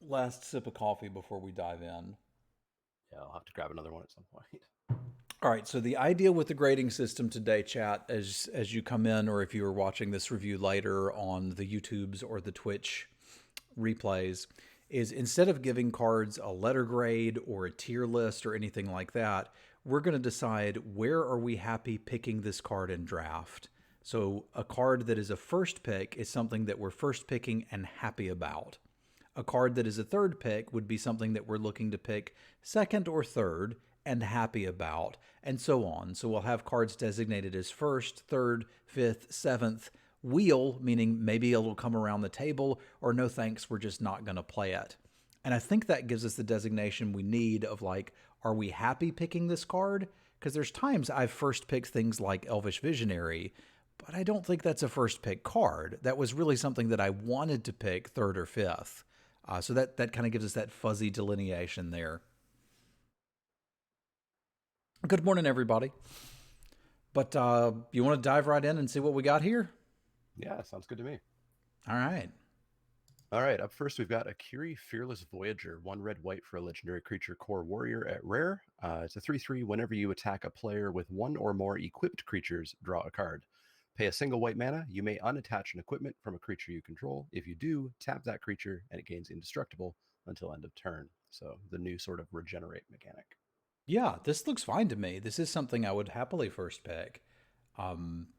last sip of coffee before we dive in. Yeah, I'll have to grab another one at some point. All right, so the idea with the grading system today, chat, as you come in, or if you are watching this review later on the YouTubes or the Twitch replays, is instead of giving cards a letter grade or a tier list or anything like that, we're going to decide where are we happy picking this card in draft. So a card that is a first pick is something that we're first picking and happy about. A card that is a third pick would be something that we're looking to pick second or third and happy about, and so on. So we'll have cards designated as first, third, fifth, seventh, wheel, meaning maybe it'll come around the table, or no thanks, we're just not going to play it. And I think that gives us the designation we need of like, are we happy picking this card? Because there's times I've first picked things like Elvish Visionary, but I don't think that's a first pick card. That was really something that I wanted to pick third or fifth. So that kind of gives us that fuzzy delineation there. Good morning, everybody. But you want to dive right in and see what we got here? Yeah, sounds good to me. All right. All right, up first we've got Akiri Fearless Voyager, one red white for a legendary creature core warrior at rare. It's a 3/3. Whenever you attack a player with one or more equipped creatures, draw a card. Pay a single white mana. You may unattach an equipment from a creature you control. If you do, tap that creature and it gains indestructible until end of turn. So the new sort of regenerate mechanic. Yeah, this looks fine to me. This is something I would happily first pick.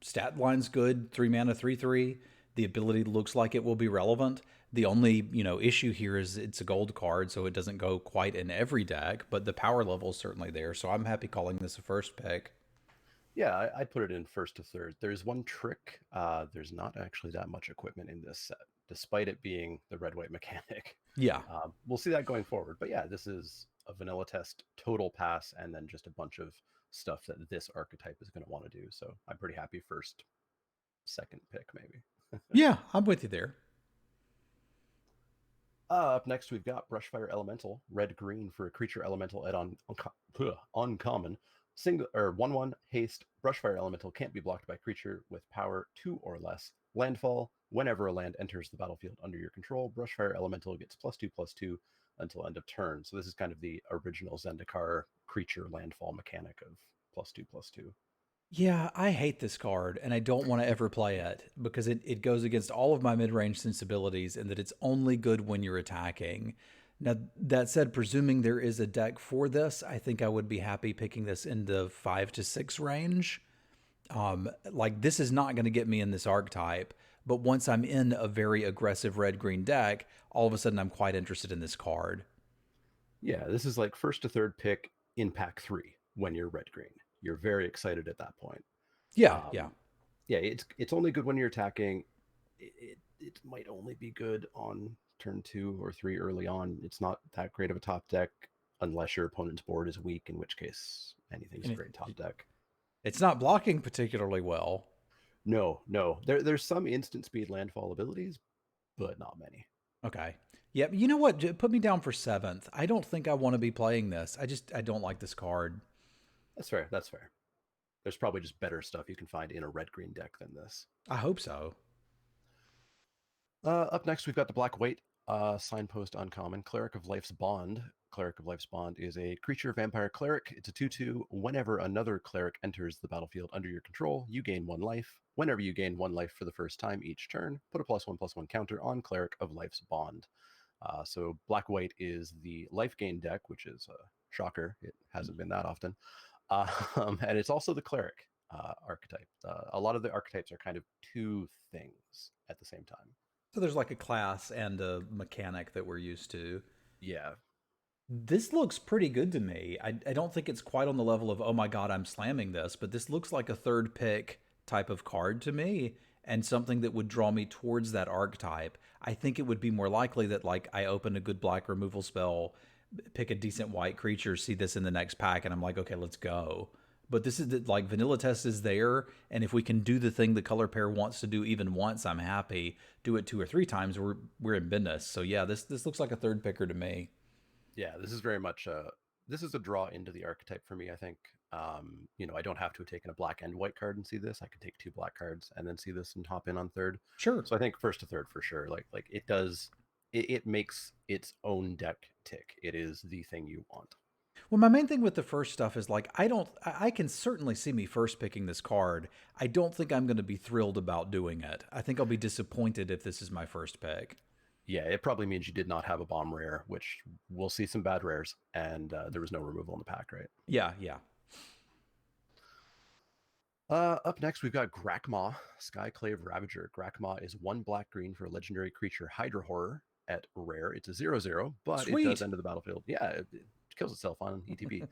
Stat line's good, 3 mana, 3/3. The ability looks like it will be relevant. The only, issue here is it's a gold card, so it doesn't go quite in every deck, but the power level is certainly there. So I'm happy calling this a first pick. Yeah, I'd put it in first to third. There's one trick. There's not actually that much equipment in this set, despite it being the red white mechanic. Yeah. We'll see that going forward. But yeah, this is a vanilla test total pass, and then just a bunch of stuff that this archetype is going to want to do. So I'm pretty happy first, second pick maybe. Yeah, I'm with you there. Up next, we've got Brushfire Elemental, red green for a creature elemental at uncommon. Single or 1/1 haste. Brushfire Elemental can't be blocked by creature with power 2 or less. Landfall. Whenever a land enters the battlefield under your control, Brushfire Elemental gets +2/+2 until end of turn. So this is kind of the original Zendikar creature landfall mechanic of +2/+2. Yeah, I hate this card and I don't want to ever play it because it goes against all of my mid range sensibilities and that it's only good when you're attacking. Now, that said, presuming there is a deck for this, I think I would be happy picking this in the 5 to 6 range. Like, this is not going to get me in this archetype, but once I'm in a very aggressive red green deck, all of a sudden I'm quite interested in this card. Yeah, this is like first to third pick in pack 3 when you're red green. You're very excited at that point. Yeah, yeah. Um, yeah, it's only good when you're attacking. It might only be good on turn 2 or 3 early on. It's not that great of a top deck unless your opponent's board is weak, in which case anything's a And great top deck. it's not blocking particularly well. No, no. There's some instant speed landfall abilities, but not many. Okay. Yep. You know what? Put me down for seventh. I don't think I want to be playing this. I don't like this card. That's fair. That's fair. There's probably just better stuff you can find in a red green deck than this. I hope so. Up next, we've got the Black White Signpost Uncommon, Cleric of Life's Bond. Cleric of Life's Bond is a creature vampire cleric. It's a 2/2. Whenever another cleric enters the battlefield under your control, you gain 1 life. Whenever you gain 1 life for the first time each turn, put a +1/+1 counter on Cleric of Life's Bond. So Black White is the life gain deck, which is a shocker. It hasn't been that often. And it's also the cleric archetype. A lot of the archetypes are kind of two things at the same time. So there's like a class and a mechanic that we're used to. Yeah. This looks pretty good to me. I don't think it's quite on the level of, oh my God, I'm slamming this, but this looks like a third pick type of card to me and something that would draw me towards that archetype. I think it would be more likely that like I open a good black removal spell, pick a decent white creature, see this in the next pack, and I'm like, okay, let's go. But this is like vanilla test is there, and if we can do the thing the color pair wants to do even once, I'm happy. Do it 2 or 3 times, we're in business. So yeah, this looks like a third picker to me. Yeah, this is very much this is a draw into the archetype for me, I think. I don't have to have taken a black and white card and see this. I could take 2 black cards and then see this and hop in on third. Sure. So I think first to third for sure. Like it does it makes its own deck tick. It is the thing you want. Well, my main thing with the first stuff is like I can certainly see me first picking this card. I don't think I'm going to be thrilled about doing it. I think I'll be disappointed if this is my first pick. Yeah, it probably means you did not have a bomb rare, which we'll see some bad rares, and there was no removal in the pack, right? Yeah, yeah. Up next, we've got Grakmaw, Skyclave Ravager. Grakmaw is 1 black-green for a legendary creature Hydra Horror at rare. It's a 0/0, but it does Sweet. enter the battlefield. Yeah, it kills itself on ETB.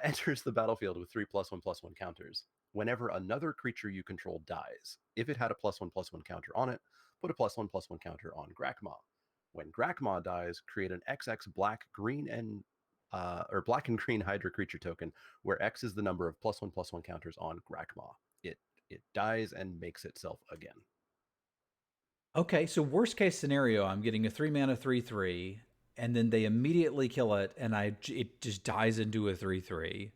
Enters the battlefield with 3+1/+1 counters. Whenever another creature you control dies, if it had a +1/+1 counter on it, put a +1/+1 counter on Grakmaw. When Grakmaw dies, create an XX black, green, and or black and green Hydra creature token, where X is the number of +1/+1 counters on Grakmaw. It dies and makes itself again. Okay, so worst case scenario, I'm getting a 3 mana 3/3 and then they immediately kill it and it just dies into a 3/3.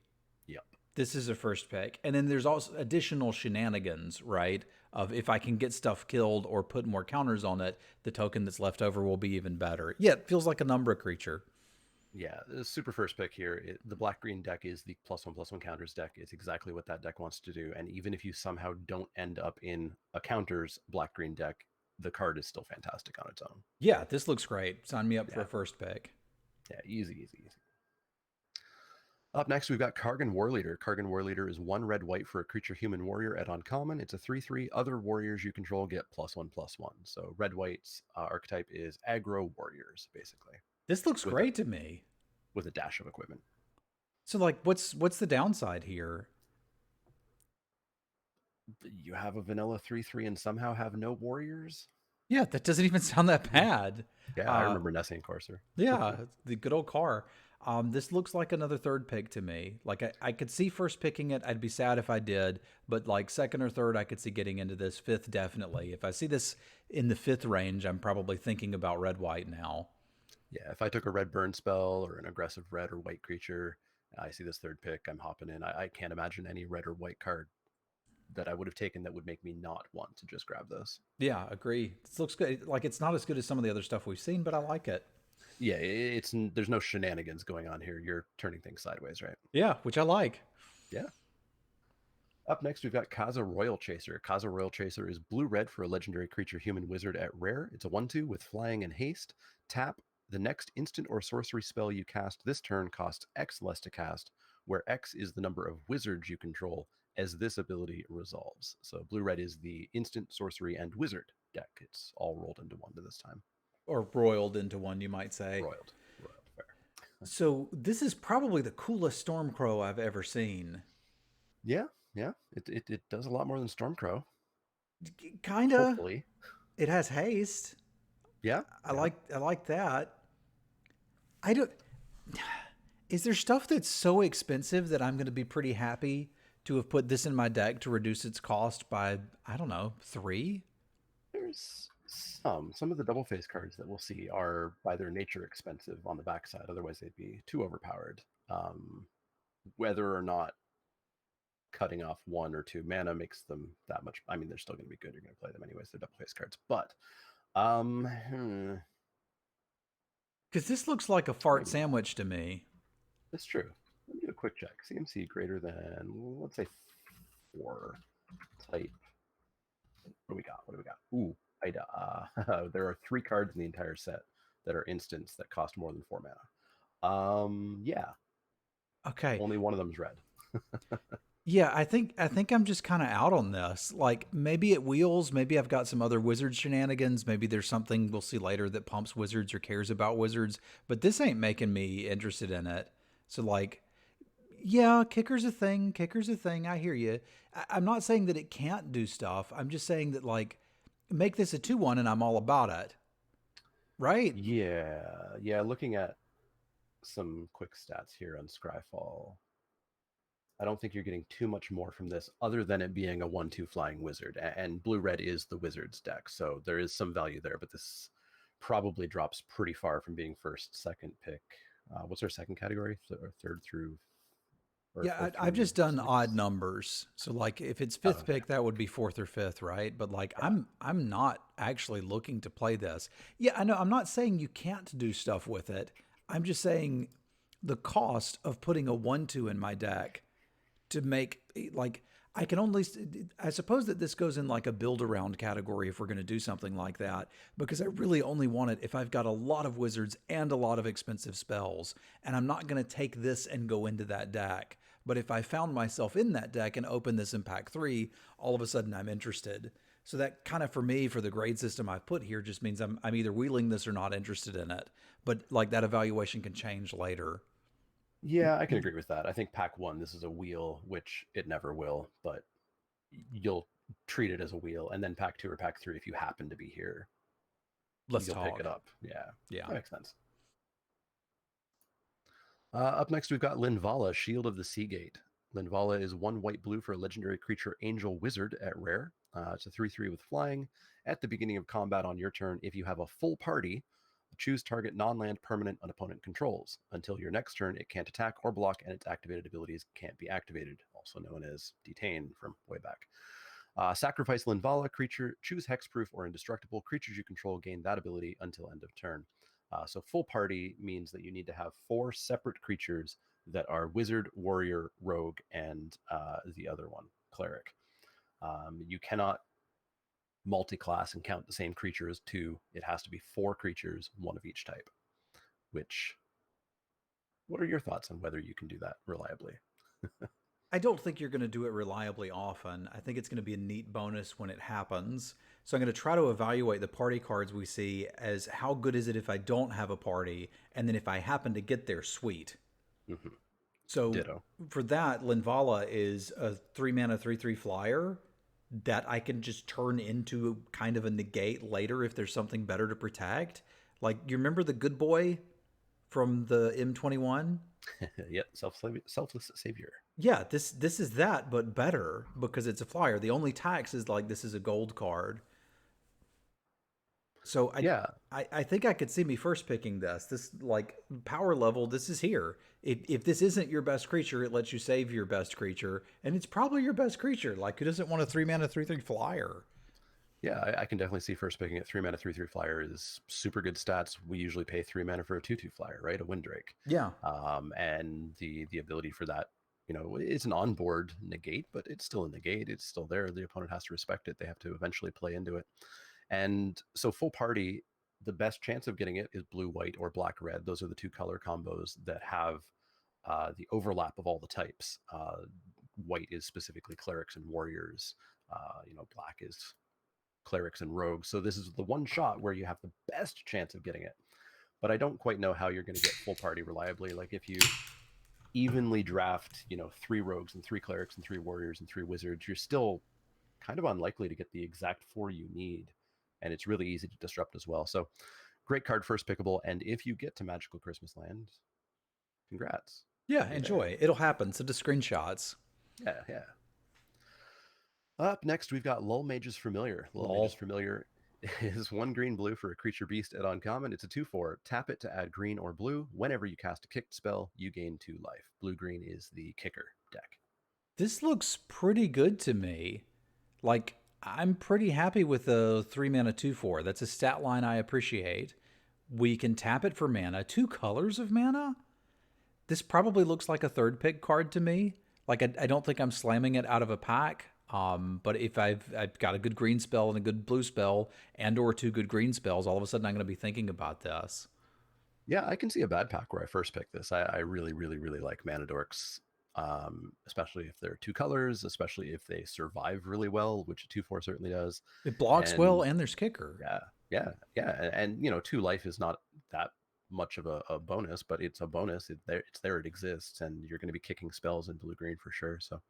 Yep. This is a first pick. And then there's also additional shenanigans, right? Of if I can get stuff killed or put more counters on it, the token that's left over will be even better. Yeah, it feels like a number creature. Yeah, the super first pick here. The black green deck is the +1/+1 counters deck. It's exactly what that deck wants to do. And even if you somehow don't end up in a counters black green deck, the card is still fantastic on its own. Yeah, this looks great. Sign me up for Yeah, a first pick. yeah, easy, easy, easy. Up next, we've got Kargan Warleader. Kargan Warleader is 1 red-white for a creature human warrior at uncommon. It's a 3/3. Other warriors you control get +1/+1. So red-white's archetype is aggro warriors, basically, This looks with a great to me. with a dash of equipment. So like what's the downside here? You have a vanilla 3/3 and somehow have no warriors? Yeah, that doesn't even sound that bad. Yeah, I Uh remember Nessian Courser. yeah, the good old car. This looks like another third pick to me. Like I could see first picking it. I'd be sad if I did, but like second or third, I could see getting into this. Fifth, definitely. If I see this in the fifth range, I'm probably thinking about red white now. Yeah, if I took a red burn spell or an aggressive red or white creature, I see this third pick, I'm hopping in. I can't imagine any red or white card that I would have taken that would make me not want to just grab this. Yeah, agree. This looks good. Like it's not as good as some of the other stuff we've seen, but I like it. Yeah, it's there's no shenanigans going on here. You're turning things sideways, right? Yeah, which I like. Yeah. Up next, we've got Kaza Royal Chaser. Kaza Royal Chaser is blue-red for a legendary creature human wizard at rare. It's a 1/2 with flying and haste. Tap. The next instant or sorcery spell you cast this turn costs X less to cast, where X is the number of wizards you control as this ability resolves. So blue-red is the instant, sorcery, and wizard deck. It's all rolled into one to this time. Or broiled into one, you might say. Roiled. Roiled. Fair. So this is probably the coolest Stormcrow I've ever seen. Yeah, yeah. It does a lot more than Stormcrow. Kinda. Hopefully. It has haste. Yeah. Yeah. I like that. I don't. Is there stuff that's so expensive that I'm going to be pretty happy to have put this in my deck to reduce its cost by I don't know 3? There's some of the double face cards that we'll see are by their nature expensive on the backside. Otherwise, they'd be too overpowered. Whether or not cutting off 1 or 2 mana makes them that much. I mean, they're still going to be good. You're going to play them anyways. They're double face cards, but hmm, Because this looks like a fart maybe not. sandwich to me. That's true. Let me do a quick check. CMC greater than, let's say, 4 type. What do we got? What do we got? Ooh, there are 3 cards in the entire set that are instants that cost more than 4 mana. Yeah, Okay. only one of them is red. Yeah, I think I'm just kind of out on this. Like maybe it wheels, maybe I've got some other wizard shenanigans, maybe there's something we'll see later that pumps wizards or cares about wizards, but this ain't making me interested in it. So like, yeah, kicker's a thing, kicker's a thing. I hear you. I'm not saying that it can't do stuff. I'm just saying that like make this a 2/1 and I'm all about it. Right? Yeah, yeah. Looking at some quick stats here on Scryfall, I don't think you're getting too much more from this other than it being a 1/2 flying wizard. And blue red is the wizard's deck. So there is some value there, but this probably drops pretty far from being first, second pick. What's our second category? Third through. or Yeah, I've three just done odd six. numbers. So like if it's Oh, fifth okay. pick, that would be fourth or fifth, right? But like Yeah. I'm not actually looking to play this. Yeah, I know I'm not saying you can't do stuff with it. I'm just saying the cost of putting a 1/2 in my deck to make like I can only I suppose that this goes in like a build around category if we're going to do something like that because I really only want it if I've got a lot of wizards and a lot of expensive spells and I'm not going to take this and go into that deck. But if I found myself in that deck and open this in pack 3, all of a sudden I'm interested. So that kind of for me for the grade system I've put here just means I'm either wheeling this or not interested in it. But like that evaluation can change later. Yeah, I can agree with that. I think pack one, this is a wheel, which it never will, but you'll treat it as a wheel. And then pack two or pack three, if you happen to be here, Let's you'll pick it talk. up. Yeah, Yeah. that makes sense. Up next, we've got Linvala, Shield of the Seagate. Linvala is one white blue for a legendary creature, Angel Wizard at rare. It's a 3/3 with flying. At the beginning of combat on your turn, if you have a full party, choose target non land permanent an opponent controls. Until your next turn, it can't attack or block, and its activated abilities can't be activated, also known as Detain from way back. Sacrifice Linvala creature, choose hexproof or indestructible. Creatures you control gain that ability until end of turn. So full party means that you need to have 4 separate creatures that are wizard, warrior, rogue, and the other one, cleric. You cannot multi-class and count the same creature as 2. It has to be 4 creatures, one of each type. Which, what are your thoughts on whether you can do that reliably? I don't think you're going to do it reliably often. I think it's going to be a neat bonus when it happens. So I'm going to try to evaluate the party cards we see as how good is it if I don't have a party, and then if I happen to get there, sweet. Mm-hmm. So Ditto. for that, Linvala is a 3 mana 3/3 flyer that I can just turn into kind of a negate later if there's something better to protect. Like you remember the good boy from the M21? Yep, selfless savior. Yeah, this is that, but better because it's a flyer. The only tax is like this is a gold card. So Yeah, I think I could see me first picking this. This like power level, this is here. If this isn't your best creature, it lets you save your best creature, and it's probably your best creature. Like who doesn't want a 3 mana 3/3 flyer? yeah, I can definitely see first picking it. 3 mana 3/3 flyer is super good stats. We usually pay 3 mana for a 2/2 flyer, right? A Windrake. Yeah. And the ability for that, it's an onboard negate, but it's still a negate. It's still there. The opponent has to respect it. They have to eventually play into it. And so full party, the best chance of getting it is blue white or black red. Those are the two color combos that have the overlap of all the types. White is specifically clerics and warriors. Black is clerics and rogues. So this is the one shot where you have the best chance of getting it. But I don't quite know how you're going to get full party reliably. Like if you evenly draft, 3 rogues and 3 clerics and 3 warriors and 3 wizards, you're still kind of unlikely to get the exact 4 you need. And it's really easy to disrupt as well. So great card, first pickable. And if you get to Magical Christmas Land, congrats. Yeah, You'll be there. enjoy. It'll happen. Send us screenshots. Yeah, yeah. Up next, we've got Lull Mage's Familiar. Lull Mage's Lol. Familiar is 1 green blue for a creature beast at uncommon. It's a 2/4. Tap it to add green or blue. Whenever you cast a kicked spell, you gain 2 life. Blue green is the kicker deck. This looks pretty good to me. Like I'm pretty happy with the 3 mana 2/4. That's a stat line I appreciate. We can tap it for mana. 2 colors of mana? This probably looks like a third pick card to me. Like I don't think I'm slamming it out of a pack. But if I've got a good green spell and a good blue spell and or 2 good green spells, all of a sudden I'm going to be thinking about this. Yeah, I can see a bad pack where I first picked this. I really, really, really like Mana Dorks, especially if they're 2 colors, especially if they survive really well, which a 2/4 certainly does. It blocks well And and there's kicker. yeah, yeah, yeah. And 2 life is not that much of a bonus, but it's a bonus. It's there, it exists, and you're going to be kicking spells in blue green for sure. So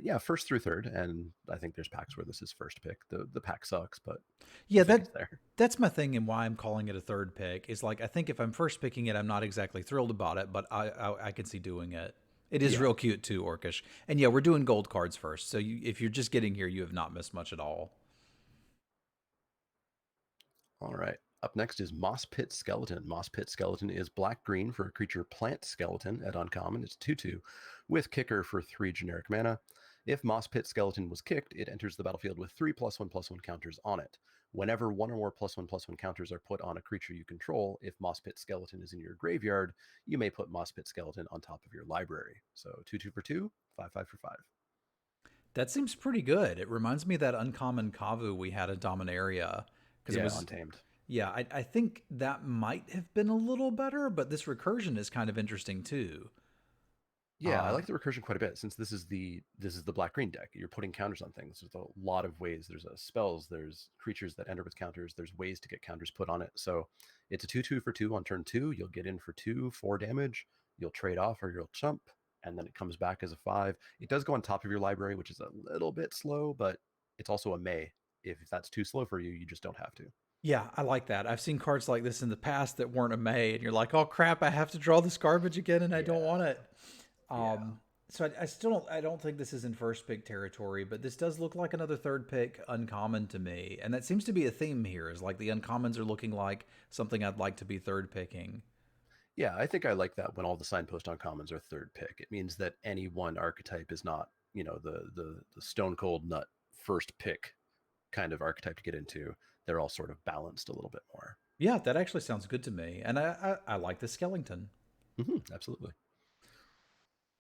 yeah, first through third, and I think there's packs where this is first pick. The pack sucks, but the Yeah, fit is there. that's my thing and why I'm calling it a third pick is like I think if I'm first picking it, I'm not exactly thrilled about it, but I can see doing it. It is Yeah. real cute too, Orcish. And yeah, we're doing gold cards first. So if you're just getting here, you have not missed much at all. All right. Up next is Moss Pit Skeleton. Moss Pit Skeleton is black-green for a creature plant skeleton at uncommon. It's 2/2 with kicker for 3 generic mana. If Moss Pit Skeleton was kicked, it enters the battlefield with 3 +1/+1 counters on it. Whenever one or more +1/+1 counters are put on a creature you control, if Moss Pit Skeleton is in your graveyard, you may put Moss Pit Skeleton on top of your library. So 2/2 for 2, 5/5 for 5. That seems pretty good. It reminds me of that uncommon Kavu we had in Dominaria because it Yeah, was. Untamed. Yeah, I think that might have been a little better, but this recursion is kind of interesting too. Yeah, I Uh, like the recursion quite a bit since this is the black green deck. You're putting counters on things. There's a lot of ways. There's spells. There's creatures that enter with counters. There's ways to get counters put on it. So it's a 2/2 for 2 on turn 2. You'll get in for 2, 4 damage. You'll trade off or you'll chump, and then it comes back as a 5. It does go on top of your library, which is a little bit slow, but it's also a may. If that's too slow for you, you just don't have to. yeah, I like that. I've seen cards like this in the past that weren't a May, and you're like, oh crap, I have to draw this garbage again, and I don't Yeah, want it. yeah. So I still don't. I don't think this is in first pick territory, but this does look like another third pick uncommon to me, and that seems to be a theme here. Is like the uncommons are looking like something I'd like to be third picking. Yeah, I think I like that when all the signpost uncommons are third pick. It means that any one archetype is not, the stone cold nut first pick kind of archetype to get into. They're all sort of balanced a little bit more. Yeah, that actually sounds good to me, and I like the skeleton. Absolutely.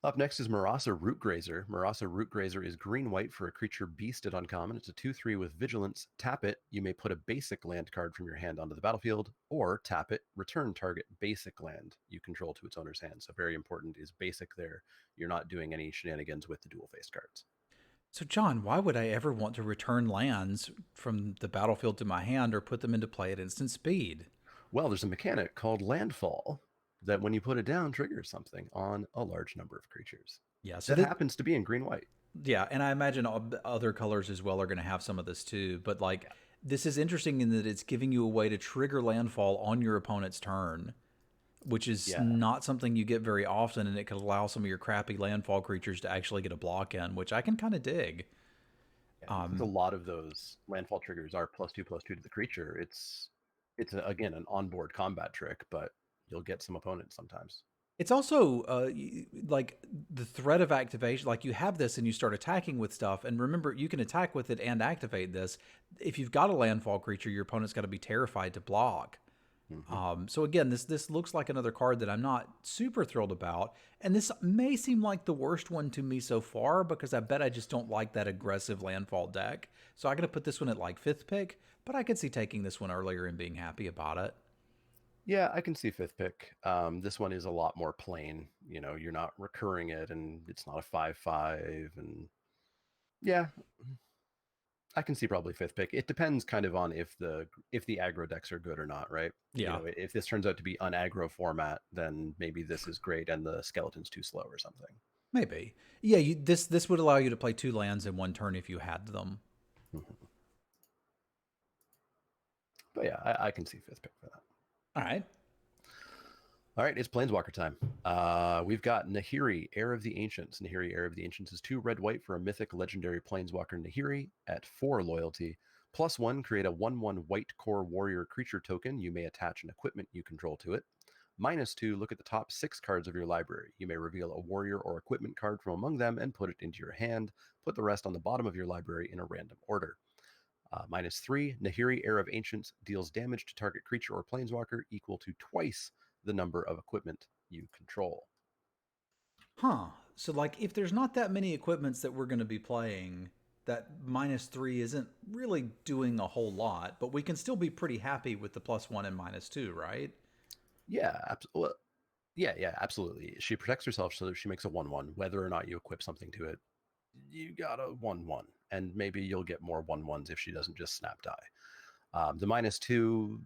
Up next is Marasa Rootgrazer. Marasa Rootgrazer is green-white for a creature beast at uncommon. It's a 2/3 with vigilance. Tap it. You may put a basic land card from your hand onto the battlefield, or tap it, return target basic land you control to its owner's hand. So very important is basic there. You're not doing any shenanigans with the dual-faced cards. So, John, why would I ever want to return lands from the battlefield to my hand or put them into play at instant speed? Well, there's a mechanic called landfall that when you put it down triggers something on a large number of creatures. Yeah, so That that happens to be in green-white. yeah, and I imagine other colors as well are going to have some of this too. But like, Yeah. this is interesting in that it's giving you a way to trigger landfall on your opponent's turn, which is Yeah. not something you get very often, and it could allow some of your crappy landfall creatures to actually get a block in, which I can kind of dig. Yeah, and since a lot of those landfall triggers are +2/+2 to the creature, again an onboard combat trick, but you'll get some opponents sometimes. It's also like the threat of activation. Like you have this and you start attacking with stuff. And remember, you can attack with it and activate this. If you've got a landfall creature, your opponent's got to be terrified to block. hmm So again, this looks like another card that I'm not super thrilled about. And this may seem like the worst one to me so far because I bet I just don't like that aggressive landfall deck. So I'm going to put this one at like fifth pick, but I could see taking this one earlier and being happy about it. Yeah, I can see fifth pick. This one is a lot more plain. You're not recurring it, and it's not a 5/5. And yeah, I can see probably fifth pick. It depends kind of on if the aggro decks are good or not, right? Yeah. If this turns out to be an aggro format, then maybe this is great, and the skeleton's too slow or something. Maybe. Yeah, this would allow you to play two lands in one turn if you had them. Mhm. But yeah, I can see fifth pick for that. All right. All right, it's Planeswalker time. We've got Nahiri, Heir of the Ancients. Nahiri, Heir of the Ancients is 2 red white for a mythic legendary Planeswalker Nahiri at 4 loyalty. +1, create a 1/1 white core warrior creature token. You may attach an equipment you control to it. -2, look at the top 6 cards of your library. You may reveal a warrior or equipment card from among them and put it into your hand. Put the rest on the bottom of your library in a random order. -3, Nahiri, Heir of Ancients, deals damage to target creature or planeswalker equal to twice the number of equipment you control. Huh. So like if there's not that many equipments that we're going to be playing, that -3 isn't really doing a whole lot, but we can still be pretty happy with the +1 and -2, right? Yeah, absolutely. Yeah, absolutely. She protects herself so that she makes a 1/1. Whether or not you equip something to it, you got a 1/1. And maybe you'll get more 1/1s if she doesn't just snap die. The -2,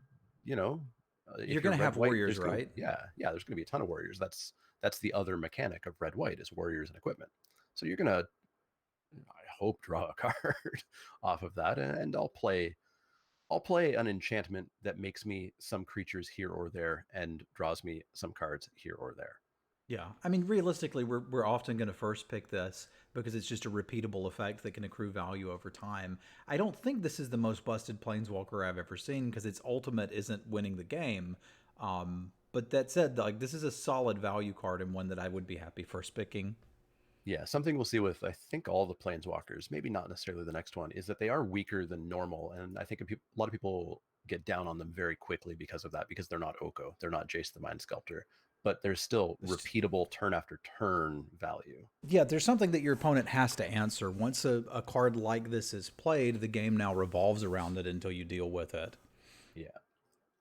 You're if you're going to red have white, warriors, right? there's gonna be a ton of warriors. That's the other mechanic of red white is warriors and equipment. So you're gonna, I hope, draw a card off of that, and I'll play an enchantment that makes me some creatures here or there and draws me some cards here or there. Yeah, I mean, realistically, we're often going to first pick this because it's just a repeatable effect that can accrue value over time. I don't think this is the most busted planeswalker I've ever seen because its ultimate isn't winning the game. But that said, like this is a solid value card and one that I would be happy first picking. Yeah, something we'll see with I think all the planeswalkers, maybe not necessarily the next one, is that they are weaker than normal, and I think a lot of people get down on them very quickly because of that, because they're not Oko, they're not Jace the Mind Sculptor, but there's still repeatable turn after turn value. Yeah, there's something that your opponent has to answer. Once a card like this is played, the game now revolves around it until you deal with it. Yeah,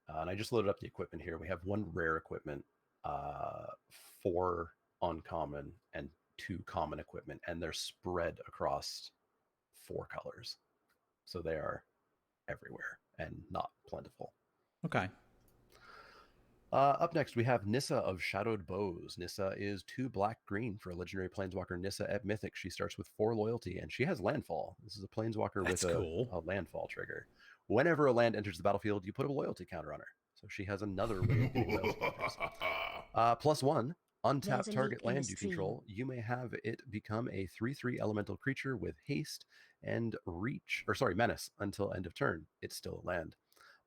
and I just loaded up the equipment here. We have one rare equipment, uh, four uncommon, and two common equipment, and they're spread across four colors, so they are everywhere and not plentiful. Okay. Up next, we have Nissa of Shadowed Bows. Nissa is 2 black green for a legendary planeswalker Nissa at Mythic. She starts with 4 loyalty and she has landfall. This is a planeswalker with That's cool. a landfall trigger. Whenever a land enters the battlefield, you put a loyalty counter on her. So she has another way of getting loyalty counters. +1, untap target land you control. You may have it become a 3/3 elemental creature with haste and menace until end of turn. It's still a land.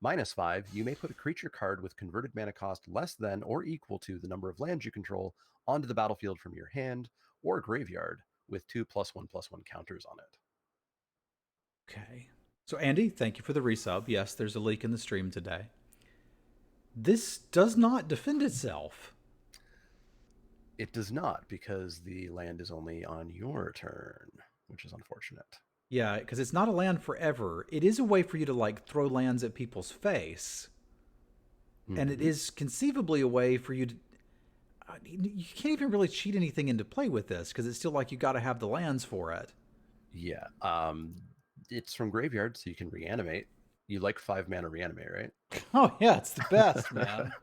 -5, you may put a creature card with converted mana cost less than or equal to the number of lands you control onto the battlefield from your hand or graveyard with 2 +1/+1 counters on it. Okay. So, Andy, thank you for the resub. Yes, there's a leak in the stream today. This does not defend itself. It does not, because the land is only on your turn, which is unfortunate. Yeah, because it's not a land forever. It is a way for you to like throw lands at people's face, and it is conceivably a way for you to. You can't even really cheat anything into play with this because it's still like you got to have the lands for it. Yeah. It's from graveyard, so you can reanimate. You like 5 mana reanimate, right? Oh yeah, it's the best, man.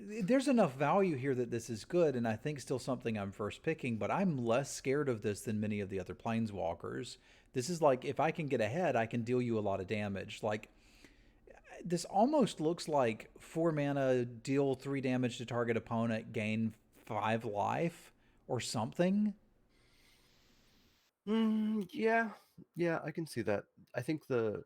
There's enough value here that this is good, and I think still something I'm first picking, but I'm less scared of this than many of the other planeswalkers. This is like, if I can get ahead, I can deal you a lot of damage. Like, this almost looks like 4 mana, deal 3 damage to target opponent, gain 5 life, or something. Yeah, yeah, I can see that. I think the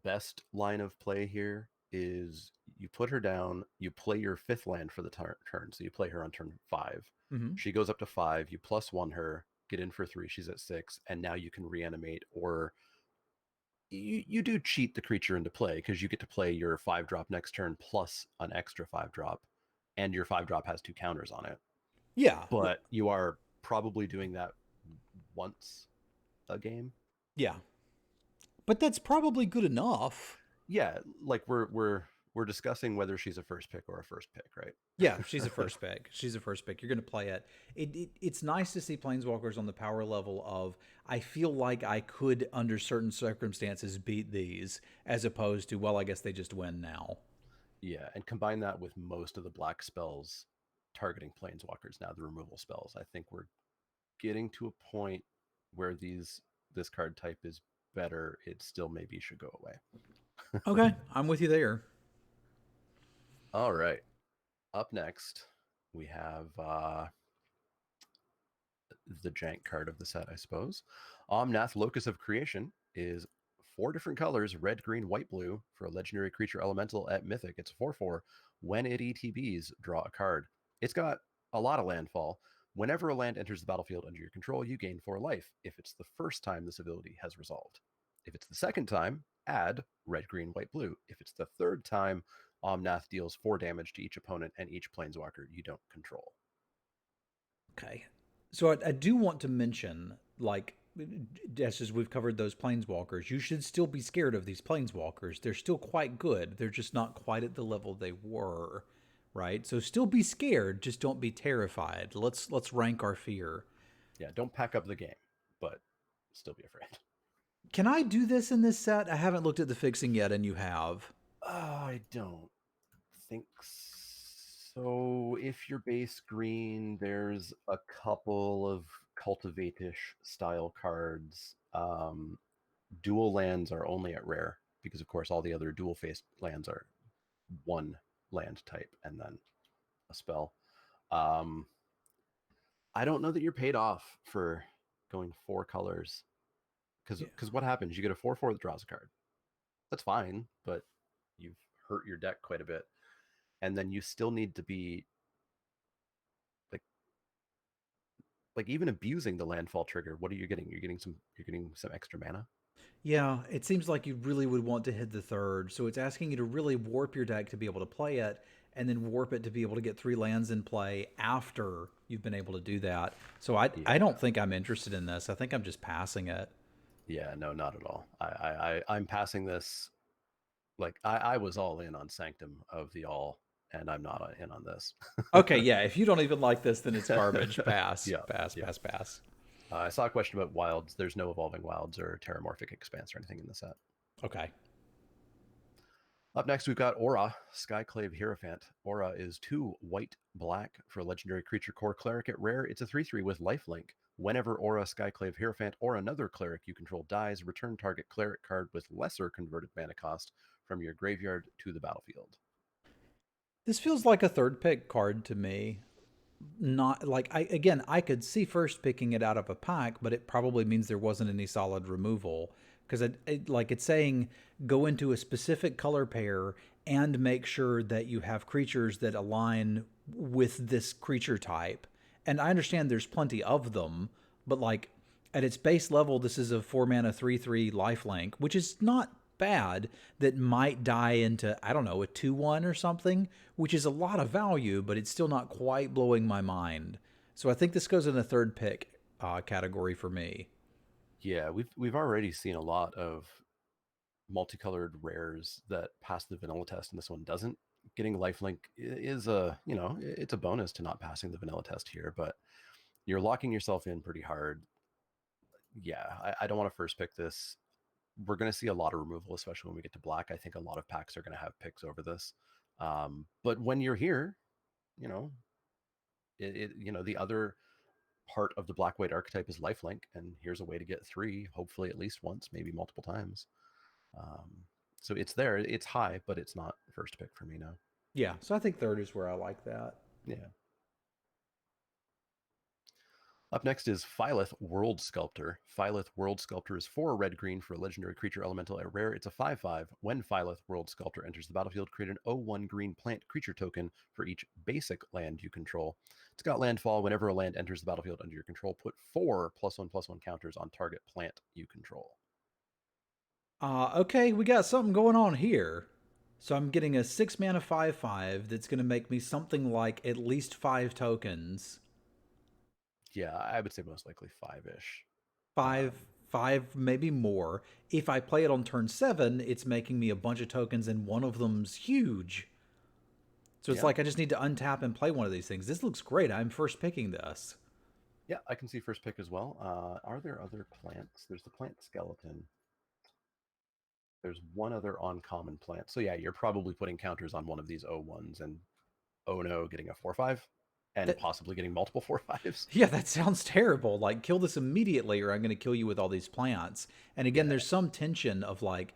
best line of play here is you put her down, you play your 5th land for the turn, so you play her on turn 5. Mm-hmm. She goes up to 5, you +1 her, get in for 3, she's at 6, and now you can reanimate, or you do cheat the creature into play because you get to play your 5-drop next turn plus an extra 5-drop, and your 5-drop has 2 counters on it. Yeah. But you are probably doing that once a game. Yeah. But that's probably good enough. Yeah, like we're discussing whether she's a first pick or a first pick, right? Yeah, she's a first pick. She's a first pick. You're going to play it. It's nice to see planeswalkers on the power level of, I feel like I could, under certain circumstances, beat these, as opposed to, well, I guess they just win now. Yeah, and combine that with most of the black spells targeting planeswalkers now, the removal spells. I think we're getting to a point where this card type is better. It still maybe should go away. Okay, I'm with you there. All right. Up next, we have the jank card of the set, I suppose. Omnath, Locus of Creation, is 4 different colors, red, green, white, blue, for a legendary creature elemental at Mythic. It's 4/4. When it ETBs, draw a card. It's got a lot of landfall. Whenever a land enters the battlefield under your control, you gain 4 life if it's the first time this ability has resolved. If it's the second time, add red, green, white, blue. If it's the third time, Omnath deals 4 damage to each opponent and each planeswalker you don't control. Okay. So I do want to mention, like, just as we've covered those planeswalkers, you should still be scared of these planeswalkers. They're still quite good. They're just not quite at the level they were, right? So still be scared, just don't be terrified. Let's rank our fear. Yeah, don't pack up the game, but still be afraid. Can I do this in this set? I haven't looked at the fixing yet, and you have. I don't think so. If you're base green, there's a couple of cultivate-ish style cards. Dual lands are only at rare because, of course, all the other dual faced lands are one land type and then a spell. I don't know that you're paid off for going 4 colors Yeah. because what happens? You get a 4/4 that draws a card. That's fine, but you've hurt your deck quite a bit, and then you still need to be like even abusing the landfall trigger. What are you getting? You're getting some extra mana. Yeah, it seems like you really would want to hit the third, so it's asking you to really warp your deck to be able to play it, and then warp it to be able to get 3 lands in play after you've been able to do that. So I Yeah, don't think I'm interested in this. I think I'm just passing it. yeah, no, not at all. I'm passing this. Like I was all in on Sanctum of the All, and I'm not in on this. Okay, yeah, if you don't even like this, then it's garbage. Pass, Yeah, pass, yeah. pass, pass. I saw a question about wilds. There's no evolving wilds or terramorphic expanse or anything in the set. Okay. Up next, we've got Aura, Skyclave Hierophant. Aura is 2 white-black for a legendary creature core cleric at rare. It's a 3/3 with lifelink. Whenever Aura, Skyclave Hierophant, or another cleric you control dies, return target cleric card with lesser converted mana cost from your graveyard to the battlefield. This feels like a third pick card to me. Not like I could see first picking it out of a pack, but it probably means there wasn't any solid removal because it's saying go into a specific color pair and make sure that you have creatures that align with this creature type. And I understand there's plenty of them, but like at its base level, this is a 4 mana 3/3 lifelink, which is not bad, that might die into, I don't know, a 2/1 or something, which is a lot of value, but it's still not quite blowing my mind. So I think this goes in the third pick category for me. Yeah, we've already seen a lot of multicolored rares that pass the vanilla test, and this one doesn't. Getting lifelink is a it's a bonus to not passing the vanilla test here, but you're locking yourself in pretty hard. Yeah, I don't want to first pick this. We're going to see a lot of removal, especially when we get to black. I think a lot of packs are going to have picks over this. But when you're here, you know, the other part of the black white archetype is lifelink, and here's a way to get 3, hopefully at least once, maybe multiple times. Um, so it's there. It's high, but it's not first pick for me now. Yeah, so I think third is where I like that. Yeah. Up next is Phylith World Sculptor. Phylith World Sculptor is 4 red green for a legendary creature elemental at rare. It's a 5/5. When Phylith World Sculptor enters the battlefield, create an 0/1 green plant creature token for each basic land you control. It's got landfall. Whenever a land enters the battlefield under your control, put 4 +1/+1 counters on target plant you control. Okay, we got something going on here. So I'm getting a 6 mana 5/5 that's going to make me something like at least 5 tokens. Yeah, I would say most likely 5-ish. Five, five, maybe more. If I play it on turn 7, it's making me a bunch of tokens, and one of them's huge. So it's Yeah. like I just need to untap and play one of these things. This looks great. I'm first picking this. Yeah, I can see first pick as well. Are there other plants? There's the plant skeleton. There's one other uncommon plant. So yeah, you're probably putting counters on one of these O1s and oh no, getting a 4/5 and That possibly getting multiple 4/5s. Yeah, that sounds terrible. Like kill this immediately or I'm going to kill you with all these plants. And again, Yeah. there's some tension of like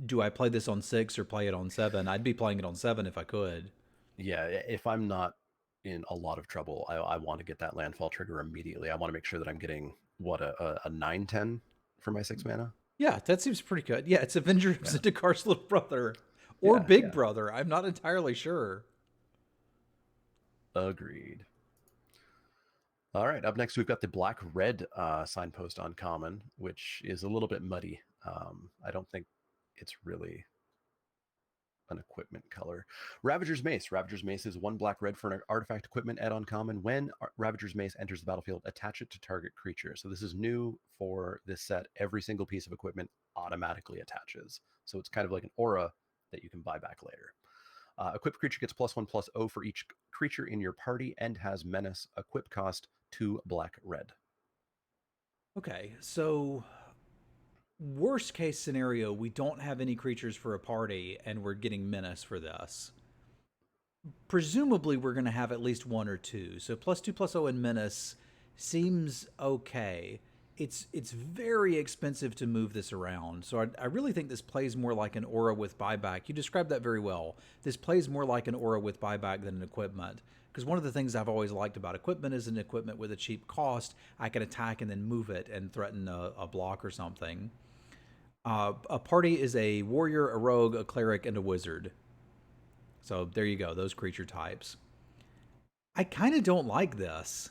do I play this on 6 or play it on 7? I'd be playing it on 7 if I could. Yeah, if I'm not in a lot of trouble, I want to get that landfall trigger immediately. I want to make sure that I'm getting what a 9/10 for my 6 mana. Yeah, that seems pretty good. Yeah, it's Avenger of Yeah. Zendikar's little brother or Yeah, big yeah. brother. I'm not entirely sure. Agreed. All right, up next we've got the black red signpost uncommon, which is a little bit muddy. I don't think it's really an equipment color. Ravager's Mace. Ravager's Mace is 1 black red for an artifact equipment add uncommon. When Ravager's Mace enters the battlefield, attach it to target creature. So this is new for this set. Every single piece of equipment automatically attaches. So it's kind of like an aura that you can buy back later. Equipped creature gets +1/+0 for each creature in your party and has menace. Equip cost 2 black red. Okay, so worst case scenario, we don't have any creatures for a party and we're getting menace for this. Presumably, we're going to have at least 1 or 2. So +2/+0 and menace seems okay. It's very expensive to move this around. So I really think this plays more like an aura with buyback. You described that very well. This plays more like an aura with buyback than an equipment. Because one of the things I've always liked about equipment is an equipment with a cheap cost, I can attack and then move it and threaten a block or something. A party is a warrior, a rogue, a cleric, and a wizard. So there you go, those creature types. I kind of don't like this.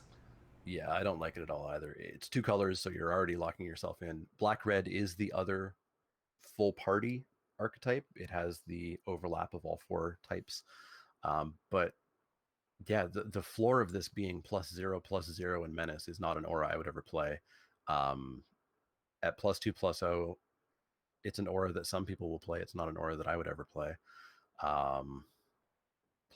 Yeah, I don't like it at all either. It's two colors, so you're already locking yourself in. Black red is the other full party archetype. It has the overlap of all four types. But yeah, the floor of this being +0/+0 and menace is not an aura I would ever play. Um, at +2/+0, it's an aura that some people will play. It's not an aura that I would ever play. Um,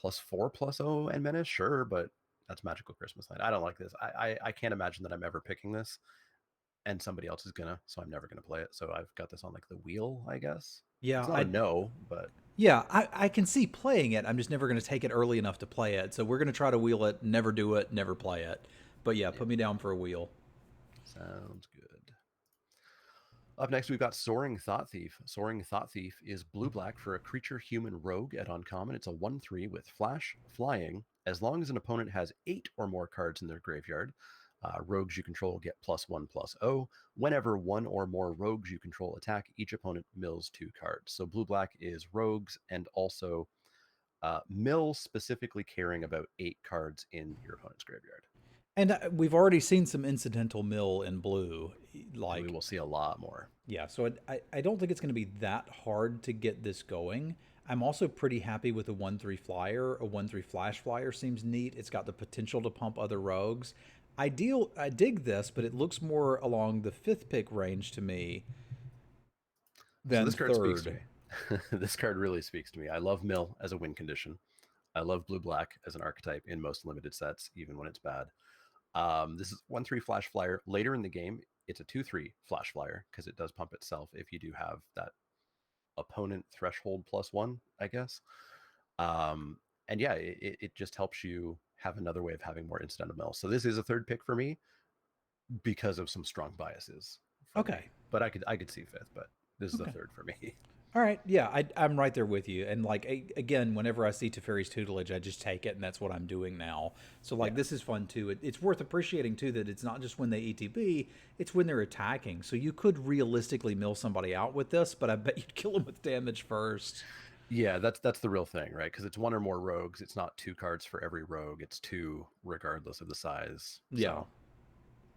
+4/+0 and menace, sure, but that's Magical Christmas Night. I don't like this. I can't imagine that I'm ever picking this, and somebody else is gonna, so I'm never gonna play it. So I've got this on like the wheel, I guess. Yeah, It's not a no, but I can see playing it. I'm just never going to take it early enough to play it. So we're going to try to wheel it, never do it, never play it. But yeah, yeah, put me down for a wheel. sounds good. Up next, we've got Soaring Thought Thief. Soaring Thought Thief is blue black for a creature human rogue at uncommon. It's a 1/3 with flash, flying. As long as an opponent has 8 or more cards in their graveyard, rogues you control get +1/+0. Whenever one or more rogues you control attack, each opponent mills 2 cards. So blue black is rogues and also mill, specifically caring about 8 cards in your opponent's graveyard. And we've already seen some incidental mill in blue. And we Like, will see a lot more. yeah, so I don't think it's going to be that hard to get this going. I'm also pretty happy with a 1/3 flyer. A 1/3 flash flyer seems neat. It's got the potential to pump other rogues. I dig this, but it looks more along the fifth pick range to me So than this card speaks to third. me. This card really speaks to me. I love mill as a win condition. I love blue black as an archetype in most limited sets, even when it's bad. This is 1/3 flash flyer. Later in the game, it's a 2/3 flash flyer because it does pump itself if you do have that opponent threshold +1, I guess. Um, and yeah, it just helps you have another way of having more incidental mill. So this is a third pick for me because of some strong biases from me. Okay. But I could see fifth, but this is a Okay. third for me. All right. Yeah, I'm right there with you. And like again, whenever I see Teferi's tutelage, I just take it, and that's what I'm doing now. So like Yeah. this is fun too. It's worth appreciating too that it's not just when they ETB, it's when they're attacking. So you could realistically mill somebody out with this, but I bet you'd kill them with damage first. Yeah, that's the real thing, right? Because it's one or more rogues. It's not 2 cards for every rogue. It's 2 regardless of the size. Yeah. So,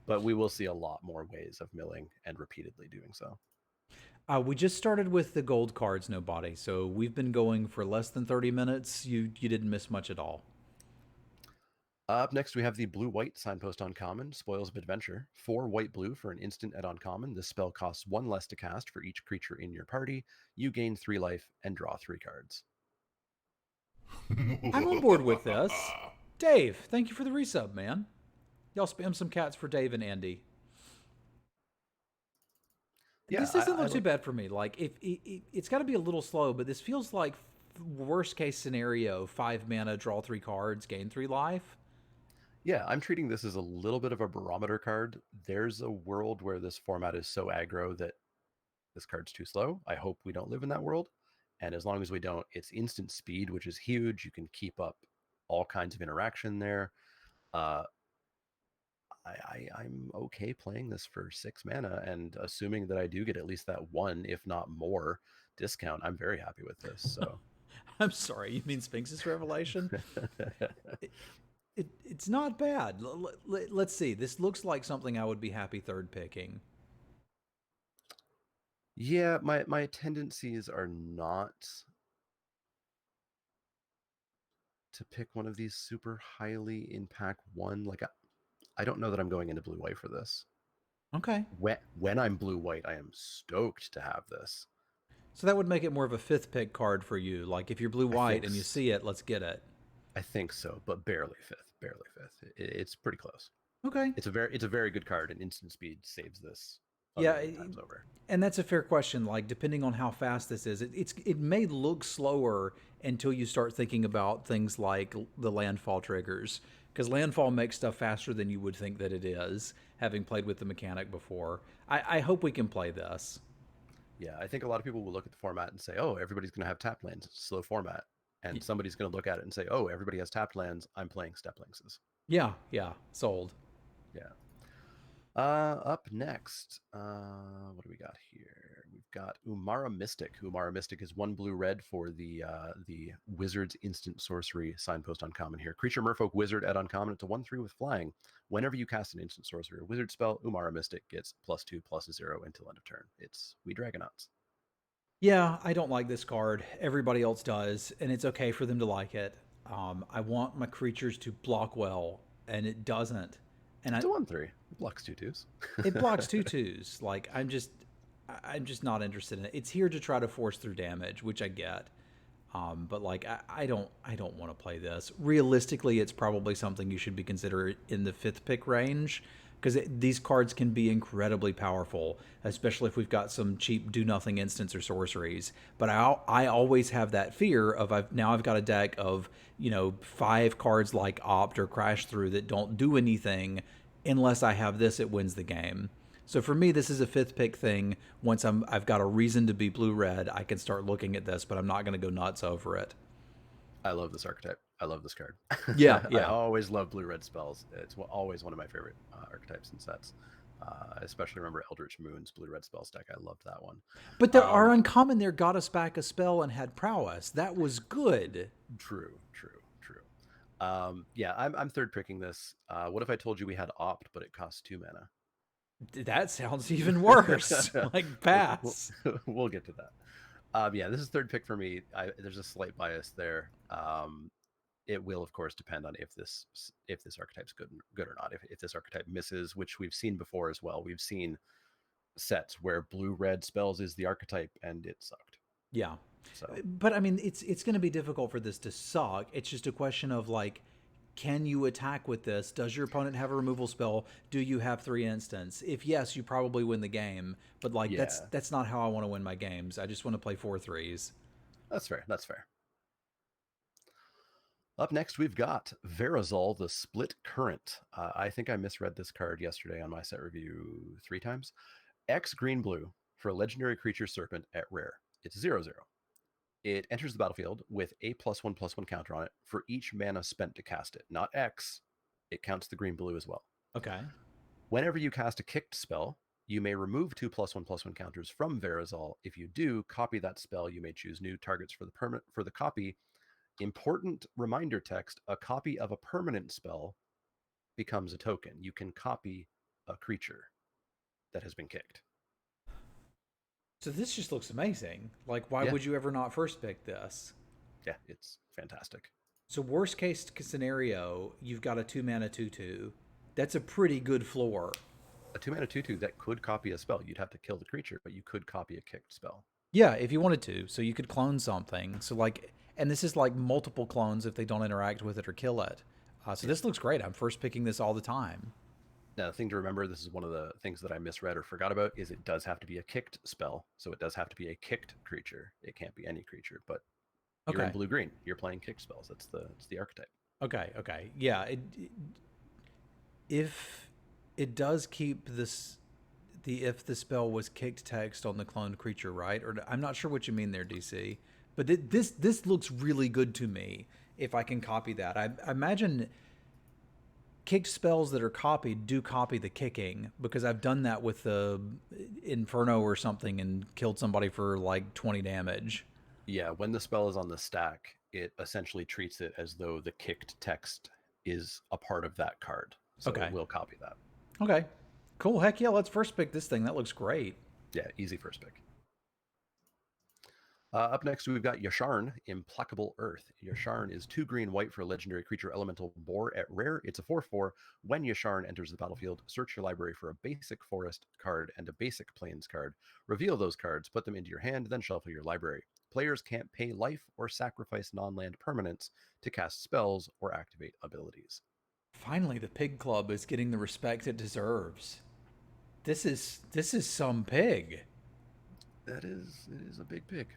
but we will see a lot more ways of milling and repeatedly doing so. We just started with the gold cards, nobody. So we've been going for less than 30 minutes. You didn't miss much at all. Up next, we have the blue-white signpost uncommon, Spoils of Adventure. 4 white-blue for an instant at uncommon. This spell costs 1 less to cast for each creature in your party. You gain 3 life and draw 3 cards. I'm on board with this. Dave, thank you for the resub, man. Y'all spam some cats for Dave and Andy. Yeah, This doesn't look too bad for me. Like, if it's got to be a little slow, but this feels like worst case scenario: 5 mana, draw 3 cards, gain 3 life. yeah, I'm treating this as a little bit of a barometer card. There's a world where this format is so aggro that this card's too slow. I hope we don't live in that world. And as long as we don't, it's instant speed, which is huge. You can keep up all kinds of interaction there. Uh, I'm okay playing this for 6 mana, and assuming that I do get at least that one, if not more, discount, I'm very happy with this. So I'm sorry, you mean Sphinx's Revelation? It's not bad. Let's see. This looks like something I would be happy third picking. yeah, my tendencies are not to pick one of these super highly in pack one. Like I don't know that I'm going into blue white for this. Okay. When I'm blue white, I am stoked to have this. So that would make it more of a fifth pick card for you. Like if you're blue I white think and you see it, let's get it. I think so, but barely fifth. Barely fifth. It's pretty close. Okay. It's a very good card, and instant speed saves this a Yeah, million times over. and that's a fair question. Like depending on how fast this is, it may look slower until you start thinking about things like the landfall triggers, because landfall makes stuff faster than you would think that it is. Having played with the mechanic before, I hope we can play this. Yeah, I think a lot of people will look at the format and say, "Oh, everybody's going to have tap lands. It's a slow format," and somebody's going to look at it and say, "Oh, everybody has tapped lands. I'm playing Step Lynxes." Yeah, yeah, sold. Yeah. Up next, what do we got here? We've got Umara Mystic. Umara Mystic is 1 blue-red for the Wizard's instant sorcery signpost uncommon here. Creature Merfolk Wizard at uncommon. It's a 1/3 with flying. Whenever you cast an instant sorcery or wizard spell, Umara Mystic gets +2/+0 until end of turn. It's We Dragonauts. Yeah, I don't like this card. Everybody else does, and it's okay for them to like it. I want my creatures to block well, and it doesn't. And It's a 1/3. It blocks 2/2s. it blocks two twos. Like I'm just not interested in it. It's here to try to force through damage, which I get. But like I don't want to play this. Realistically, it's probably something you should be considering in the 5th pick range because these cards can be incredibly powerful, especially if we've got some cheap do nothing instants or sorceries. But I always have that fear of I've got a deck of 5 cards like Opt or Crash Through that don't do anything unless I have this. It wins the game. So for me, this is a 5th pick thing. Once I've got a reason to be blue red, I can start looking at this, but I'm not going to go nuts over it. I love this archetype. I love this card. Yeah, I yeah. always love blue-red spells. It's always one of my favorite archetypes and sets. I especially remember Eldritch Moon's blue-red spell stack. I loved that one. But there are Um, uncommon there got us back a spell and had prowess. That was good. True, true, true. Yeah, I'm third picking this. What if I told you we had Opt, but it costs 2 mana? That sounds even worse. Like we'll, pass. we'll get to that. Yeah, this is third pick for me. There's a slight bias there. It will, of course, depend on if this archetype's good or not. If this archetype misses, which we've seen before as well. We've seen sets where blue-red spells is the archetype, and it sucked. Yeah. So But I mean, it's going to be difficult for this to suck. It's just a question of like, can you attack with this? Does your opponent have a removal spell? Do you have 3 instants? If yes, you probably win the game. But like, yeah, that's not how I want to win my games. I just want to play 4 threes. that's fair. That's fair. Up next, we've got Verazol, the Split Current. I think I misread this card yesterday on my set review 3 times. X green blue for a legendary creature serpent at rare. It's 0/0. It enters the battlefield with a +1/+1 counter on it for each mana spent to cast it. Not X. It counts the green blue as well. Okay. Whenever you cast a kicked spell, you may remove 2 +1/+1 counters from Verazol. If you do, copy that spell. You may choose new targets for the permanent for the copy. Important reminder text: a copy of a permanent spell becomes a token. You can copy a creature that has been kicked. So this just looks amazing. Like, why Yeah, would you ever not first pick this? yeah, it's fantastic. So worst case scenario, you've got a 2 mana 2/2. That's a pretty good floor. A 2 mana 2/2 that could copy a spell. You'd have to kill the creature, but you could copy a kicked spell. Yeah, if you wanted to. So you could clone something. So like, and this is like multiple clones if they don't interact with it or kill it. So Yeah. this looks great. I'm first picking this all the time. Now, the thing to remember, this is one of the things that I misread or forgot about, is it does have to be a kicked spell. So it does have to be a kicked creature. It can't be any creature, but you're in Okay. blue-green. You're playing kicked spells. It's the archetype. Okay. Okay. Yeah. If it does keep this, the if the spell was kicked text on the cloned creature, right? Or I'm not sure what you mean there, DC. But this looks really good to me. If I can copy that, I imagine kicked spells that are copied do copy the kicking because I've done that with the Inferno or something and killed somebody for like 20 damage. Yeah, when the spell is on the stack, it essentially treats it as though the kicked text is a part of that card. So it Okay. will copy that. Okay. Cool. Heck yeah. Let's first pick this thing. That looks great. Yeah, easy first pick. Up next, we've got Yasharn, Implacable Earth. Yasharn is 2 green white for a legendary creature elemental boar at rare. It's a 4/4. When Yasharn enters the battlefield, search your library for a basic forest card and a basic plains card. Reveal those cards, put them into your hand, then shuffle your library. Players can't pay life or sacrifice non-land permanents to cast spells or activate abilities. Finally, the pig club is getting the respect it deserves. This is some pig. It is a big pick.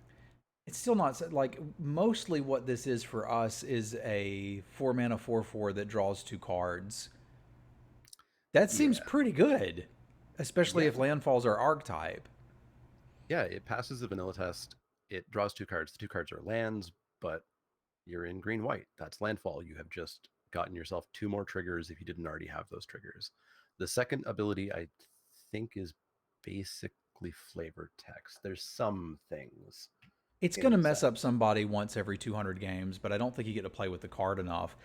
It's still not like mostly what this is for us is a 4 mana 4/4 that draws 2 cards. That seems Yeah, pretty good, especially yeah, if landfalls are archetype. yeah. It passes the vanilla test. It draws 2 cards. The 2 cards are lands, but you're in green white. That's landfall. You have just gotten yourself 2 more triggers if you didn't already have those triggers. The second ability, I think, is basically flavor text. There's some things It's going in to the mess set. up somebody once every 200 games, but I don't think you get to play with the card enough.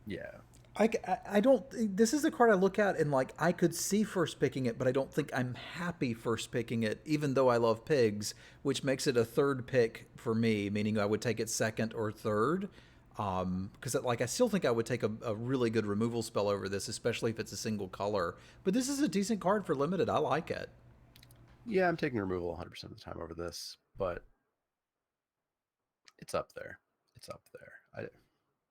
Yeah. I don't. This is a card I look at and like I could see first picking it, but I don't think I'm happy first picking it, even though I love pigs, which makes it a third pick for me, meaning I would take it second or third. Because like I still think I would take a really good removal spell over this, especially if it's a single color. But this is a decent card for limited. I like it. Yeah, I'm taking removal 100% of the time over this, but it's up there. It's up there.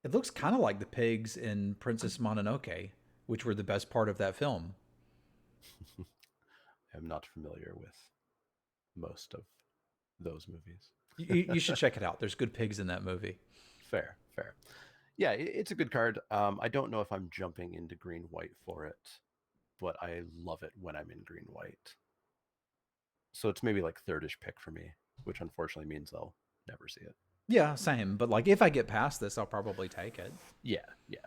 It looks kind of like the pigs in Princess Mononoke, which were the best part of that film. I'm not familiar with most of those movies. You should check it out. There's good pigs in that movie. Fair, fair. Yeah, it's a good card. I don't know if I'm jumping into green white for it, but I love it when I'm in green white. So it's maybe like thirdish pick for me, which unfortunately means I'll never see it. Yeah, same. But like if I get past this, I'll probably take it. Yeah, yeah.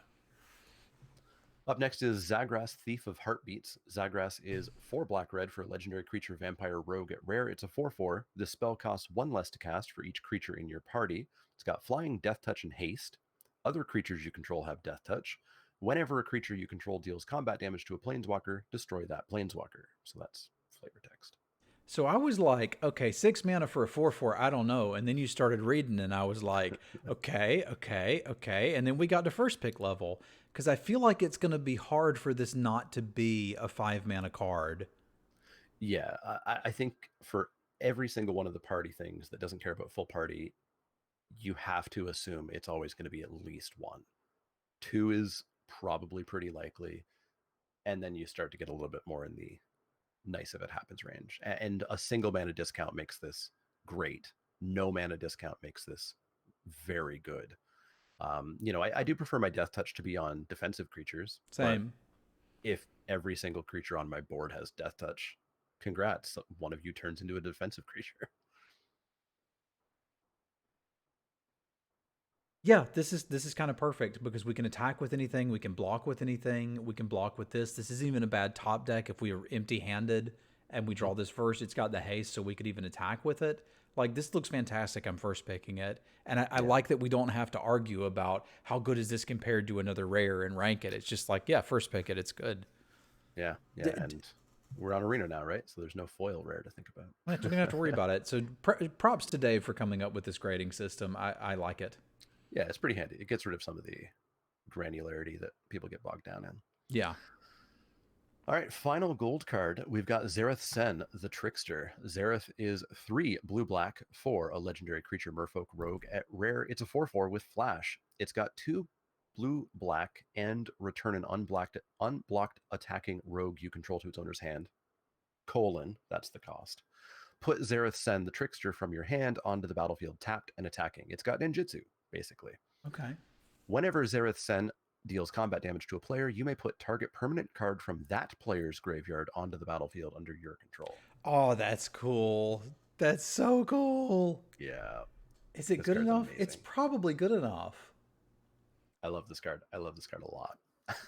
Up next is Zagras, Thief of Heartbeats. Zagras is 4 black red for a legendary creature vampire rogue at rare. It's a 4/4. This spell costs 1 less to cast for each creature in your party. It's got flying, death touch, and haste. Other creatures you control have death touch. Whenever a creature you control deals combat damage to a planeswalker, destroy that planeswalker. So that's flavor text. So I was like, okay, 6 mana for a 4/4, I don't know. And then you started reading, and I was like, okay, okay, okay. And then we got to first pick level because I feel like it's going to be hard for this not to be a 5 mana card. Yeah, I think for every single one of the party things that doesn't care about full party, you have to assume it's always going to be at least 1. 2 is probably pretty likely. And then you start to get a little bit more in the nice if it happens range. And a single mana discount makes this great. No mana discount makes this very good. I do prefer my death touch to be on defensive creatures, but Same. if every single creature on my board has death touch, congrats, one of you turns into a defensive creature. Yeah, this is kind of perfect because we can attack with anything, we can block with anything, we can block with this. This isn't even a bad top deck if we are empty-handed and we draw this first. It's got the haste, so we could even attack with it. Like this looks fantastic. I'm first picking it, and I Yeah, like that we don't have to argue about how good is this compared to another rare and rank it. It's just like, yeah, first pick it. It's good. yeah, D- yeah. And we're on arena now, right? So there's no foil rare to think We don't have to worry about. about it. So props to Dave for coming up with this grading system. I like it. Yeah, it's pretty handy. It gets rid of some of the granularity that people get bogged down in. Yeah. All right, final gold card. We've got Zareth Sen, the Trickster. Zareth is 3 blue black for a legendary creature merfolk rogue at rare. It's a 4/4 with flash. It's got 2 blue black and return an unblocked attacking rogue you control to its owner's hand. That's the cost. Put Zareth Sen, the Trickster, from your hand onto the battlefield tapped and attacking. It's got ninjutsu, basically. Okay. Whenever Zareth Sen deals combat damage to a player, you may put target permanent card from that player's graveyard onto the battlefield under your control. Oh, that's cool. That's so cool. Yeah, Is it this good card's enough? It's amazing. probably good enough. I love this card. I love this card a lot.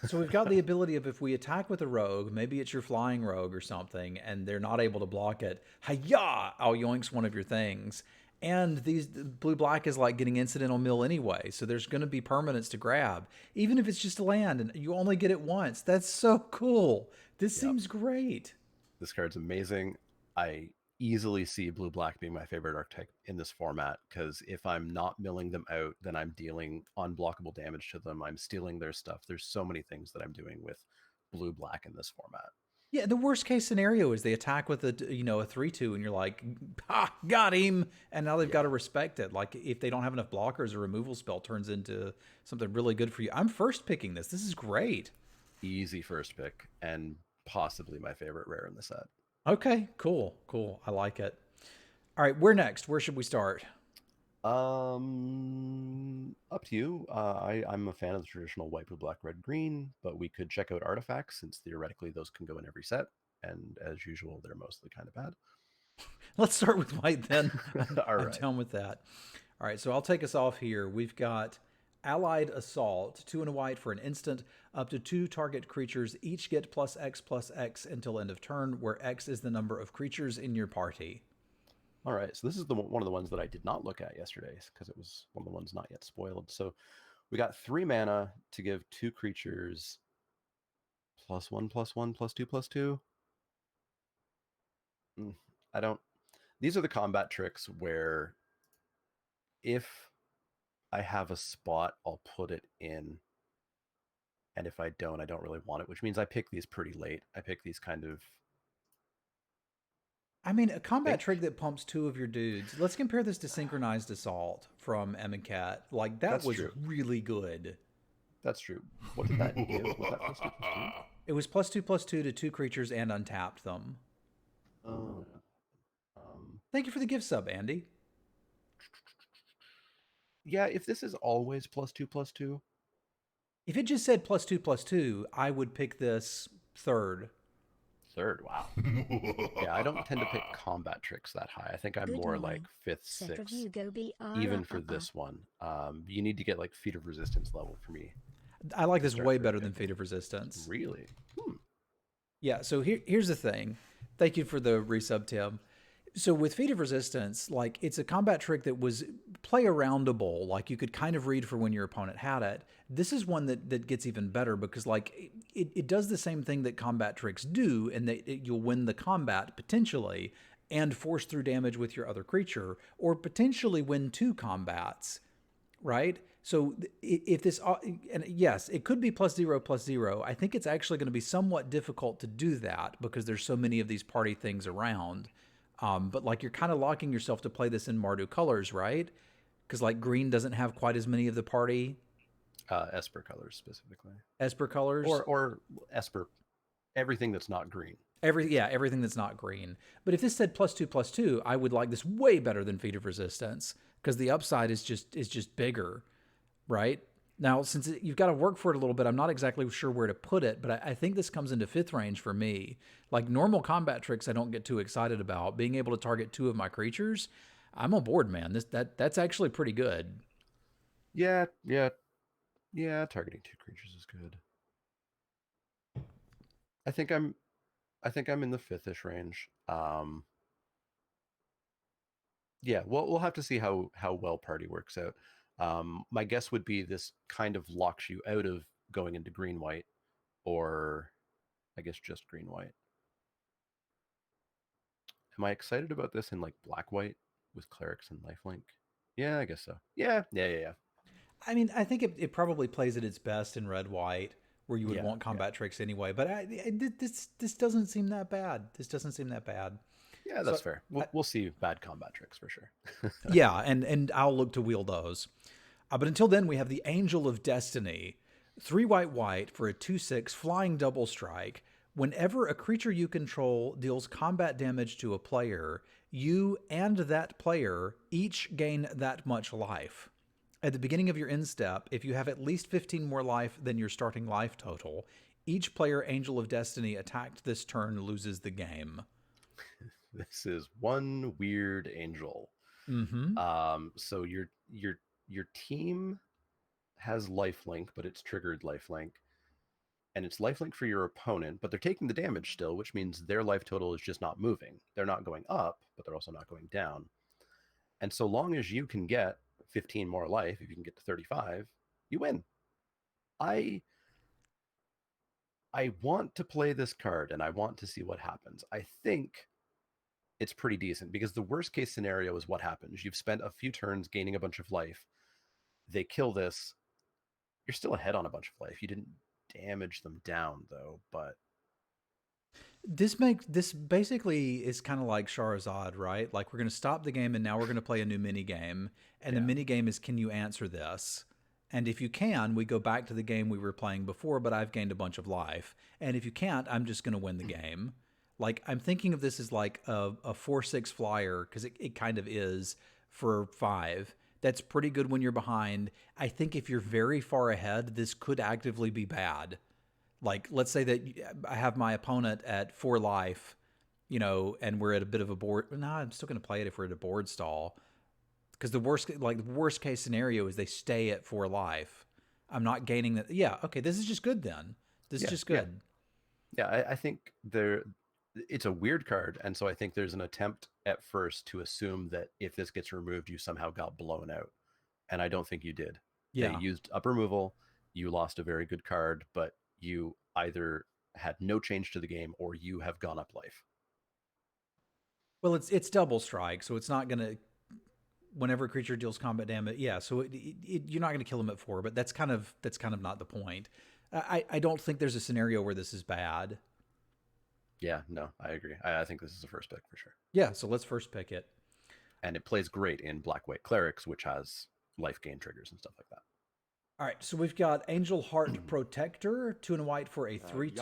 So we've got the ability of if we attack with a rogue, maybe it's your flying rogue or something, and they're not able to block it, hiya! I'll yoinks one of your things. And these blue black is like getting incidental mill anyway, so there's going to be permanents to grab, even if it's just a land and you only get it once. That's so cool. This Yep. seems great. This card's amazing. I easily see blue black being my favorite archetype in this format because if I'm not milling them out, then I'm dealing unblockable damage to them. I'm stealing their stuff. There's so many things that I'm doing with blue black in this format. Yeah, the worst case scenario is they attack with a 3/2, and you're like, ha, got him, and now they've got Yeah. to respect it. Like if they don't have enough blockers, a removal spell turns into something really good for you. I'm first picking this. This is great. Easy first pick and possibly my favorite rare in the set. Okay, cool, cool. I like it. All right, where next? Where should we start? Up to you. I'm a fan of the traditional white, blue, black, red, green, but we could check out artifacts since theoretically those can go in every set, and as usual, they're mostly kind of bad. Let's start with white then. All I'm right. down with that. All right, so I'll take us off here. We've got Allied Assault, 2 and a white for an instant. Up to 2 target creatures each get plus X until end of turn, where X is the number of creatures in your party. All right, so this is one of the ones that I did not look at yesterday because it was one of the ones not yet spoiled. So we got 3 mana to give 2 creatures +1/+1 +2/2. I don't. These are the combat tricks where if I have a spot, I'll put it in, and if I don't, I don't really want it. Which means I pick these pretty late. I pick these kind of. I mean, a combat Think trick that pumps 2 of your dudes. Let's compare this to Synchronized Assault from Cat. Like, that that's was true. really good. That's true. What did that give? Was that +2/+2? It was +2/+2 to 2 creatures and untapped them. Oh. Thank you for the gift sub, Andy. Yeah, if this is always +2/+2. If it just said +2/+2, I would pick this third. Third, wow. Yeah, I don't tend to pick combat tricks that high. I think I'm Good more morning. like 5th, Set 6th, review go be even for this one. You need to get like Feat of Resistance level for me. I like this start way for better it. than Feat of Resistance. Really? Yeah, so here's the thing. Thank you for the resub, Tim. So with Feat of Resistance, like, it's a combat trick that was play aroundable. Like, you could kind of read for when your opponent had it. This is one that gets even better because, like, it does the same thing that combat tricks do, and that you'll win the combat potentially and force through damage with your other creature, or potentially win 2 combats, right? So if this, and yes, it could be +0/+0. I think it's actually going to be somewhat difficult to do that because there's so many of these party things around. But like, you're kind of locking yourself to play this in Mardu colors, right? Because like, green doesn't have quite as many of the party Esper colors specifically, Esper colors. or Esper, everything that's not green. Everything that's not green. But if this said +2/+2, I would like this way better than Feat of Resistance because the upside is just bigger, right? Now, since you've got to work for it a little bit, I'm not exactly sure where to put it, but I think this comes into 5th range for me. Like, normal combat tricks, I don't get too excited about. Being able to target 2 of my creatures, I'm on board, man. That's actually pretty good. Yeah. Targeting 2 creatures is good. I think I'm in the 5th-ish range. Yeah, we'll have to see how well party works out. My guess would be this kind of locks you out of going into green white, or I guess just green white. Am I excited about this in like black white with clerics and lifelink? Yeah, I guess so. Yeah. I mean, I think it probably plays at its best in red white, where you would want combat tricks anyway. But this doesn't seem that bad. This doesn't seem that bad. Yeah, that's fair. We'll see bad combat tricks for sure. Yeah, and I'll look to wield those. But until then, we have the Angel of Destiny. 3 white for a 2/6 flying double strike. Whenever a creature you control deals combat damage to a player, you and that player each gain that much life. At the beginning of your end step, if you have at least 15 more life than your starting life total, each player Angel of Destiny attacked this turn loses the game. This is one weird angel. So your team has lifelink, but it's triggered lifelink, and it's lifelink for your opponent, but they're taking the damage still, which means their life total is just not moving. They're not going up, but they're also not going down. And so long as you can get 15 more life, if you can get to 35, you win. I want to play this card and I want to see what happens. I think it's pretty decent because the worst case scenario is what happens. You've spent a few turns gaining a bunch of life. They kill this. You're still ahead on a bunch of life. You didn't damage them down though, but This basically is kind of like Charizard, right? Like, we're going to stop the game and now we're going to play a new mini game, and the mini game is, can you answer this? And if you can, we go back to the game we were playing before, but I've gained a bunch of life. And if you can't, I'm just going to win the game. Like, I'm thinking of this as like a 4/6 flyer, because it kind of is for 5. That's pretty good when you're behind. I think if you're very far ahead, this could actively be bad. Like, let's say that I have my opponent at 4 life, and we're at a bit of a board. No, I'm still going to play it if we're at a board stall. Because the worst case scenario is they stay at 4 life. I'm not gaining that. Yeah, okay, this is just good then. This is Yeah, just yeah, good. yeah. I think it's a weird card, and so I think there's an attempt at first to assume that if this gets removed, you somehow got blown out, and I don't think you did. They Yeah. used up removal. You lost a very good card, but you either had no change to the game or you have gone up life. Well, it's double strike, so it's not gonna. Whenever a creature deals combat damage, yeah. So you're not gonna kill him at 4, but that's kind of not the point. I don't think there's a scenario where this is bad. Yeah, no, I agree. I think this is the first pick for sure. Yeah. So let's first pick it. And it plays great in Black White Clerics, which has life gain triggers and stuff like that. All right. So we've got Angel Heart Protector, 2 and a white for a 3/2.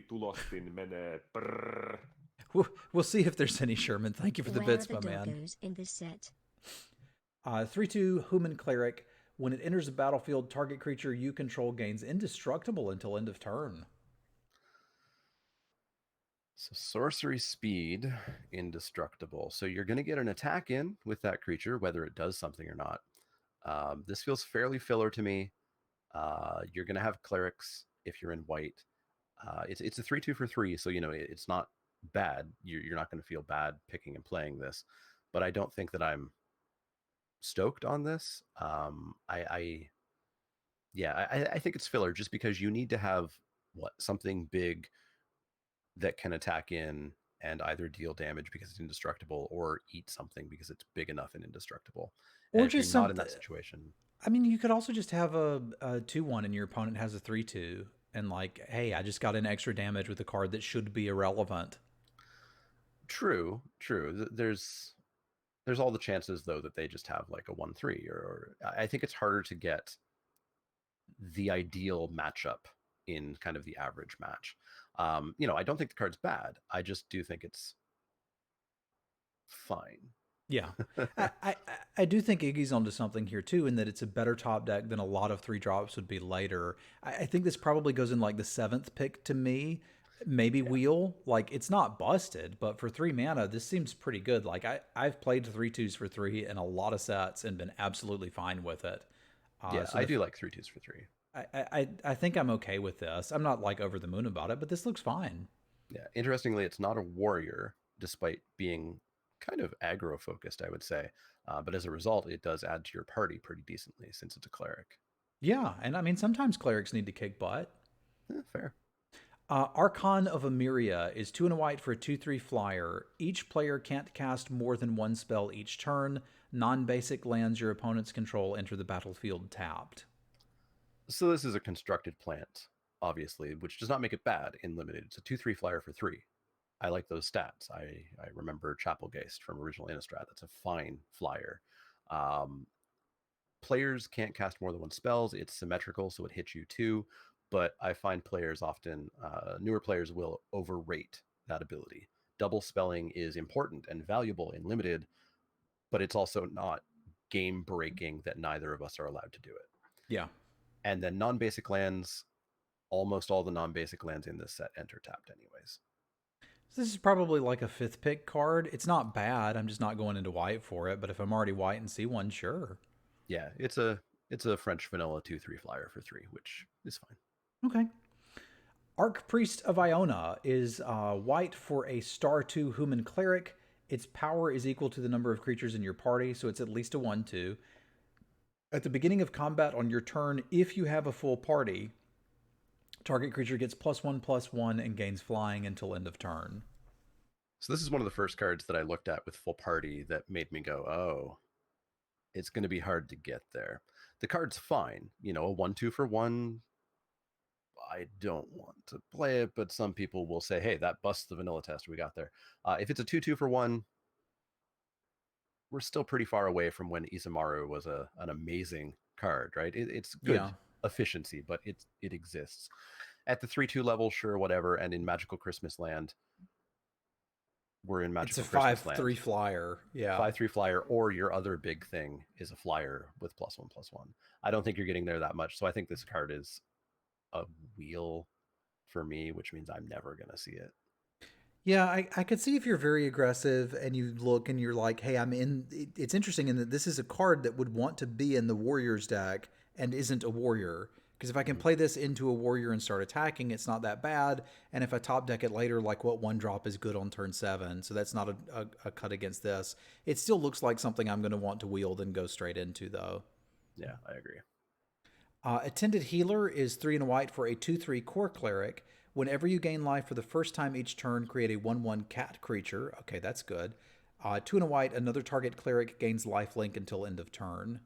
Jalokivitulostin menee. Brrr. We'll see if there's any Sherman. Thank you for the Where bits, are the my man. doggos in this set? 3/2 Human Cleric. When it enters the battlefield, target creature you control gains indestructible until end of turn. So sorcery speed, indestructible. So you're going to get an attack in with that creature, whether it does something or not. This feels fairly filler to me. You're going to have clerics if you're in white. It's a 3/2 for 3, so it's not bad. You're not going to feel bad picking and playing this, but I don't think that I'm stoked on this. I think it's filler just because you need to have something big that can attack in and either deal damage because it's indestructible or eat something because it's big enough and indestructible. And Or if you're just not in something. that situation, I mean, you could also just have a 2/1 and your opponent has a 3/2. And like, hey, I just got an extra damage with a card that should be irrelevant. true. There's all the chances though that they just have like a 1/3, or I think it's harder to get the ideal matchup in kind of the average match. I don't think the card's bad. I just do think it's fine. Yeah. I do think Iggy's onto something here too, in that it's a better top deck than a lot of 3 drops would be later. I think this probably goes in like the 7th pick to me. Maybe Yeah. wheel. Like it's not busted, but for 3 mana, this seems pretty good. Like I've played 3/2s for 3 in a lot of sets and been absolutely fine with it. Yeah, So I do like 3/2s for 3. I think I'm okay with this. I'm not like over the moon about it, but this looks fine. Yeah. Interestingly, it's not a warrior, despite being kind of aggro focused, I would say. But as a result, it does add to your party pretty decently since it's a cleric. Yeah, and I mean sometimes clerics need to kick butt. Fair. Archon of Emeria is 2 and a white for a 2/3 flyer. Each player can't cast more than one spell each turn. Non-basic lands your opponents control enter the battlefield tapped. So this is a constructed plant, obviously, which does not make it bad in limited. It's a 2/3 flyer for 3. I like those stats. I remember Chapelgeist from original Innistrad. That's a fine flyer. Um, Players can't cast more than one spells. It's symmetrical, so it hits you too. But I find players often, newer players will overrate that ability. Double spelling is important and valuable in limited, but it's also not game breaking that neither of us are allowed to do it. Yeah. And then non-basic lands, almost all the non-basic lands in this set enter tapped anyways. So this is probably like a 5th pick card. It's not bad. I'm just not going into white for it. But if I'm already white and see one, sure. Yeah, it's a French vanilla 2/3 flyer for 3, which is fine. Okay. Archpriest of Iona is white for a star 2 human cleric. Its power is equal to the number of creatures in your party, so it's at least a 1/2. At the beginning of combat on your turn, if you have a full party, target creature gets +1/+1 and gains flying until end of turn. So this is one of the first cards that I looked at with full party that made me go, oh, it's going to be hard to get there. The card's fine. A 1/2 for 1. I don't want to play it, but some people will say, hey, that busts the vanilla test we got there. If it's a 2/2 for 1, we're still pretty far away from when Isamaru was an amazing card, right? It's good Yeah. efficiency, but it exists. At the 3/2 level, sure, whatever. And in Magical Christmas Land, we're in It's a Magical Christmas 5/3 Land. flyer. Yeah. 5/3 flyer, or your other big thing is a flyer with +1/+1. I don't think you're getting there that much. So I think this card is a wheel for me, which means I'm never going to see it. Yeah, I could see if you're very aggressive and you look and you're like, hey, I'm in. It's interesting in that this is a card that would want to be in the Warriors deck and isn't a Warrior. Because if I can Mhm. play this into a Warrior and start attacking, it's not that bad. And if I top deck it later, like what one drop is good on turn 7, so that's not a cut against this. It still looks like something I'm going to want to wield and go straight into, though. Yeah, I agree. Attended Healer is 3 and a white for a 2/3 core cleric. Whenever you gain life for the first time each turn, create a 1/1 cat creature. Okay, that's good. 2 and a white, another target cleric gains life link until end of turn.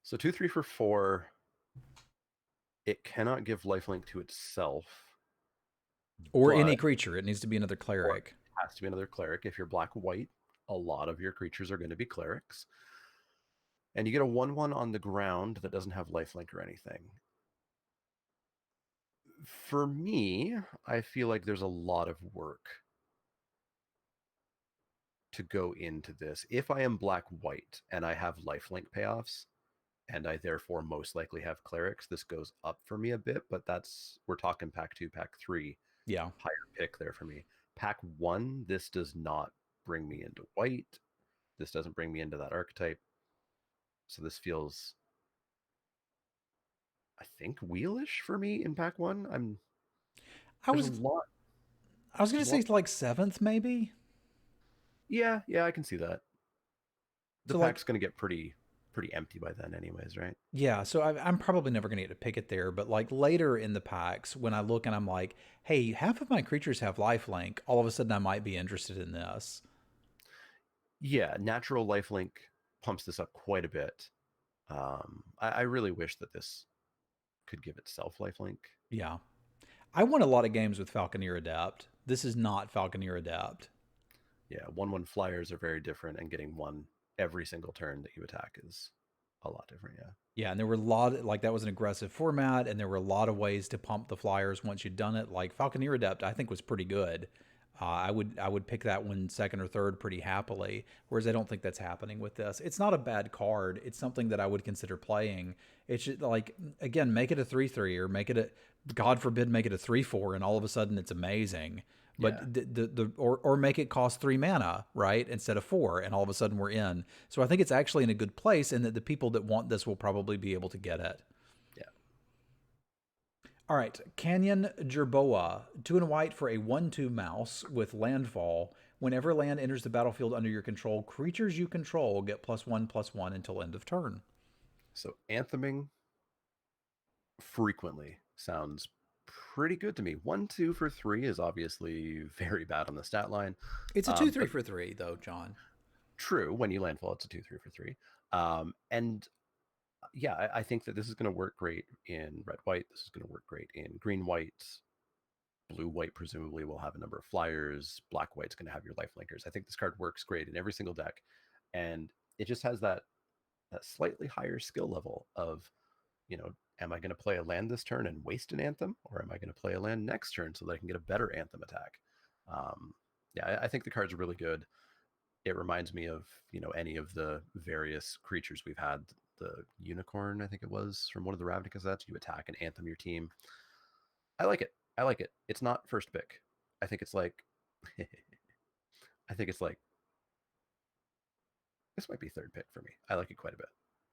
So 2/3 for 4. It cannot give lifelink to itself, Or any but creature. It needs to be another or it cleric. has to be another cleric. If you're black-white, a lot of your creatures are going to be clerics. And you get a 1/1 on the ground that doesn't have lifelink or anything. For me, I feel like there's a lot of work to go into this. If I am black-white and I have lifelink payoffs, and I therefore most likely have clerics, this goes up for me a bit, but we're talking pack 2, pack 3, Yeah. higher pick there for me. Pack 1, this does not bring me into white. This doesn't bring me into that archetype. So this feels, I think, wheelish for me in pack 1. I There's a was lot. I was gonna There's a say lot. like 7th, maybe. Yeah, I can see that. The So like pack's going to get pretty empty by then anyways, right? yeah, so I'm probably never gonna get to pick it there, but like later in the packs, when I look and I'm like, hey, half of my creatures have life link, all of a sudden I might be interested in this. Yeah, natural lifelink pumps this up quite a bit. I really wish that this could give itself lifelink. Yeah. I won a lot of games with Falconeer Adept. This is not Falconeer Adept. Yeah, 1/1 flyers are very different, and getting one every single turn that you attack is a lot different. Yeah. Yeah, and there were a lot like that was an aggressive format, and there were a lot of ways to pump the flyers once you'd done it. Like Falconeer Adept, I think was pretty good. I would pick that one second or third pretty happily. Whereas I don't think that's happening with this. It's not a bad card. It's something that I would consider playing. It's just, like again, make it a 3/3 or make it a God forbid make it a 3/4, and all of a sudden it's amazing. Yeah. But or make it cost 3 mana, right, instead of 4, and all of a sudden we're in. So I think it's actually in a good place, and that the people that want this will probably be able to get it. Yeah. All right, Canyon Jerboa, 2 and a white for a 1/2 mouse with landfall. Whenever land enters the battlefield under your control, creatures you control get +1/+1 until end of turn. So antheming frequently sounds pretty good to me. 1/2 for 3 is obviously very bad on the stat line. It's a 2/3 But for 3, though, John. true, when you landfall, it's a 2/3 for 3. And yeah, I think that this is going to work great in red white. This is going to work great in green white. Blue white presumably will have a number of flyers. Black white's going to have your life linkers. I think this card works great in every single deck, and it just has that slightly higher skill level of, am I going to play a land this turn and waste an anthem, or am I going to play a land next turn so that I can get a better anthem attack? Yeah, I think the card's really good. It reminds me of any of the various creatures we've had. The unicorn, I think it was, from one of the Ravnica sets. You attack and anthem your team. I like it. I like it. It's not first pick. I think it's like, I think it's like this might be third pick for me. I like it quite a bit.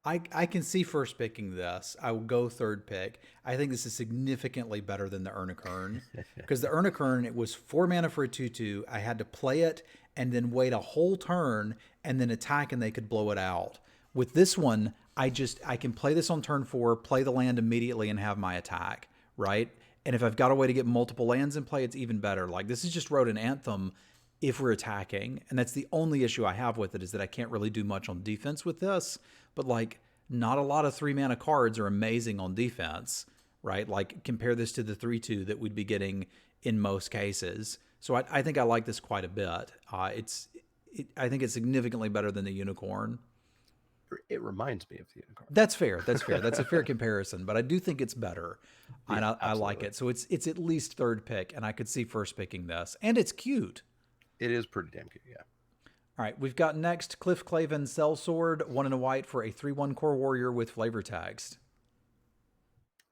I can see first picking this. I will go third pick. I think this is significantly better than the Urnikern. Because the Urnikern, it was 4 mana for a 2/2. I had to play it and then wait a whole turn and then attack and they could blow it out. With this one, I can play this on turn 4, play the land immediately and have my attack, right? And if I've got a way to get multiple lands in play, it's even better. Like this is just wrote an anthem if we're attacking. And that's the only issue I have with it, is that I can't really do much on defense with this. But like not a lot of 3 mana cards are amazing on defense, right? Like compare this to the 3/2 that we'd be getting in most cases. So I think I like this quite a bit. I think it's significantly better than the unicorn. It reminds me of the unicorn. That's fair. That's fair. That's a fair comparison, but I do think it's better, Yeah, and I like absolutely. it. So it's at least third pick, and I could see first picking this, and it's cute. It is pretty damn cute. Yeah. All right, we've got next Cliff Clavin Sellsword, 1 and a white for a 3/1 core warrior with flavor text.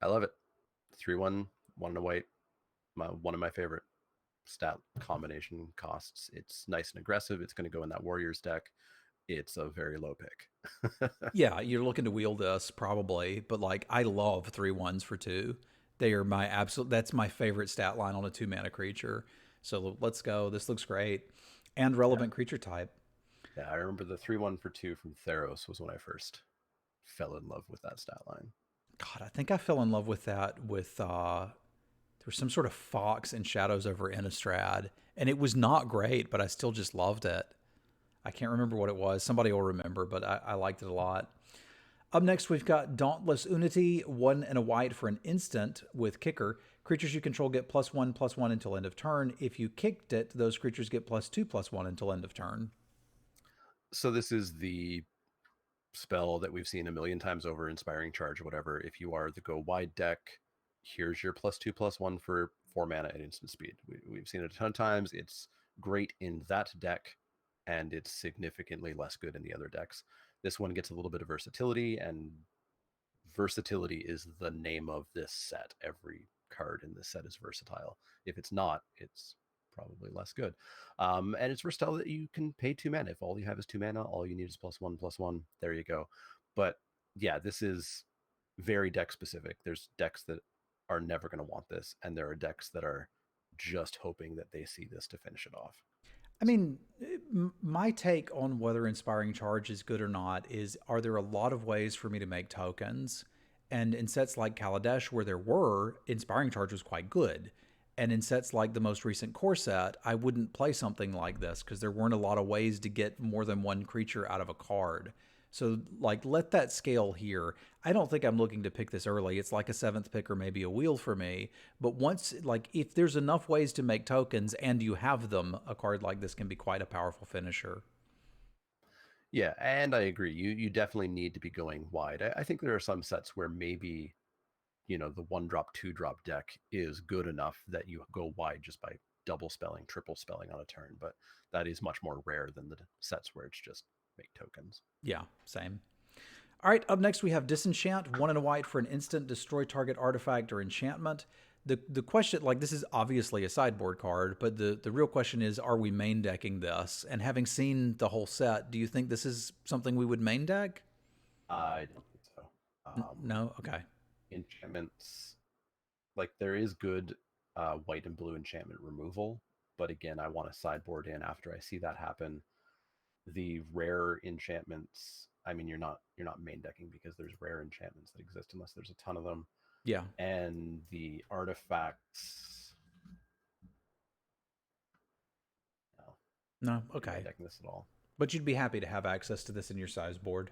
I love it. 3/1, one and a white. One of my favorite. stat combination costs. It's nice and aggressive. It's going to go in that Warriors deck. It's a very low pick. Yeah, you're looking to wield this probably, but like I love 3/1s for 2. They are my absolute, that's my favorite stat line on a 2 mana creature. So let's go. This looks great. And Yeah. relevant creature type. Yeah, I remember the 3/1 for 2 from Theros was when I first fell in love with that stat line. God, I think I fell in love with that with there was some sort of fox in Shadows over Innistrad, and it was not great, but I still just loved it. I can't remember what it was. Somebody will remember, but I liked it a lot. Up next, we've got Dauntless Unity, 1 and a white for an instant with Kicker. Creatures you control get +1/+1 until end of turn. If you kicked it, those creatures get +2/+1 until end of turn. So this is the spell that we've seen a million times over, Inspiring Charge or whatever. If you are the go wide deck, here's your +2/+1 for 4 mana at instant speed. We've seen it a ton of times. It's great in that deck, and it's significantly less good in the other decks. This one gets a little bit of versatility, and versatility is the name of this set. Every card in this set is versatile. If it's not, it's probably less good. And it's versatile that you can pay 2 mana. If all you have is 2 mana, all you need is +1/+1. There you go. But yeah, this is very deck specific. There's decks that are never going to want this, and there are decks that are just hoping that they see this to finish it off. I mean, my take on whether Inspiring Charge is good or not is, are there a lot of ways for me to make tokens? And in sets like Kaladesh, where there were, Inspiring Charge was quite good. And in sets like the most recent core set, I wouldn't play something like this because there weren't a lot of ways to get more than one creature out of a card. So, like, let that scale here. I don't think I'm looking to pick this early. It's like a 7th pick or maybe a wheel for me. But once, like, if there's enough ways to make tokens and you have them, a card like this can be quite a powerful finisher. Yeah, and I agree. You definitely need to be going wide. I think there are some sets where maybe the 1-drop, 2-drop deck is good enough that you go wide just by double spelling, triple spelling on a turn. But that is much more rare than the sets where it's just make tokens. Yeah, same. All right, up next we have Disenchant, 1 and a white for an instant, destroy target artifact or enchantment. The question, like, this is obviously a sideboard card, but the real question is, are we main decking this? And having seen the whole set, do you think this is something we would main deck? I don't think so. No? Okay. Enchantments, like there is good white and blue enchantment removal, but again, I want to sideboard in after I see that happen. The rare enchantments, I mean, you're not main decking because there's rare enchantments that exist unless there's a ton of them. Yeah. And the artifacts, no, No? not main Okay. decking this at all. But you'd be happy to have access to this in your size board.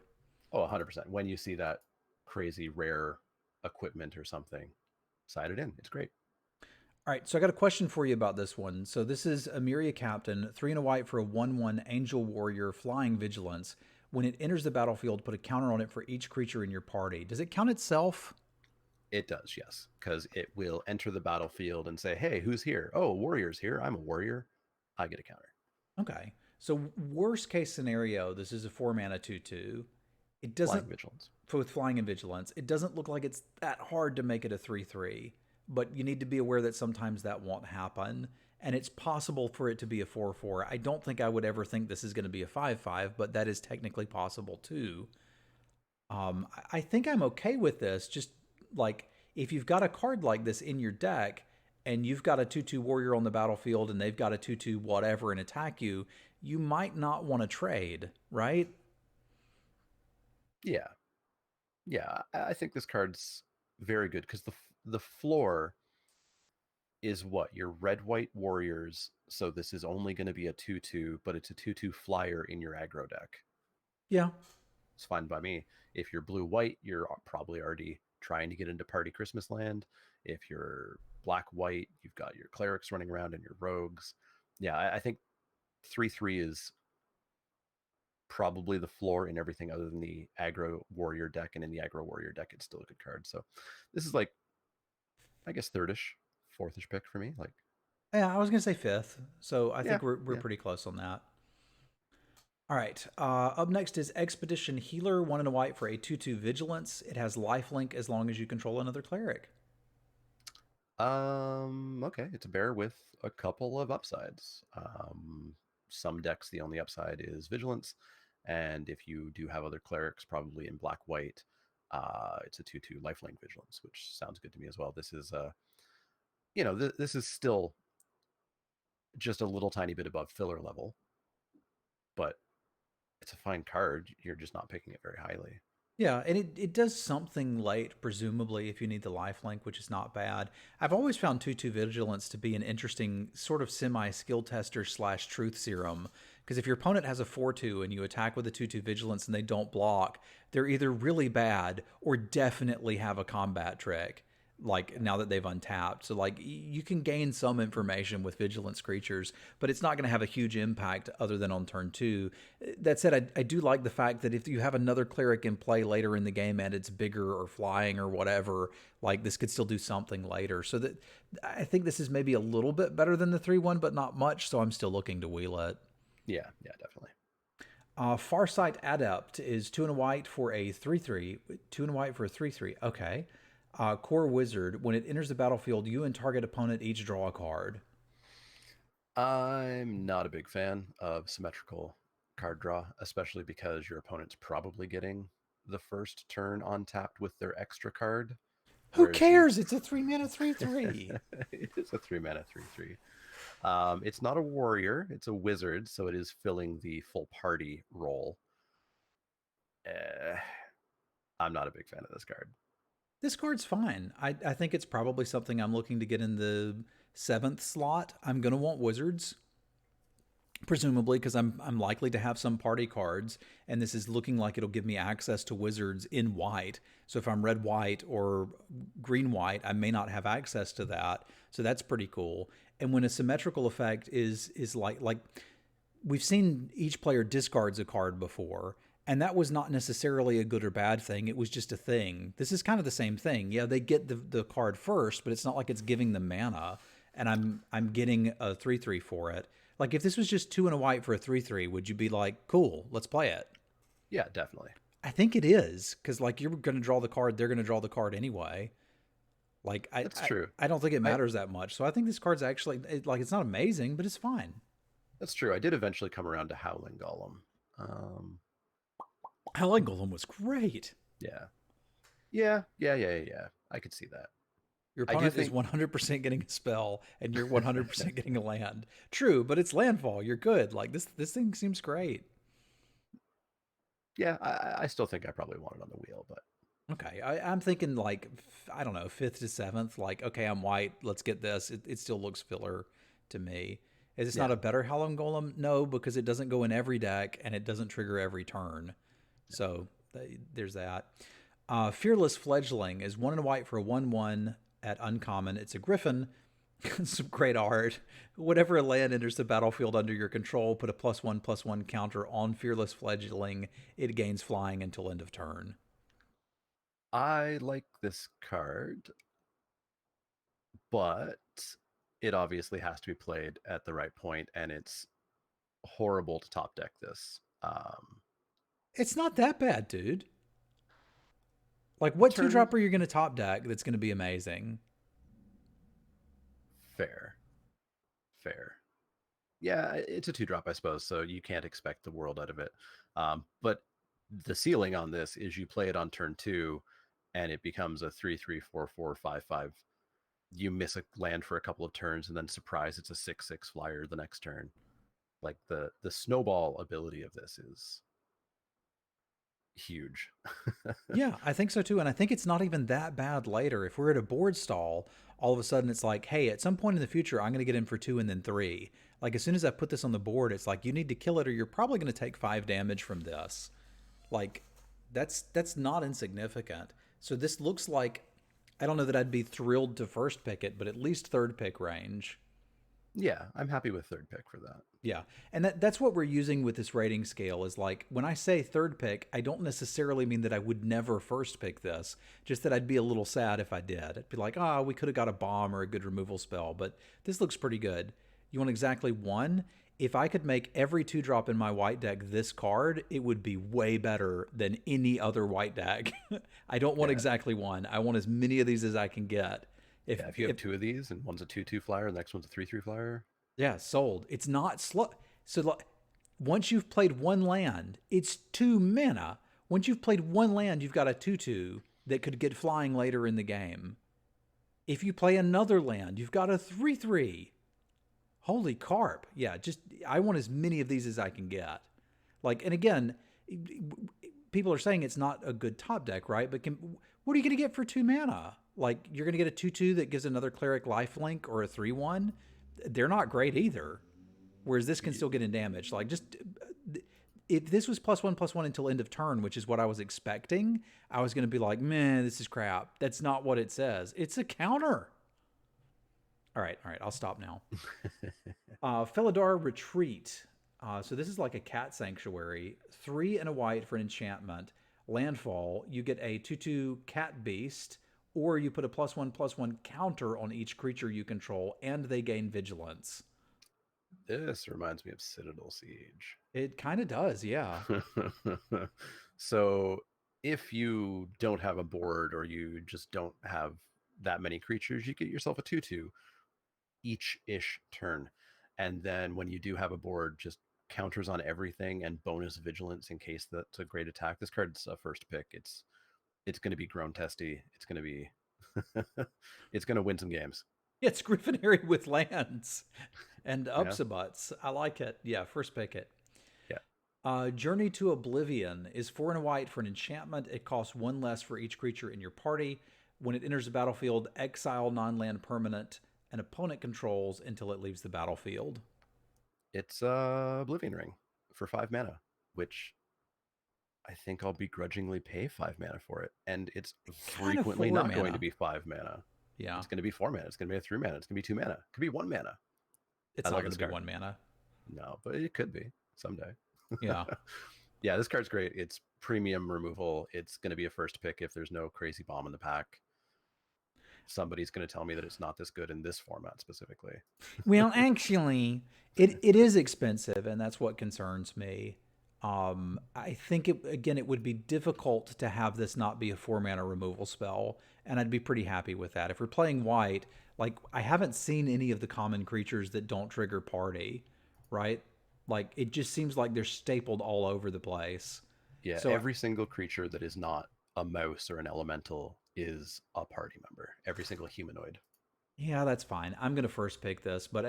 Oh, 100%. When you see that crazy rare equipment or something, side it in. It's great. All right, so I got a question for you about this one. So this is Amiria Captain, 3 and a white for a 1/1 Angel Warrior Flying Vigilance. When it enters the battlefield, put a counter on it for each creature in your party. Does it count itself? It does, yes, because it will enter the battlefield and say, "Hey, who's here? Oh, a warrior's here. I'm a warrior. I get a counter." Okay. So worst case scenario, this is a 4 mana 2/2. It Flying doesn't, vigilance. with Flying and Vigilance, it doesn't look like it's that hard to make it a 3/3, but you need to be aware that sometimes that won't happen. And it's possible for it to be a 4/4. I don't think I would ever think this is going to be a 5/5, but that is technically possible too. I think I'm okay with this. Just like, if you've got a card like this in your deck and you've got a 2/2 warrior on the battlefield and they've got a 2/2 whatever and attack you, you might not want to trade, right? Yeah, yeah. I think this card's very good because the floor is what your red white warriors. So this is only going to be a 2/2, but it's a 2/2 flyer in your aggro deck. Yeah. It's fine by me. If you're blue white, you're probably already trying to get into Party Christmas Land. If you're black white, you've got your clerics running around and your rogues. Yeah, I think 3/3 is probably the floor in everything other than the aggro warrior deck, and in the aggro warrior deck, it's still a good card. So this is like, I guess, thirdish, fourthish pick for me. Like, Yeah, I was going to say fifth. So I yeah, think we're yeah. pretty close on that. All right. Up next is Expedition Healer, 1 and a white for a 2/2 Vigilance. It has lifelink as long as you control another cleric. Okay, it's a bear with a couple of upsides. Some decks, the only upside is vigilance, and if you do have other clerics, probably in black white, it's a 2/2 lifelink vigilance, which sounds good to me as well. This is this is still just a little tiny bit above filler level, but it's a fine card. You're just not picking it very highly. Yeah, and it does something late, presumably, if you need the lifelink, which is not bad. I've always found 2/2 Vigilance to be an interesting sort of semi-skill tester slash truth serum. Because if your opponent has a 4/2 and you attack with a 2/2 Vigilance and they don't block, they're either really bad or definitely have a combat trick, like now that they've untapped. So like you can gain some information with vigilance creatures, but it's not going to have a huge impact other than on turn 2. That said, I do like the fact that if you have another cleric in play later in the game and it's bigger or flying or whatever, like this could still do something later. So that I think this is maybe a little bit better than the 3/1, but not much. So I'm still looking to wheel it. Yeah, definitely. Farsight Adept is 2 and a white for a 3/3. 2 and a white for a 3/3. Okay. Core Wizard. When it enters the battlefield, you and target opponent each draw a card. I'm not a big fan of symmetrical card draw, especially because your opponent's probably getting the first turn on tapped with their extra card. Who cares? It's a 3-mana 3/3. It's a 3-mana 3/3. It's not a warrior, it's a wizard, so it is filling the full party role. I'm not a big fan of this card. This card's fine. I think it's probably something I'm looking to get in the 7th slot. I'm going to want wizards, presumably, because I'm likely to have some party cards, and this is looking like it'll give me access to wizards in white. So if I'm red-white or green-white, I may not have access to that. So that's pretty cool. And when a symmetrical effect is like we've seen each player discards a card before, and that was not necessarily a good or bad thing. It was just a thing. This is kind of the same thing. Yeah, they get the card first, but it's not like it's giving them mana, and I'm getting a 3/3 for it. Like if this was just 2 and a white for a 3/3, would you be like, cool, let's play it? Yeah, definitely. I think it is, because like you're going to draw the card, they're going to draw the card anyway. Like that's true. I don't think it matters that much. So I think this card's actually like it's not amazing, but it's fine. That's true. I did eventually come around to Howling Golem. Howling Golem was great. Yeah. I could see that. Your opponent is 100% getting a spell, and you're 100% getting a land. True, but it's landfall. You're good. Like this thing seems great. Yeah, I still think I probably want it on the wheel, but okay. I'm thinking like I don't know, 5th to 7th. Like okay, I'm white. Let's get this. It still looks filler to me. Is this not a better Howling Golem? No, because it doesn't go in every deck and it doesn't trigger every turn. So there's that. Fearless Fledgling is 1 and a white for a 1/1 at uncommon. It's a griffin. Some great art. Whenever a land enters the battlefield under your control, put a +1/+1 counter on Fearless Fledgling. It gains flying until end of turn. I like this card, but it obviously has to be played at the right point, and it's horrible to top deck this. It's not that bad, dude. Like, what 2-drop are you going to top deck that's going to be amazing? Fair. Yeah, it's a 2-drop, I suppose, so you can't expect the world out of it. But the ceiling on this is you play it on turn 2, and it becomes a 3/3, 4/4, 5/5. You miss a land for a couple of turns, and then surprise, it's a 6/6 flyer the next turn. Like the snowball ability of this is huge. Yeah, I think so too. And I think it's not even that bad later. If we're at a board stall, all of a sudden it's like, hey, at some point in the future, I'm going to get in for 2 and then 3. Like as soon as I put this on the board, it's like you need to kill it or you're probably going to take 5 damage from this. Like that's not insignificant. So this looks like, I don't know that I'd be thrilled to first pick it, but at least 3rd pick range. Yeah, I'm happy with 3rd pick for that. Yeah. And that's what we're using with this rating scale is like, when I say 3rd pick, I don't necessarily mean that I would never first pick this, just that I'd be a little sad if I did. I'd be like, we could have got a bomb or a good removal spell, but this looks pretty good. You want exactly 1? If I could make every 2-drop in my white deck this card, it would be way better than any other white deck. I don't want exactly 1. I want as many of these as I can get. If you have two of these and one's a 2/2 flyer and the next one's a 3/3 flyer. Yeah, sold. It's not slow. So once you've played one land, it's 2 mana. Once you've played one land, you've got a 2/2 that could get flying later in the game. If you play another land, you've got a 3/3. Holy carp. Yeah, I want as many of these as I can get. Like, and again, people are saying it's not a good top deck, right? But what are you going to get for 2 mana? Like, you're going to get a 2/2 that gives another cleric lifelink or a 3/1. They're not great either. Whereas this can still get in damage. Like, just if this was +1/+1 until end of turn, which is what I was expecting, I was going to be like, man, this is crap. That's not what it says. It's a counter. All right, I'll stop now. Felidar Retreat. So this is like a cat sanctuary. 3 and a white for an enchantment. Landfall, you get a 2/2 cat beast, or you put a +1/+1 counter on each creature you control, and they gain vigilance. This reminds me of Citadel Siege. It kind of does, yeah. So if you don't have a board or you just don't have that many creatures, you get yourself a 2/2 each-ish turn. And then when you do have a board, just counters on everything and bonus vigilance in case that's a great attack. This card's a first pick. It's going to be grown testy. It's going to be it's going to win some games. It's Griffinary with lands and Upsabuts. I like it. Yeah, first pick it. Yeah. Journey to Oblivion is 4 and a white for an enchantment. It costs 1 less for each creature in your party. When it enters the battlefield, exile non-land permanent an opponent controls until it leaves the battlefield. It's Oblivion Ring for 5 mana, which I think I'll begrudgingly pay 5 mana for it. And it's frequently not going to be 5 mana. Yeah. It's going to be 4 mana. It's going to be a 3 mana. It's going to be 2 mana. It could be 1 mana. It's not going to be 1 mana. No, but it could be someday. Yeah. Yeah, this card's great. It's premium removal. It's going to be a first pick if there's no crazy bomb in the pack. Somebody's going to tell me that it's not this good in this format specifically. Well, actually, it is expensive, and that's what concerns me. I think, it would be difficult to have this not be a 4 mana removal spell, and I'd be pretty happy with that. If we're playing white, like, I haven't seen any of the common creatures that don't trigger party, right? Like, it just seems like they're stapled all over the place. Yeah, so every single creature that is not a mouse or an elemental is a party member. Every single humanoid. Yeah, that's fine. I'm going to first pick this, but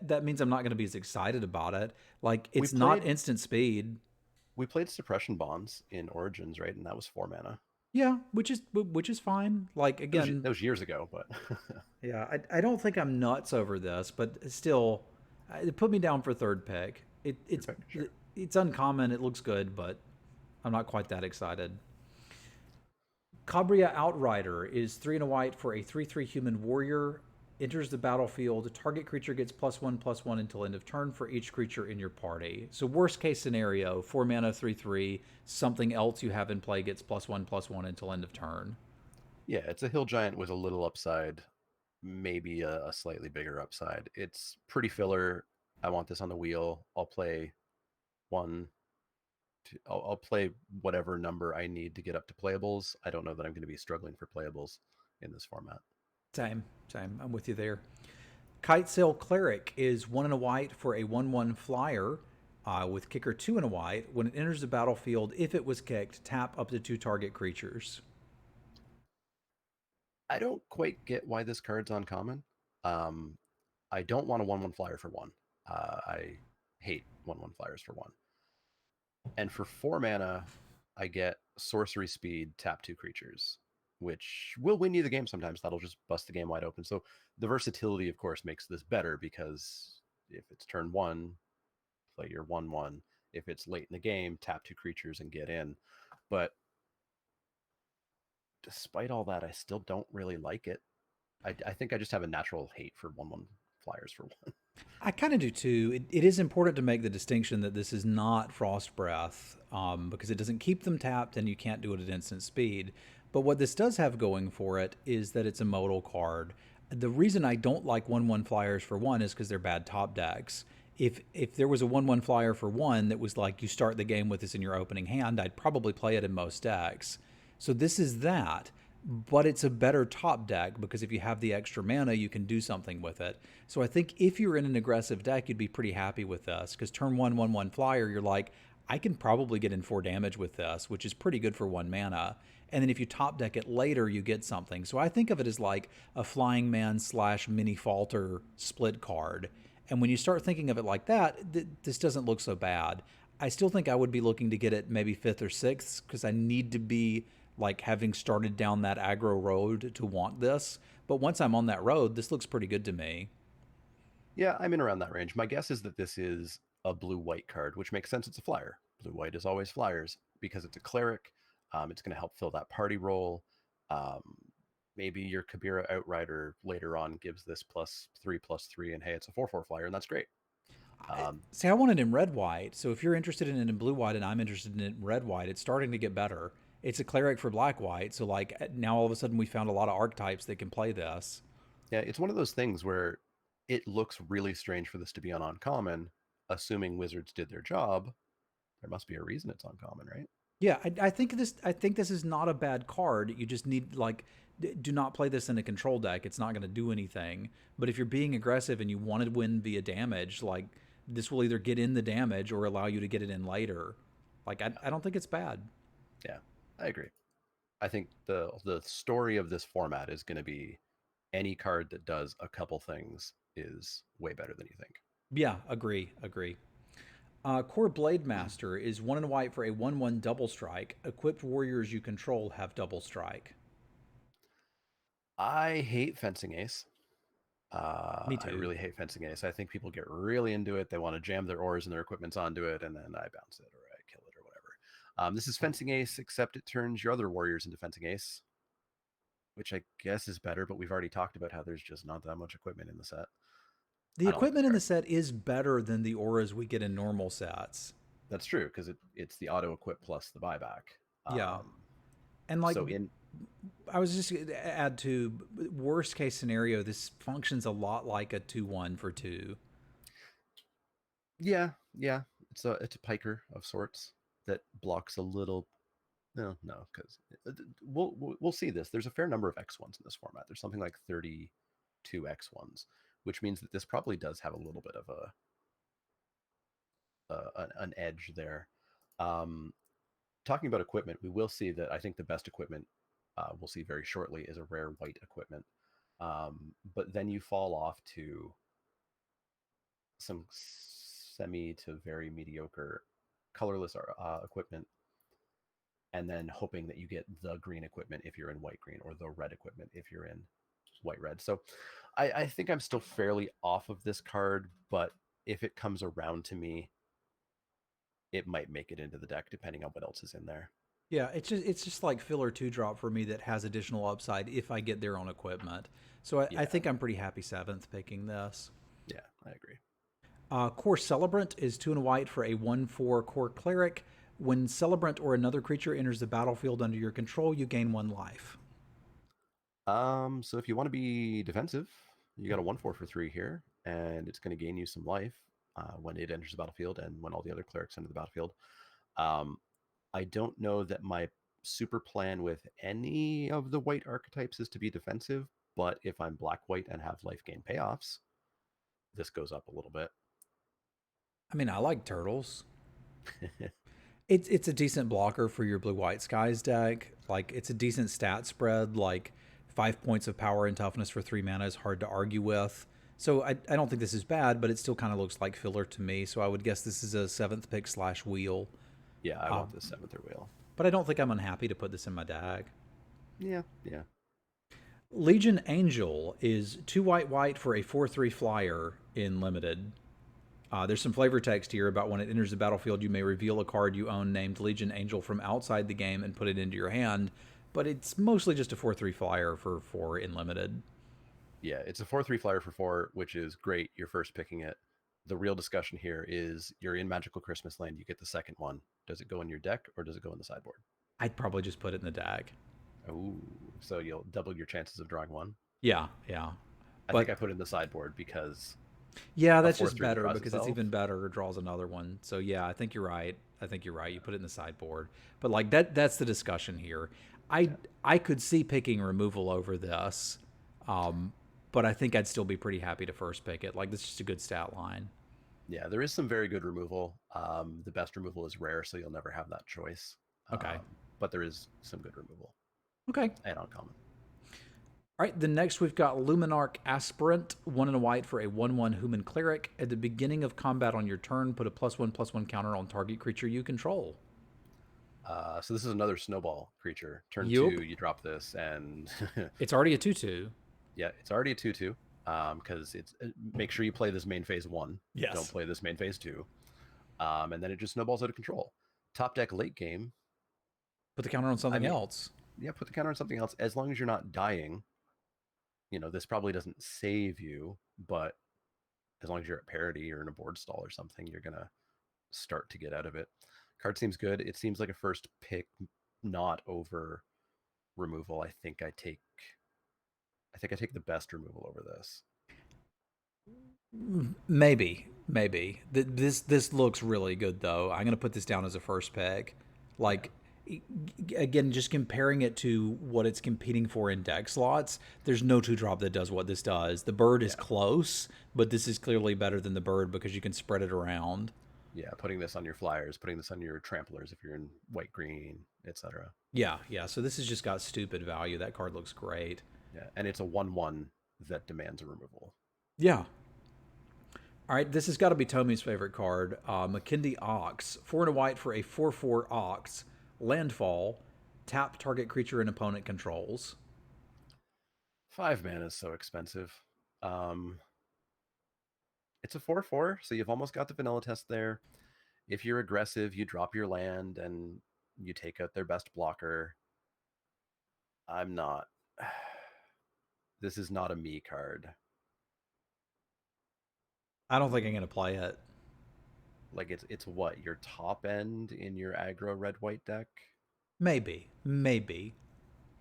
that means I'm not going to be as excited about it. Like, it's not instant speed. We played Suppression Bonds in Origins, right? And that was 4 mana. Yeah, which is fine. Like, again, that was years ago, but yeah, I don't think I'm nuts over this, but still, it put me down for third pick. It's uncommon. It looks good, but I'm not quite that excited. Cabria Outrider is 3 and a white for a 3/3 human warrior. Enters the battlefield. Target creature gets +1/+1 until end of turn for each creature in your party. So worst case scenario, 4 mana, 3/3. Something else you have in play gets +1/+1 until end of turn. Yeah, it's a hill giant with a little upside, maybe a slightly bigger upside. It's pretty filler. I want this on the wheel. I'll play I'll play whatever number I need to get up to playables. I don't know that I'm going to be struggling for playables in this format. Same. I'm with you there. Kitesail Cleric is 1 and a white for a 1/1 flyer with kicker 2 and a white. When it enters the battlefield, if it was kicked, tap up to 2 target creatures. I don't quite get why this card's uncommon. I don't want a 1/1 flyer for 1. I hate 1/1 flyers for 1. And for 4 mana, I get sorcery speed, tap 2 creatures, which will win you the game sometimes. That'll just bust the game wide open. So the versatility, of course, makes this better because if it's turn 1, play your 1/1. If it's late in the game, tap 2 creatures and get in. But despite all that, I still don't really like it. I think I just have a natural hate for 1/1 flyers for 1. I kind of do too. It is important to make the distinction that this is not Frost Breath because it doesn't keep them tapped and you can't do it at instant speed. But what this does have going for it is that it's a modal card. The reason I don't like 1/1 flyers for 1 is because they're bad top decks. If there was a 1/1 flyer for 1 that was like you start the game with this in your opening hand, I'd probably play it in most decks. So this is that. but it's a better top deck because if you have the extra mana, you can do something with it. So I think if you're in an aggressive deck, you'd be pretty happy with this because turn 1/1/1 flyer, you're like, I can probably get in 4 damage with this, which is pretty good for 1 mana. And then if you top deck it later, you get something. So I think of it as like a flying man / mini falter split card. And when you start thinking of it like that, this doesn't look so bad. I still think I would be looking to get it maybe 5th or 6th because I need to be like having started down that aggro road to want this. But once I'm on that road, this looks pretty good to me. Yeah, I'm in around that range. My guess is that this is a blue-white card, which makes sense. It's a flyer. Blue-white is always flyers because it's a cleric. It's going to help fill that party role. Um, Maybe your Kabira Outrider later on gives this +3/+3, and hey, it's a 4/4 flyer, and that's great. See, I want it in red white. So if you're interested in it in blue white and I'm interested in it in red white, it's starting to get better. It's a cleric for black white. So like now all of a sudden we found a lot of archetypes that can play this. Yeah, it's one of those things where it looks really strange for this to be on uncommon, assuming Wizards did their job. There must be a reason it's uncommon, right? Yeah, I think this. I think this is not a bad card. You just need like, do not play this in a control deck. It's not going to do anything. But if you're being aggressive and you want to win via damage, like this will either get in the damage or allow you to get it in later. Like I don't think it's bad. Yeah, I agree. I think the story of this format is going to be any card that does a couple things is way better than you think. Yeah, agree. Core Blade Master is 1 and white for a 1/1 double strike. Equipped warriors you control have double strike. I hate Fencing Ace. Me too. I really hate Fencing Ace. I think people get really into it. They want to jam their ores and their equipments onto it, and then I bounce it or I kill it or whatever. This is Fencing Ace, except it turns your other warriors into Fencing Ace, which I guess is better, but we've already talked about how there's just not that much equipment in the set. The I don't like this equipment in the card. set is better than the auras we get in normal sets. That's true, because it's the auto equip plus the buyback. Yeah. Um, And like so in I was just gonna add to worst case scenario, this functions a lot like a 2/1 for 2. yeah, it's a piker of sorts that blocks a little. No, because we'll see this. There's a fair number of X1s in this format. There's something like 32 X1s, which means that this probably does have a little bit of an edge there. Um, Talking about equipment, we will see that I think the best equipment we'll see very shortly is a rare white equipment. But then you fall off to some semi to very mediocre colorless equipment, and then hoping that you get the green equipment if you're in white green, or the red equipment if you're in white red. So I think I'm still fairly off of this card, but if it comes around to me, it might make it into the deck depending on what else is in there. Yeah, it's just like filler 2-drop for me that has additional upside if I get their own equipment. So I Yeah, think I'm pretty happy 7th picking this. yeah, I agree. Core Celebrant is 2 and white for a 1/4 core cleric. When Celebrant or another creature enters the battlefield under your control, you gain 1 life. So if you want to be defensive, you got a 1/4 for 3 here, and it's going to gain you some life when it enters the battlefield and when all the other clerics enter the battlefield. Um, I don't know that my super plan with any of the white archetypes is to be defensive, but if I'm black white and have life gain payoffs, this goes up a little bit. I mean, I like turtles. It's a decent blocker for your blue white skies deck. Like it's a decent stat spread. Like 5 points of power and toughness for 3 mana is hard to argue with. So I don't think this is bad, but it still kind of looks like filler to me. So I would guess this is a 7th pick / wheel. Yeah, I want the 7th or wheel. But I don't think I'm unhappy to put this in my deck. Yeah. Legion Angel is 2 white for a 4/3 flyer in limited. There's some flavor text here about when it enters the battlefield, you may reveal a card you own named Legion Angel from outside the game and put it into your hand. But it's mostly just a 4/3 flyer for 4 in limited. Yeah, it's a 4/3 flyer for 4, which is great. You're first picking it. The real discussion here is you're in Magical Christmas Land. You get the second one. Does it go in your deck or does it go in the sideboard? I'd probably just put it in the deck. Oh, so you'll double your chances of drawing one. Yeah. I think I put it in the sideboard because yeah, a that's just 4/3 better draws because itself. it's even better. It draws another one. So yeah, I think you're right. You put it in the sideboard. But like that's the discussion here. I could see picking removal over this, but I think I'd still be pretty happy to first pick it. Like, this is just a good stat line. Yeah, there is some very good removal. The best removal is rare, so you'll never have that choice. Okay. But there is some good removal Okay. and uncommon. All right, then next we've got Luminarch Aspirant, 1 and a white for a 1/1 Human Cleric. At the beginning of combat on your turn, put a +1/+1 counter on target creature you control. So this is another snowball creature. Turn Yup. 2, you drop this, and It's already a 2/2. yeah, it's already a 2/2. Because it's make sure you play this main phase 1. Yes. Don't play this main phase 2. And then it just snowballs out of control. Top deck late game. Put the counter on something else. Yeah, put the counter on something else. As long as you're not dying, this probably doesn't save you, but as long as you're at parity or in a board stall or something, you're gonna start to get out of it. Card seems good. It seems like a first pick, not over removal. I think I take the best removal over this. Maybe. This looks really good though. I'm gonna put this down as a first pick. Like, again, just comparing it to what it's competing for in deck slots, there's no 2-drop that does what this does. The bird is close, but this is clearly better than the bird because you can spread it around. Yeah, putting this on your flyers, putting this on your tramplers if you're in white, green, etc. Yeah. So this has just got stupid value. That card looks great. Yeah, and it's a 1/1 that demands a removal. Yeah. All right, this has got to be Tommy's favorite card. McKindy Ox, 4 and a white for a 4/4 Ox. Landfall, tap target creature and opponent controls. 5 mana is so expensive. It's a 4/4, so you've almost got the vanilla test there. If you're aggressive, you drop your land and you take out their best blocker. I'm not. This is not a me card. I don't think I'm going to play it. Like, it's what, your top end in your aggro red-white deck? Maybe.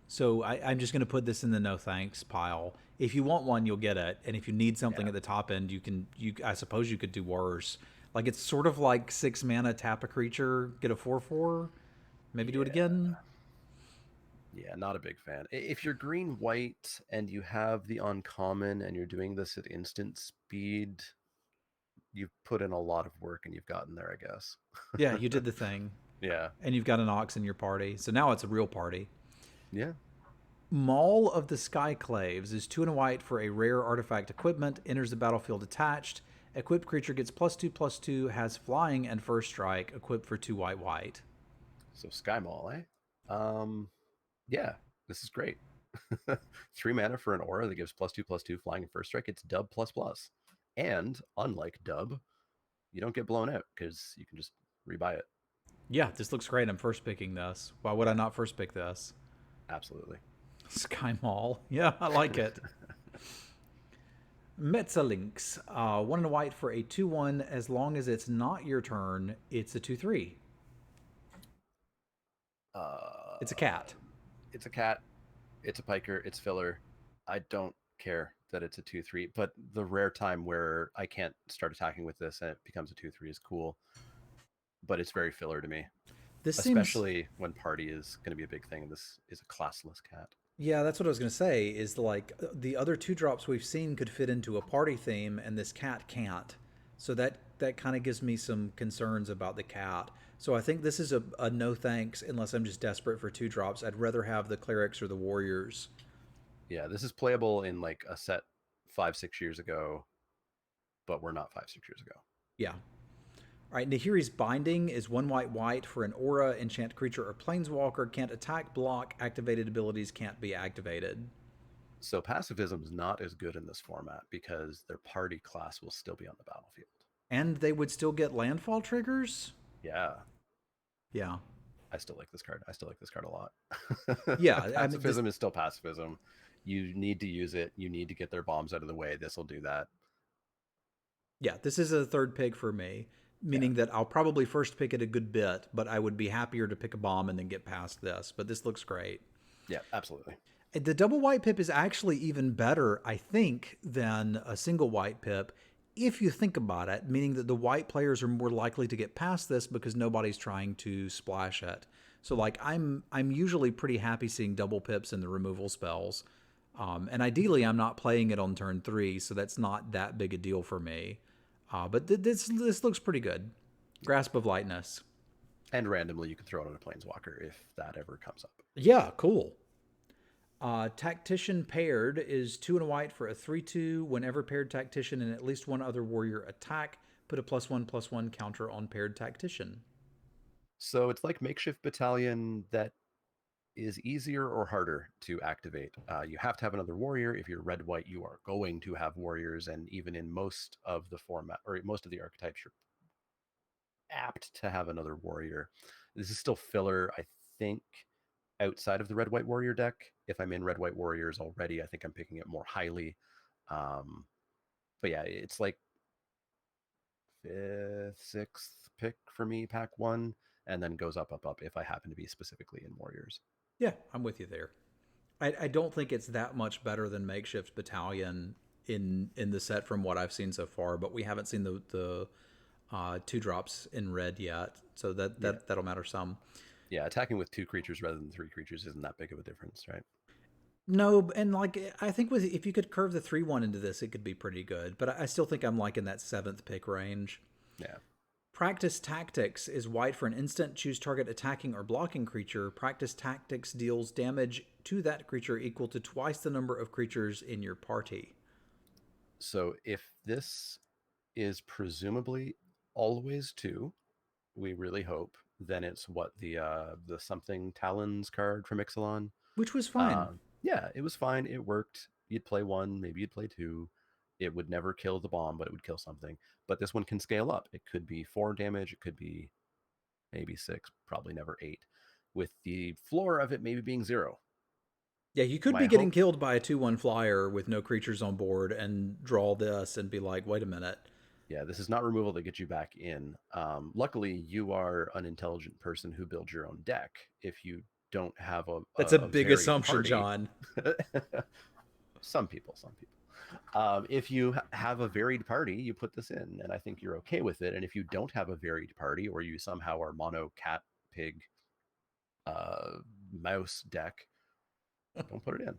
So I'm just going to put this in the no thanks pile. If you want one, you'll get it, and if you need something at the top end, I suppose you could do worse. Like, it's sort of like 6 mana, tap a creature, get a 4/4, maybe do it again. Yeah, not a big fan. If you're green-white and you have the uncommon and you're doing this at instant speed, you've put in a lot of work and you've gotten there, I guess. Yeah, you did the thing. Yeah. And you've got an Ox in your party, so now it's a real party. Yeah. Maul of the Skyclaves is 2 and a white for a rare artifact equipment, enters the battlefield attached. Equipped creature gets +2/+2, has flying and first strike, equipped for 2 white. So Sky Maul, eh? Yeah, this is great. 3 mana for an aura that gives +2/+2 flying and first strike. It's dub ++. And unlike dub, you don't get blown out because you can just rebuy it. Yeah, this looks great. I'm first picking this. Why would I not first pick this? Absolutely. Sky Maul. Yeah, I like it. Metzalinks, 1 and a white for a 2/1. As long as it's not your turn, it's a 2/3. It's a cat. It's a cat. It's a piker. It's filler. I don't care that it's a 2/3, but the rare time where I can't start attacking with this and it becomes a 2/3 is cool. But it's very filler to me. This especially when party is going to be a big thing, and this is a classless cat. Yeah, that's what I was going to say, is like the other 2-drops we've seen could fit into a party theme, and this cat can't. So that kind of gives me some concerns about the cat. So I think this is a no thanks unless I'm just desperate for 2-drops. I'd rather have the clerics or the warriors. Yeah, this is playable in like a set 5-6 years ago, but we're not 5-6 years ago. Yeah. All right, Nahiri's Binding is 1 white for an aura, enchant creature or planeswalker, can't attack, block, activated abilities can't be activated. So pacifism is not as good in this format because their party class will still be on the battlefield. And they would still get landfall triggers? Yeah. Yeah. I still like this card. I still like this card a lot. Yeah. Pacifism is still pacifism. You need to use it. You need to get their bombs out of the way. This will do that. Yeah, this is a third pick for me, meaning that I'll probably first pick it a good bit, but I would be happier to pick a bomb and then get past this. But this looks great. Yeah, absolutely. The double white pip is actually even better, I think, than a single white pip, if you think about it, meaning that the white players are more likely to get past this because nobody's trying to splash it. So like I'm usually pretty happy seeing double pips in the removal spells. And ideally, I'm not playing it on turn 3, so that's not that big a deal for me. But this looks pretty good. Grasp of Lightness. And randomly, you can throw it on a planeswalker if that ever comes up. Yeah, cool. Tactician Paired is 2 and a white for a 3/2. Whenever paired Tactician and at least one other warrior attack, put a +1/+1 counter on paired Tactician. So it's like Makeshift Battalion that is easier or harder to activate. You have to have another warrior. If you're red white, you are going to have warriors, and even in most of the format or most of the archetypes, you're apt to have another warrior. This is still filler, I think, outside of the red white warrior deck. If I'm in red white warriors already, I think I'm picking it more highly. But yeah, it's like fifth, sixth pick for me, pack one, and then goes up, up, up if I happen to be specifically in warriors. Yeah, I'm with you there. I don't think it's that much better than Makeshift Battalion in the set from what I've seen so far, but we haven't seen the 2 drops in red yet, so that'll matter some. Yeah, attacking with 2 creatures rather than 3 creatures isn't that big of a difference, right? No, and like I think with if you could curve the 3/1 into this, it could be pretty good. But I still think I'm like in that 7th pick range. Yeah. Practice Tactics is white for an instant. Choose target attacking or blocking creature. Practice Tactics deals damage to that creature equal to twice the number of creatures in your party. So if this is presumably always 2, we really hope, then it's what the something Talons card from Ixalan. Which was fine. Yeah, it was fine. It worked. You'd play 1, maybe you'd play 2. It would never kill the bomb, but it would kill something. But this one can scale up. It could be 4 damage. It could be maybe 6, probably never 8, with the floor of it maybe being 0. Yeah, you could My be getting hope, killed by a 2/1 flyer with no creatures on board and draw this and be like, wait a minute. yeah, this is not removal that gets you back in. Luckily, you are an intelligent person who builds your own deck. If you don't have That's a a big varied assumption, party, John. some people. If you have a varied party, you put this in, and I think you're okay with it. And if you don't have a varied party, or you somehow are mono cat pig mouse deck, don't put it in.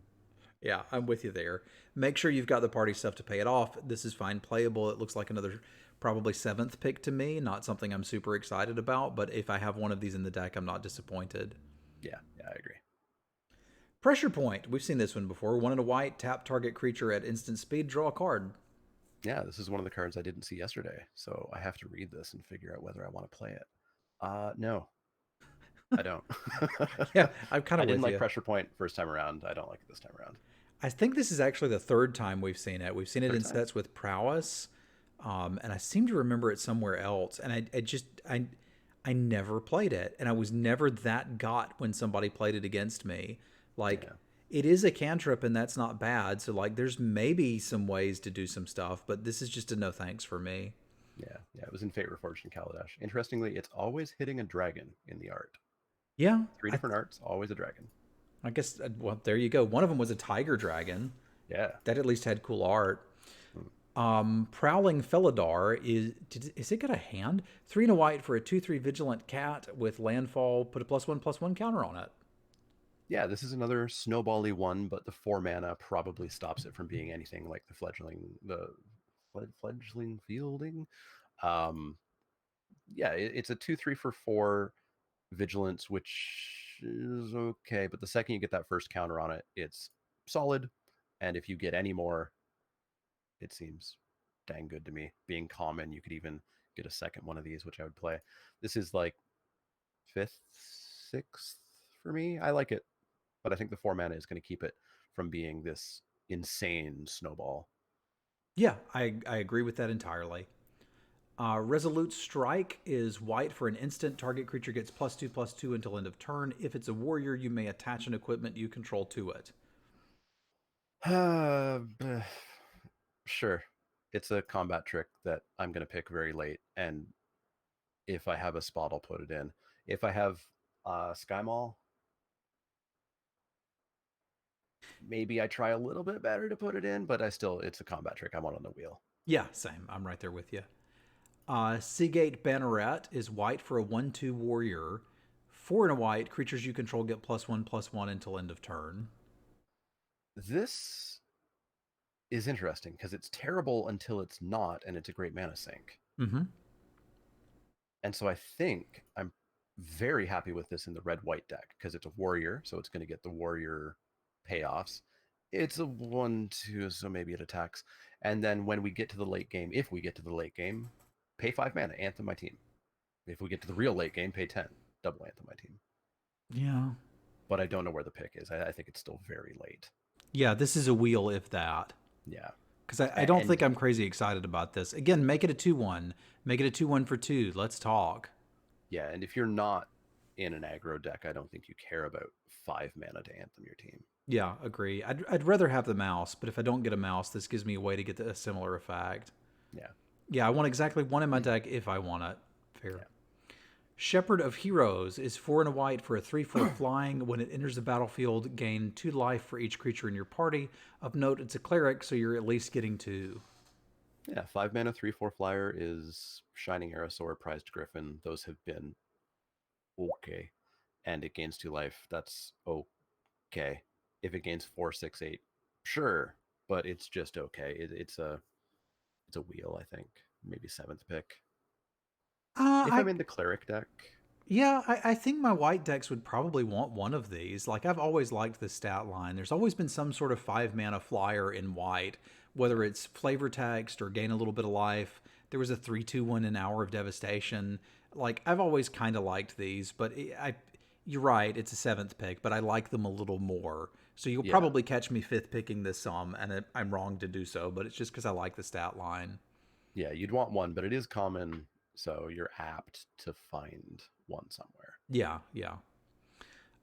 Yeah, I'm with you there. Make sure you've got the party stuff to pay it off. This is fine playable. It looks like another probably 7th pick to me. Not something I'm super excited about, but if I have one of these in the deck, I'm not disappointed. Yeah, I agree. Pressure Point. We've seen this one before. 1 and a white, tap target creature at instant speed, draw a card. Yeah, this is one of the cards I didn't see yesterday, so I have to read this and figure out whether I want to play it. No, I don't. Yeah, I'm kind I of didn't with like you. Pressure Point first time around. I don't like it this time around. I think this is actually the 3rd time we've seen it. We've seen it Third in time. sets with Prowess, and I seem to remember it somewhere else. And I never played it, and I was never that got when somebody played it against me. Like, Yeah. it is a cantrip, and that's not bad. So like, there's maybe some ways to do some stuff, but this is just a no thanks for me. Yeah, it was in Fate Reforged in Kaladesh. Interestingly, it's always hitting a dragon in the art. Yeah, 3 different arts, always a dragon. I guess. Well, there you go. One of them was a tiger dragon. Yeah. That at least had cool art. Prowling Felidar is it got a hand? 3 and a white for a 2/3 vigilant cat with landfall. Put a +1/+1 counter on it. Yeah, this is another snowbally one, but the 4 mana probably stops it from being anything like the fledgling fielding. Yeah, it's a 2/3 for 4 vigilance, which is okay, but the second you get that first counter on it, it's solid. And if you get any more, it seems dang good to me. Being common, you could even get a second one of these, which I would play. This is like 5th, 6th for me. I like it, but I think the 4 mana is going to keep it from being this insane snowball. Yeah, I agree with that entirely. Resolute Strike is white for an instant. Target creature gets +2/+2 until end of turn. If it's a warrior, you may attach an equipment you control to it. Sure. It's a combat trick that I'm going to pick very late, and if I have a spot, I'll put it in. If I have Sky Mall, maybe I try a little bit better to put it in, but it's a combat trick. I want on the wheel. Yeah, same. I'm right there with you. Seagate Banneret is white for a 1/2 warrior. 4 and a white, creatures you control get +1/+1 until end of turn. This is interesting because it's terrible until it's not, and it's a great mana sink. Mm-hmm. And so I think I'm very happy with this in the red-white deck because it's a warrior, so it's going to get the warrior payoffs. It's a 1/2, so maybe it attacks. And then when we get to the late game, if we get to the late game, pay 5 mana, Anthem my team. If we get to the real late game, pay 10, double Anthem my team. Yeah. But I don't know where the pick is. I think it's still very late. Yeah, this is a wheel, if that. Yeah. Because I don't think I'm crazy excited about this. Again, make it a 2/1. Make it a 2/1 for 2. Let's talk. Yeah, and if you're not in an aggro deck, I don't think you care about 5 mana to Anthem your team. Yeah, agree. I'd rather have the mouse, but if I don't get a mouse, this gives me a way to get a similar effect. Yeah. Yeah, I want exactly one in my deck if I want it. Fair. Yeah. Shepherd of Heroes is 4 and a white for a 3/4 flying. When it enters the battlefield, gain 2 life for each creature in your party. Of note, it's a cleric, so you're at least getting 2. Yeah, 5 mana, 3/4 flyer is Shining Aerosaur, Prized Griffin. Those have been okay. And it gains 2 life. That's okay. If it gains 4, 6, 8, sure, but it's just okay. It's a wheel, I think. Maybe 7th pick. If I'm in the cleric deck. Yeah, I think my white decks would probably want one of these. Like, I've always liked the stat line. There's always been some sort of 5 mana flyer in white, whether it's flavor text or gain a little bit of life. There was a 3/2 in Hour of Devastation. Like, I've always kind of liked these, but you're right, it's a 7th pick, but I like them a little more. So you'll probably catch me 5th picking this some, and I'm wrong to do so, but it's just because I like the stat line. Yeah, you'd want one, but it is common, so you're apt to find one somewhere. Yeah, yeah.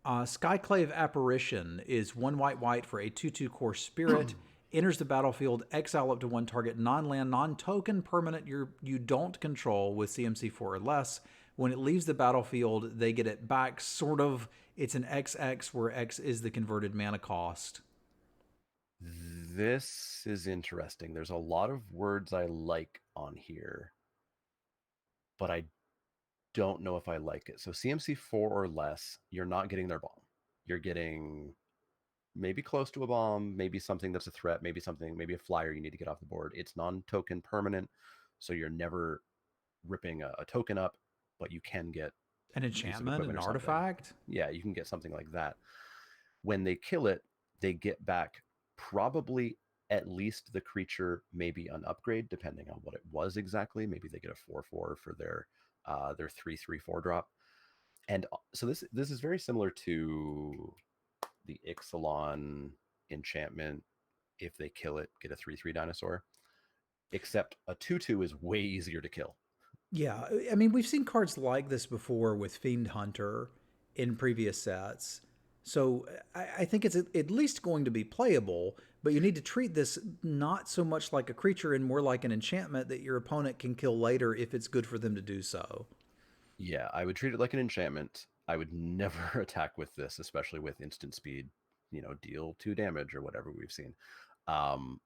Skyclave Apparition is 1 white for a 2/2 core spirit. Enters the battlefield, exile up to 1 target non-land, non-token permanent you don't control with CMC 4 or less. When it leaves the battlefield, they get it back, sort of. It's an XX where X is the converted mana cost. This is interesting. There's a lot of words I like on here, but I don't know if I like it. So CMC 4 or less, you're not getting their bomb. You're getting maybe close to a bomb, maybe something that's a threat, maybe a flyer you need to get off the board. It's non-token permanent, so you're never ripping a token up, but you can get an enchantment, an artifact. Yeah, you can get something like that. When they kill it, they get back probably at least the creature, maybe an upgrade, depending on what it was exactly. Maybe they get a 4/4 for their 3/3/4 drop. And so this is very similar to the Ixalan enchantment. If they kill it, get a 3/3 dinosaur. Except a 2/2 is way easier to kill. Yeah, I mean, we've seen cards like this before with Fiend Hunter in previous sets. So I think it's at least going to be playable, but you need to treat this not so much like a creature and more like an enchantment that your opponent can kill later if it's good for them to do so. Yeah, I would treat it like an enchantment. I would never attack with this, especially with instant speed, deal 2 damage or whatever we've seen. And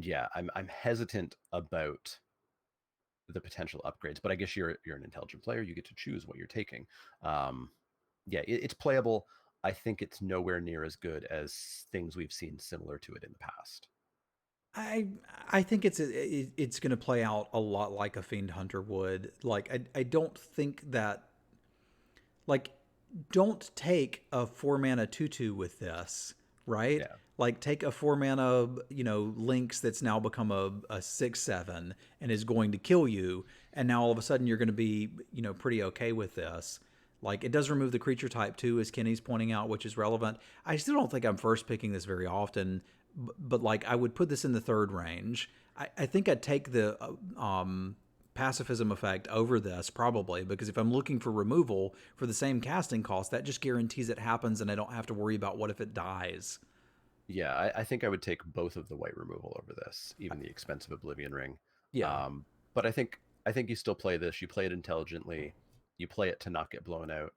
yeah, I'm hesitant about the potential upgrades, but I guess you're an intelligent player. You get to choose what you're taking. Yeah, it's playable. I think it's nowhere near as good as things we've seen similar to it in the past. I think it's going to play out a lot like a Fiend Hunter would. Like, I don't think that, like, don't take a 4 mana 2/2 with this, right? Yeah. Like, take a 4 mana, Lynx that's now become a 6/7 and is going to kill you, and now all of a sudden you're going to be, pretty okay with this. Like, it does remove the creature type too, as Kenny's pointing out, which is relevant. I still don't think I'm first picking this very often, but like, I would put this in the 3rd range. I think I'd take the pacifism effect over this probably, because if I'm looking for removal for the same casting cost, that just guarantees it happens and I don't have to worry about what if it dies. Yeah, I think I would take both of the white removal over this, even the expensive Oblivion Ring. Yeah. But I think you still play this. You play it intelligently. You play it to not get blown out.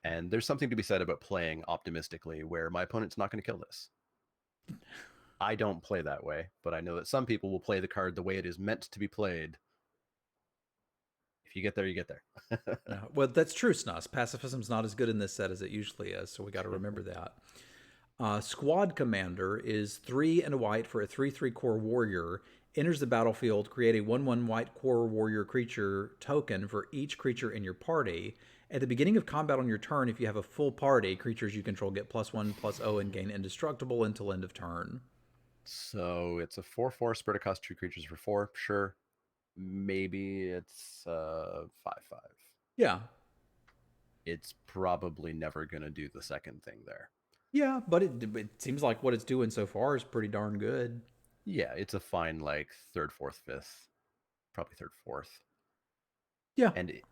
And there's something to be said about playing optimistically, where my opponent's not going to kill this. I don't play that way, but I know that some people will play the card the way it is meant to be played. If you get there, you get there. Yeah, well, that's true, Snus. Pacifism's not as good in this set as it usually is, so we got to remember that. Squad Commander is 3 and a white for a 3/3 core warrior. Enters the battlefield, create a 1/1 white core warrior creature token for each creature in your party. At the beginning of combat on your turn, if you have a full party, creatures you control get +1/+0 and gain indestructible until end of turn. So it's a 4/4 spirit of cost 2 creatures for 4. Sure. Maybe it's 5/5. Yeah. It's probably never going to do the second thing there. Yeah, but it seems like what it's doing so far is pretty darn good. Yeah, it's a fine like third, fourth, fifth, probably third, fourth. Yeah. And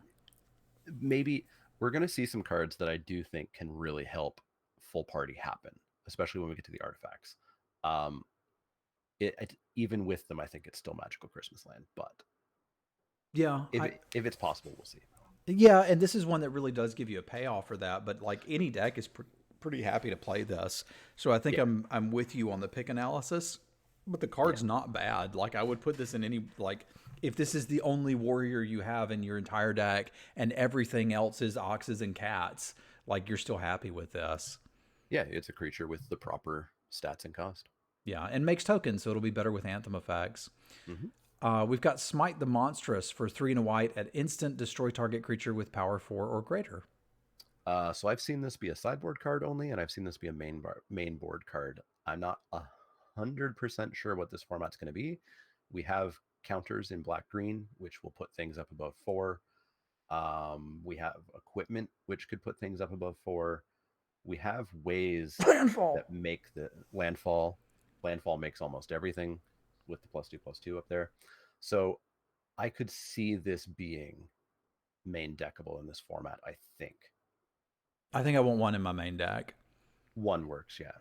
maybe we're going to see some cards that I do think can really help full party happen, especially when we get to the artifacts. Even with them, I think it's still Magical Christmas Land, but Yeah. if it's possible, we'll see. Yeah, and this is one that really does give you a payoff for that, but like any deck is pretty happy to play this. So I think I'm with you on the pick analysis, but the card's not bad. Like I would put this in any like if this is the only warrior you have in your entire deck and everything else is oxes and cats, like you're still happy with this. Yeah, it's a creature with the proper stats and cost. Yeah, and makes tokens, so it'll be better with Anthem effects. We've got Smite the Monstrous for 3 and a white at instant destroy target creature with power 4 or greater. So I've seen this be a sideboard card only, and I've seen this be a main board card. I'm not 100% sure what this format's going to be. We have counters in black-green, which will put things up above 4. We have equipment, which could put things up above 4. We have ways that make the landfall. Landfall makes almost everything with the +2/+2 up there. So I could see this being main deckable in this format, I think. I think I want one in my main deck. One works, yeah.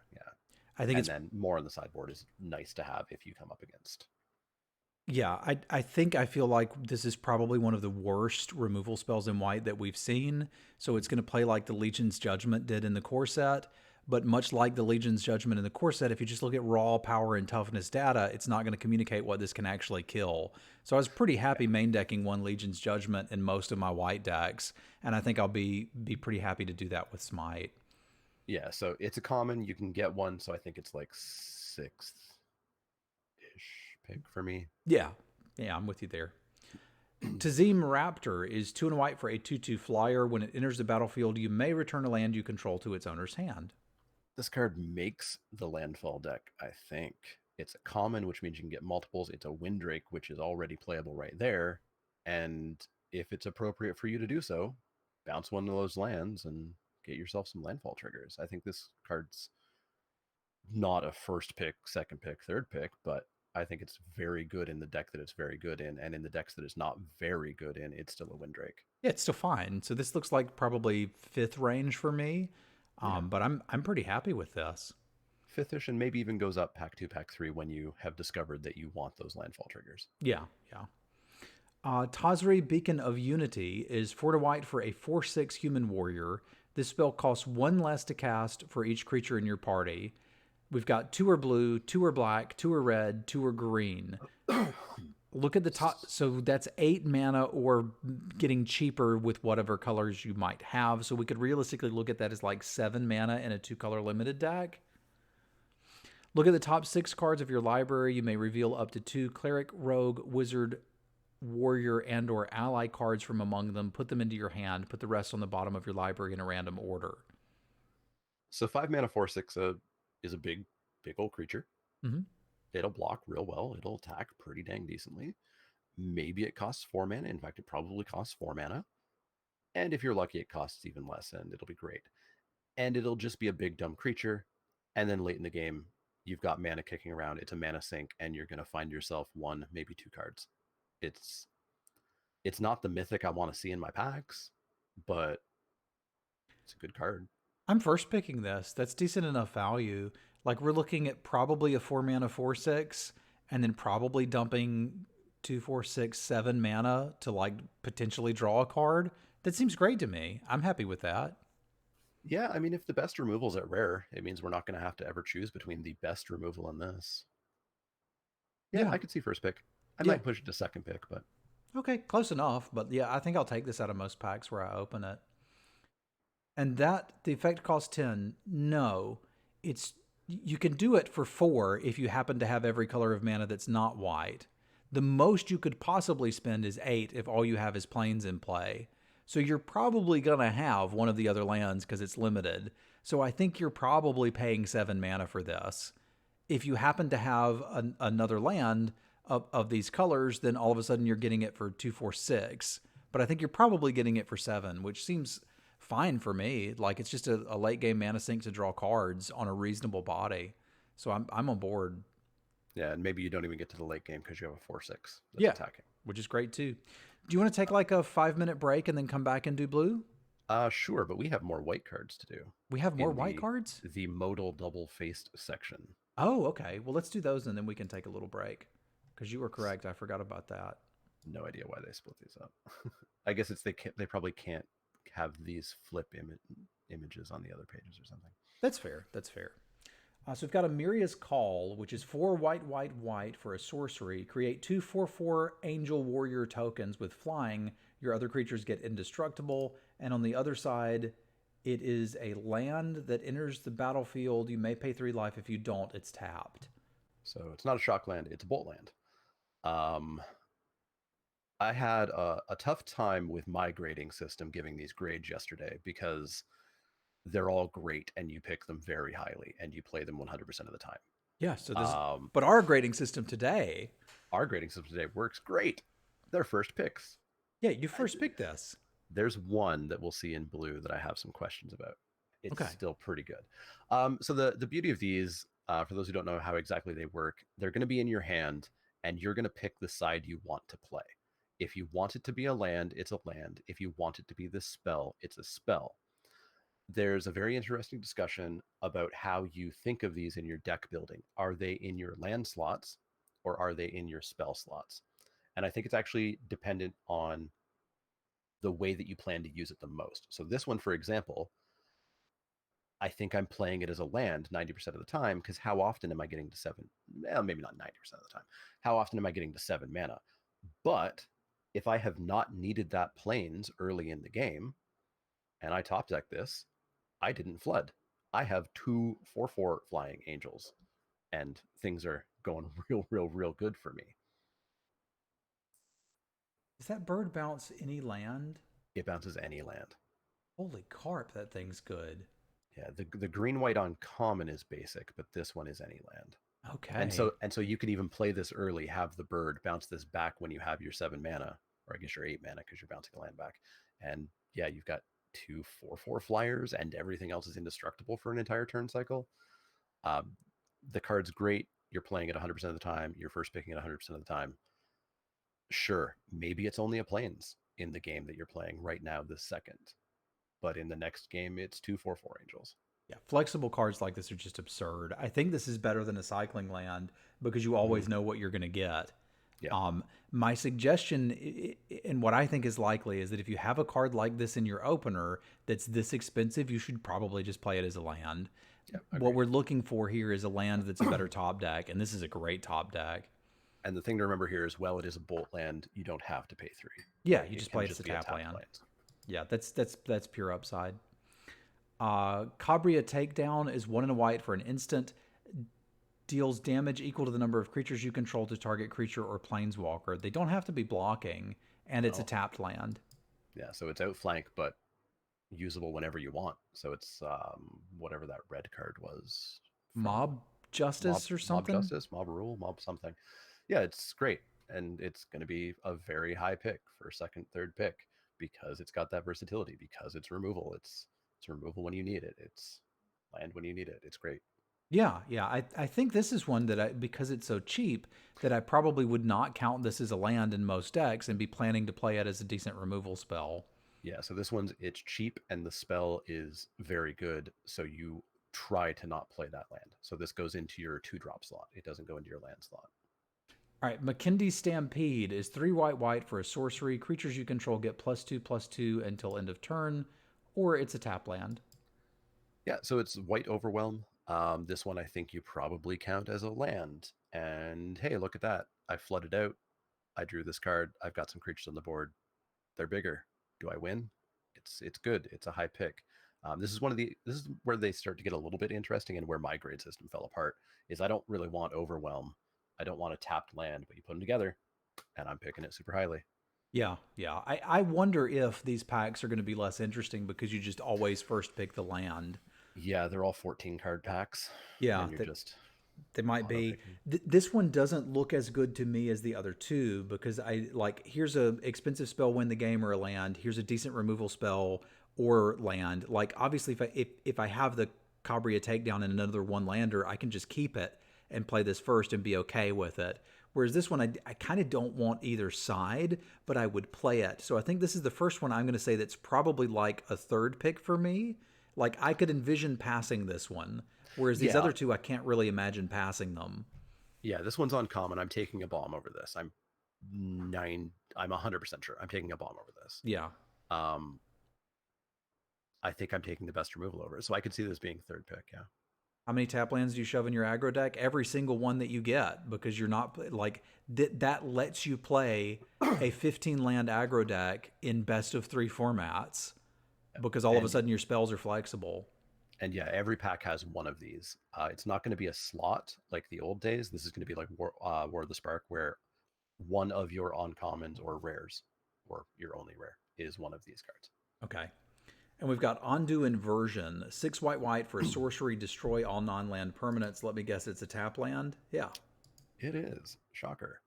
I think then more on the sideboard is nice to have if you come up against. Yeah, I feel like this is probably one of the worst removal spells in white that we've seen. So it's going to play like the Legion's Judgment did in the core set. But much like the Legion's Judgment in the core set, if you just look at raw power and toughness data, it's not going to communicate what this can actually kill. So I was pretty happy main decking one Legion's Judgment in most of my white decks. And I think I'll be pretty happy to do that with Smite. Yeah, so it's a common. You can get one. So I think it's like 6th-ish pick for me. Yeah, I'm with you there. Tazim Raptor is 2 and white for a 2/2 flyer. When it enters the battlefield, you may return a land you control to its owner's hand. This card makes the landfall deck, I think. It's a common, which means you can get multiples. It's a Windrake, which is already playable right there. And if it's appropriate for you to do so, bounce one of those lands and get yourself some landfall triggers. I think this card's not a first pick, second pick, third pick, but I think it's very good in the deck that it's very good in, and in the decks that it's not very good in, it's still a Windrake. Yeah, it's still fine. So this looks like probably 5th range for me, but I'm pretty happy with this. 5th-ish, and maybe even goes up pack 2, pack 3 when you have discovered that you want those landfall triggers. Yeah. Tazri Beacon of Unity is 4 to white for a 4/6 human warrior. This spell costs 1 less to cast for each creature in your party. We've got 2 are blue, 2 are black, 2 are red, 2 are green. Look at the top. So that's 8 mana or getting cheaper with whatever colors you might have. So we could realistically look at that as like 7 mana in a 2-color limited deck. Look at the top 6 cards of your library. You may reveal up to 2 cleric, rogue, wizard, warrior, and or ally cards from among them. Put them into your hand. Put the rest on the bottom of your library in a random order. So 5 mana 4/6 is a big old creature. Mm-hmm. It'll block real well. It'll attack pretty dang decently. Maybe it costs 4 mana. In fact, it probably costs 4 mana. And if you're lucky, it costs even less, and it'll be great. And it'll just be a big dumb creature. And then late in the game, you've got mana kicking around. It's a mana sink, and you're going to find yourself 1, maybe 2 cards. It's not the mythic I want to see in my packs, but it's a good card. I'm first picking this. That's decent enough value. Like we're looking at probably a 4 mana 4/6, and then probably dumping 2, 4, 6, 7 mana to like potentially draw a card. That seems great to me. I'm happy with that. Yeah, I mean, if the best removal's at rare, it means we're not going to have to ever choose between the best removal and this. Yeah, I could see first pick. I might push it to second pick, but Okay, close enough. But yeah, I think I'll take this out of most packs where I open it. And that the effect costs 10. No, it's you can do it for 4 if you happen to have every color of mana that's not white. The most you could possibly spend is 8 if all you have is plains in play. So you're probably going to have one of the other lands because it's limited. So I think you're probably paying 7 mana for this. If you happen to have another land of these colors, then all of a sudden you're getting it for 2, 4, 6. But I think you're probably getting it for 7, which seems fine for me. Like it's just a late game mana sink to draw cards on a reasonable body. So I'm on board. Yeah, and maybe you don't even get to the late game because you have a 4/6 that's Yeah, attacking. which is great too. Do you want to take like a 5 minute break and then come back and do blue? Sure, but we have more white cards to do We have more in white cards? the modal double-faced section. Oh, okay. Well, let's do those and then we can take a little break. Because you were correct. I forgot about that. No idea why they split these up. I guess it's they probably can't have these flip images on the other pages or something. That's fair. That's fair. So we've got a Miria's Call, which is 4 white, white, white for a sorcery. Create 2/4/4 Angel Warrior tokens with flying. Your other creatures get indestructible. And on the other side, it is a land that enters the battlefield. You may pay 3 life. If you don't, it's tapped. So it's not a shock land; it's a bolt land. I had a tough time with my grading system giving these grades yesterday because they're all great and you pick them very highly and you play them 100% of the time. Yeah. So this, Um, but our grading system today, our grading system today works great. They're first picks. yeah, you first picked this. There's one that we'll see in blue that I have some questions about. It's Okay. still pretty good. So the beauty of these, for those who don't know how exactly they work, they're going to be in your hand and you're going to pick the side you want to play. If you want it to be a land, it's a land. If you want it to be the spell, it's a spell. There's a very interesting discussion about how you think of these in your deck building. Are they in your land slots or are they in your spell slots? And I think it's actually dependent on the way that you plan to use it the most. So this one, for example, I think I'm playing it as a land 90% of the time because how often am I getting to 7? Well, maybe not 90% of the time. How often am I getting to 7 mana? But if I have not needed that plains early in the game and I top deck this, I didn't flood. I have 2/4/4 flying angels and things are going real good for me. Does that bird bounce any land? It bounces any land. Holy carp, that thing's good. Yeah, the green white on common is basic, but this one is any land. Okay. And so you can even play this early, have the bird bounce this back when you have your 7 mana, or I guess your 8 mana because you're bouncing a land back. And yeah, you've got 2/4/4 flyers, and everything else is indestructible for an entire turn cycle. The card's great. You're playing it 100% of the time. You're first picking it 100% of the time. Sure, maybe it's only a plains in the game that you're playing right now, this second, but in the next game, it's 2/4/4 angels. Yeah, flexible cards like this are just absurd. I think this is better than a cycling land because you always know what you're going to get. Yeah. My suggestion and what I think is likely is that if you have a card like this in your opener that's this expensive, you should probably just play it as a land. Yeah, What we're looking for here is a land that's a better top deck, and this is a great top deck. And the thing to remember here is, well, it is a bolt land. You don't have to pay 3. Yeah, you just can play it as a be tap land. plains. Yeah, that's pure upside. Cabria Takedown is 1 and a white for an instant. Deals damage equal to the number of creatures you control to target creature or planeswalker. They don't have to be blocking, and it's a tapped land. Yeah, so it's outflank, but usable whenever you want. So it's whatever that red card was. Mob Justice or something? Mob Justice, Mob Rule, Mob something. Yeah, it's great. And it's going to be a very high pick for second, third pick because it's got that versatility, because it's removal. It's removal when you need it. It's land when you need it. It's great. Yeah. I think this is one that because it's so cheap, that I probably would not count this as a land in most decks and be planning to play it as a decent removal spell. Yeah, so this one's, it's cheap and the spell is very good. So you try to not play that land. So this goes into your 2-drop slot. It doesn't go into your land slot. All right, McKindy Stampede is 3 white, white for a sorcery. Creatures you control get +2/+2 until end of turn, or it's a tap land. Yeah, so it's White Overwhelm. This one I think you probably count as a land. And hey, look at that. I flooded out I drew this card. I've got some creatures on the board. They're bigger. Do I win? It's good. It's a high pick. This is where they start to get a little bit interesting, and where my grade system fell apart is I don't really want overwhelm. I don't want a tapped land, but you put them together, and I'm picking it super highly. Yeah, yeah. I wonder if these packs are going to be less interesting because you just always first pick the land. Yeah, they're all 14 card packs, Yeah, and you're just they might auto be. picking. This one doesn't look as good to me as the other two because I like here's a expensive spell, win the game, or a land. Here's a decent removal spell or land. Like obviously, if I have the Cabria takedown and another one lander, I can just keep it and play this first and be okay with it. Whereas this one, I kind of don't want either side, but I would play it. So I think this is the first one I'm going to say that's probably like a third pick for me. Like I could envision passing this one. Whereas these Yeah, other two, I can't really imagine passing them. yeah. This one's uncommon. I'm taking a bomb over this. I'm 100% sure I'm taking a bomb over this. Yeah. Um, I think I'm taking the best removal over it, so I could see this being third pick. Yeah. How many tap lands do you shove in your aggro deck? Every single one that you get, because you're not like that lets you play a 15 land aggro deck in best of 3 formats because all of a And sudden your spells are flexible. and yeah, every pack has one of these. It's not going to be a slot like the old days. This is going to be like War of the Spark, where one of your uncommons or rares, or your only rare, is one of these cards. Okay. And we've got Ondu Inversion, 6 white white for a sorcery, destroy all non-land permanents. Let me guess, it's a tap land? Yeah. It is. Shocker.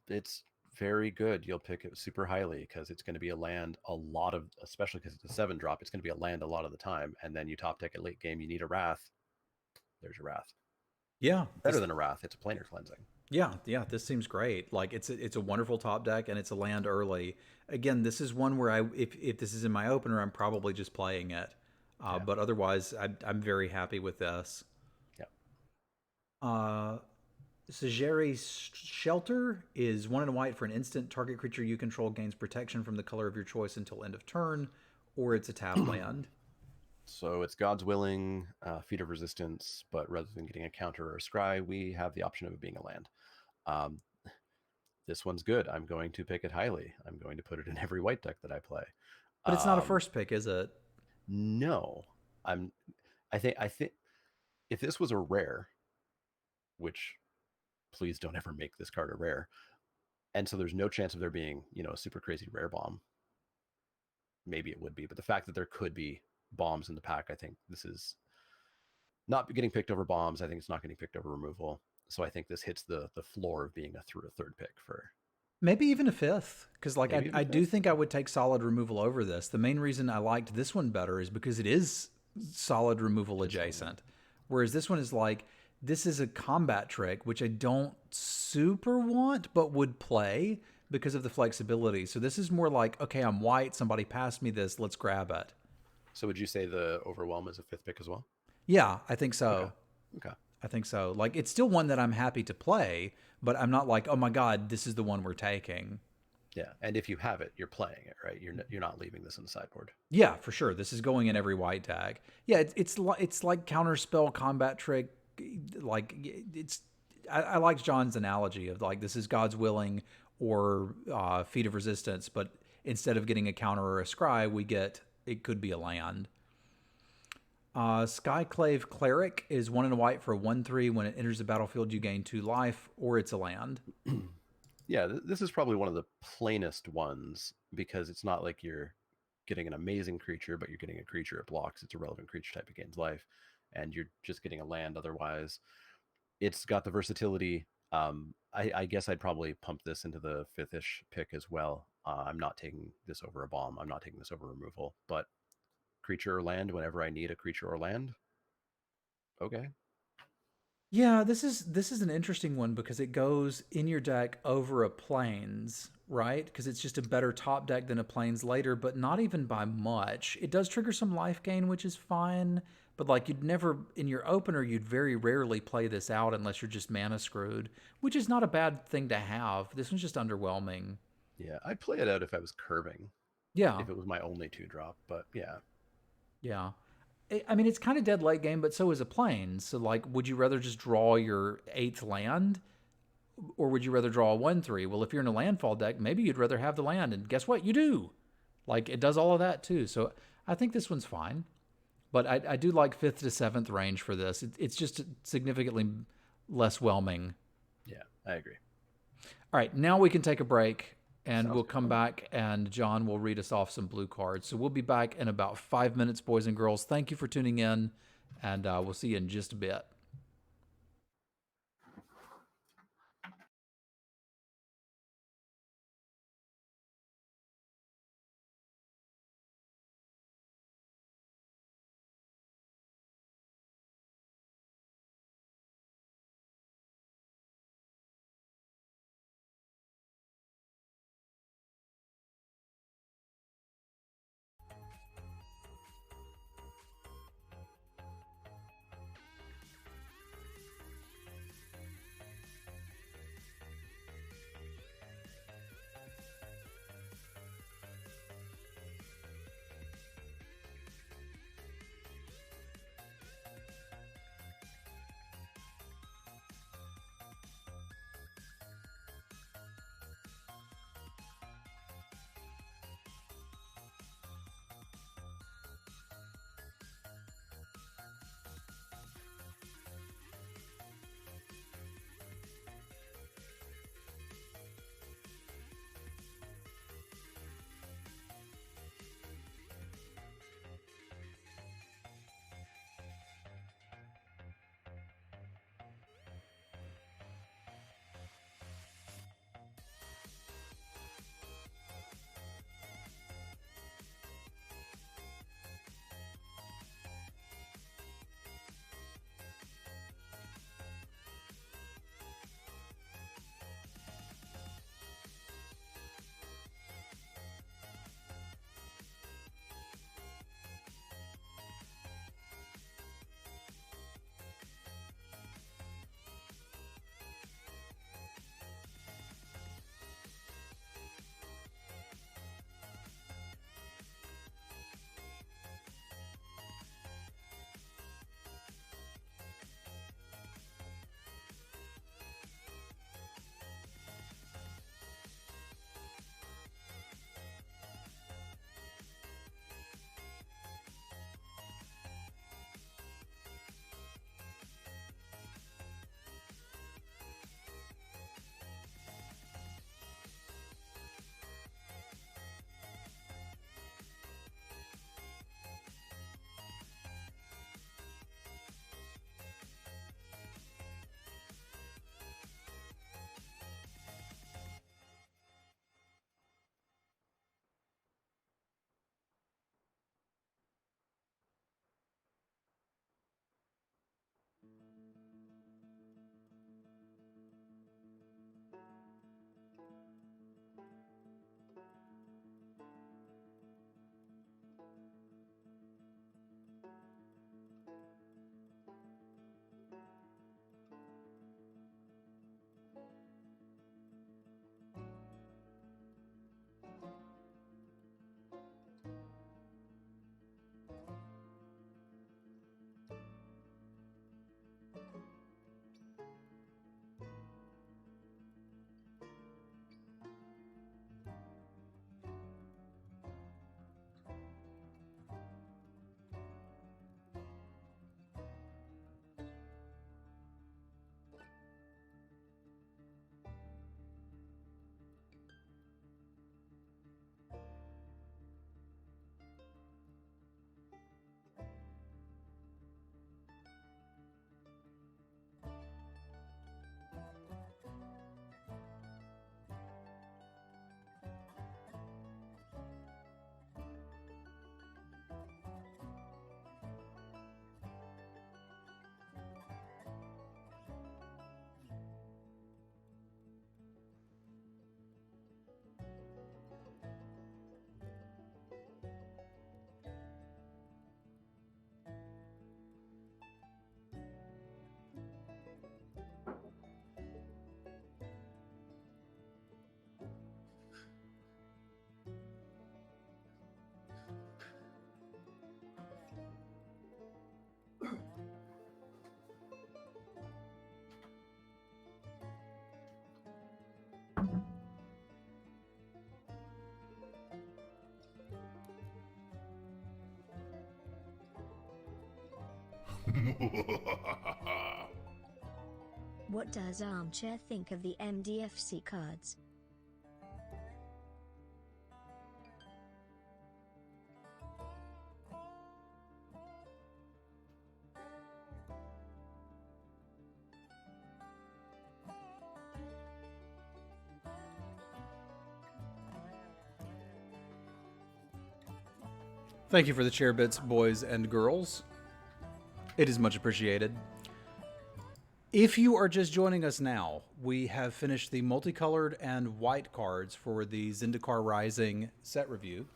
It's very good. You'll pick it super highly because it's going to be a land a lot of, especially because it's a 7 drop, it's going to be a land a lot of the time. And then you top deck at late game, you need a Wrath. There's your Wrath. Yeah. Better than a Wrath, it's a planar cleansing. Yeah, this seems great. Like it's a wonderful top deck and it's a land early. Again, this is one where if this is in my opener, I'm probably just playing it. Yeah. But otherwise, I'm very happy with this. Yeah. Sageri's Shelter is 1 and a white for an instant. Target creature you control gains protection from the color of your choice until end of turn, or it's a tap land. So it's God's Willing, Feat of Resistance, but rather than getting a counter or a scry, we have the option of it being a land. Um, this one's good. I'm going to pick it highly. I'm going to put it in every white deck that I play. But it's not a first pick, is it? No, I'm. I think if this was a rare, which please don't ever make this card a rare, and so there's no chance of there being a super crazy rare bomb. Maybe it would be, but the fact that there could be bombs in the pack, I think this is not getting picked over bombs. I think it's not getting picked over removal. So I think this hits the floor of being a third pick for Maybe even a fifth, because like maybe even I a do fifth. think I would take solid removal over this. The main reason I liked this one better is because it is solid removal adjacent, whereas this one is like this is a combat trick, which I don't super want, but would play because of the flexibility. So this is more like, okay, I'm white, somebody passed me this, let's grab it. So would you say the overwhelm is a fifth pick as well? Yeah, I think Okay. so. Okay. I think so. Like it's still one that I'm happy to play, but I'm not like, oh my god, this is the one we're taking. Yeah, and if you have it, you're playing it, right? You're not leaving this on the sideboard. Yeah, for sure. This is going in every white tag. Yeah, it's like counterspell combat trick. Like it's I liked John's analogy of like this is God's willing or feat of resistance, but instead of getting a counter or a scry, we get it could be a land. Skyclave Cleric is 1 and a white for a 1/3. When it enters the battlefield, you gain 2 life, or it's a land. Yeah, this is probably one of the plainest ones because it's not like you're getting an amazing creature, but you're getting a creature it blocks. It's a relevant creature type, it gains life, and you're just getting a land otherwise. It's got the versatility. I guess I'd probably pump this into the fifth-ish pick as well. I'm not taking this over a bomb. I'm not taking this over removal, but creature or land whenever I need a creature or land. Okay. Yeah, this is an interesting one because it goes in your deck over a plains, right? Because it's just a better top deck than a plains later, but not even by much. It does trigger some life gain, which is fine, but like you'd never in your opener, you'd very rarely play this out unless you're just mana screwed, which is not a bad thing to have. This one's just underwhelming. Yeah, I'd play it out if I was curving, Yeah, if it was my only 2-drop, but yeah. yeah. I mean, it's kind of dead late game, but so is a plains. So like, would you rather just draw your 8th land? or would you rather draw a 1/3? Well, if you're in a landfall deck, maybe you'd rather have the land, and guess what? You do. Like, it does all of that too. So I think this one's fine. But I do like 5th to 7th range for this. It's just significantly less whelming. Yeah, I agree. All right, now we can take a break, and Sounds we'll good. come back, and John will read us off some blue cards. So we'll be back in about 5 minutes, boys and girls. Thank you for tuning in, and we'll see you in just a bit. What does Armchair think of the MDFC cards? Thank you for the chair bits, boys and girls. It is much appreciated. If you are just joining us now, we have finished the multicolored and white cards for the Zendikar Rising set review.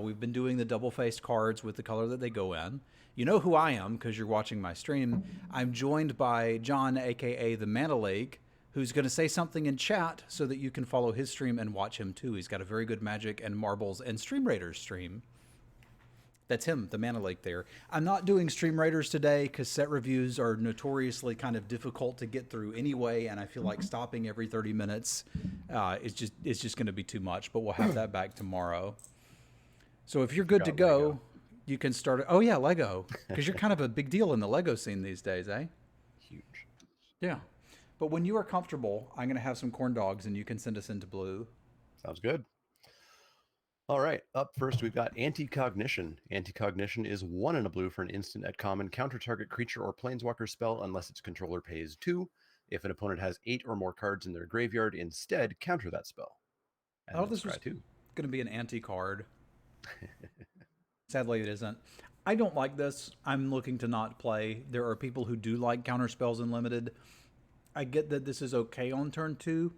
We've been doing the double-faced cards with the color that they go in. You know who I am because you're watching my stream. I'm joined by John, aka the Mana Leek, who's going to say something in chat so that you can follow his stream and watch him too. He's got a very good Magic and Marbles and Stream Raiders stream. That's him, the Mana Leek there. I'm not doing Stream Raiders today because set reviews are notoriously kind of difficult to get through anyway, and I feel like stopping every 30 minutes is just going to be too much, but we'll have that back tomorrow. So if you're good to go, Lego. You can start. Oh, yeah, Lego, because you're kind of a big deal in the Lego scene these days, eh? Huge. Yeah. But when you are comfortable, I'm going to have some corn dogs, and you can send us into blue. Sounds good. All right, up first we've got Anti-Cognition. Anti-Cognition is 1 and a blue for an instant at common. Counter target creature or planeswalker spell unless its controller pays 2. If an opponent has 8 or more cards in their graveyard, instead counter that spell. And oh, this was going to be an anti-card. Sadly, it isn't. I don't like this. I'm looking to not play. There are people who do like counter spells in Limited. I get that this is okay on turn 2.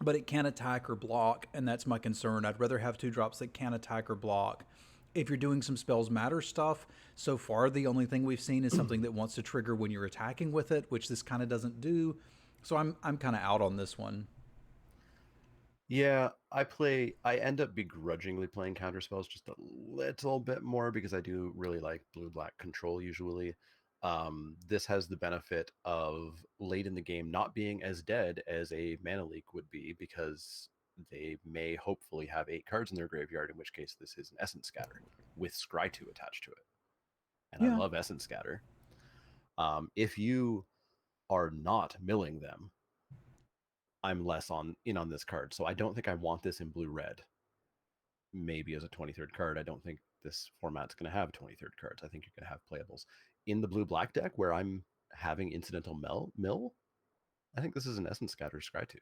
But it can't attack or block, and that's my concern. I'd rather have 2-drops that can attack or block. If you're doing some spells matter stuff, so far the only thing we've seen is something that wants to trigger when you're attacking with it, which this kind of doesn't do. So I'm kind of out on this one. Yeah, I end up begrudgingly playing counter spells just a little bit more because I do really like blue-black control usually. This has the benefit of late in the game not being as dead as a Mana Leek would be because they may hopefully have 8 cards in their graveyard, in which case this is an Essence Scatter with Scry 2 attached to it. And yeah. I love Essence Scatter. If you are not milling them, I'm less in on this card. So I don't think I want this in blue-red. Maybe as a 23rd card. I don't think this format's going to have 23rd cards. I think you're going to have playables. In the blue-black deck where I'm having incidental mill, I think this is an Essence Scatter Scry 2.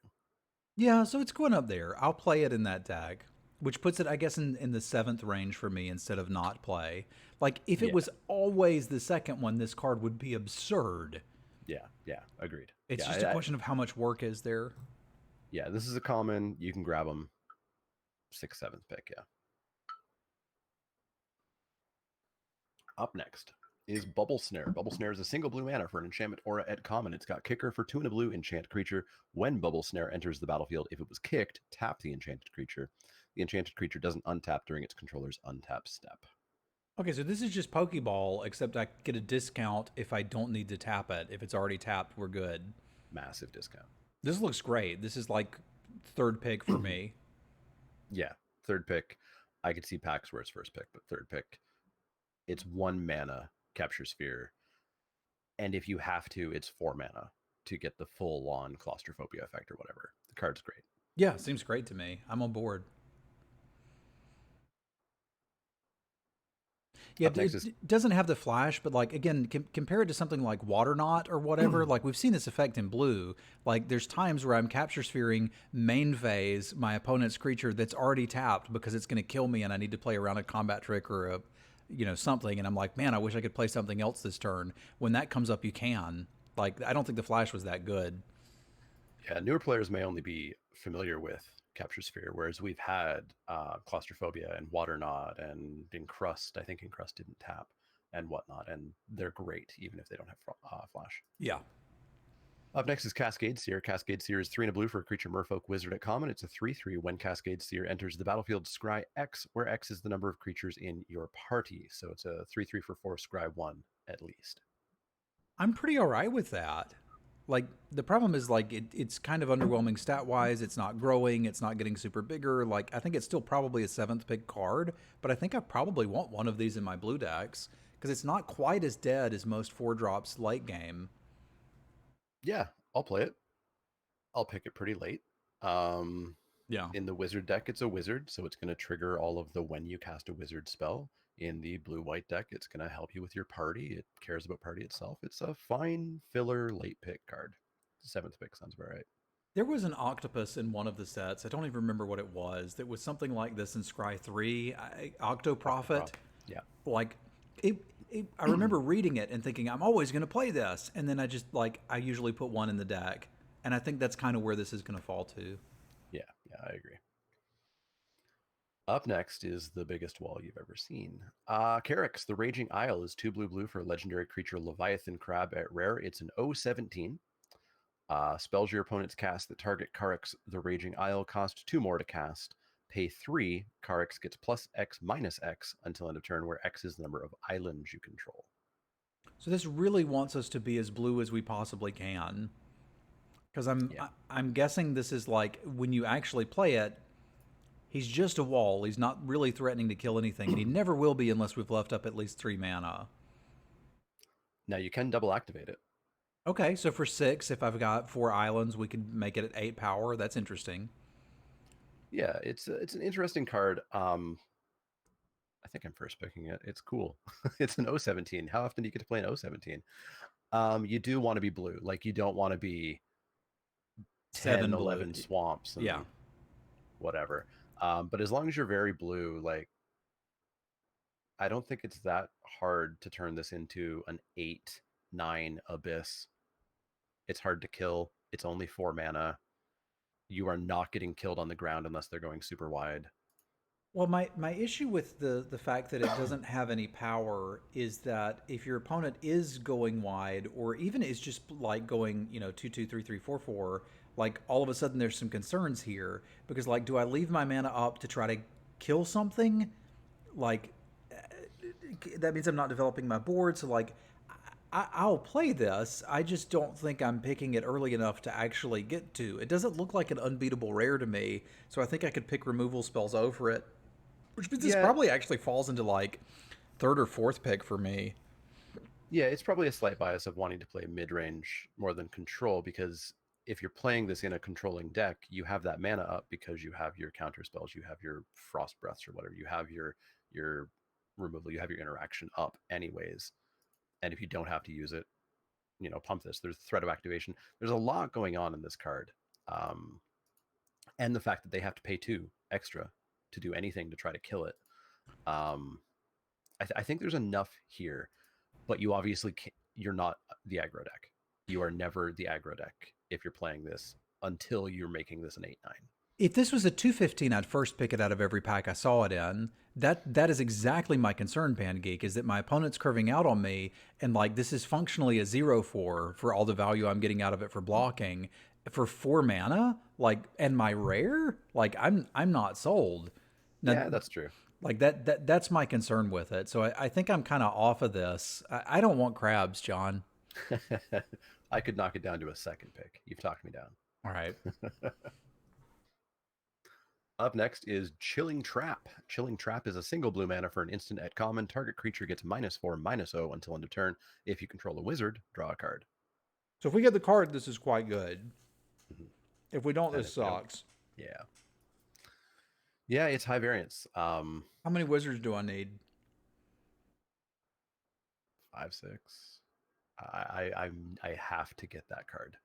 Yeah, so it's going up there. I'll play it in that deck, which puts it, I guess, in the 7th range for me instead of not play. Like, if it was always the second one, this card would be absurd. Yeah, agreed. It's just a question of how much work is there. Yeah, this is a common. You can grab them 6th, 7th pick, yeah. Up next is Bubble Snare. Bubble Snare is a single blue mana for an enchantment aura at common. It's got kicker for 2 and a blue enchant creature. When Bubble Snare enters the battlefield, if it was kicked, tap the enchanted creature. The enchanted creature doesn't untap during its controller's untap step. Okay, so this is just Pokeball, except I get a discount if I don't need to tap it. If it's already tapped, we're good. Massive discount. This looks great. This is like 3rd pick for me. Yeah, 3rd pick. I could see packs where it's 1st pick, but 3rd pick. It's 1 mana, Capture Sphere. And if you have to, it's 4 mana to get the full-on claustrophobia effect or whatever. The card's great. Yeah, seems great to me. I'm on board. Yeah, it doesn't have the flash, but like, again, compare it to something like Water Knot or whatever. Like, we've seen this effect in blue. Like, there's times where I'm Capture Sphering main phase my opponent's creature that's already tapped because it's going to kill me and I need to play around a combat trick or something. And I'm like, man, I wish I could play something else this turn. When that comes up, you can. Like, I don't think the flash was that good. Yeah, newer players may only be familiar with Capture Sphere, whereas we've had Claustrophobia and Water Knot and Encrust. I think Encrust didn't tap and whatnot, and they're great even if they don't have flash. Yeah. Up next is Cascade Seer. Cascade Seer is 3 and a blue for a creature Merfolk Wizard at common. It's a 3/3 when Cascade Seer enters the battlefield. Scry X, where X is the number of creatures in your party. So it's a 3/3 for 4, Scry 1 at least. I'm pretty all right with that. Like, the problem is, like, it's kind of underwhelming stat-wise. It's not growing. It's not getting super bigger. Like, I think it's still probably a 7th pick card, but I think I probably want one of these in my blue decks because it's not quite as dead as most 4-drops late game. Yeah, I'll play it. I'll pick it pretty late. Yeah. In the wizard deck, it's a wizard, so it's going to trigger all of the when you cast a wizard spell. In the blue-white deck, it's going to help you with your party. It cares about party itself. It's a fine filler late pick card. 7th pick sounds about right. There was an octopus in one of the sets. I don't even remember what it was. That was something like this in Scry 3. Octoprophet. Yeah. Like, I remember reading it and thinking, I'm always going to play this. And then I usually put one in the deck. And I think that's kind of where this is going to fall to. Yeah, I agree. Up next is the biggest wall you've ever seen. Carrix, the Raging Isle is 2 blue for a legendary creature Leviathan Crab at rare. It's an 0/17. Spells your opponent's cast that target Carrix, the Raging Isle, cost 2 more to cast. Pay 3. Carrix gets +X/-X until end of turn, where X is the number of islands you control. So this really wants us to be as blue as we possibly can. Because I'm guessing this is like, when you actually play it, he's just a wall. He's not really threatening to kill anything, and he never will be unless we've left up at least 3 mana. Now you can double activate it. Okay, so for 6, if I've got 4 islands, we could make it at 8 power. That's interesting. Yeah, it's an interesting card. I think I'm first picking it. It's cool. It's an 0/17. How often do you get to play an 0/17? You do want to be blue. Like, you don't want to be 10, 11 swamps and whatever. But as long as you're very blue, like, I don't think it's that hard to turn this into an 8/9 abyss. It's hard to kill. It's only 4 mana. You are not getting killed on the ground unless they're going super wide. Well, my issue with the fact that it doesn't have any power is that if your opponent is going wide, or even is just like going, 2/2, 3/3, 4/4, like, all of a sudden there's some concerns here, because, like, do I leave my mana up to try to kill something? Like, that means I'm not developing my board. So, like, I'll play this. I just don't think I'm picking it early enough to actually get to. It doesn't look like an unbeatable rare to me, so I think I could pick removal spells over it. Which means this probably actually falls into, like, 3rd or 4th pick for me. Yeah, it's probably a slight bias of wanting to play mid-range more than control, because if you're playing this in a controlling deck, you have that mana up because you have your counter spells, you have your frost breaths or whatever, you have your removal, you have your interaction up anyways. And if you don't have to use it, pump this. There's threat of activation. There's a lot going on in this card. And the fact that they have to pay 2 extra to do anything to try to kill it. I think there's enough here, but you obviously you're not the aggro deck. You are never the aggro deck if you're playing this until you're making this an 8/9. If this was a 2/15, I'd first pick it out of every pack I saw it in. That is exactly my concern, Pangeek, is that my opponent's curving out on me, and, like, this is functionally a 0/4 for all the value I'm getting out of it for blocking. For 4 mana, like, and my rare, like, I'm not sold. Now, Yeah, that's true. Like, that's my concern with it. So I think I'm kind of off of this. I don't want crabs, John. I could knock it down to a 2nd pick. You've talked me down. All right. Up next is Chilling Trap. Chilling Trap is a single blue mana for an instant at common. Target creature gets -4/-0 until end of turn. If you control a wizard, draw a card. So if we get the card, this is quite good. If we don't, this sucks. Yeah. Yeah, it's high variance. How many wizards do I need? 5, 6. I have to get that card.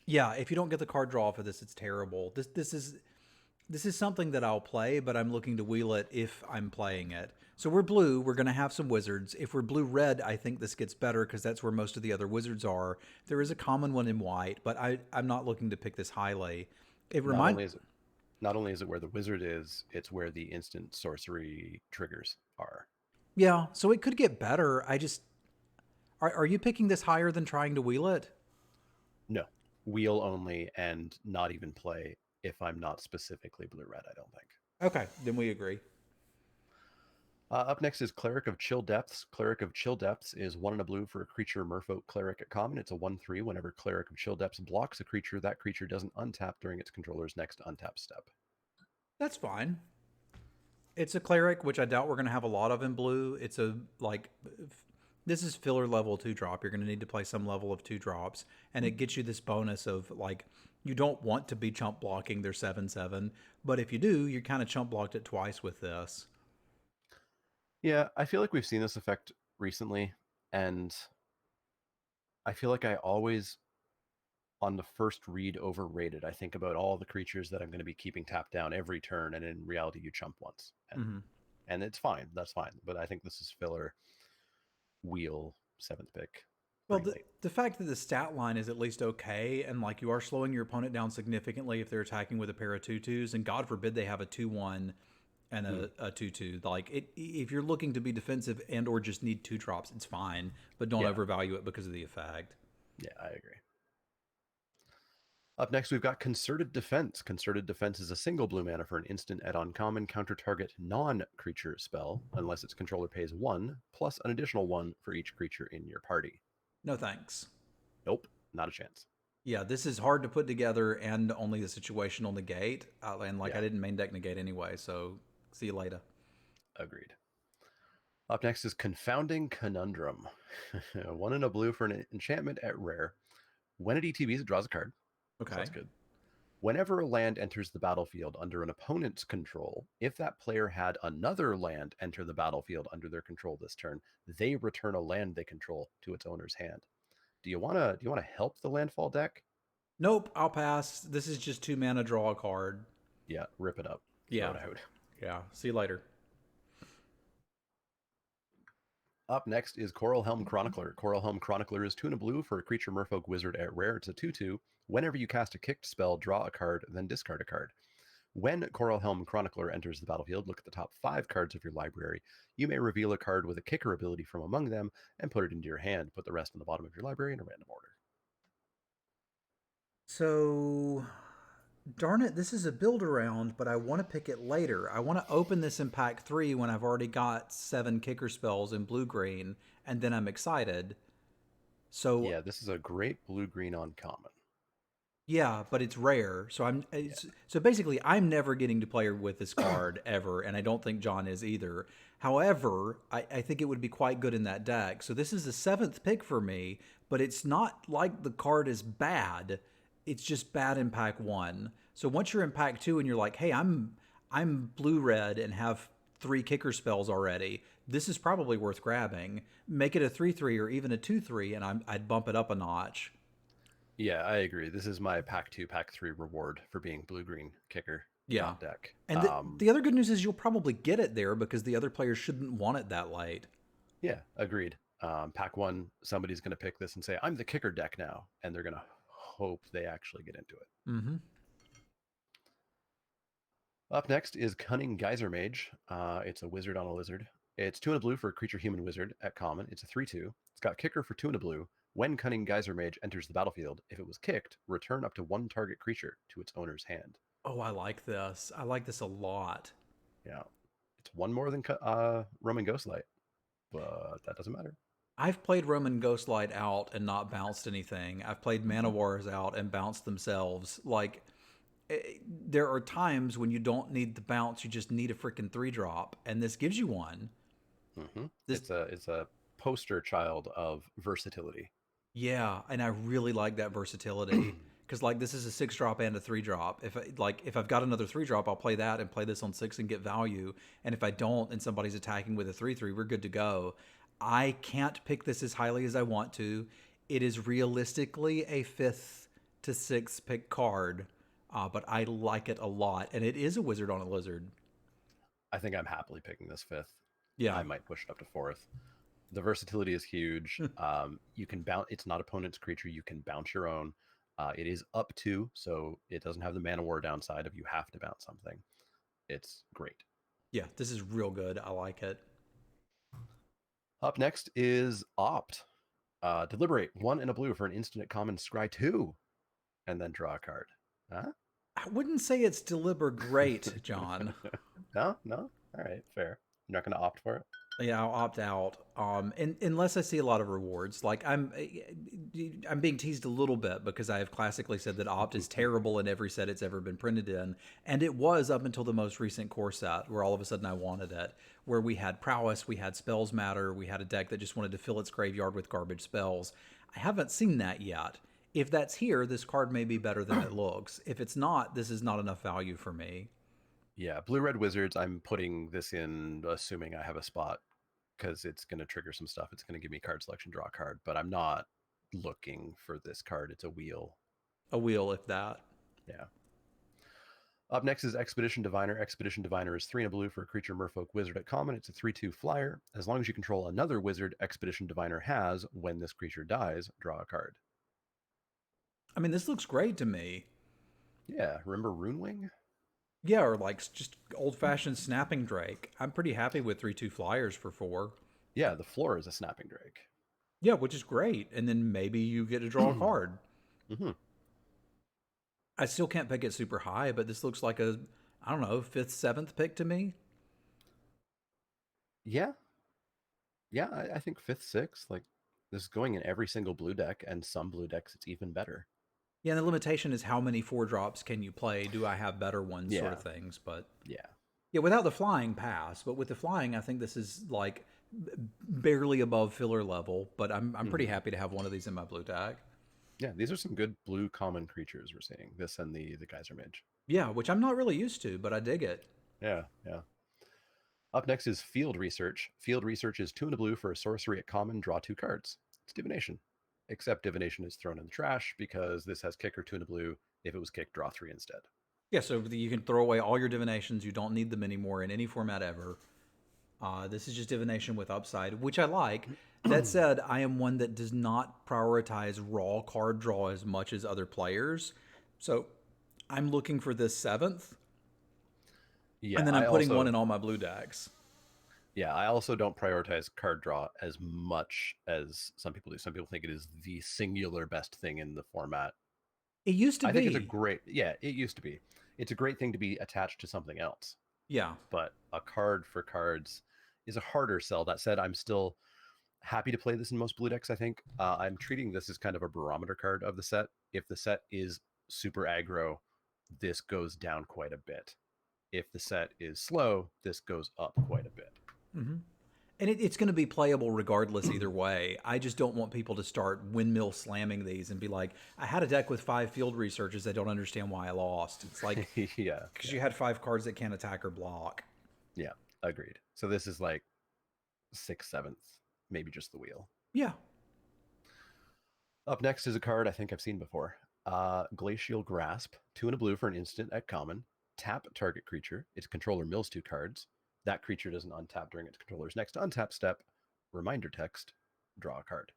Yeah, if you don't get the card draw for this, it's terrible. This is something that I'll play, but I'm looking to wheel it if I'm playing it. So we're blue. We're going to have some wizards. If we're blue-red, I think this gets better because that's where most of the other wizards are. There is a common one in white, but I'm not looking to pick this highly. Not only is it where the wizard is, it's where the instant sorcery triggers are. Yeah, so it could get better. Are you picking this higher than trying to wheel it? No. Wheel only, and not even play if I'm not specifically blue-red, I don't think. Okay, then we agree. Up next is Cleric of Chill Depths. Cleric of Chill Depths is 1 and a blue for a creature Merfolk Cleric at common. It's a 1/3. Whenever Cleric of Chill Depths blocks a creature, that creature doesn't untap during its controller's next untap step. That's fine. It's a cleric, which I doubt we're going to have a lot of in blue. It's this is filler level 2-drop. You're going to need to play some level of 2-drops, and it gets you this bonus of like, you don't want to be chump blocking their 7/7, but if you do, you're kind of chump blocked it twice with this. Yeah, I feel like we've seen this effect recently, and I feel like I always, on the first read, overrated. I think about all the creatures that I'm going to be keeping tapped down every turn, and in reality, you chump once, and it's fine. That's fine. But I think this is filler wheel 7th pick. Well, the fact that the stat line is at least okay, and like you are slowing your opponent down significantly if they're attacking with a pair of 2/2s, and God forbid they have a 2/1 and a 2/2. Like if you're looking to be defensive and or just need 2-drops, it's fine, but don't overvalue it because of the effect. Yeah, I agree. Up next, we've got Concerted Defense. Concerted Defense is a single blue mana for an instant at uncommon counter target non-creature spell, unless its controller pays 1, plus an additional 1 for each creature in your party. No thanks. Nope, not a chance. Yeah, this is hard to put together, and only the situational negate. And I didn't main deck negate anyway, so see you later. Agreed. Up next is Confounding Conundrum. 1 in a blue for an enchantment at rare. When it ETBs, it draws a card. Okay. So that's good. Whenever a land enters the battlefield under an opponent's control, if that player had another land enter the battlefield under their control this turn, they return a land they control to its owner's hand. Do you want to help the landfall deck? Nope, I'll pass. This is just 2 mana, draw a card. Yeah, rip it up. Yeah. Throw it out. Yeah. See you later. Up next is Coral Helm Chronicler. Coral Helm Chronicler is 2 in a blue for a creature merfolk wizard at rare. It's a 2/2. Whenever you cast a kicked spell, draw a card, then discard a card. When Coral Helm Chronicler enters the battlefield, look at the top 5 cards of your library. You may reveal a card with a kicker ability from among them and put it into your hand. Put the rest on the bottom of your library in a random order. So, darn it, this is a build around, but I want to pick it later. I want to open this in pack 3 when I've already got 7 kicker spells in blue-green, and then I'm excited. So yeah, this is a great blue-green uncommon. Yeah, but it's rare. So so basically I'm never getting to play with this card ever, and I don't think John is either. However, I think it would be quite good in that deck. So this is the 7th pick for me, but it's not like the card is bad. It's just bad in pack 1. So once you're in pack 2 and you're like, hey, I'm blue-red and have 3 kicker spells already, this is probably worth grabbing. Make it a 3/3 or even a 2/3, and I'd bump it up a notch. Yeah, I agree. This is my pack 2, pack 3 reward for being blue-green kicker deck. And the other good news is you'll probably get it there because the other players shouldn't want it that late. Yeah, agreed. Pack 1, somebody's going to pick this and say, I'm the kicker deck now, and they're going to hope they actually get into it. Mm-hmm. Up next is Cunning Geyser Mage. It's a wizard on a lizard. It's 2 in a blue for a creature human wizard at common. It's a 3/2. It's got kicker for 2 in a blue. When Cunning Geyser Mage enters the battlefield, if it was kicked, return up to 1 target creature to its owner's hand. Oh, I like this. I like this a lot. Yeah. It's 1 more than Roman Ghostlight, but that doesn't matter. I've played Roman Ghostlight out and not bounced anything. I've played Mana Wars out and bounced themselves. Like, there are times when you don't need the bounce, you just need a freaking 3-drop, and this gives you one. Mm-hmm. It's a poster child of versatility. Yeah, and I really like that versatility because like this is a 6-drop and a 3-drop. If I've got another 3-drop, I'll play that and play this on 6 and get value. And if I don't, and somebody's attacking with a 3/3, we're good to go. I can't pick this as highly as I want to. It is realistically a 5th to 6th pick card, but I like it a lot, and it is a wizard on a lizard. I think I'm happily picking this 5th. Yeah, I might push it up to 4th. The versatility is huge. You can bounce. It's not opponent's creature. You can bounce your own. It is up to, so it doesn't have the mana war downside of you have to bounce something. It's great. Yeah, this is real good. I like it. Up next is Opt. Deliberate 1 in a blue for an instant at common, scry 2, and then draw a card. Huh? I wouldn't say it's deliberate great, John. No? All right, fair. You're not going to opt for it? Yeah, I'll opt out. Unless I see a lot of rewards. Like I'm being teased a little bit because I have classically said that opt is terrible in every set it's ever been printed in, and it was up until the most recent core set, where all of a sudden I wanted it. Where we had prowess, we had spells matter, we had a deck that just wanted to fill its graveyard with garbage spells. I haven't seen that yet. If that's here, this card may be better than it looks. If it's not, this is not enough value for me. Yeah, Blue Red Wizards, I'm putting this in assuming I have a spot because it's going to trigger some stuff. It's going to give me card selection, draw a card, but I'm not looking for this card. It's a wheel. A wheel, if that. Yeah. Up next is Expedition Diviner. Expedition Diviner is 3 and a blue for a creature merfolk wizard at common. It's a 3/2 flyer. As long as you control another wizard, Expedition Diviner has, when this creature dies, draw a card. I mean, this looks great to me. Yeah, remember Runewing? Yeah, or like just old fashioned snapping drake. I'm pretty happy with 3/2 flyers for 4. Yeah, the floor is a snapping drake. Yeah, which is great. And then maybe you get to draw a card. Mm-hmm. I still can't pick it super high, but this looks like a, I don't know, 5th, 7th pick to me. Yeah. Yeah, I think 5th, 6th. Like, this is going in every single blue deck, and some blue decks it's even better. Yeah, and the limitation is how many 4-drops can you play? Do I have better ones, sort of Yeah. things. But Yeah. yeah, without the flying, pass. But with the flying, I think this is like barely above filler level. But I'm pretty happy to have one of these in my blue deck. Yeah, these are some good blue common creatures we're seeing. This and the Geyser Mage. Yeah, which I'm not really used to, but I dig it. Yeah, yeah. Up next is Field Research. Field Research is 2 and a blue for a sorcery at common, draw 2 cards. It's Divination. Except Divination is thrown in the trash because this has kicker 2 and a blue. If it was kicked, draw 3 instead. Yeah, so you can throw away all your divinations. You don't need them anymore in any format ever. This is just divination with upside, which I like. That said, I am one that does not prioritize raw card draw as much as other players. So I'm looking for this 7th, Yeah, and then I'm putting also, one in all my blue decks. Yeah, I also don't prioritize card draw as much as some people do. Some people think it is the singular best thing in the format. It used to I be. think it's a great, yeah, it used to be. It's a great thing to be attached to something else. Yeah. But a card for cards is a harder sell. That said, I'm still happy to play this in most blue decks, I think. I'm treating this as kind of a barometer card of the set. If the set is super aggro, this goes down quite a bit. If the set is slow, this goes up quite a bit. Mm-hmm. And it's going to be playable regardless either way. I just don't want people to start windmill slamming these and be like, I had a deck with 5 field researches. I don't understand why I lost. It's like, yeah. Because you had 5 cards that can't attack or block. Yeah, agreed. So this is like 6th, 7th, maybe just the wheel. Yeah. Up next is a card I think I've seen before. Glacial Grasp, 2 and a blue for an instant at common. Tap target creature. Its controller mills 2 cards. That creature doesn't untap during its controller's next untap step. Reminder text, draw a card.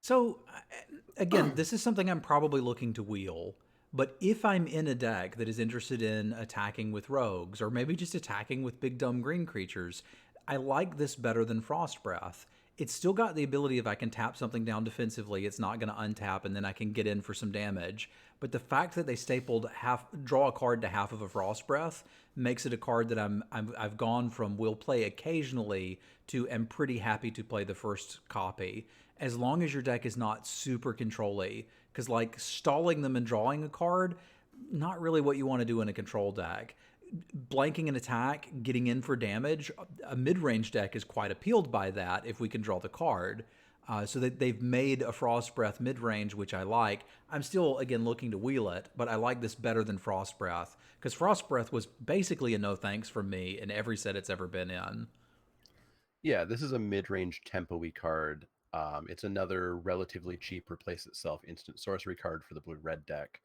So, again, this is something I'm probably looking to wheel. But if I'm in a deck that is interested in attacking with rogues, or maybe just attacking with big dumb green creatures, I like this better than Frost Breath. It's still got the ability, if I can tap something down defensively, it's not going to untap and then I can get in for some damage. But the fact that they stapled draw a card to half of a Frost Breath makes it a card that I've gone from will play occasionally to am pretty happy to play the first copy, as long as your deck is not super control-y. Because like stalling them and drawing a card, not really what you want to do in a control deck. Blanking an attack, getting in for damage, a mid-range deck is quite appealed by that if we can draw the card. So that they've made a Frost Breath mid-range, which I like. I'm still, again, looking to wheel it, but I like this better than Frost Breath, because Frost Breath was basically a no thanks from me in every set it's ever been in. Yeah, this is a mid-range tempo-y card. It's another relatively cheap replace itself instant sorcery card for the blue-red deck.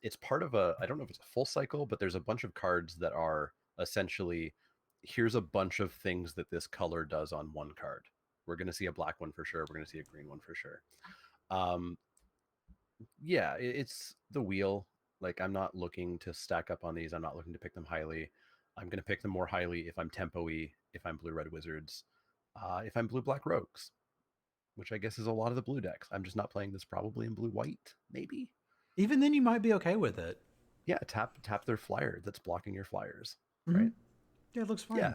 It's part of I don't know if it's a full cycle, but there's a bunch of cards that are essentially, here's a bunch of things that this color does on one card. We're going to see a black one for sure. We're going to see a green one for sure. Yeah, it's the wheel. Like, I'm not looking to stack up on these. I'm not looking to pick them highly. I'm going to pick them more highly if I'm tempo-y, if I'm blue-red wizards, if I'm blue-black rogues, which I guess is a lot of the blue decks. I'm just not playing this probably in blue-white, maybe. Even then, you might be okay with it. Yeah, tap their flyer that's blocking your flyers, Mm-hmm. right? Yeah, it looks fine. Yeah,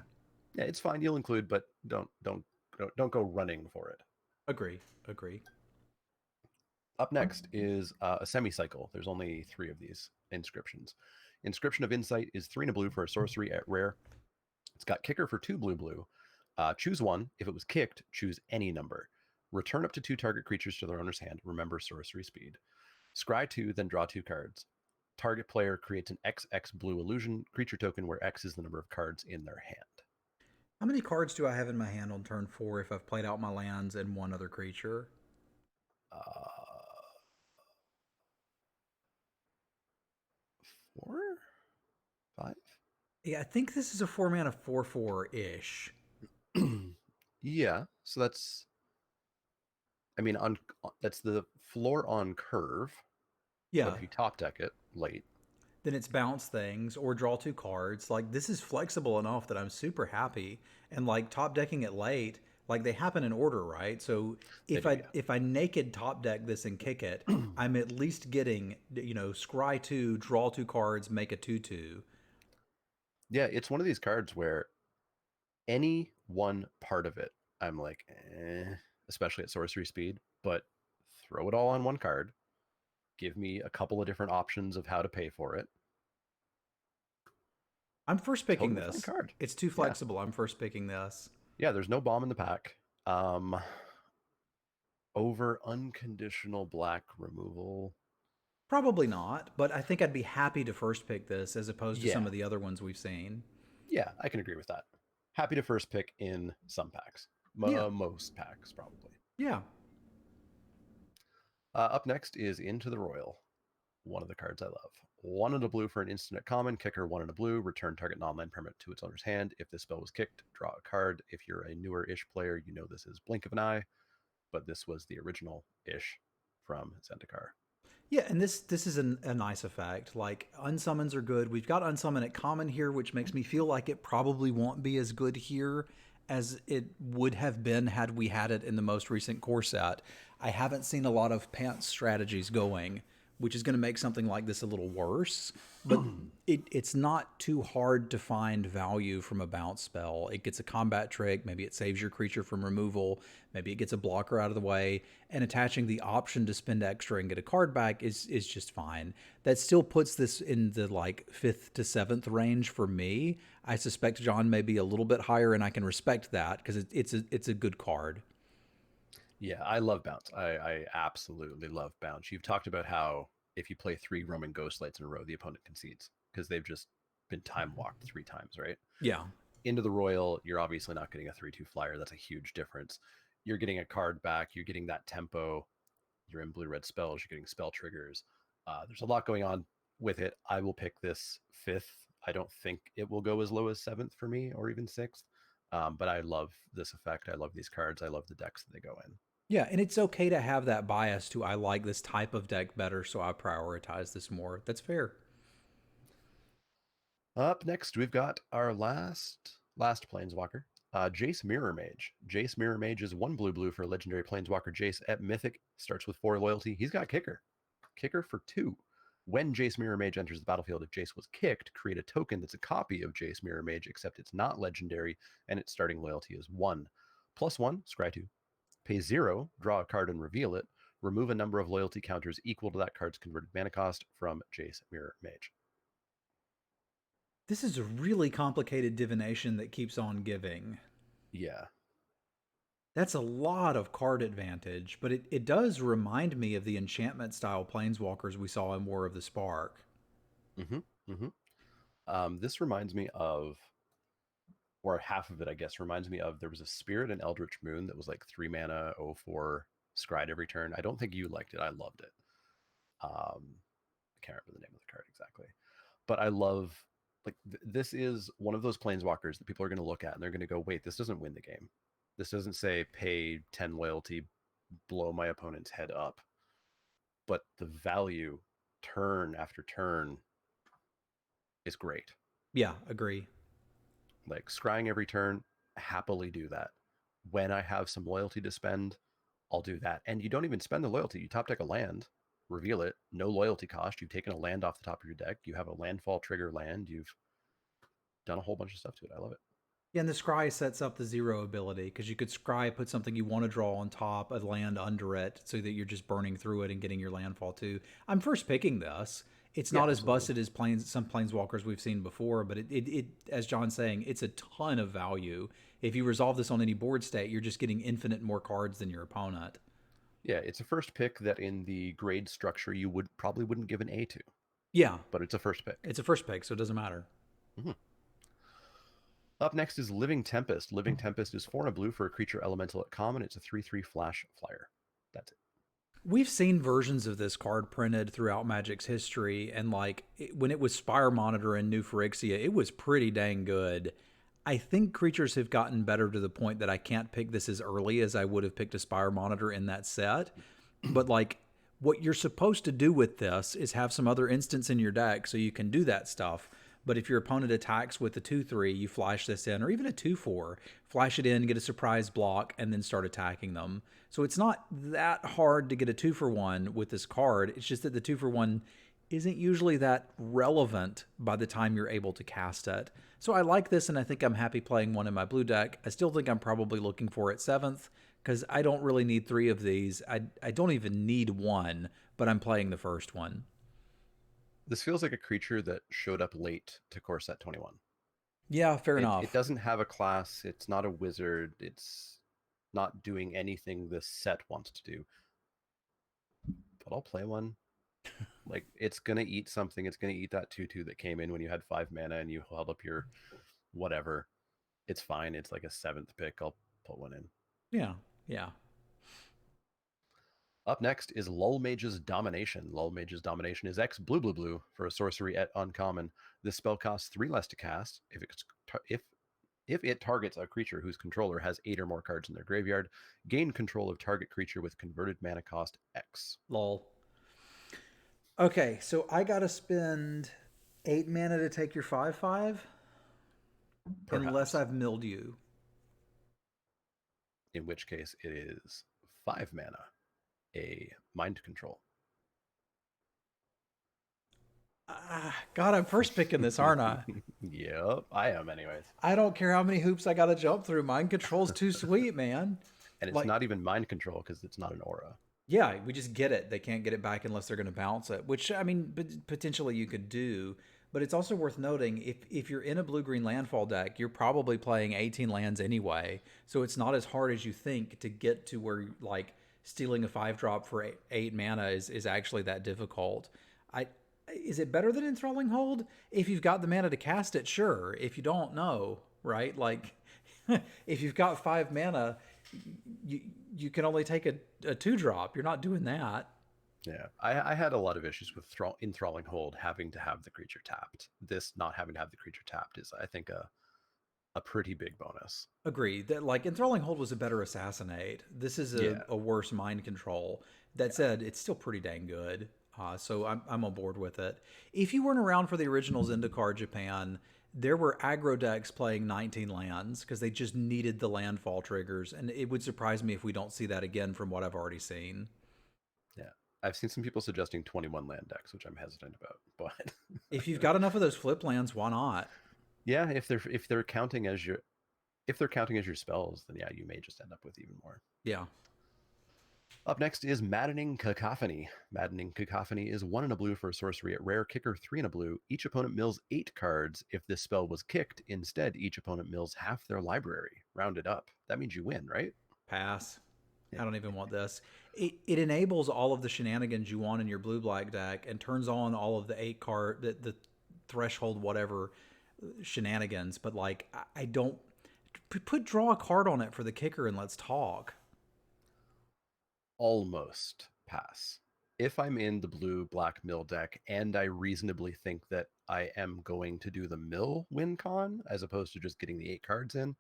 Yeah, it's fine. You'll include, but don't go running for it. Agree. Up next is a semi-cycle. There's only 3 of these inscriptions. Inscription of Insight is 3 and a blue for a sorcery at rare. It's got kicker for 2 blue. Choose one. If it was kicked, choose any number. Return up to 2 target creatures to their owner's hand. Remember sorcery speed. Scry 2, then draw 2 cards. Target player creates an XX blue illusion creature token where X is the number of cards in their hand. How many cards do I have in my hand on turn 4 if I've played out my lands and one other creature? 4? 5? Yeah, I think this is a 4-mana 4/4-ish. Yeah, so that's, I mean, that's the floor on curve. Yeah. But if you top deck it late, then it's bounce things or draw 2 cards. Like, this is flexible enough that I'm super happy. And like top decking it late, like they happen in order, right? So if I naked top deck this and kick it, I'm at least getting, scry 2, draw 2 cards, make a 2/2. Yeah, it's one of these cards where any one part of it, I'm like, especially at sorcery speed, but throw it all on one card. Give me a couple of different options of how to pay for it. I'm first picking Totally this. fine card. It's too flexible. Yeah. I'm first picking this. Yeah, there's no bomb in the pack. Over unconditional black removal. Probably not, but I think I'd be happy to first pick this as opposed to some of the other ones we've seen. Yeah, I can agree with that. Happy to first pick in some packs. Most packs, probably. Yeah. Up next is Into the Royal. One of the cards I love. 1 and a blue for an instant at common. Kicker 1 and a blue. Return target non-land permanent to its owner's hand. If this spell was kicked, draw a card. If you're a newer-ish player, you know this is blink of an eye, but this was the original-ish from Zendikar. Yeah, and this is a nice effect. Like, unsummons are good. We've got unsummon at common here, which makes me feel like it probably won't be as good here as it would have been had we had it in the most recent core set. I haven't seen a lot of pants strategies going, which is going to make something like this a little worse. But it's not too hard to find value from a bounce spell. It gets a combat trick. Maybe it saves your creature from removal. Maybe it gets a blocker out of the way. And attaching the option to spend extra and get a card back is just fine. That still puts this in the like 5th to 7th range for me. I suspect John may be a little bit higher, and I can respect that because it's a good card. Yeah, I love bounce. I absolutely love bounce. You've talked about how if you play 3 Roman Ghostlights in a row, the opponent concedes because they've just been time walked 3 times, right? Yeah. Into the Royal, you're obviously not getting a 3/2 flyer. That's a huge difference. You're getting a card back. You're getting that tempo. You're in blue-red spells. You're getting spell triggers. There's a lot going on with it. I will pick this 5th. I don't think it will go as low as 7th for me or even 6th. But I love this effect. I love these cards. I love the decks that they go in. Yeah, and it's okay to have that bias to I like this type of deck better, so I prioritize this more. That's fair. Up next, we've got our last Planeswalker, Jace Mirror Mage. Jace Mirror Mage is 1 blue for a legendary Planeswalker Jace at Mythic. Starts with 4 loyalty. He's got kicker. Kicker for 2. When Jace Mirror Mage enters the battlefield, if Jace was kicked, create a token that's a copy of Jace Mirror Mage, except it's not legendary, and its starting loyalty is 1. +1, scry 2. Pay 0, draw a card and reveal it. Remove a number of loyalty counters equal to that card's converted mana cost from Jace Mirror Mage. This is a really complicated divination that keeps on giving. Yeah. That's a lot of card advantage, but it does remind me of the enchantment style planeswalkers we saw in War of the Spark. This reminds me of, or half of it, I guess, reminds me of, there was a Spirit and Eldritch Moon that was like 3 mana, 0/4, scryed every turn. I don't think you liked it. I loved it. I can't remember the name of the card exactly. But I love, like, this is one of those planeswalkers that people are going to look at and they're going to go, wait, this doesn't win the game. This doesn't say pay 10 loyalty, blow my opponent's head up. But the value turn after turn is great. Yeah, agree. Like, scrying every turn, happily do that. When I have some loyalty to spend, I'll do that. And you don't even spend the loyalty. You top deck a land, reveal it, no loyalty cost. You've taken a land off the top of your deck. You have a landfall trigger land. You've done a whole bunch of stuff to it. I love it. Yeah, and the scry sets up the 0 ability because you could scry, put something you want to draw on top, a land under it, so that you're just burning through it and getting your landfall too. I'm first picking this. It's Yeah, not as absolutely. busted as some planeswalkers we've seen before, but it as John's saying, it's a ton of value. If you resolve this on any board state, you're just getting infinite more cards than your opponent. Yeah, it's a first pick that in the grade structure you probably wouldn't give an A to, Yeah, but it's a first pick. it's a first pick, so it doesn't matter. Mhm. Up next is Living Tempest. Living Tempest is 4 and a blue for a creature elemental at common. It's a 3/3 flash flyer. That's it. We've seen versions of this card printed throughout Magic's history, and when it was Spire Monitor and New Phyrexia, it was pretty dang good. I think creatures have gotten better to the point that I can't pick this as early as I would have picked a Spire Monitor in that set. But what you're supposed to do with this is have some other instance in your deck so you can do that stuff. But if your opponent attacks with a 2/3, you flash this in, or even a 2/4, flash it in, get a surprise block, and then start attacking them. So it's not that hard to get a 2-for-1 with this card. It's just that the 2-for-1 isn't usually that relevant by the time you're able to cast it. So I like this, and I think I'm happy playing one in my blue deck. I still think I'm probably looking for it 7th, because I don't really need 3 of these. I don't even need one, but I'm playing the first one. This feels like a creature that showed up late to core set 21. Yeah, fair enough. It doesn't have a class. It's not a wizard. It's not doing anything this set wants to do. But I'll play one. Like, it's going to eat something. It's going to eat that 2/2 that came in when you had 5 mana and you held up your whatever. It's fine. It's like a 7th pick. I'll put one in. Yeah, yeah. Up next is Lullmage's Domination. Lullmage's Domination is X blue blue blue for a sorcery at uncommon. This spell costs 3 less to cast. If it targets a creature whose controller has 8 or more cards in their graveyard, gain control of target creature with converted mana cost X. Lol. Okay, so I gotta spend 8 mana to take your 5/5, unless I've milled you. In which case it is 5 mana, a mind control. God, I'm first picking this, aren't I? Yep, I am anyways. I don't care how many hoops I gotta jump through. Mind control's too sweet, man. And it's not even mind control because it's not an aura. Yeah, we just get it. They can't get it back unless they're going to bounce it, which, I mean, potentially you could do. But it's also worth noting, if you're in a blue-green landfall deck, you're probably playing 18 lands anyway. So it's not as hard as you think to get to where, stealing a 5-drop for 8 mana is actually that difficult. Is it better than Enthralling Hold? If you've got the mana to cast it, sure. If you don't, no, right? If you've got 5 mana, you can only take a 2-drop. You're not doing that. Yeah, I had a lot of issues with Enthralling Hold having to have the creature tapped. This not having to have the creature tapped is, I think, a pretty big bonus. Agreed. That Enthralling Hold was a better Assassinate. This is a worse Mind Control. That said, it's still pretty dang good. So I'm on board with it. If you weren't around for the original Zendikar Japan, there were aggro decks playing 19 lands because they just needed the landfall triggers, and it would surprise me if we don't see that again from what I've already seen. Yeah, I've seen some people suggesting 21 land decks, which I'm hesitant about. But if you've got enough of those flip lands, why not? Yeah, if they're counting as your spells, then yeah, you may just end up with even more. Yeah. Up next is Maddening Cacophony. Maddening Cacophony is 1 and a blue for a sorcery at rare, kicker 3 and a blue. Each opponent mills 8 cards. If this spell was kicked, instead, each opponent mills half their library, rounded up. That means you win, right? Pass. I don't even want this. It enables all of the shenanigans you want in your blue-black deck and turns on all of the 8 card, the threshold, whatever shenanigans. But I don't draw a card on it for the kicker and let's talk. Almost pass. If I'm in the blue-black mill deck and I reasonably think that I am going to do the mill win con as opposed to just getting the 8 cards in,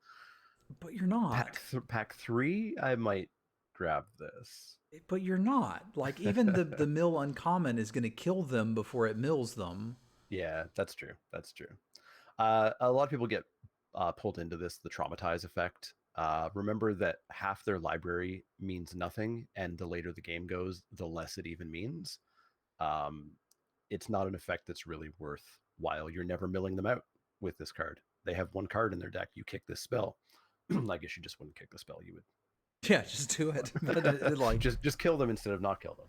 but you're not. Pack 3, I might grab this. But you're not. Even the mill uncommon is going to kill them before it mills them. Yeah, that's true. That's true. A lot of people get pulled into this, the traumatize effect. Remember that half their library means nothing, and the later the game goes, the less it even means. It's not an effect that's really worthwhile. You're never milling them out with this card. they have one card in their deck. You kick this spell. I guess you just wouldn't kick the spell. You would Yeah, just do it. But like, just kill them instead of not kill them.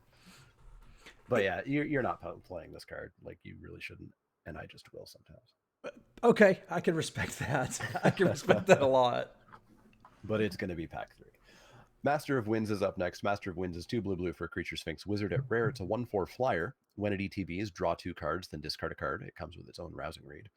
But yeah, you're not playing this card. Like, you really shouldn't, and I just will sometimes. okay, I can respect that. I can respect that a lot. But it's going to be pack 3. Master of Winds is up next. Master of Winds is 2 blue for a creature Sphinx Wizard at rare. It's a 1/4 flyer. When it ETBs, draw 2 cards, then discard a card. It comes with its own Rousing Read.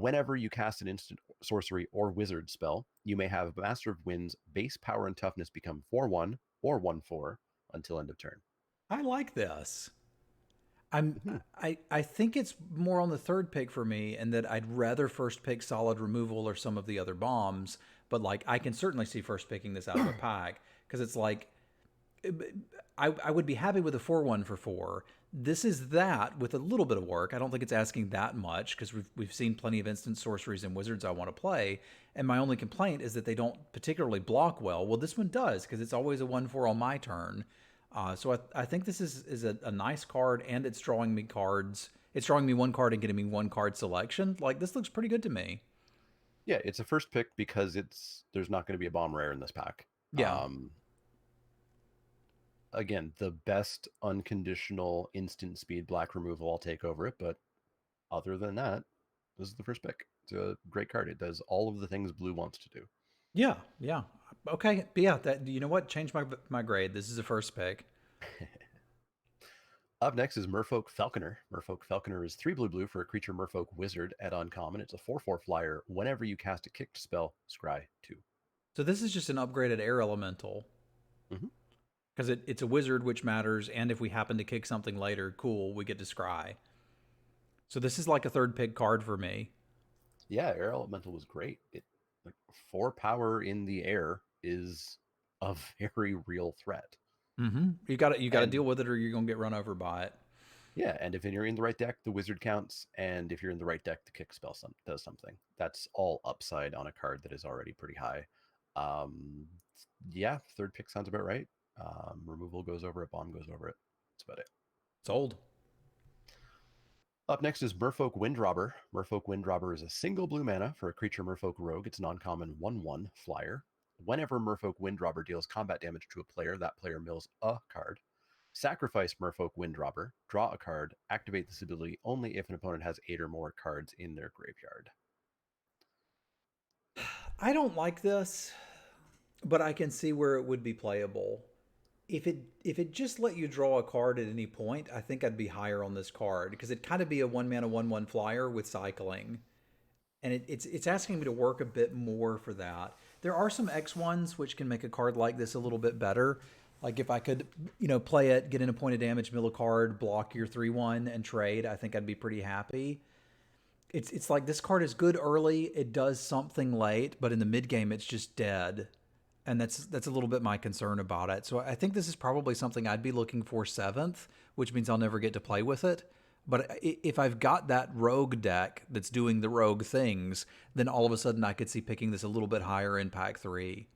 Whenever you cast an instant sorcery or wizard spell, you may have Master of Winds base power and toughness become 4/1 or 1/4 until end of turn. I like this. I think it's more on the third pick for me, and that I'd rather first pick solid removal or some of the other bombs. But like, I can certainly see first picking this out of a pack, because it's like, I would be happy with a 4/1 for 4. This is that with a little bit of work. I don't think it's asking that much, because we've seen plenty of instant sorceries and wizards I want to play. And my only complaint is that they don't particularly block well. Well, this one does, because it's always a 1/4 on my turn. So I think this is a nice card, and it's drawing me cards. It's drawing me one card and getting me one card selection. Like, this looks pretty good to me. Yeah, it's a first pick because there's not going to be a bomb rare in this pack. Yeah. Again, the best unconditional instant speed black removal, I'll take over it. But other than that, this is the first pick. It's a great card. It does all of the things blue wants to do. Yeah. Okay. But yeah, you know what? Change my grade. This is a first pick. Up next is Merfolk Falconer. Merfolk Falconer is 3 blue for a creature Merfolk Wizard at uncommon. It's a 4/4 flyer. Whenever you cast a kicked spell, scry 2. So this is just an upgraded air elemental. Because it's a wizard, which matters, and if we happen to kick something later, cool, we get to scry. So this is like a third pick card for me. Yeah, air elemental was great. It, like, 4 power in the air is a very real threat. You got to deal with it, or you're gonna get run over by it. Yeah, and if you're in the right deck, the wizard counts, and if you're in the right deck, the kick spell does something. That's all upside on a card that is already pretty high. Yeah, third pick sounds about right. Removal goes over it, bomb goes over it. That's about it. It's old. Up next is Merfolk Windrobber. Merfolk Windrobber is a single blue mana for a creature Merfolk Rogue. It's an uncommon 1/1 flyer. Whenever Merfolk Windrobber deals combat damage to a player, that player mills a card. Sacrifice Merfolk Windrobber, draw a card, activate this ability only if an opponent has 8 or more cards in their graveyard. I don't like this, but I can see where it would be playable. If it just let you draw a card at any point, I think I'd be higher on this card, because it'd kind of be a 1-mana 1/1 flyer with cycling. And it's asking me to work a bit more for that. There are some X1s which can make a card like this a little bit better. Like, if I could, play it, get in a point of damage, mill a card, block your 3/1, and trade, I think I'd be pretty happy. It's like, this card is good early, it does something late, but in the mid game it's just dead. And that's a little bit my concern about it. So I think this is probably something I'd be looking for 7th, which means I'll never get to play with it. But if I've got that rogue deck that's doing the rogue things, then all of a sudden I could see picking this a little bit higher in pack 3.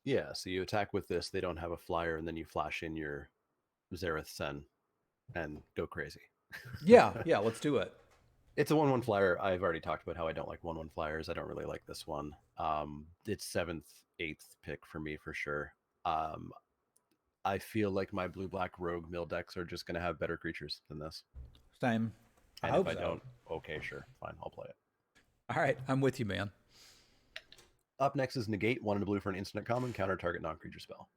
Yeah, so you attack with this, they don't have a flyer, and then you flash in your Zareth Sen and go crazy. Yeah, let's do it. It's a 1/1 flyer. I've already talked about how I don't like 1/1 flyers. I don't really like this one. It's 7th, 8th pick for me for sure. I feel like my blue-black rogue mill decks are just going to have better creatures than this. Same. And I hope if I so. don't, okay, sure, fine, I'll play it. All right, I'm with you, man. Up next is Negate, 1 and a blue for an instant common, counter target non-creature spell.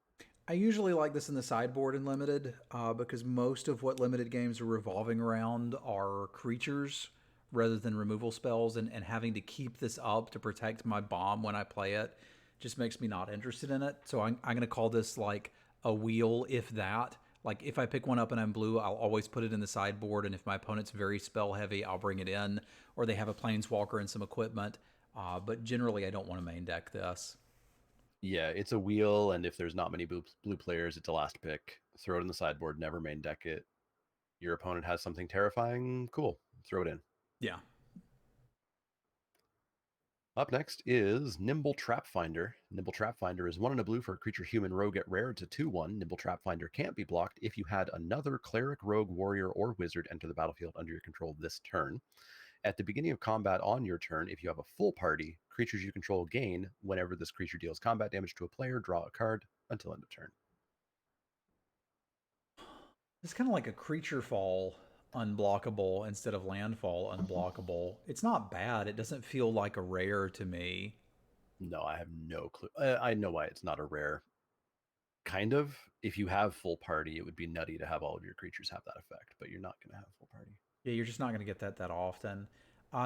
I usually like this in the sideboard in Limited, because most of what Limited games are revolving around are creatures rather than removal spells, and having to keep this up to protect my bomb when I play it just makes me not interested in it. So I'm going to call this like a wheel, if that. Like, if I pick one up and I'm blue, I'll always put it in the sideboard, and if my opponent's very spell heavy, I'll bring it in, or they have a planeswalker and some equipment. But generally, I don't want to main deck this. Yeah, it's a wheel, and if there's not many blue players, it's a last pick. Throw it in the sideboard, never main deck it. Your opponent has something terrifying, cool, throw it in. Yeah. Up next is Nimble Trapfinder. Nimble Trapfinder is 1 and a blue for a creature human rogue at rare. It's a 2/1. Nimble Trapfinder can't be blocked if you had another cleric, rogue, warrior, or wizard enter the battlefield under your control this turn. At the beginning of combat on your turn, if you have a full party, creatures you control gain whenever this creature deals combat damage to a player, draw a card until end of turn. It's kind of like a creature fall unblockable instead of landfall unblockable. It's not bad. It doesn't feel like a rare to me. No, I have no clue. I know why it's not a rare. Kind of. If you have full party, it would be nutty to have all of your creatures have that effect, but you're not going to have full party. Yeah, you're just not going to get that often.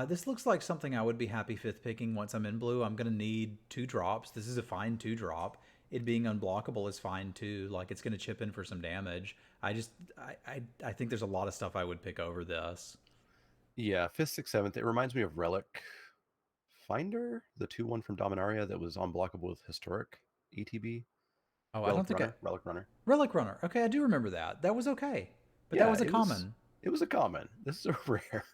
This looks like something I would be happy fifth picking once I'm in blue. I'm going to need 2 drops. This is a fine 2 drop. It being unblockable is fine too. Like it's going to chip in for some damage. I think there's a lot of stuff I would pick over this. Yeah, 5th, 6th, 7th. It reminds me of Relic Finder, the 2/1 from Dominaria that was unblockable with Historic ETB. Oh, Relic I don't think Runner, Relic Runner. Relic Runner. Okay, I do remember that. That was okay. But Yeah, that was a common. It was a common. This is a rare.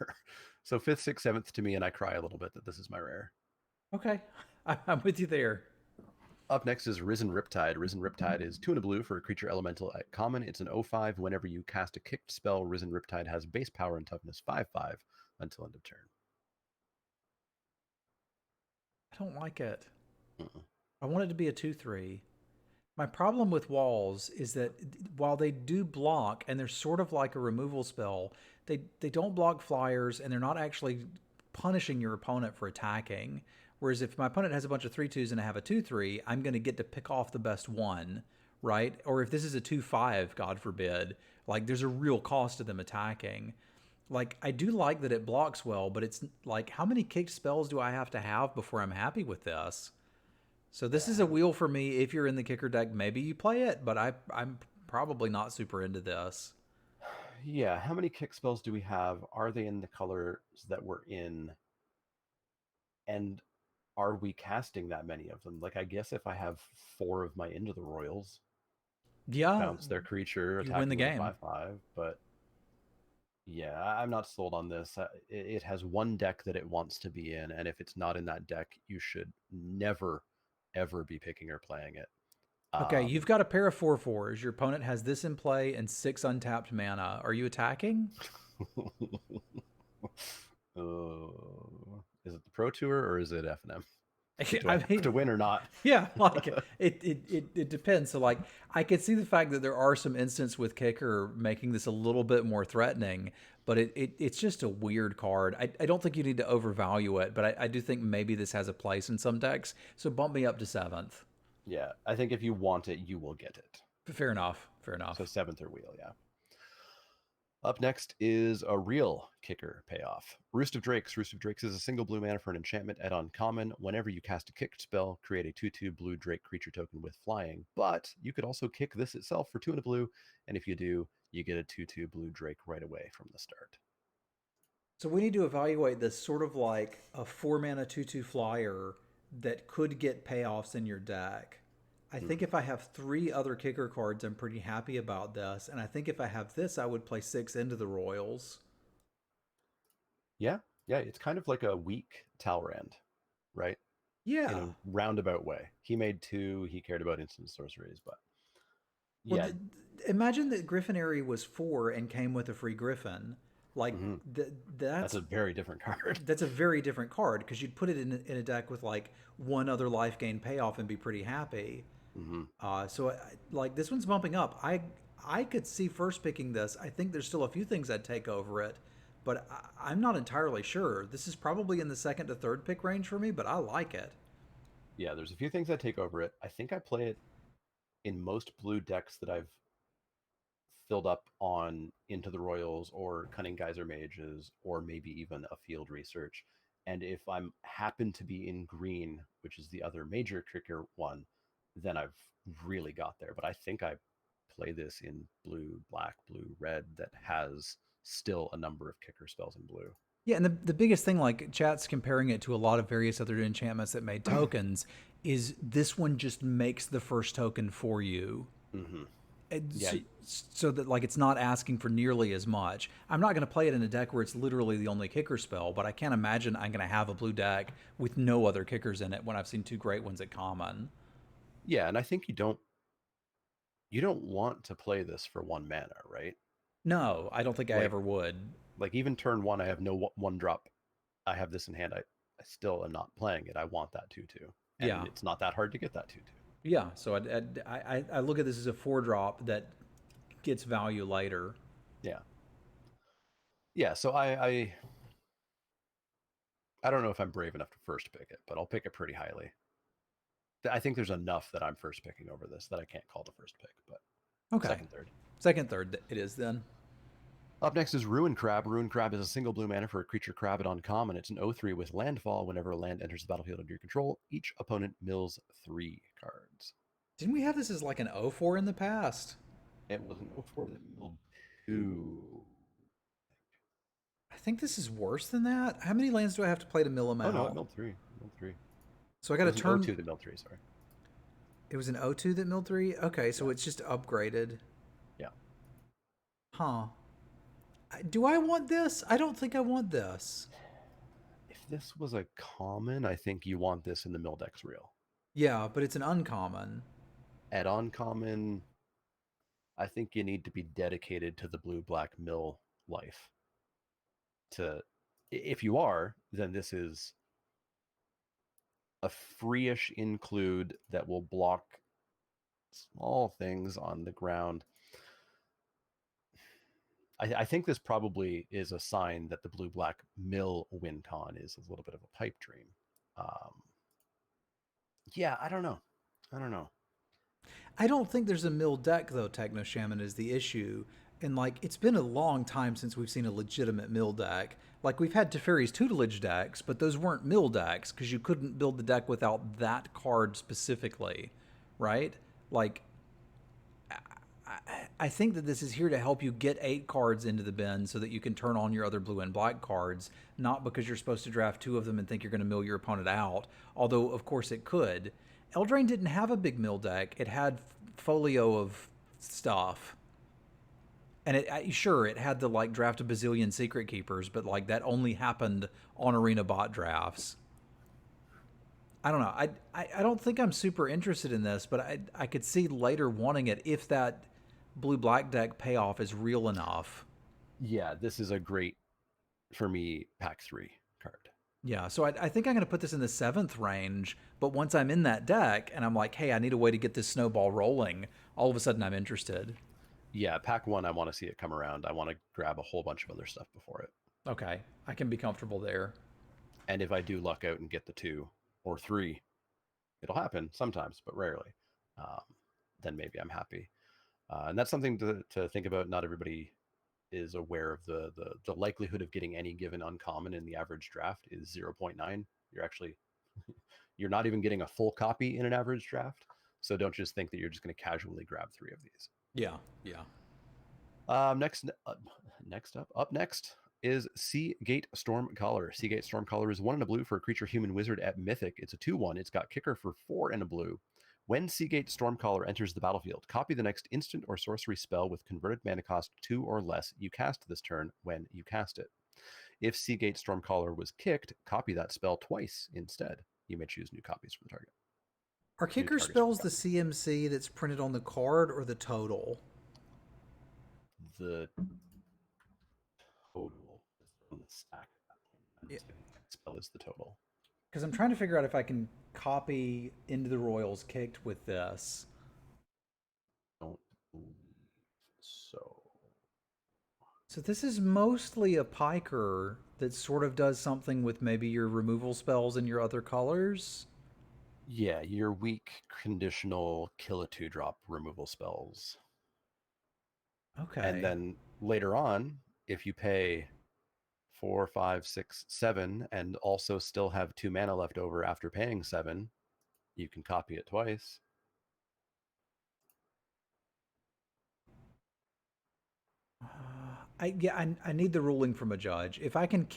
So 5th, 6th, 7th to me, and I cry a little bit that this is my rare. Okay. I'm with you there. Up next is Risen Riptide. Risen Riptide is 2 and a blue for a creature elemental at common. It's an 0/5. Whenever you cast a kicked spell, Risen Riptide has base power and toughness 5/5 until end of turn. I don't like it. Mm-mm. I want it to be a 2/3. My problem with walls is that while they do block and they're sort of like a removal spell, they don't block flyers and they're not actually punishing your opponent for attacking. Whereas if my opponent has a bunch of 3/2s and I have a 2/3, I'm going to get to pick off the best one, right? Or if this is a 2/5, God forbid, like there's a real cost to them attacking. Like I do like that it blocks well, but it's like how many kicked spells do I have to have before I'm happy with this? So this is a wheel for me. If you're in the kicker deck, maybe you play it, but I'm probably not super into this. Yeah, how many kick spells do we have? Are they in the colors that we're in? And are we casting that many of them? Like, I guess if I have 4 of my Into the Royals, Yeah, bounce their creature, you attack win the with a game. 5/5, but yeah, I'm not sold on this. It has one deck that it wants to be in, and if it's not in that deck, you should never, ever be picking or playing it. Okay, you've got a pair of 4/4s. Your opponent has this in play and 6 untapped mana. Are you attacking? Is it the Pro Tour or is it FNM? Do I I have to win or not? Yeah, like it depends. So like I could see the fact that there are some instances with kicker making this a little bit more threatening, but it's just a weird card. I don't think you need to overvalue it, but I do think maybe this has a place in some decks. So bump me up to 7th. Yeah, I think if you want it, you will get it. Fair enough. Fair enough. So 7th or wheel, yeah. Up next is a real kicker payoff. Roost of Drakes. Roost of Drakes is a single blue mana for an enchantment at uncommon. Whenever you cast a kicked spell, create a 2/2 blue Drake creature token with flying. But you could also kick this itself for 2 and a blue, and if you do, you get a 2/2 blue Drake right away from the start. So we need to evaluate this sort of like a 4 mana 2/2 flyer that could get payoffs in your deck. I think if I have 3 other kicker cards, I'm pretty happy about this. And I think if I have this, I would play 6 into the Royals. Yeah, it's kind of like a weak Talrand, right? Yeah. In a roundabout way. He made 2, he cared about instant sorceries, but yeah. Well, imagine that Griffinary was 4 and came with a free Griffin. Like that's a very different card. That's a very different card because you'd put it in a deck with like 1 other life gain payoff and be pretty happy. So like this one's bumping up. I could see first picking this. I think there's still a few things I'd take over it, but I'm not entirely sure. This is probably in the 2nd to 3rd pick range for me, but I like it. Yeah, there's a few things I'd take over it. I think I play it in most blue decks that I've filled up on Into the Royals or Cunning Geyser Mages or maybe even a Field Research. And if I'm happen to be in green, which is the other major kicker one, then I've really got there. But I think I play this in blue, black, blue, red that has still a number of kicker spells in blue. Yeah, and the biggest thing, like chat's comparing it to a lot of various other enchantments that made tokens, is this one just makes the first token for you. Yeah. So that like it's not asking for nearly as much. I'm not going to play it in a deck where it's literally the only kicker spell, but I can't imagine I'm going to have a blue deck with no other kickers in it when I've seen 2 great ones at common. Yeah, and I think you don't want to play this for 1 mana, right? No, I don't think I ever would. Like even turn 1, I have no 1-drop I have this in hand. I still am not playing it. I want that 2/2. And Yeah. it's not that hard to get that 2/2. Yeah, so I look at this as a 4-drop that gets value later. Yeah. Yeah, so I don't know if I'm brave enough to first pick it, but I'll pick it pretty highly. I think there's enough that I'm first picking over this that I can't call the first pick, but Okay. second, third. Second, third, it is then. Up next is Ruin Crab. Ruin Crab is a single blue mana for a creature crab at uncommon. It's an 0/3 with landfall. Whenever a land enters the battlefield under your control, each opponent mills 3 cards. Didn't we have this as like an 0-4 in the past? It was an 0/4 that milled 2. I think this is worse than that. How many lands do I have to play to mill them Oh out? no, it milled 3. It milled 3. So I got to turn. 0/2 that milled 3. Sorry. It was an 0-2 that milled 3? Okay, so it's just upgraded. Yeah. Huh. Do I want this? I don't think I want this. If this was a common, I think you want this in the mill decks real. Yeah, but it's an uncommon. At uncommon, I think you need to be dedicated to the blue-black mill life. If you are, then this is a free-ish include that will block small things on the ground. I think this probably is a sign that the blue-black mill win con is a little bit of a pipe dream. Yeah, I don't know. I don't think there's a mill deck, though, Techno Shaman is the issue. And, like, it's been a long time since we've seen a legitimate mill deck. Like, we've had Teferi's tutelage decks, but those weren't mill decks because you couldn't build the deck without that card specifically, right? Like, I think that this is here to help you get 8 cards into the bin so that you can turn on your other blue and black cards, not because you're supposed to draft 2 of them and think you're going to mill your opponent out, although, of course, it could. Eldraine didn't have a big mill deck. It had folio of stuff. And it had to, like, draft a bazillion Secret Keepers, but, like, that only happened on Arena bot drafts. I don't know. I don't think I'm super interested in this, but I could see later wanting it if that blue-black deck payoff is real enough. Yeah, this is a great, for me, pack 3 card. Yeah, so I think I'm going to put this in the 7th range, but once I'm in that deck and I'm like, hey, I need a way to get this snowball rolling, all of a sudden I'm interested. Yeah, pack 1, I want to see it come around. I want to grab a whole bunch of other stuff before it. Okay, I can be comfortable there. And if I do luck out and get the 2 or 3, it'll happen sometimes, but rarely, then maybe I'm happy. And that's something to think about. Not everybody is aware of the likelihood of getting any given uncommon in the average draft is 0.9. You're not even getting a full copy in an average draft. So don't just think that you're just going to casually grab 3 of these. Yeah. Up next is Seagate Stormcaller. Seagate Stormcaller is 1 and a blue for a creature human wizard at Mythic. It's a 2/1. It's got kicker for 4 and a blue. When Seagate Stormcaller enters the battlefield, copy the next instant or sorcery spell with converted mana cost 2 or less you cast this turn when you cast it. If Seagate Stormcaller was kicked, copy that spell twice instead. You may choose new copies for the target. Are kicker spells the CMC that's printed on the card or the total? The total on the stack. Yeah. Spell is the total. Because I'm trying to figure out if I can copy Into the Royals kicked with this. Don't believe so. So this is mostly a piker that sort of does something with maybe your removal spells and your other colors. Yeah, your weak conditional kill a 2-drop removal spells. Okay. And then later on, if you pay 4, 5, 6, 7, and also still have 2 mana left over after paying 7, you can copy it twice. I need the ruling from a judge. If I can,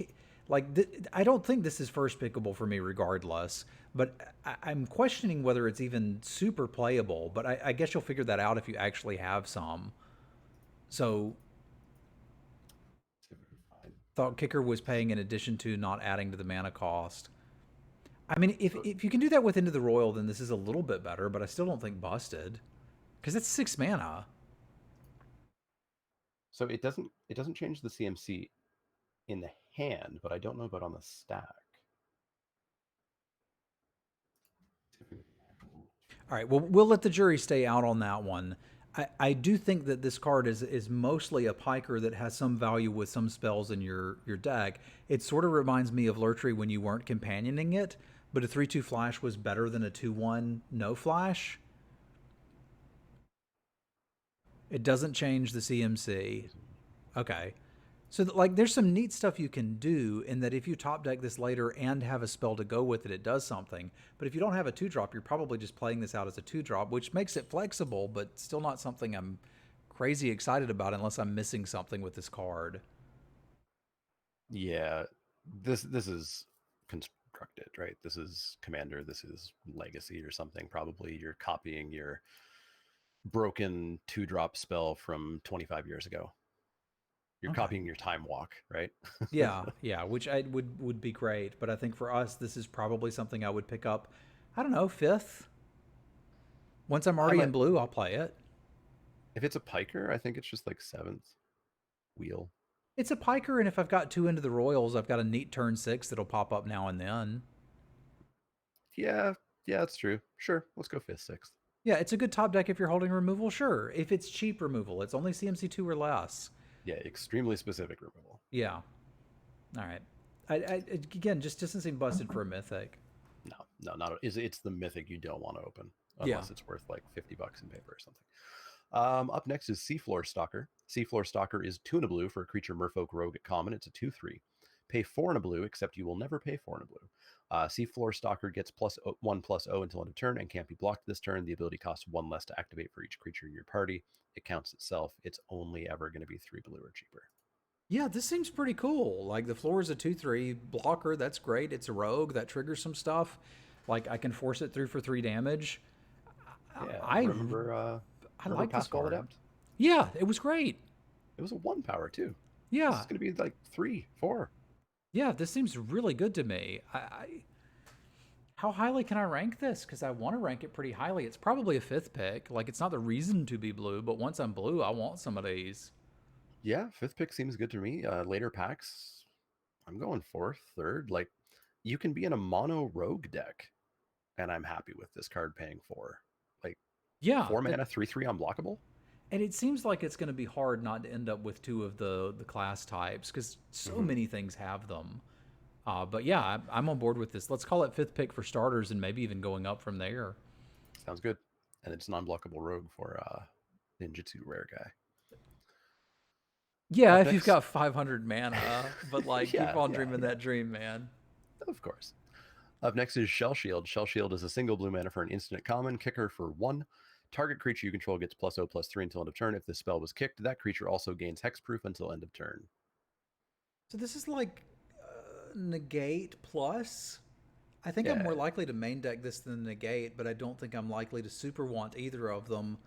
I don't think this is first pickable for me regardless, but I'm questioning whether it's even super playable, but I guess you'll figure that out if you actually have some. So, thought kicker was paying in addition to not adding to the mana cost. I mean, if you can do that with Into the Royal, then this is a little bit better, but I still don't think busted. Because that's 6 mana. So it doesn't change the CMC in the hand, but I don't know about on the stack. All right. Well, we'll let the jury stay out on that one. I do think that this card is mostly a piker that has some value with some spells in your deck. It sort of reminds me of Lurtry when you weren't companioning it, but a 3/2 flash was better than a 2/1 no flash. It doesn't change the CMC. Okay. So, like, there's some neat stuff you can do in that if you top deck this later and have a spell to go with it, it does something. But if you don't have a 2-drop, you're probably just playing this out as a 2-drop, which makes it flexible, but still not something I'm crazy excited about unless I'm missing something with this card. Yeah, this is constructed, right? This is Commander, this is Legacy or something. Probably you're copying your broken 2-drop spell from 25 years ago. You're copying your Time Walk, right? Yeah, which I would be great. But I think for us, this is probably something I would pick up, I don't know, 5th. Once I'm already in blue, I'll play it. If it's a piker, I think it's just like 7th wheel. It's a piker, and if I've got 2 into the Royals, I've got a neat turn 6 that'll pop up now and then. Yeah, that's true. Sure, let's go 5th, 6th. Yeah, it's a good top deck if you're holding removal, sure. If it's cheap removal, it's only CMC 2 or less. Yeah, extremely specific removal. Yeah. All right. I again, just doesn't seem busted for a mythic. No, not it's the mythic you don't want to open unless it's worth like $50 in paper or something. Up next is Seafloor Stalker. Seafloor Stalker is 2 and a blue for a creature Merfolk Rogue at common. It's a 2/3. Pay 4 and a blue, except you will never pay 4 and a blue. Seafloor Stalker gets +1/+0 until end of turn and can't be blocked this turn. The ability costs 1 less to activate for each creature in your party. It counts itself. It's only ever going to be 3 blue or cheaper. Yeah, this seems pretty cool. Like, the floor is a 2/3 blocker. That's great. It's a rogue. That triggers some stuff. Like, I can force it through for 3 damage. Yeah, I remember like this Pascal card. Adept? Yeah, it was great. It was a 1 power too. Yeah. It's going to be like 3, 4. Yeah, this seems really good to me. How highly can I rank this? Because I want to rank it pretty highly. It's probably a 5th pick. Like, it's not the reason to be blue, but once I'm blue, I want some of these. Yeah, 5th pick seems good to me. Later packs, I'm going 4th, 3rd. Like, you can be in a mono rogue deck, and I'm happy with this card paying 4. Like, Yeah. 4 mana, 3/3 unblockable. And it seems like it's going to be hard not to end up with 2 of the class types because so many things have them. But yeah, I'm on board with this. Let's call it 5th pick for starters and maybe even going up from there. Sounds good. And it's an unblockable rogue for Ninjutsu rare guy. Yeah, Up if next. you've got 500 mana, but like, keep on Yeah, dreaming that dream, man. Of course. Up next is Shell Shield. Shell Shield is a single blue mana for an instant common. Kicker for 1. Target creature you control gets +0/+3 until end of turn. If the spell was kicked, that creature also gains hexproof until end of turn. So this is like negate plus. I think I'm more likely to main deck this than negate, but I don't think I'm likely to super want either of them.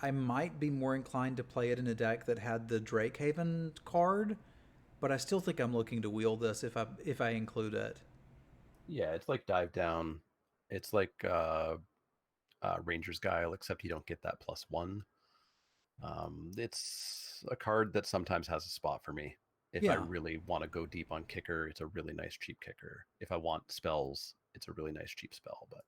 I might be more inclined to play it in a deck that had the Drakehaven card, but I still think I'm looking to wheel this if I include it. Yeah, it's like Dive Down. It's like Ranger's Guile, except you don't get that +1. It's a card that sometimes has a spot for me. If I really want to go deep on kicker, it's a really nice cheap kicker. If I want spells, it's a really nice cheap spell. But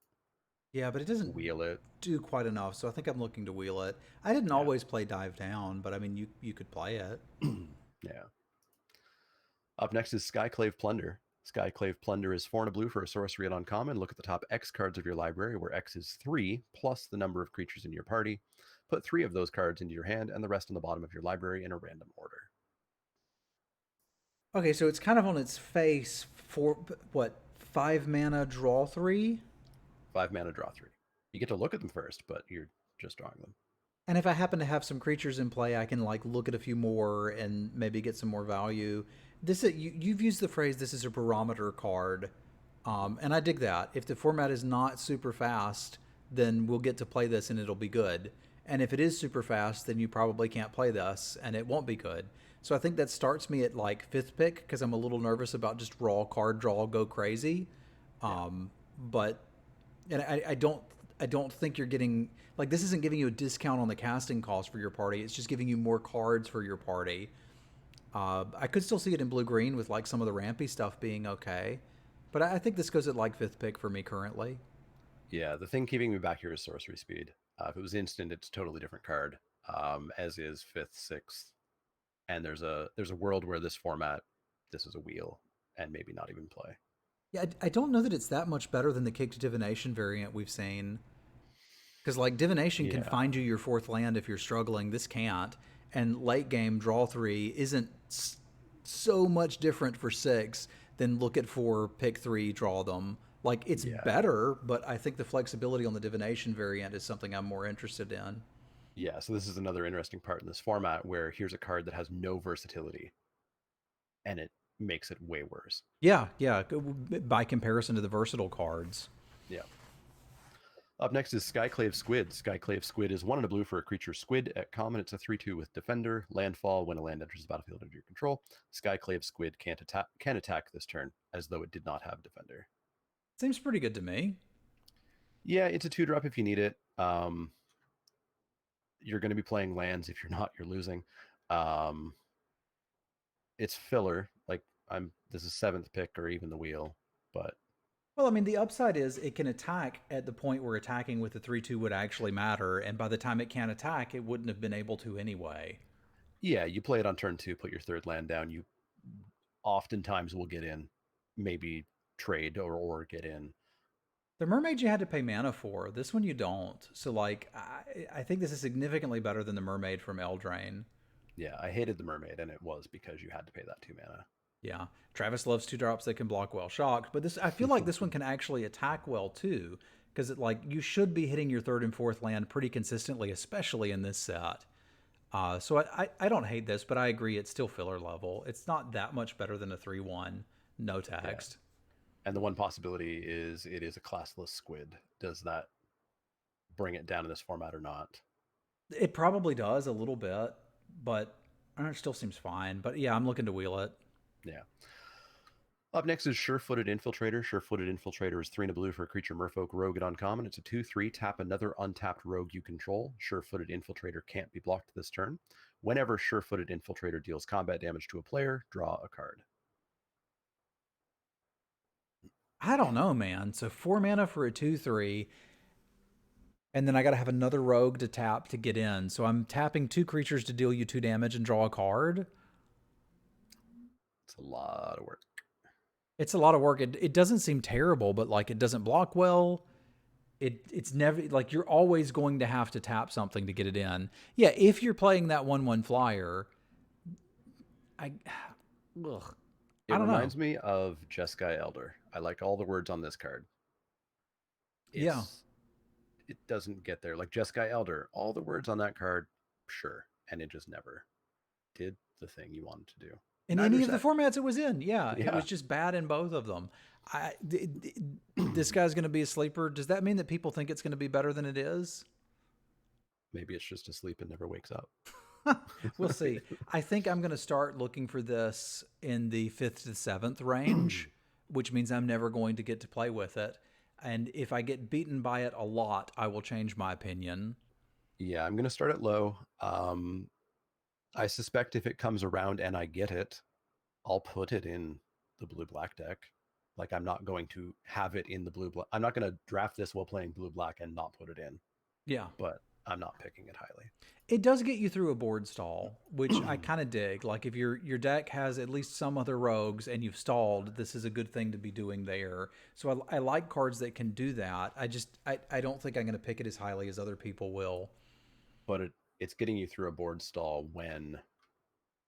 yeah, but it doesn't wheel it. do quite enough, so I think I'm looking to wheel it. I didn't always play Dive Down, but I mean, you could play it. Yeah. Up next is Skyclave Plunder. Skyclave Plunder is 4 and a blue for a sorcery at uncommon. Look at the top X cards of your library, where X is 3 plus the number of creatures in your party. Put 3 of those cards into your hand and the rest on the bottom of your library in a random order. Okay, so it's kind of on its face for, what, 5 mana, draw 3? 5 mana, draw 3. You get to look at them first, but you're just drawing them. And if I happen to have some creatures in play, I can like look at a few more and maybe get some more value. You've used the phrase, this is a barometer card, and I dig that. If the format is not super fast, then we'll get to play this and it'll be good. And if it is super fast, then you probably can't play this and it won't be good. So I think that starts me at like 5th pick because I'm a little nervous about just raw card draw, go crazy. But and I don't think you're getting, like, this isn't giving you a discount on the casting cost for your party. It's just giving you more cards for your party. I could still see it in blue-green with like some of the rampy stuff being okay. But I think this goes at like 5th pick for me currently. Yeah, the thing keeping me back here is sorcery speed. If it was instant, it's a totally different card, as is 5th, 6th. And there's a world where this format, this is a wheel, and maybe not even play. Yeah, I don't know that it's that much better than the Kicked Divination variant we've seen. Because like Divination can Yeah. find you your 4th land if you're struggling. This can't. And late game draw 3 isn't so much different for 6 than look at 4, pick 3, draw them. Like it's Yeah. better, but I think the flexibility on the Divination variant is something I'm more interested in. Yeah, so this is another interesting part in this format where here's a card that has no versatility, and it makes it way worse. Yeah, by comparison to the versatile cards. Yeah. Up next is Skyclave Squid. Skyclave Squid is 1 and a blue for a creature squid. At common, it's a 3/2 with Defender. Landfall, when a land enters the battlefield under your control. Skyclave Squid can attack this turn, as though it did not have Defender. Seems pretty good to me. Yeah, it's a 2-drop if you need it. You're going to be playing lands. If you're not, you're losing. It's filler. Like this is 7th pick or even the wheel, but Well, I mean, the upside is it can attack at the point where attacking with the 3/2 would actually matter, and by the time it can attack, it wouldn't have been able to anyway. yeah, you play it on turn 2, put your 3rd land down. You oftentimes will get in, maybe trade or get in. The Mermaid you had to pay mana for. This one you don't. So, like, I think this is significantly better than the Mermaid from Eldraine. Yeah, I hated the Mermaid, and it was because you had to pay that 2 mana. Yeah, Travis loves 2-drops that can block well shocked, but this I feel like this one can actually attack well too, because you should be hitting your 3rd and 4th land pretty consistently, especially in this set. So I don't hate this, but I agree it's still filler level. It's not that much better than a 3/1, no text. Yeah. And the one possibility is it is a classless squid. Does that bring it down in this format or not? It probably does a little bit, but it still seems fine. But yeah, I'm looking to wheel it. Yeah. Up next is Sure-Footed Infiltrator. Sure-Footed Infiltrator is 3 and a blue for a creature Merfolk Rogue at uncommon. It's a 2/3. Tap another untapped rogue you control. Sure-Footed Infiltrator can't be blocked this turn. Whenever Sure-Footed Infiltrator deals combat damage to a player, draw a card. I don't know, man. So 4 mana for a 2/3, and then I got to have another rogue to tap to get in. So I'm tapping 2 creatures to deal you 2 damage and draw a card. It's a lot of work. It's a lot of work. It doesn't seem terrible, but like it doesn't block well. It's never like you're always going to have to tap something to get it in. Yeah, if you're playing that 1/1 flyer, I don't know. Reminds me of Jeskai Elder. I like all the words on this card. Yeah. It doesn't get there. Like Jeskai Elder, all the words on that card, sure. And it just never did the thing you wanted to do. In any of the formats it was in, yeah. It Yeah. was just bad in both of them. This guy's going to be a sleeper. Does that mean that people think it's going to be better than it is? Maybe it's just asleep and never wakes up. We'll see. I think I'm going to start looking for this in the 5th to 7th range, which means I'm never going to get to play with it. And if I get beaten by it a lot, I will change my opinion. Yeah, I'm going to start it low. I suspect if it comes around and I get it, I'll put it in the blue-black deck. Like, I'm not going to have it in the blue-black. I'm not going to draft this while playing blue-black and not put it in. Yeah. But I'm not picking it highly. It does get you through a board stall, which I kind of dig. Like, if your deck has at least some other rogues and you've stalled, this is a good thing to be doing there. So I like cards that can do that. I don't think I'm going to pick it as highly as other people will. But it's getting you through a board stall when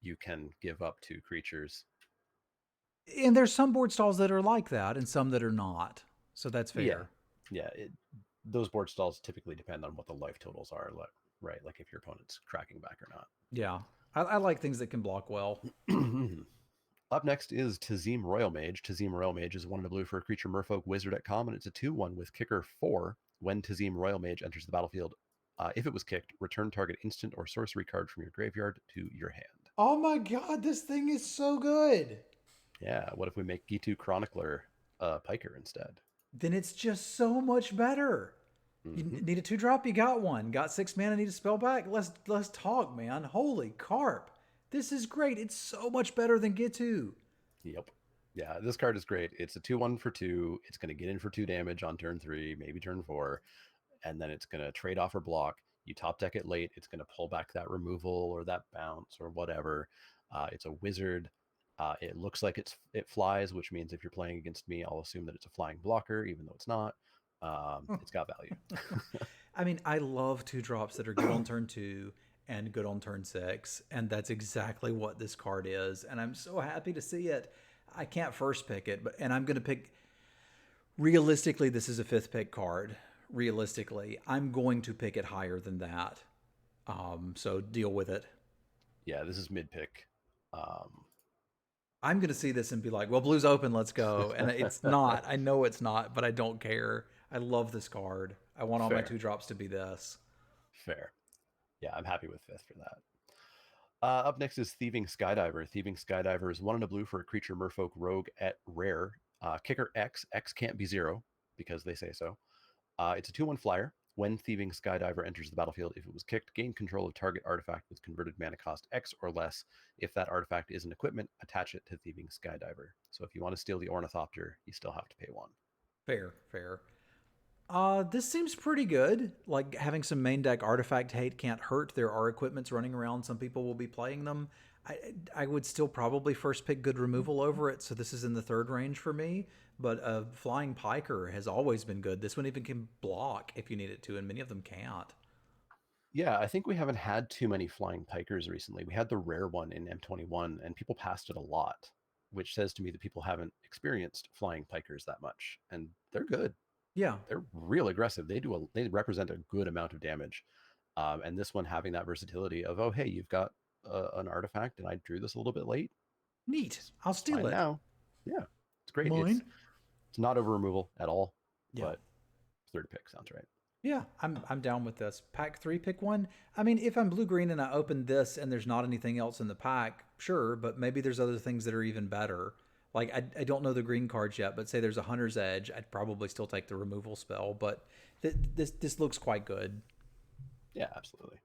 you can give up 2 creatures. And there's some board stalls that are like that and some that are not. So that's fair. Yeah. Those board stalls typically depend on what the life totals are, right? Like if your opponent's cracking back or not. Yeah. I like things that can block well. Up next is Tazim Royal Mage. Tazim Royal Mage is 1 and a blue for a creature Merfolk Wizard at common. It's a 2/1 with kicker 4. When Tazim Royal Mage enters the battlefield, if it was kicked, return target instant or sorcery card from your graveyard to your hand. Oh my god, this thing is so good. Yeah, what if we make Gitu Chronicler Piker instead? Then it's just so much better. You need a 2-drop, you got one. Got 6 mana, need a spell back. Let's talk, man. Holy carp. This is great. It's so much better than Gitu. Yep. Yeah, this card is great. It's a 2/1 for 2. It's going to get in for 2 damage on turn 3, maybe turn 4, and then it's going to trade off or block. You top deck it late, it's going to pull back that removal or that bounce or whatever. It's a wizard. It looks like it flies, which means if you're playing against me, I'll assume that it's a flying blocker, even though it's not. It's got value. I mean, I love 2-drops that are good on turn 2 and good on turn 6, and that's exactly what this card is. And I'm so happy to see it. I can't first pick it, and I'm going to pick. Realistically, this is a 5th pick card. Realistically, I'm going to pick it higher than that. So deal with it. Yeah, this is mid pick. I'm going to see this and be like, well, blue's open, let's go. And it's not. I know it's not, but I don't care. I love this card. I want all my Fair. 2-drops to be this. Fair. Yeah, I'm happy with 5th for that. Up next is Thieving Skydiver. Thieving Skydiver is 1 and a blue for a creature merfolk rogue at rare. Kicker X. X can't be 0 because they say so. It's a 2/1 flyer. When Thieving Skydiver enters the battlefield, if it was kicked, gain control of target artifact with converted mana cost X or less. If that artifact is an equipment, attach it to Thieving Skydiver. So if you want to steal the Ornithopter, you still have to pay 1. Fair, fair. This seems pretty good. Like having some main deck artifact hate can't hurt. There are equipments running around. Some people will be playing them. I would still probably first pick good removal over it. So this is in the 3rd range for me. But Flying Piker has always been good. This one even can block if you need it to, and many of them can't. Yeah, I think we haven't had too many Flying Pikers recently. We had the rare one in M21, and people passed it a lot, which says to me that people haven't experienced Flying Pikers that much, and they're good. Yeah. They're real aggressive. They represent a good amount of damage, and this one having that versatility of, oh hey, you've got an artifact, and I drew this a little bit late. Neat. I'll It's steal fine it. now. Yeah, it's great. Mine? It's not over removal at all, Yeah. but 3rd pick sounds right. Yeah, I'm down with this. Pack 3, pick one. I mean, if I'm blue-green and I open this and there's not anything else in the pack, sure, but maybe there's other things that are even better. Like, I don't know the green cards yet, but say there's a Hunter's Edge, I'd probably still take the removal spell, but this looks quite good. Yeah, absolutely.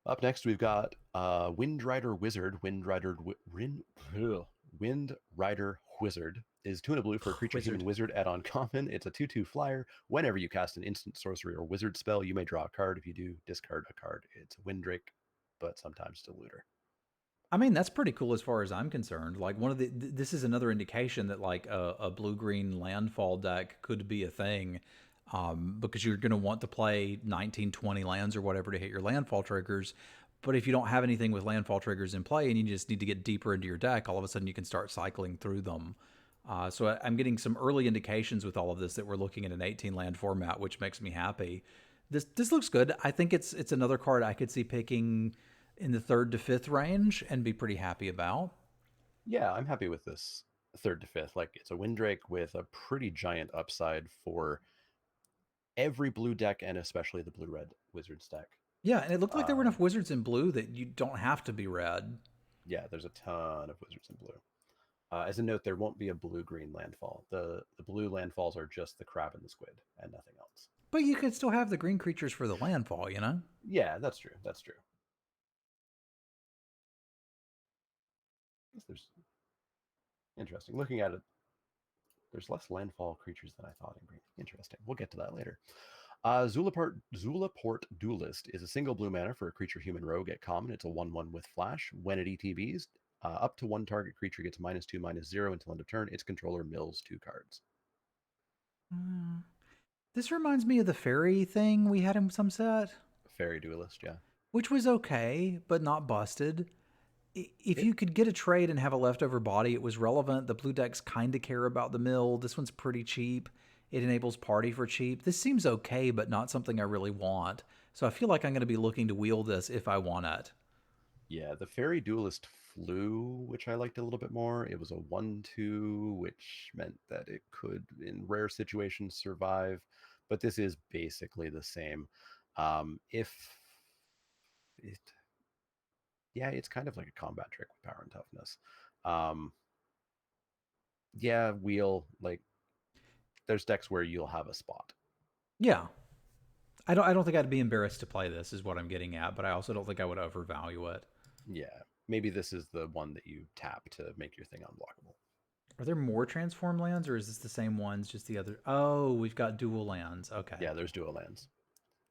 Up next, we've got Wind Rider Wizard. Wind Rider Wizard is 2 and a blue for a creature human wizard at uncommon. It's a 2/2 flyer. Whenever you cast an instant, sorcery, or wizard spell, you may draw a card. If you do, discard a card. It's a Windrake, but sometimes it's a looter. I mean, that's pretty cool as far as I'm concerned. Like this is another indication that like a blue-green landfall deck could be a thing. Because you're going to want to play 19, 20 lands or whatever to hit your landfall triggers. But if you don't have anything with landfall triggers in play and you just need to get deeper into your deck, all of a sudden you can start cycling through them. So I'm getting some early indications with all of this that we're looking at an 18 land format, which makes me happy. This looks good. I think it's another card I could see picking in the 3rd to 5th range and be pretty happy about. Yeah, I'm happy with this 3rd to 5th. Like, it's a Windrake with a pretty giant upside for every blue deck and especially the blue-red Wizards deck. Yeah, and it looked like there were enough wizards in blue that you don't have to be red. Yeah, there's a ton of wizards in blue. As a note, there won't be a blue-green landfall. The blue landfalls are just the crab and the squid and nothing else. But you could still have the green creatures for the landfall, you know? Yeah, that's true. That's true. There's interesting. Looking at it, there's less landfall creatures than I thought in green. Interesting. We'll get to that later. Zulaport Duelist is a single blue mana for a creature human rogue at common. It's a 1/1 with flash. When it ETBs, up to 1 target creature gets -2/-0 until end of turn. Its controller mills 2 cards. This reminds me of the fairy thing we had in some set. Fairy Duelist, yeah. Which was okay, but not busted. If you could get a trade and have a leftover body, it was relevant. The blue decks kind of care about the mill. This one's pretty cheap. It enables party for cheap. This seems okay, but not something I really want. So I feel like I'm going to be looking to wheel this if I want it. Yeah, the Fairy Duelist flew, which I liked a little bit more. It was a 1/2, which meant that it could, in rare situations, survive. But this is basically the same. It's kind of like a combat trick with power and toughness. Wheel, like, there's decks where you'll have a spot. Yeah. I don't think I'd be embarrassed to play this, is what I'm getting at, but I also don't think I would overvalue it. Yeah, maybe this is the one that you tap to make your thing unblockable. Are there more transform lands, or is this the same ones, just the other? Oh, we've got dual lands. Okay. Yeah, there's dual lands.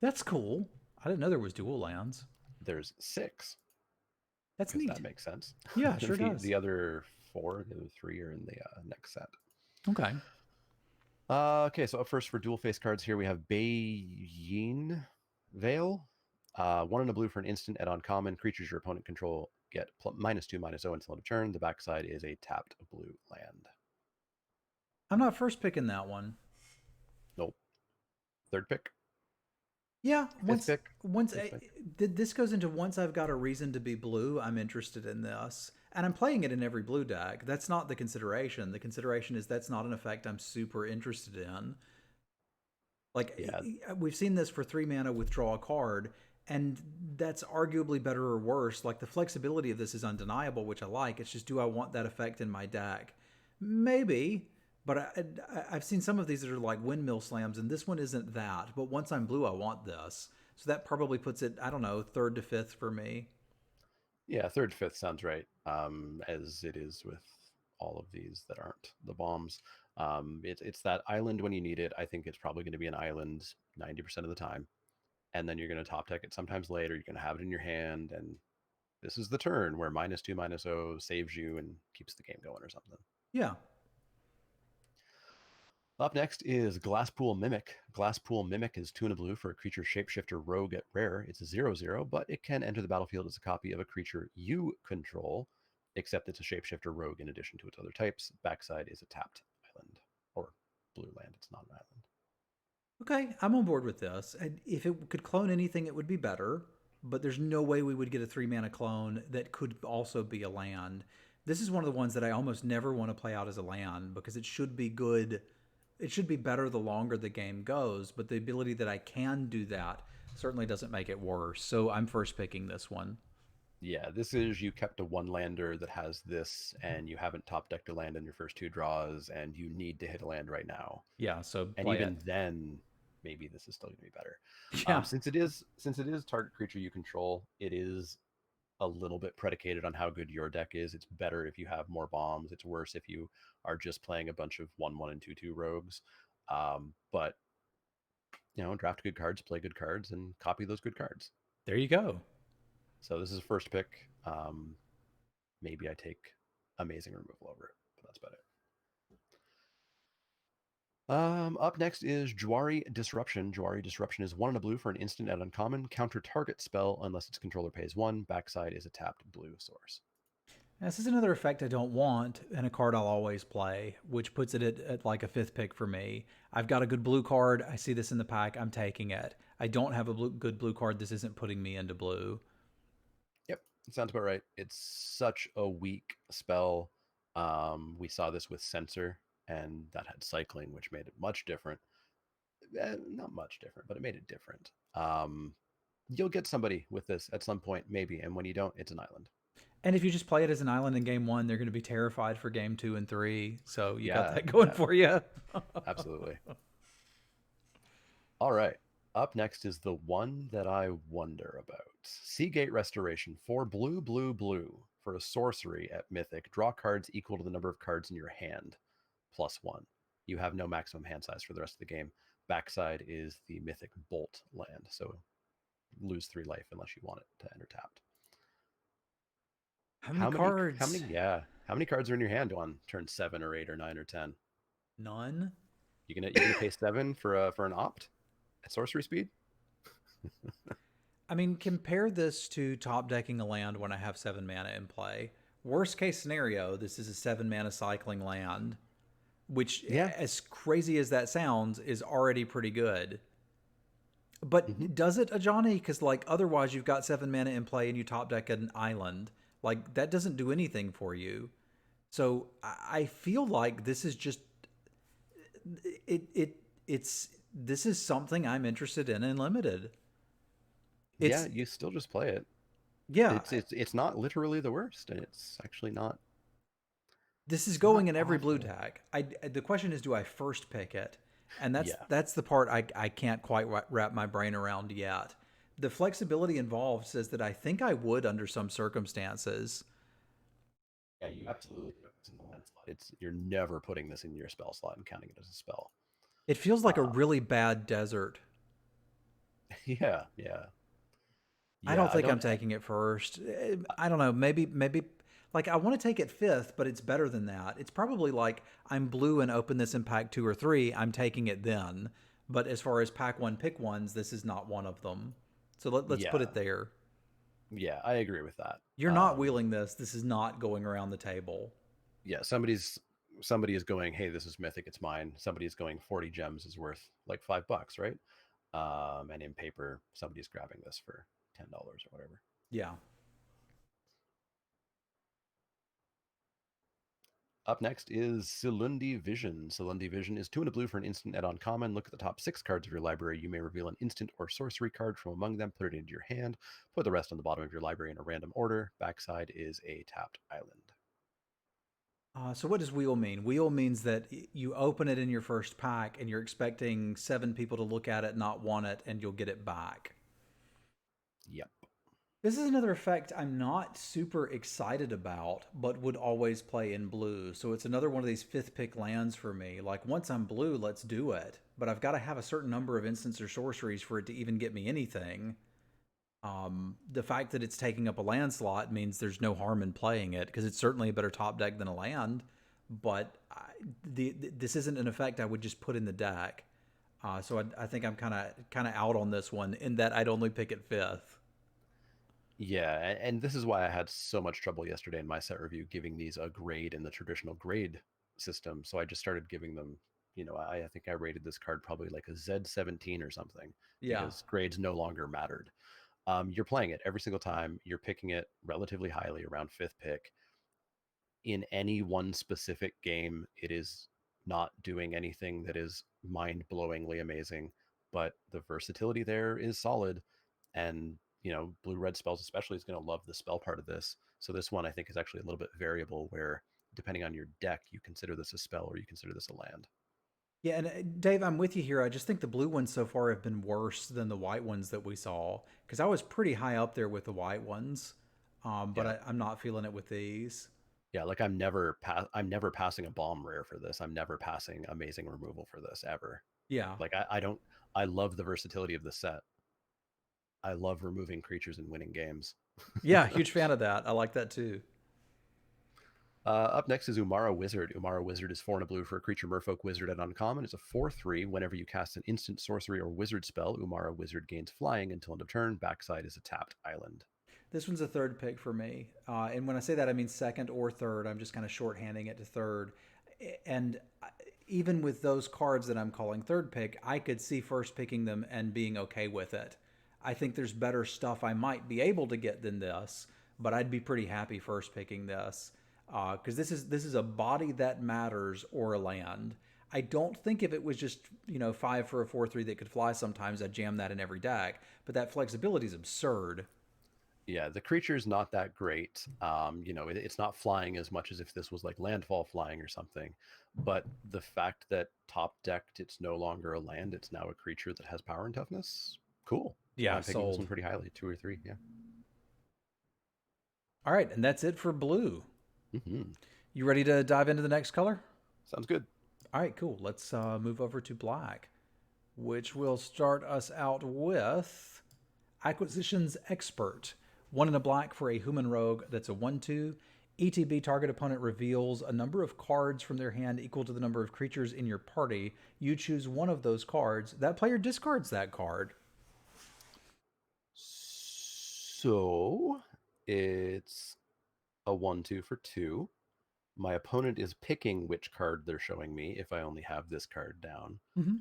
That's cool. I didn't know there was dual lands. There's 6. That's Because neat. that makes sense. Yeah, sure does. The other 4, the other 3 are in the next set. Okay. Okay, so up first for dual face cards here, we have Bayin Veil. 1 and a blue for an instant at uncommon. Creatures your opponent control get -2/-0 until end of turn. The backside is a tapped blue land. I'm not first picking that one. Nope. Third pick. Yeah, Fifth this goes into once I've got a reason to be blue, I'm interested in this. And I'm playing it in every blue deck. That's not the consideration. The consideration is that's not an effect I'm super interested in. Like, Yeah. we've seen this for 3 mana withdraw a card, and that's arguably better or worse. Like, the flexibility of this is undeniable, which I like. It's just, do I want that effect in my deck? Maybe, but I've seen some of these that are like windmill slams, and this one isn't that. But once I'm blue, I want this. So that probably puts it, I don't know, 3rd to 5th for me. Yeah, 3rd, 5th sounds right. As it is with all of these that aren't the bombs. It's that island when you need it. I think it's probably going to be an island 90% of the time. And then you're going to top deck it sometimes later. You're going to have it in your hand. And this is the turn where -2/-0 saves you and keeps the game going or something. Yeah. Up next is Glasspool Mimic. Glasspool Mimic is 2 and a blue for a creature shapeshifter rogue at rare. It's a 0/0, but it can enter the battlefield as a copy of a creature you control, except it's a shapeshifter rogue in addition to its other types. Backside is a tapped island, or blue land. It's not an island. Okay, I'm on board with this. And if it could clone anything, it would be better. But there's no way we would get a 3 mana clone that could also be a land. This is one of the ones that I almost never want to play out as a land because it should be good. It should be better the longer the game goes. But the ability that I can do that certainly doesn't make it worse. So I'm first picking this one. Yeah, this is you kept a 1-lander that has this, and you haven't top decked a land in your first 2 draws, and you need to hit a land right now. Yeah, so And play even it. then, maybe this is still going to be better. Yeah. Since it is target creature you control, it is a little bit predicated on how good your deck is. It's better if you have more bombs. It's worse if you are just playing a bunch of 1/1 and 2/2 rogues. But draft good cards, play good cards, and copy those good cards. There you go. So this is a first pick. Maybe I take amazing removal over it, but that's about it. Up next is Jwari Disruption. Jwari Disruption is 1 and a blue for an instant at uncommon. Counter target spell unless its controller pays 1. Backside is a tapped blue source. This is another effect I don't want and a card I'll always play, which puts it at like a 5th pick for me. I've got a good blue card. I see this in the pack. I'm taking it. I don't have a good blue card. This isn't putting me into blue. Yep, sounds about right. It's such a weak spell. We saw this with Censor, and that had cycling, which made it much different. Not much different, but it made it different. You'll get somebody with this at some point, maybe, and when you don't, it's an island. And if you just play it as an island in game 1, they're going to be terrified for game 2 and 3. So you got that going for you. Absolutely. All right. Up next is the one that I wonder about. Seagate Restoration. 4 blue, blue, blue. For a sorcery at Mythic, draw cards equal to the number of cards in your hand, +1. You have no maximum hand size for the rest of the game. Backside is the Mythic Bolt land, so lose 3 life unless you want it to enter tapped. How many cards? How many cards are in your hand on turn 7 or 8 or 9 or 10? None. You gonna pay 7 for an opt at sorcery speed? I mean, compare this to top decking a land when I have 7 mana in play. Worst case scenario, this is a 7 mana cycling land, which, as crazy as that sounds, is already pretty good. But does it, Ajani? Because otherwise you've got 7 mana in play and you top deck an island. That doesn't do anything for you. So I feel like this is just this is something I'm interested in limited. You still just play it. Yeah, it's not literally the worst, and it's actually not. This is going in every blue deck. The question is, do I first pick it? And Yeah. that's the part I can't quite wrap my brain around yet. The flexibility involved says that I think I would under some circumstances. Yeah, you absolutely do. It's in the land slot. You're never putting this in your spell slot and counting it as a spell. It feels like a Uh, really bad desert. yeah, yeah, I yeah. don't think I'm taking it first. I don't know. Maybe like I want to take it fifth, but it's better than that. It's probably like I'm blue and open this in pack 2 or 3. I'm taking it then. But as far as pack 1 pick ones, this is not one of them. So let's put Yeah, it there. yeah. I agree with that. You're not wheeling this. This is not going around the table. Yeah, somebody is going, hey, this is mythic, it's mine. Somebody is going 40 gems is worth like $5, right? And in paper, somebody's grabbing this for $10 or whatever. Yeah. Up next is Silundi Vision. Silundi Vision is 2 and a blue for an instant and uncommon. Look at the top 6 cards of your library. You may reveal an instant or sorcery card from among them, put it into your hand, put the rest on the bottom of your library in a random order. Backside is a tapped island. So what does wheel mean? Wheel means that you open it in your first pack and you're expecting 7 people to look at it, not want it, and you'll get it back. Yep. This is another effect I'm not super excited about, but would always play in blue. So it's another one of these 5th pick lands for me. Like, once I'm blue, let's do it. But I've got to have a certain number of instants or sorceries for it to even get me anything. The fact that it's taking up a land slot means there's no harm in playing it, because it's certainly a better top deck than a land. But this isn't an effect I would just put in the deck. So I think I'm kind of out on this one, in that I'd only pick it 5th. Yeah, and this is why I had so much trouble yesterday in my set review giving these a grade in the traditional grade system. So I just started giving them, I think I rated this card probably like a Z17 or something, Yeah. because grades no longer mattered. You're playing it every single time. You're picking it relatively highly, around 5th pick. In any one specific game, it is not doing anything that is mind-blowingly amazing, but the versatility there is solid. And blue red spells especially is going to love the spell part of this. So this one I think is actually a little bit variable, where depending on your deck, you consider this a spell or you consider this a land. Yeah, and Dave, I'm with you here. I just think the blue ones so far have been worse than the white ones that we saw, because I was pretty high up there with the white ones, but Yeah. I'm not feeling it with these. Yeah, like I'm never passing a bomb rare for this. I'm never passing amazing removal for this ever. Yeah, Like I don't I love the versatility of the set. I love removing creatures and winning games. yeah, huge fan of that. I like that too. Up next is Umara Wizard. Umara Wizard is 4 and a blue for a creature merfolk wizard at uncommon. It's a 4/3. Whenever you cast an instant sorcery or wizard spell, Umara Wizard gains flying until end of turn. Backside is a tapped island. This one's a 3rd pick for me, and when I say that, I mean 2nd or 3rd. I'm just kind of shorthanding it to 3rd, and even with those cards that I'm calling 3rd pick, I could see first picking them and being okay with it. I think there's better stuff I might be able to get than this, but I'd be pretty happy first picking this, because this is a body that matters, or a land. I don't think if it was just 5 for a 4/3 that could fly sometimes, I'd jam that in every deck. But that flexibility is absurd. Yeah, the creature's not that great. It's not flying as much as if this was like landfall flying or something. But the fact that top decked, it's no longer a land, it's now a creature that has power and toughness. Cool. Yeah, I'm picking this sold. one pretty highly, 2 or 3. Yeah. All right, and that's it for blue. Mm-hmm. You ready to dive into the next color? Sounds good. All right, cool. Let's move over to black, which will start us out with Acquisitions Expert. 1 and a black for a human rogue that's a 1/2. ETB, target opponent reveals a number of cards from their hand equal to the number of creatures in your party. You choose one of those cards. That player discards that card. So it's a 1/2 for 2. My opponent is picking which card they're showing me if I only have this card down. Mm-hmm.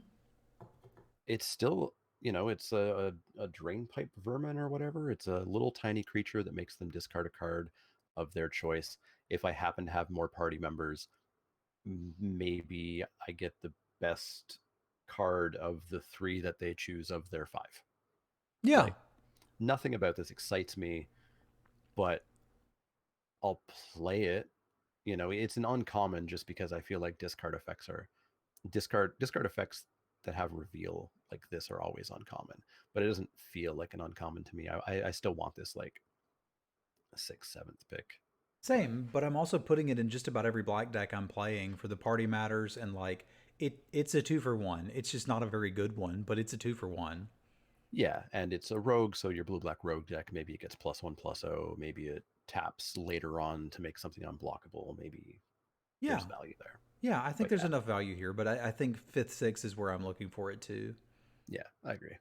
It's still, it's a drain pipe vermin or whatever. It's a little tiny creature that makes them discard a card of their choice. If I happen to have more party members, maybe I get the best card of the 3 that they choose of their 5. Yeah. Like, nothing about this excites me, but I'll play it. It's an uncommon just because I feel like discard effects that have reveal like this are always uncommon, but it doesn't feel like an uncommon to me. I still want this like a 6th, 7th pick. Same, but I'm also putting it in just about every black deck I'm playing for the party matters, and like it's a 2-for-1. It's just not a very good one, but it's a 2-for-1. Yeah, and it's a rogue, so your blue-black rogue deck, maybe it gets +1/+0, maybe it taps later on to make something unblockable, maybe Yeah. there's value there. Yeah, I think But there's yeah. enough value here, but I think 5th, 6th is where I'm looking for it too. Yeah, I agree.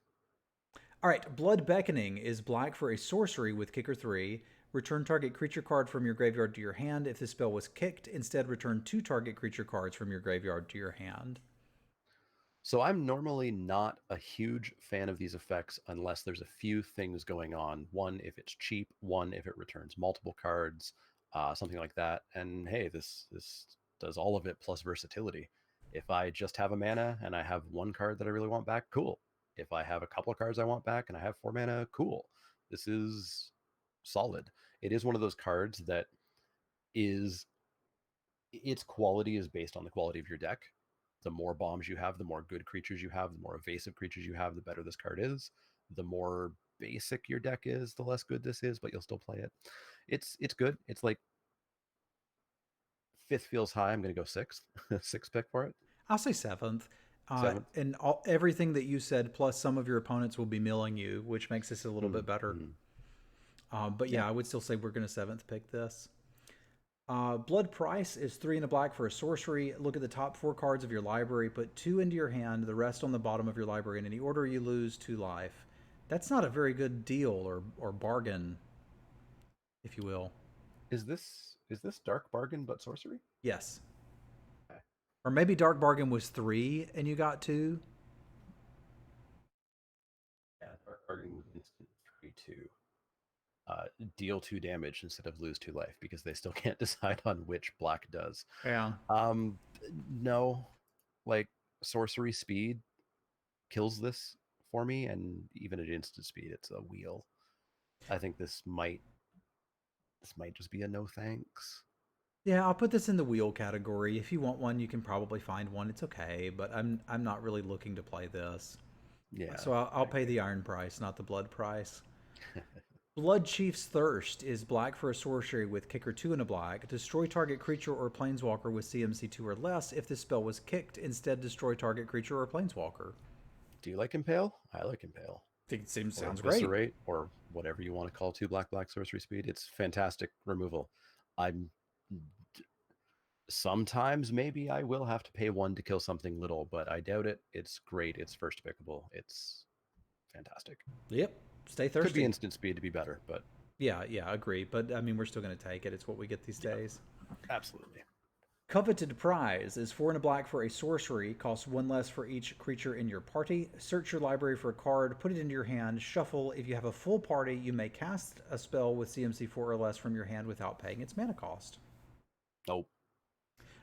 All right, Blood Beckoning is black for a sorcery with kicker 3. Return target creature card from your graveyard to your hand. If the spell was kicked, instead return 2 target creature cards from your graveyard to your hand. So I'm normally not a huge fan of these effects unless there's a few things going on. One, if it's cheap. One, if it returns multiple cards, something like that. And hey, this does all of it plus versatility. If I just have a mana and I have one card that I really want back, cool. If I have a couple of cards I want back and I have 4 mana, cool. This is solid. It is one of those cards that is its quality is based on the quality of your deck. The more bombs you have, the more good creatures you have, the more evasive creatures you have, the better this card is. The more basic your deck is, the less good this is, but you'll still play it. It's good. It's like 5th feels high. I'm gonna go 6th, 6th pick for it. I'll say 7th. 7th. And everything that you said, plus some of your opponents will be milling you, which makes this a little bit better. But yeah, I would still say we're going to 7th pick this. Blood Price is 3 and a black for a sorcery. Look at the top 4 cards of your library, put 2 into your hand, the rest on the bottom of your library. In any order, you lose 2 life. That's not a very good deal or bargain, if you will. Is this Dark Bargain but sorcery? Yes. Okay. Or maybe Dark Bargain was 3 and you got 2. Yeah, Dark Bargain was instant 3/2. Deal 2 damage instead of lose 2 life because they still can't decide on which black does. Yeah. No, like sorcery speed kills this for me, and even at instant speed, it's a wheel. I think this might just be a no thanks. Yeah, I'll put this in the wheel category. If you want one, you can probably find one. It's okay, but I'm not really looking to play this. Yeah. So I'll pay the iron price, not the blood price. Blood Chief's Thirst is black for a sorcery with kicker 2 and a black. Destroy target creature or planeswalker with CMC 2 or less. If this spell was kicked, instead destroy target creature or planeswalker. Do you like Impale? I like Impale. I think it sounds Or great. Eviscerate, or whatever you want to call 2 black sorcery speed. It's fantastic removal. I'm sometimes maybe I will have to pay 1 to kill something little, but I doubt it. It's great. It's first pickable. It's fantastic. Yep. Stay thirsty. Could be instant speed to be better, but yeah, agree. But I mean, we're still going to take it. It's what we get these days. Absolutely. Coveted Prize is 4 and a black for a sorcery, costs 1 less for each creature in your party. Search your library for a card, put it into your hand, shuffle. If you have a full party, you may cast a spell with CMC 4 or less from your hand without paying its mana cost. Nope.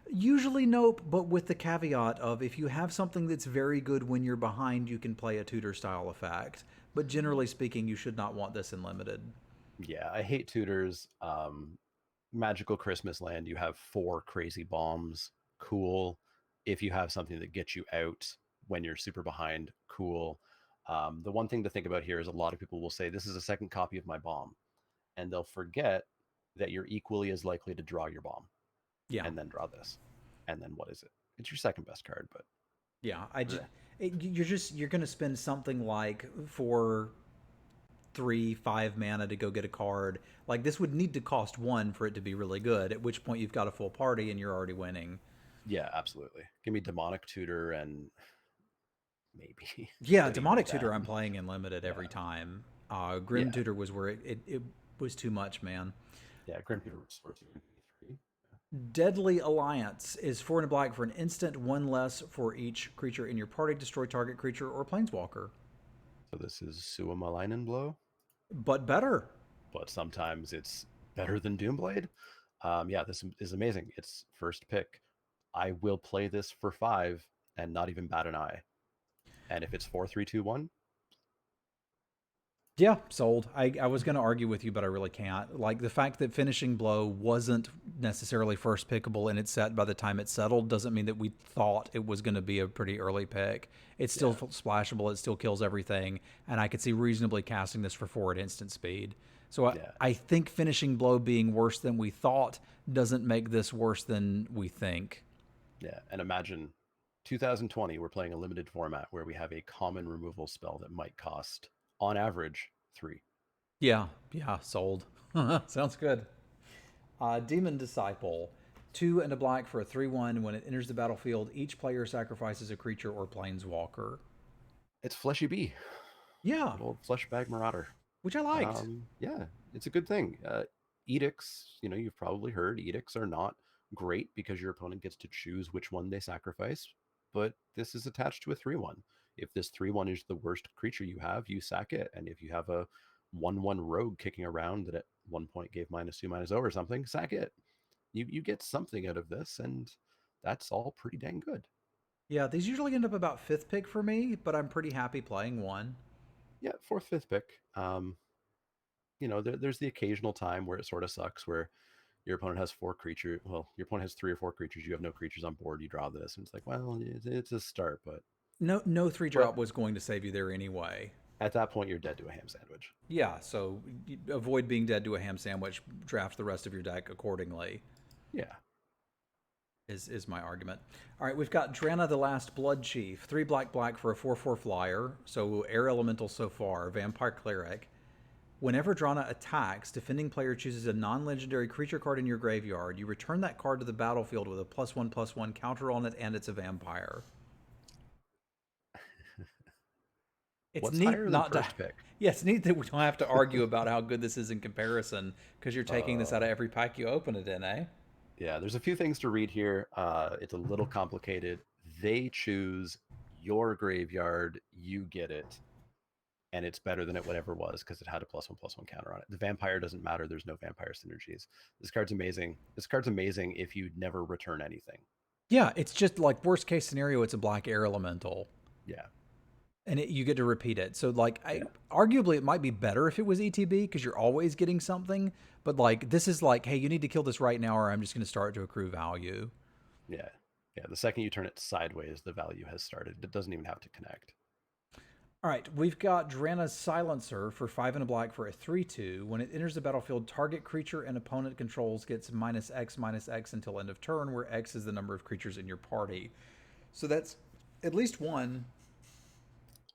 Usually nope, but with the caveat of if you have something that's very good when you're behind, you can play a tutor style effect. But generally speaking, you should not want this in limited. Yeah, I hate tutors. Magical Christmas Land, you have 4 crazy bombs. Cool. If you have something that gets you out when you're super behind, cool. The one thing to think about here is a lot of people will say, this is a second copy of my bomb. And they'll forget that you're equally as likely to draw your bomb. Yeah. And then draw this. And then what is it? It's your second best card, but yeah, you're going to spend something like 4, 3, 5 mana to go get a card. Like this would need to cost 1 for it to be really good, at which point you've got a full party and you're already winning. Yeah, absolutely. Give me Demonic Tutor and maybe. Yeah, Demonic Tutor I'm playing in limited every time. Grim Yeah. Tutor was where it was too much, man. Yeah, Grim Tutor was 14. Deadly Alliance is 4 and a black for an instant, 1 less for each creature in your party. Destroy target creature or planeswalker. So this is Suamalainen Blow, but better. But sometimes it's better than Doomblade. Yeah, this is amazing. It's first pick. I will play this for 5 and not even bat an eye. And if it's 4, 3, 2, 1, Yeah, sold. I was going to argue with you, but I really can't. Like the fact that Finishing Blow wasn't necessarily first pickable in its set by the time it settled doesn't mean that we thought it was going to be a pretty early pick. It's still splashable. It still kills everything. And I could see reasonably casting this for 4 at instant speed. So Yeah. I think Finishing Blow being worse than we thought doesn't make this worse than we think. Yeah. And imagine 2020, we're playing a limited format where we have a common removal spell that might cost, on average, 3. Yeah, sold. Sounds good. Demon Disciple. 2 and a black for a 3/1. When it enters the battlefield, each player sacrifices a creature or planeswalker. It's Fleshy Bee, Yeah, good old Flesh Bag Marauder. which I liked. Yeah, it's a good thing. Edicts, you've probably heard edicts are not great because your opponent gets to choose which one they sacrifice, but this is attached to a 3/1. If this 3/1 is the worst creature you have, you sack it. And if you have a 1/1 rogue kicking around that at one point gave -2/-0 or something, sack it. You get something out of this, and that's all pretty dang good. Yeah, these usually end up about 5th pick for me, but I'm pretty happy playing one. Yeah, 4th, 5th pick. There's the occasional time where it sort of sucks, where your opponent has 4 creatures. Well, your opponent has 3 or 4 creatures. You have no creatures on board. You draw this, and it's like, well, it's a start, but No 3-drop was going to save you there anyway. at that point, you're dead to a ham sandwich. Yeah, so avoid being dead to a ham sandwich. Draft the rest of your deck accordingly. Yeah. Is my argument. All right, we've got Drana the Last Blood Chief. 3 black for a 4/4 flyer. So air elemental so far. Vampire Cleric. Whenever Drana attacks, defending player chooses a non-legendary creature card in your graveyard. You return that card to the battlefield with a +1/+1 counter on it, and it's a vampire. It's What's neat higher than not first to. pick? Yeah, it's neat that we don't have to argue about how good this is in comparison because you're taking this out of every pack you open it in, eh? Yeah, there's a few things to read here. It's a little complicated. They choose your graveyard, you get it, and it's better than it whatever was because it had a +1/+1 counter on it. The vampire doesn't matter. There's no vampire synergies. This card's amazing. This card's amazing if you never return anything. Yeah, it's just like worst case scenario, it's a black air elemental. Yeah. And you get to repeat it. So, like, arguably, it might be better if it was ETB because you're always getting something. But, like, this is like, hey, you need to kill this right now or I'm just going to start to accrue value. Yeah. Yeah. The second you turn it sideways, the value has started. It doesn't even have to connect. All right, we've got Drana's Silencer for 5 and a black for a 3/2. When it enters the battlefield, target creature and opponent controls gets -X until end of turn, where X is the number of creatures in your party. So that's at least one.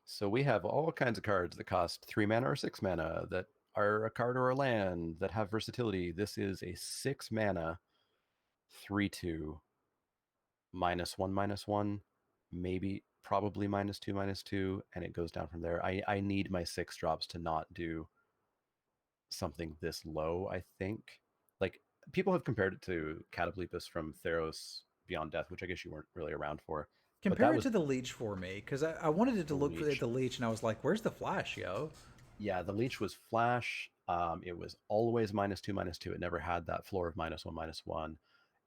So we have all kinds of cards that cost 3 mana or 6 mana that are a card or a land that have versatility. This is a 6 mana 3/2 -1/1, maybe probably -2/2, and it goes down from there. I need my 6 drops to not do something this low, I think. Like, people have compared it to Cataplepus from Theros Beyond Death, which I guess you weren't really around for. Compare it to the Leech for me, because I wanted it to look at the Leech, and I was like, where's the flash, yo? Yeah, the Leech was flash. It was always -2/2. It never had that floor of -1/1.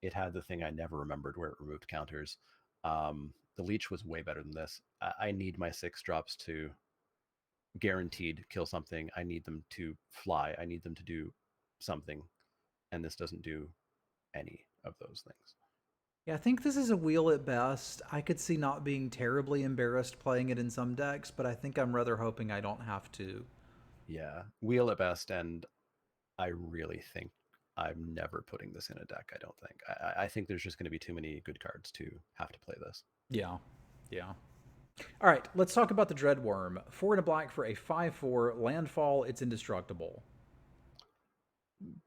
It had the thing I never remembered where it removed counters. The Leech was way better than this. I need my 6 drops to guaranteed kill something. I need them to fly. I need them to do something. And this doesn't do any of those things. Yeah, I think this is a wheel at best. I could see not being terribly embarrassed playing it in some decks, but I think I'm rather hoping I don't have to. Yeah, wheel at best, and I really think I'm never putting this in a deck, I don't think. I think there's just going to be too many good cards to have to play this. Yeah. All right, let's talk about the Dreadworm. 4 and a black for a 5/4 landfall. It's indestructible.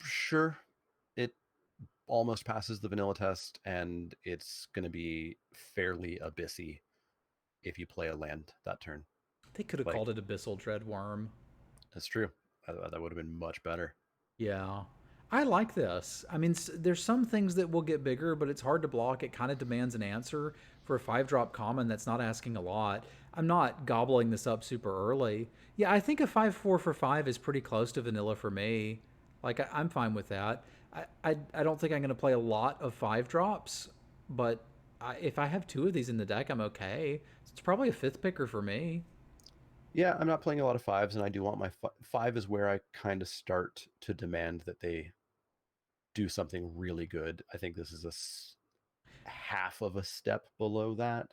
Sure, it almost passes the vanilla test, and it's going to be fairly abyssy if you play a land that turn. They could have called it Abyssal Dreadworm. That's true. That would have been much better. Yeah. I like this. I mean, there's some things that will get bigger, but it's hard to block. It kind of demands an answer for a 5-drop common that's not asking a lot. I'm not gobbling this up super early. Yeah, I think a 5/4 for 5 is pretty close to vanilla for me. Like, I'm fine with that. I don't think I'm going to play a lot of 5-drops, but if I have 2 of these in the deck, I'm okay. It's probably a 5th picker for me. Yeah, I'm not playing a lot of fives, and I do want my five is where I kind of start to demand that they do something really good. I think this is half of a step below that.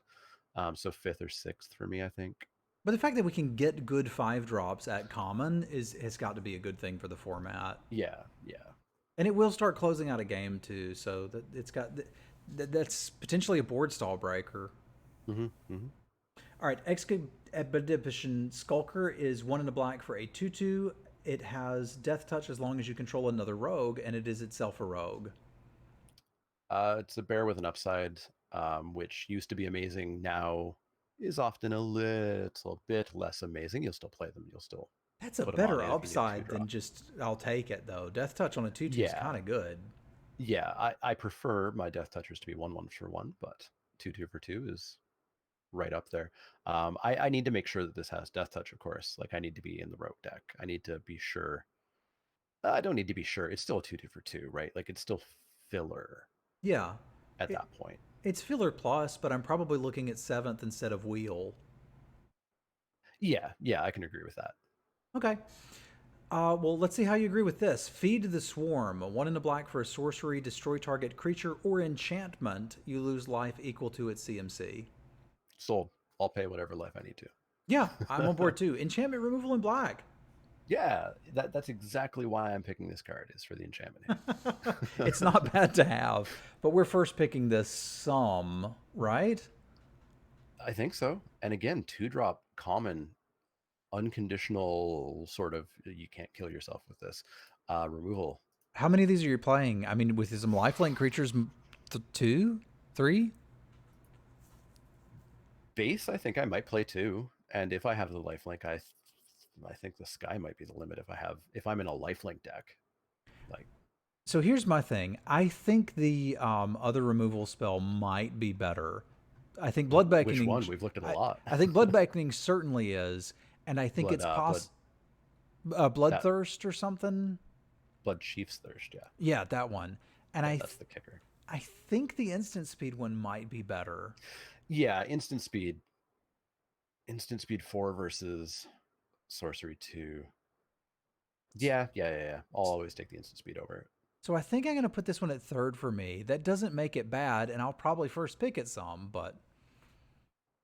So fifth or sixth for me, I think. But the fact that we can get good 5 drops at common has got to be a good thing for the format. Yeah, yeah. And it will start closing out a game too, so that it's got that's potentially a board stall breaker. Mm-hmm, mm-hmm. All right, Expedition Skulker is 1 in a black for a 2/2. It has Death Touch as long as you control another rogue, and it is itself a rogue. It's a bear with an upside, which used to be amazing. Now is often a little bit less amazing. You'll still play them. You'll still That's a put them on better if you get two upside than drop. just I'll take it though. Death Touch on a 2/2 is Yeah, kind of good. yeah. I prefer my Death Touchers to be 1/1 for 1, but 2/2 for 2 is right up there. I need to make sure that this has Death Touch, of course. Like I need to be in the rogue deck. I need to be sure. I don't need to be sure. It's still a 2/2 for 2, right? Like it's still filler Yeah, at it, that point. it's filler plus, but I'm probably looking at 7th instead of wheel. Yeah, yeah, I can agree with that. Okay. Well, let's see how you agree with this. Feed the Swarm. 1 in a black for a sorcery. Destroy target creature or enchantment. You lose life equal to its CMC. Sold. I'll pay whatever life I need to. Yeah, I'm on board too. Enchantment removal in black. Yeah, that's exactly why I'm picking this card, is for the enchantment. It's not bad to have, but we're first picking this some, right? I think so. And again, 2-drop common, unconditional sort of, you can't kill yourself with this, removal. How many of these are you playing? I mean, with some lifelink creatures, 2, 3? Base, I think I might play 2. And if I have the lifelink, I think the sky might be the limit if I'm in a lifelink deck. Like, So here's my thing. I think the other removal spell might be better. I think Blood which Beckoning. one? We've looked at a lot. I think Blood Beckoning certainly is, and I think Blood, it's blood, that Bloodthirst or something. blood chief's thirst. Yeah, Yeah, that one. And that's the kicker. I think the instant speed one might be better. Yeah, instant speed 4 versus sorcery 2. Yeah. I'll always take the instant speed over it. So I think I'm going to put this one at 3rd for me. That doesn't make it bad, and I'll probably first pick it some, but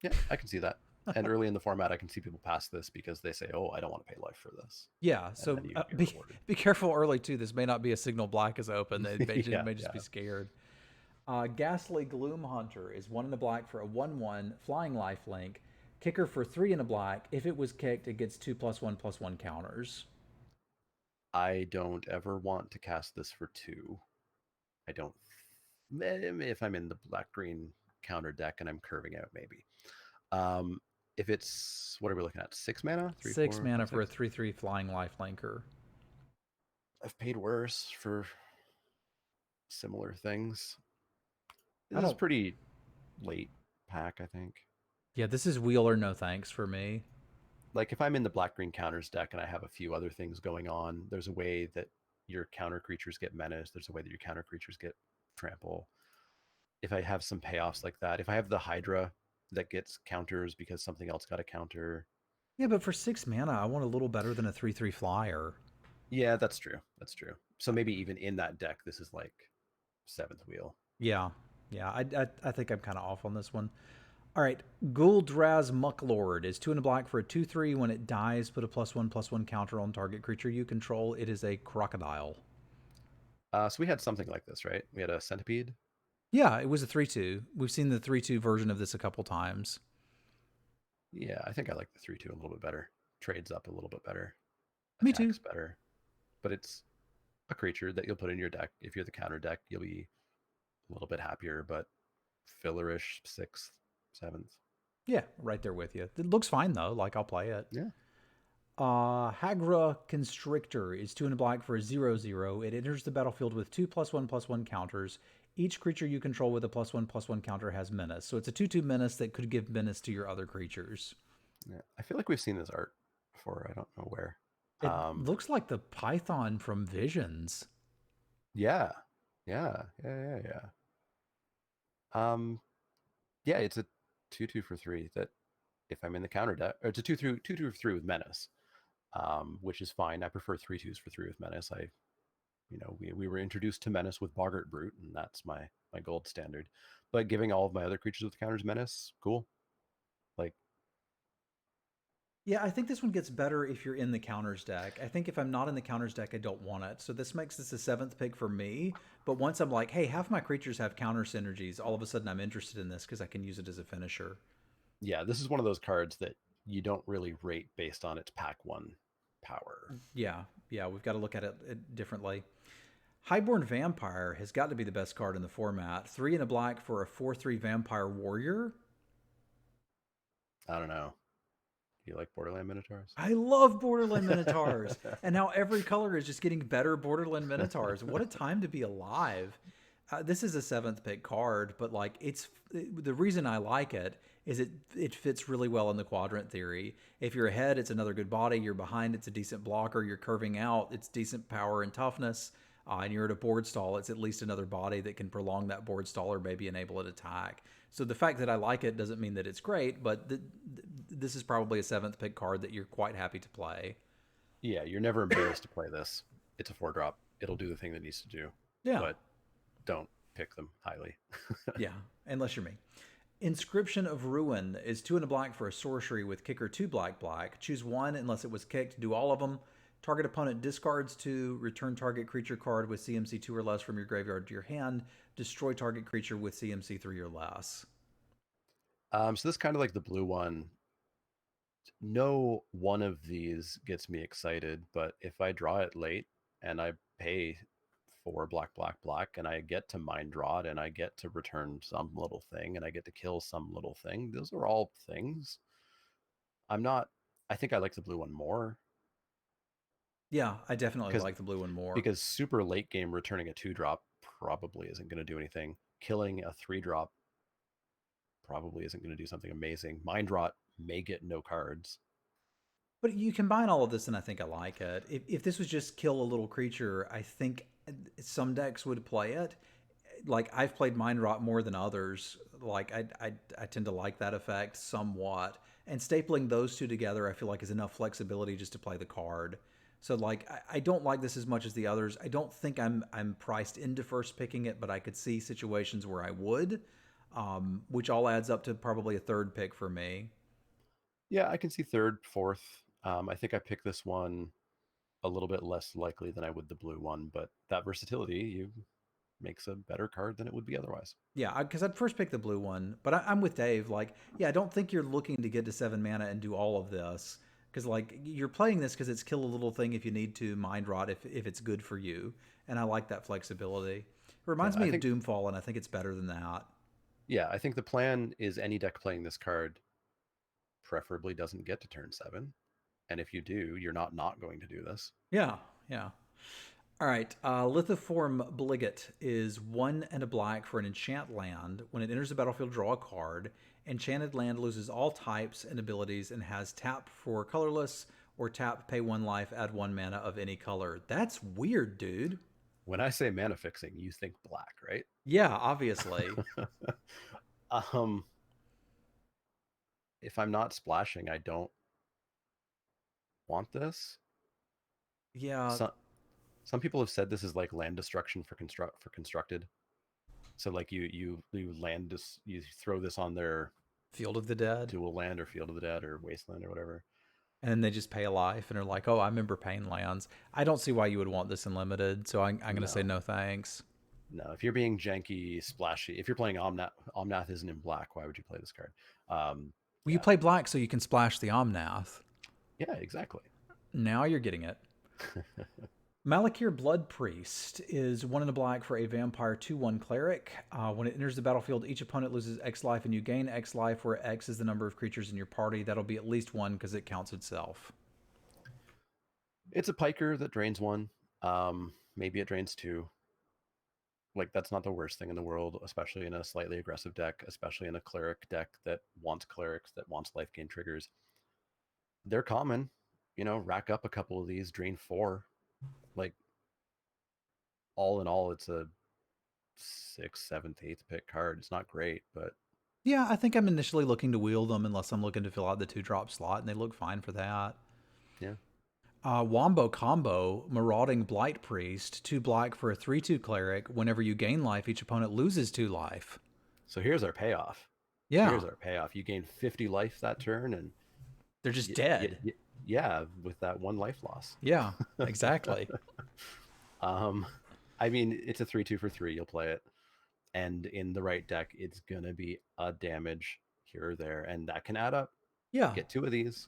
Yeah, I can see that. And early in the format, I can see people pass this because they say, "Oh, I don't want to pay life for this." yeah. And So then you get rewarded. be careful early too. This may not be a signal black is open. They Yeah, may just be scared. Ghastly Gloom Hunter is 1 in a black for a 1/1 flying lifelink. Kicker for 3 in a black. If it was kicked, it gets 2+1/+1 counters. I don't ever want to cast this for 2. I don't. If I'm in the black green counter deck and I'm curving out, maybe. If it's, what are we looking at? 6 mana, 3, 6 4, mana 5, for a 6? 3/3 flying lifelinker. I've paid worse for similar things. I This is don't. pretty late pack, I think. Yeah, this is wheel or no thanks for me. Like if I'm in the black green counters deck and I have a few other things going on, there's a way that your counter creatures get menace. There's a way that your counter creatures get trample. If I have some payoffs like that, if I have the Hydra that gets counters because something else got a counter. Yeah, but for 6 mana, I want a little better than a 3/3 flyer. Yeah, that's true. That's true. So maybe even in that deck, this is like 7th wheel. Yeah, yeah. I think I'm kind of off on this one. All right, Guldraz Mucklord is 2 in a black for a 2/3. When it dies, put a +1/+1 counter on target creature you control. It is a crocodile. So we had something like this, right? We had a centipede. Yeah, it was a 3/2. We've seen the 3/2 version of this a couple times. Yeah, I think I like the 3/2 a little bit better. Trades up a little bit better. Me too. Attacks better. But it's a creature that you'll put in your deck. If you're the counter deck, you'll be a little bit happier, but fillerish 6th, 7th. Yeah, right there with you. It looks fine though. Like I'll play it. Yeah. Hagra Constrictor is 2 in a black for a 0/0. It enters the battlefield with 2 +1/+1 counters. Each creature you control with a +1/+1 counter has menace. So it's a 2/2 menace that could give menace to your other creatures. Yeah. I feel like we've seen this art before. I don't know where. It looks like the Python from Visions. Yeah. Yeah. Yeah, it's a 2/2 for 3 that if I'm in the counter deck. Or it's a 2/3 with Menace, which is fine. I prefer 3/2s for 3 with Menace. We were introduced to Menace with Boggart Brute, and that's my gold standard. But giving all of my other creatures with counters Menace, cool. Like, Yeah, I think this one gets better if you're in the counters deck. I think if I'm not in the counters deck, I don't want it. So this makes this a 7th pick for me. But once I'm like, hey, half my creatures have counter synergies, all of a sudden I'm interested in this because I can use it as a finisher. yeah, this is one of those cards that you don't really rate based on its pack 1 power. Yeah, we've got to look at it differently. Highborn Vampire has got to be the best card in the format. 3 and a black for a 4/3 Vampire Warrior. I don't know. Do you like Borderland Minotaurs? I love Borderland Minotaurs. And now every color is just getting better Borderland Minotaurs. What a time to be alive. This is a 7th pick card, but like the reason I like it is it fits really well in the quadrant theory. If you're ahead, it's another good body. You're behind, it's a decent blocker. You're curving out, it's decent power and toughness. And you're at a board stall, it's at least another body that can prolong that board stall or maybe enable an attack. So the fact that I like it doesn't mean that it's great, but this is probably a 7th pick card that you're quite happy to play. Yeah, you're never embarrassed to play this. It's a 4-drop. It'll do the thing that needs to do. Yeah. But don't pick them highly. Yeah, unless you're me. Inscription of Ruin is 2 and a black for a sorcery with kicker 2 black. Choose 1 unless it was kicked. Do all of them. Target opponent discards 2. Return target creature card with CMC 2 or less from your graveyard to your hand. Destroy target creature with CMC 3 or less. So this is kind of like the blue one. No one of these gets me excited, but if I draw it late and I pay 4 black, and I get to mind draw it and I get to return some little thing and I get to kill some little thing, those are all things. I think I like the blue one more. Yeah, I definitely like the blue one more. Because super late game returning a 2-drop probably isn't going to do anything. Killing a 3-drop probably isn't going to do something amazing. Mind Rot may get no cards. But you combine all of this, and I think I like it. If this was just kill a little creature, I think some decks would play it. Like, I've played Mind Rot more than others. Like, I tend to like that effect somewhat. And stapling those two together, I feel like is enough flexibility just to play the card. So, like, I don't like this as much as the others. I don't think I'm priced into first picking it, but I could see situations where I would, which all adds up to probably a 3rd pick for me. Yeah, I can see 3rd, 4th. I think I picked this one a little bit less likely than I would the blue one, but that versatility makes a better card than it would be otherwise. Yeah, because I'd first pick the blue one, but I'm with Dave. Like, yeah, I don't think you're looking to get to 7 mana and do all of this, because like you're playing this because it's kill a little thing if you need to, mind rot if it's good for you, and I like that flexibility. It reminds me of Doomfall, and I think it's better than that. Yeah, I think the plan is any deck playing this card preferably doesn't get to turn 7. And if you do, you're not going to do this. Yeah. All right. Lithoform Bligat is 1 and a black for an enchant land. When it enters the battlefield, draw a card. Enchanted land loses all types and abilities and has tap for colorless or tap, pay 1 life, add 1 mana of any color. That's weird, dude. When I say mana fixing, you think black, right? Yeah, obviously. If I'm not splashing, I don't want this. Yeah. Some people have said this is like land destruction for constructed. So like you throw this on their Field of the Dead, dual land or Field of the Dead or Wasteland or whatever, and they just pay a life and are like, oh, I remember paying lands. I don't see why you would want this in limited, so I'm going to say no thanks. No, if you're being janky, splashy, if you're playing Omnath isn't in black, why would you play this card? Well, you play black so you can splash the Omnath. Yeah, exactly. Now you're getting it. Malakir Blood Priest is 1 and a black for a vampire 2/1 cleric. When it enters the battlefield, each opponent loses X life and you gain X life, where X is the number of creatures in your party. That'll be at least 1 because it counts itself. It's a piker that drains 1. Maybe it drains 2. Like, that's not the worst thing in the world, especially in a slightly aggressive deck, especially in a cleric deck that wants clerics, that wants life gain triggers. They're common. Rack up a couple of these, drain 4. Like, all in all, it's a 6th, 7th, 8th pick card. It's not great, but Yeah, I think I'm initially looking to wheel them unless I'm looking to fill out the 2-drop slot, and they look fine for that. Yeah. Wombo Combo, Marauding Blight Priest, 2 black for a 3/2 cleric. Whenever you gain life, each opponent loses 2 life. So here's our payoff. Yeah, Here's our payoff. You gain 50 life that turn, and they're just dead. yeah, with that 1 life loss. Yeah, exactly. I mean, it's a 3/2 for 3. You'll play it, and in the right deck, it's gonna be a damage here or there, and that can add up. Yeah, Get 2 of these.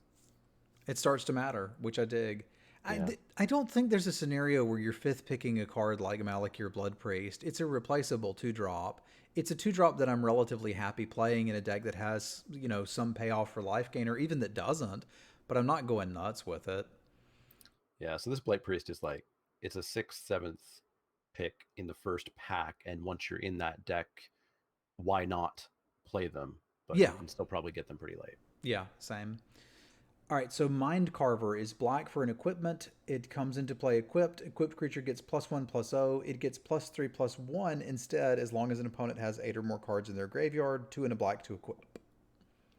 it starts to matter, which I dig. Yeah. I don't think there's a scenario where you're 5th picking a card like Malakir Blood Priest. It's a replaceable 2-drop. It's a 2-drop that I'm relatively happy playing in a deck that has, some payoff for life gain, or even that doesn't, but I'm not going nuts with it. Yeah, so this Blight Priest is like, it's a 6th, 7th pick in the first pack, and once you're in that deck, why not play them? But Yeah. you can still probably get them pretty late. Yeah, same. All right, so Mind Carver is black for an equipment. It comes into play equipped. Equipped creature gets +1/+0. It gets +3/+1 instead, as long as an opponent has 8 or more cards in their graveyard. 2 and a black to equip.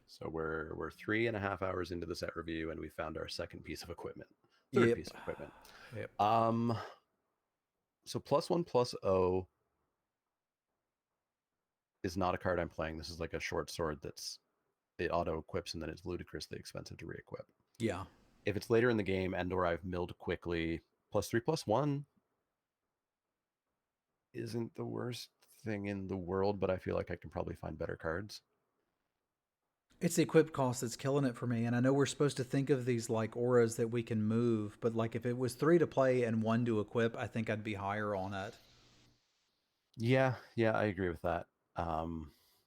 So we're 3.5 hours into the set review, and we found our second piece of equipment, third piece of equipment. Yep. So +1/+0 is not a card I'm playing. This is like a short sword it auto equips, and then it's ludicrously expensive to re-equip. Yeah. If it's later in the game and or I've milled quickly, +3/+1 isn't the worst thing in the world, but I feel like I can probably find better cards. It's the equip cost that's killing it for me. And I know we're supposed to think of these like auras that we can move, but like if it was 3 to play and 1 to equip, I think I'd be higher on it. Yeah, I agree with that.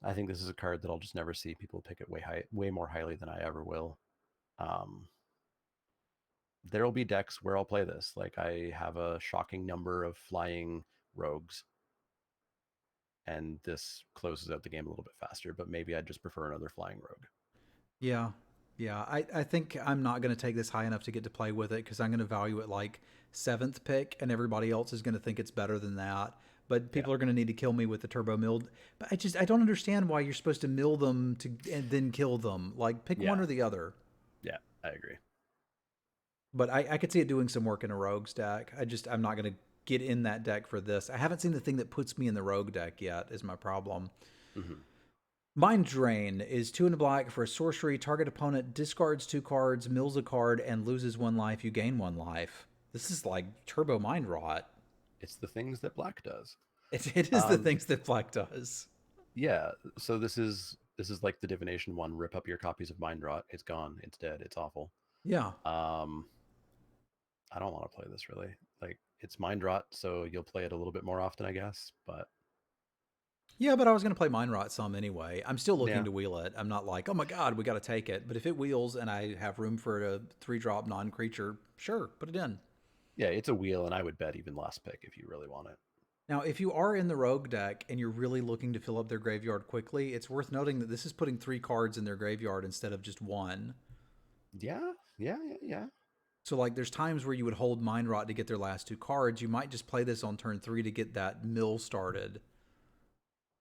I think this is a card that I'll just never see people pick it way more highly than I ever will. There'll be decks where I'll play this. Like I have a shocking number of flying rogues, and this closes out the game a little bit faster, but maybe I'd just prefer another flying rogue. Yeah. Yeah. I think I'm not going to take this high enough to get to play with it because I'm going to value it like 7th pick, and everybody else is going to think it's better than that. But people are going to need to kill me with the turbo mill. But I don't understand why you're supposed to mill them and then kill them. Like pick one or the other. Yeah, I agree. But I could see it doing some work in a rogues deck. I'm not going to get in that deck for this. I haven't seen the thing that puts me in the rogue deck yet is my problem. Mm-hmm. Mind Drain is 2 and a black for a sorcery. Target opponent discards 2 cards, mills a card, and loses 1 life. You gain 1 life. This is like turbo mind rot. It's the things that black does. It is the things that black does. Yeah, so this is like the divination one. Rip up your copies of Mind Rot. It's gone. It's dead. It's awful. Yeah. I don't want to play this really. Like it's Mind Rot, so you'll play it a little bit more often, I guess. But yeah, but I was going to play Mind Rot some anyway. I'm still looking to wheel it. I'm not like, oh my god, we got to take it. But if it wheels and I have room for a 3-drop non-creature, sure, put it in. Yeah, it's a wheel, and I would bet even last pick if you really want it. Now, if you are in the rogue deck and you're really looking to fill up their graveyard quickly, it's worth noting that this is putting 3 cards in their graveyard instead of just 1. Yeah. So, like, there's times where you would hold Mind Rot to get their last 2 cards. You might just play this on turn 3 to get that mill started.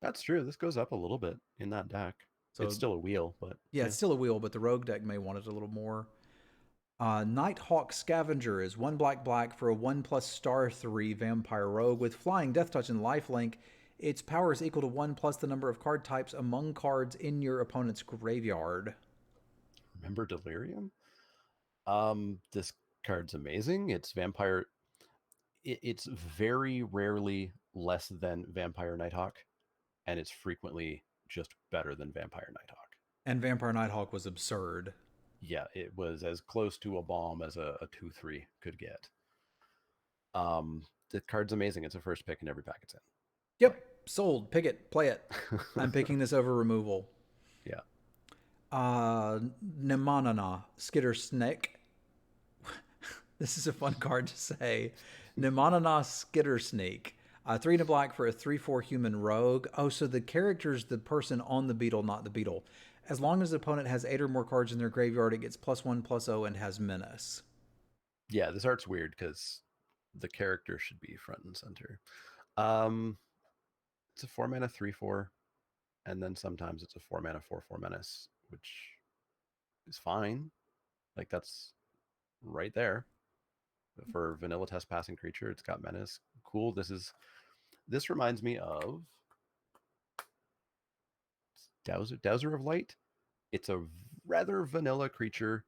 That's true. This goes up a little bit in that deck. So it's still a wheel, but yeah, it's still a wheel, but the rogue deck may want it a little more. Nighthawk Scavenger is 1 black for a 1+*3 vampire rogue with flying, death touch, and lifelink. Its power is equal to 1 plus the number of card types among cards in your opponent's graveyard. Remember Delirium? This card's amazing. It's vampire. It's very rarely less than Vampire Nighthawk, and it's frequently just better than Vampire Nighthawk. And Vampire Nighthawk was absurd. Yeah, it was as close to a bomb as a 2/3 could get. The card's amazing. It's a first pick in every pack it's in. Yep, sold. Pick it. Play it. I'm picking this over removal. Yeah. Nemanana Skitter Snake. This is a fun card to say. Nemanana Skitter Snake. 3 and a black for a 3/4 human rogue. Oh, so the character's the person on the beetle, not the beetle. As long as the opponent has 8 or more cards in their graveyard, it gets +1/+0 and has menace. Yeah, this art's weird because the character should be front and center. It's a 4 mana 3/4. and then sometimes it's a 4-mana 4/4 menace, which is fine. Like that's right there for vanilla test passing creature. It's got menace. Cool. This reminds me of Dowser of Light. It's a rather vanilla creature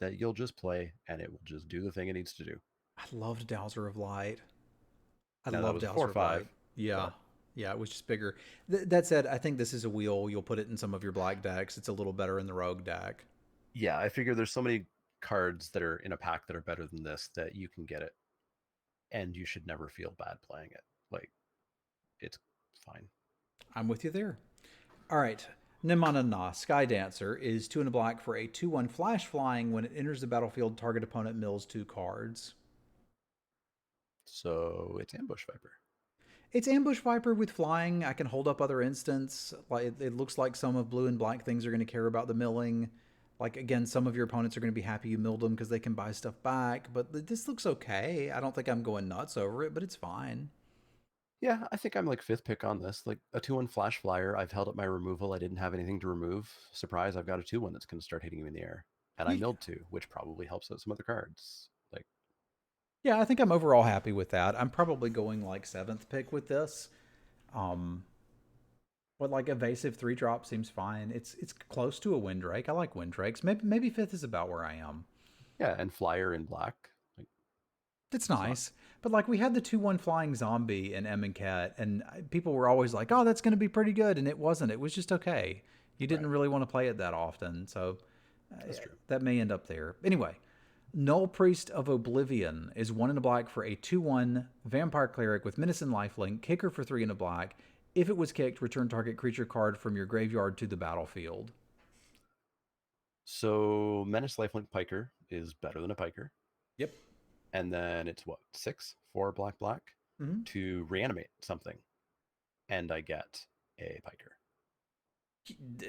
that you'll just play and it will just do the thing it needs to do. I loved Dowser of Light. I Now that love was Dowser of Light. 4/5. Yeah. but- Yeah, it was just bigger. That said, I think this is a wheel. You'll put it in some of your black decks. It's a little better in the rogue deck. Yeah, I figure there's so many cards that are in a pack that are better than this that you can get it, and you should never feel bad playing it. Like, it's fine. I'm with you there. All right. Nimana Sky Dancer is 2 and a black for a 2/1 flash flying. When it enters the battlefield, target opponent mills 2 cards. So it's Ambush Viper. It's Ambush Viper with flying. I can hold up other instants. Like it looks like some of blue and black things are going to care about the milling. Like again, some of your opponents are going to be happy you milled them because they can buy stuff back. But this looks okay. I don't think I'm going nuts over it, but it's fine. Yeah, I think I'm like 5th pick on this. Like a 2/1 Flash Flyer. I've held up my removal. I didn't have anything to remove. Surprise! I've got a 2/1 that's going to start hitting you in the air, and I Yeah. milled 2, which probably helps out some other cards. Like, Yeah, I think I'm overall happy with that. I'm probably going like 7th pick with this. But like evasive 3-drop seems fine. It's close to a Windrake. I like Windrakes. Maybe 5th is about where I am. yeah, and Flyer in black. Like, It's nice. But like we had the 2/1 flying zombie in M and Cat, and people were always like, "Oh, that's going to be pretty good," and it wasn't. It was just okay. You didn't really want to play it that often, so that's true. that may end up there. Anyway, Null Priest of Oblivion is 1 and a black for a 2/1 vampire cleric with menace and lifelink. Kicker for 3 and a black. If it was kicked, return target creature card from your graveyard to the battlefield. So Menace Lifelink Piker is better than a Piker. Yep. And then it's what, 6 for black Mhm. to reanimate something, and I get a Piker.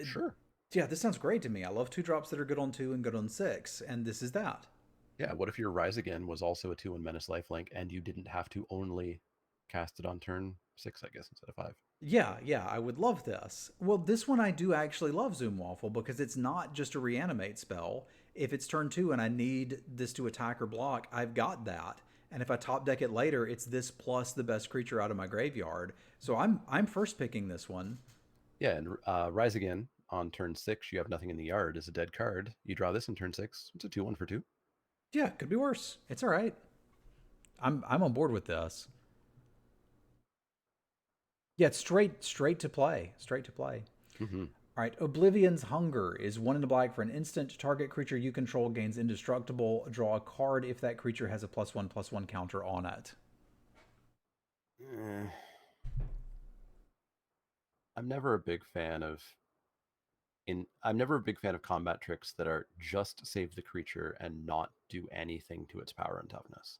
Sure. Yeah, this sounds great to me. I love 2-drops that are good on 2 and good on 6, and this is that. Yeah. What if your Rise Again was also a 2/1 Menace Lifelink, and you didn't have to only cast it on turn 6, I guess, instead of 5? Yeah, I would love this. Well, this one I do actually love Zoom Waffle because it's not just a reanimate spell. If it's turn 2 and I need this to attack or block, I've got that. And if I top deck it later, it's this plus the best creature out of my graveyard. So I'm first picking this one. Yeah, and Rise Again on turn 6, you have nothing in the yard is a dead card. You draw this in turn 6. It's a 2/1 for 2. Yeah, it could be worse. It's all right. I'm on board with this. Yeah, it's straight to play. Straight to play. Mm-hmm. All right, Oblivion's Hunger is 1 and a black for an instant. Target creature you control gains indestructible. Draw a card if that creature has a +1/+1 counter on it. I'm never a big fan of combat tricks that are just save the creature and not do anything to its power and toughness.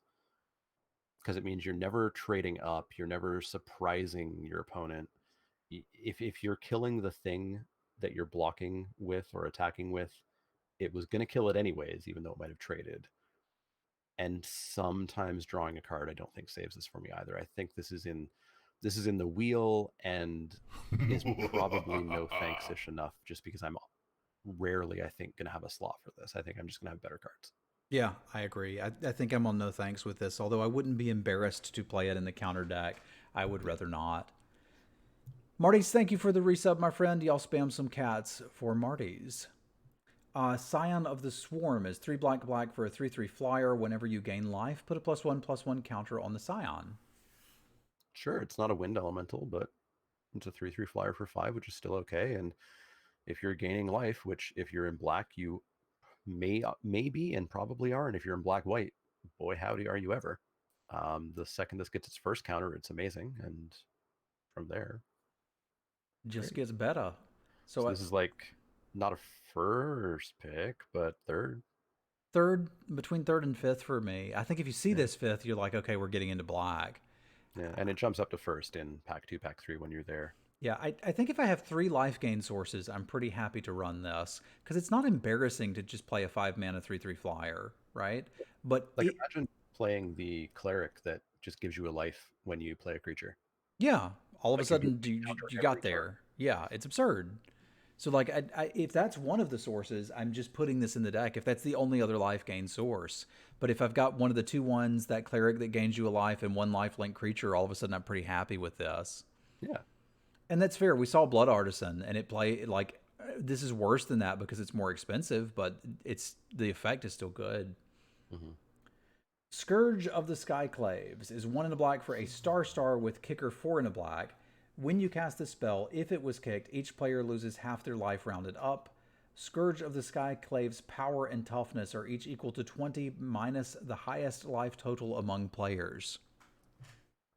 Because it means you're never trading up, you're never surprising your opponent. If you're killing the thing that you're blocking with or attacking with, it was going to kill it anyways, even though it might have traded. And sometimes drawing a card, I don't think saves this for me either. I think this is in the wheel and is probably no thanks-ish enough, just because I'm rarely, I think, going to have a slot for this. I think I'm just going to have better cards. Yeah, I agree. I think I'm on no thanks with this, although I wouldn't be embarrassed to play it in the counter deck. I would rather not. Marty's, thank you for the resub, my friend. Y'all spam some cats for Marty's. Scion of the Swarm is 3 black for a 3/3 flyer. Whenever you gain life, put a +1/+1 counter on the Scion. Sure, it's not a wind elemental, but it's a 3/3 flyer for 5, which is still okay. And if you're gaining life, which if you're in black, you maybe and probably are, and if you're in black-white, boy howdy are you ever. The second this gets its first counter, it's amazing, and from there, Just great. gets better. So this is like not a first pick, but third. Between third and fifth for me. I think if you see this 5th, you're like, okay, we're getting into black. Yeah, and it jumps up to first in pack 2, pack 3 when you're there. Yeah, I think if I have 3 life gain sources, I'm pretty happy to run this because it's not embarrassing to just play a 5-mana 3/3 flyer, right? But like imagine playing the cleric that just gives you a life when you play a creature. yeah, all of a Like, sudden you got there. Yeah, it's absurd. So, like, if that's one of the sources, I'm just putting this in the deck. If that's the only other life gain source, but if I've got one of the 2/1s, that cleric that gains you a life, and one lifelink creature, all of a sudden I'm pretty happy with this. Yeah. And that's fair. We saw Blood Artisan, and it play like this is worse than that because it's more expensive, but it's the effect is still good. Mm-hmm. Scourge of the Skyclaves is 1 in a black for a star with kicker 4 in a black. When you cast this spell, if it was kicked, each player loses half their life rounded up. Scourge of the Skyclaves' power and toughness are each equal to 20 minus the highest life total among players.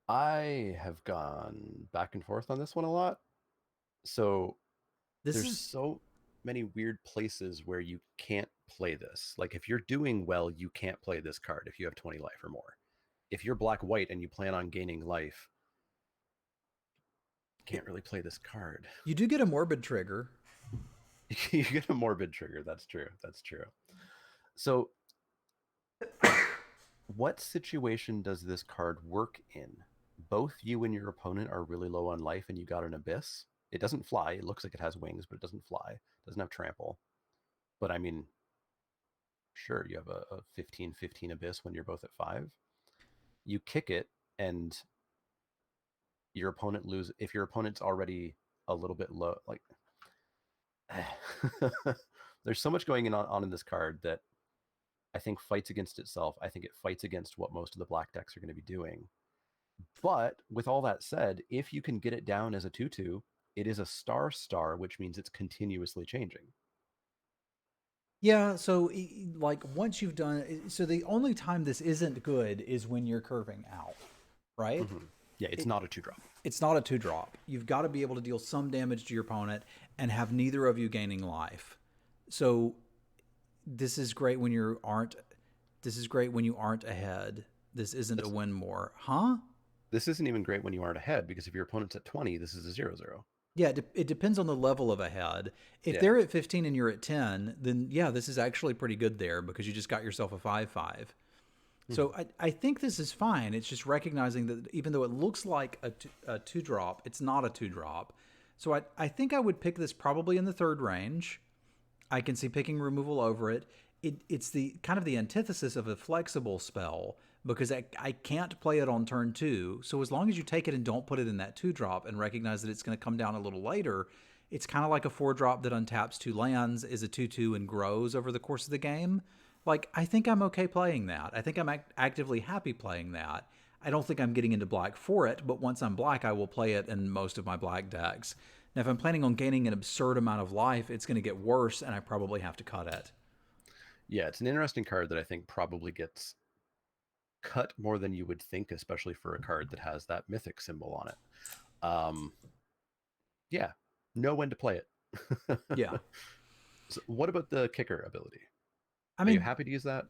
I have gone back and forth on this one a lot. So there's so many weird places where you can't play this. Like if you're doing well, you can't play this card if you have 20 life or more. If you're black-white and you plan on gaining life, you can't really play this card. You do get a morbid trigger. You get a morbid trigger. That's true. That's true. So what situation does this card work in? Both you and your opponent are really low on life and you got an abyss. It doesn't fly. It looks like it has wings, but it doesn't fly. It doesn't have trample. But I mean, sure, you have a 15-15 abyss when you're both at 5. You kick it and your opponent loses. If your opponent's already a little bit low, like there's so much going on in this card that I think fights against itself. I think it fights against what most of the black decks are going to be doing. But with all that said, if you can get it down as a 2/2, it is a star, which means it's continuously changing. Yeah, so like once you've done, so the only time this isn't good is when you're curving out, right? Mm-hmm. Yeah, it's not a 2-drop. It's not a 2-drop. You've got to be able to deal some damage to your opponent and have neither of you gaining life. So this is great when you aren't. This is great when you aren't ahead. This isn't a win more, huh? This isn't even great when you aren't ahead because if your opponent's at 20, this is a 0/0. Yeah, it depends on the level of ahead. If they're at 15 and you're at 10, then yeah, this is actually pretty good there because you just got yourself a 5/5. Mm-hmm. So I think this is fine. It's just recognizing that even though it looks like a 2-drop, it's not a 2-drop. So I think I would pick this probably in the 3rd range. I can see picking removal over it. It's the kind of the antithesis of a flexible spell because I can't play it on turn 2. So as long as you take it and don't put it in that 2-drop and recognize that it's going to come down a little later, it's kind of like a 4-drop that untaps 2 lands, is a 2/2 and grows over the course of the game. Like, I think I'm okay playing that. I think I'm actively happy playing that. I don't think I'm getting into black for it, but once I'm black, I will play it in most of my black decks. Now, if I'm planning on gaining an absurd amount of life, it's going to get worse, and I probably have to cut it. Yeah, it's an interesting card that I think probably gets cut more than you would think, especially for a card that has that mythic symbol on it. Yeah, know when to play it. Yeah. So what about the kicker ability? I mean, are you happy to use that?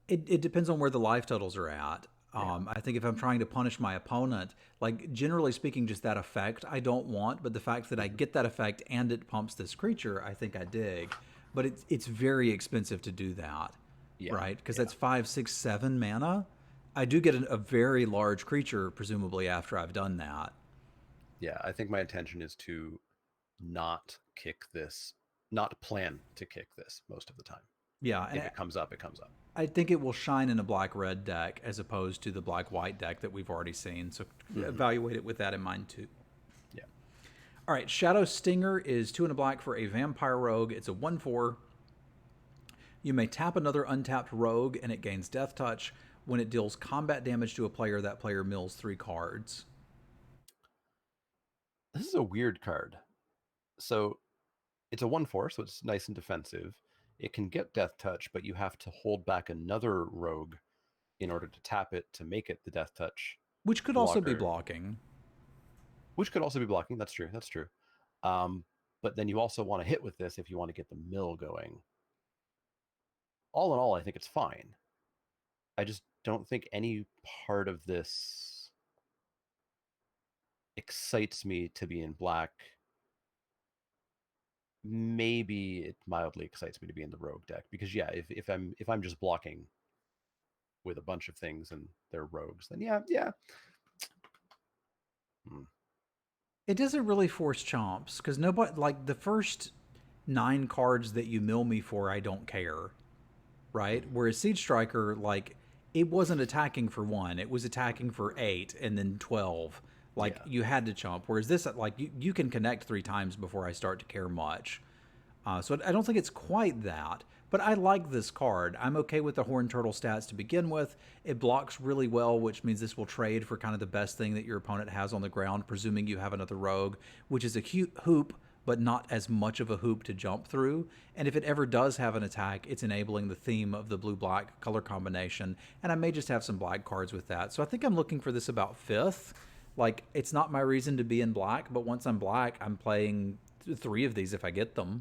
It depends on where the life totals are at. Yeah. I think if I'm trying to punish my opponent, like generally speaking, just that effect I don't want, but the fact that I get that effect and it pumps this creature, I think I dig. But it's very expensive to do that, right? Because that's 5, 6, 7 mana. I do get a very large creature, presumably after I've done that. Yeah, I think my intention is to not kick this, not plan to kick this most of the time. Yeah, and if it comes up, it comes up. I think it will shine in a black-red deck as opposed to the black-white deck that we've already seen. So evaluate it with that in mind too. Yeah. All right, Shadow Stinger is 2 and a black for a vampire rogue. It's a 1/4. You may tap another untapped rogue and it gains Death Touch. When it deals combat damage to a player, that player mills 3 cards. This is a weird card. So it's a 1/4, so it's nice and defensive. It can get Death Touch, but you have to hold back another rogue in order to tap it to make it the Death Touch. Which could also be blocking. Which could also be blocking. That's true. That's true. But then you also want to hit with this if you want to get the mill going. All in all, I think it's fine. I just don't think any part of this excites me to be in black. Maybe it mildly excites me to be in the rogue deck because yeah, if I'm just blocking with a bunch of things and they're rogues, then yeah. It doesn't really force chomps because nobody like the first 9 cards that you mill me for, I don't care, right? Mhm. Whereas Siege Striker, like, it wasn't attacking for 1, it was attacking for 8 and then 12. Like, Yeah. you had to chomp. Whereas this, like, you can connect 3 times before I start to care much. So I don't think it's quite that, but I like this card. I'm okay with the Horn Turtle stats to begin with. It blocks really well, which means this will trade for kind of the best thing that your opponent has on the ground, presuming you have another rogue, which is a cute hoop, but not as much of a hoop to jump through. And if it ever does have an attack, it's enabling the theme of the blue-black color combination, and I may just have some black cards with that. So I think I'm looking for this about 5th. Like, it's not my reason to be in black, but once I'm black, I'm playing 3 of these if I get them.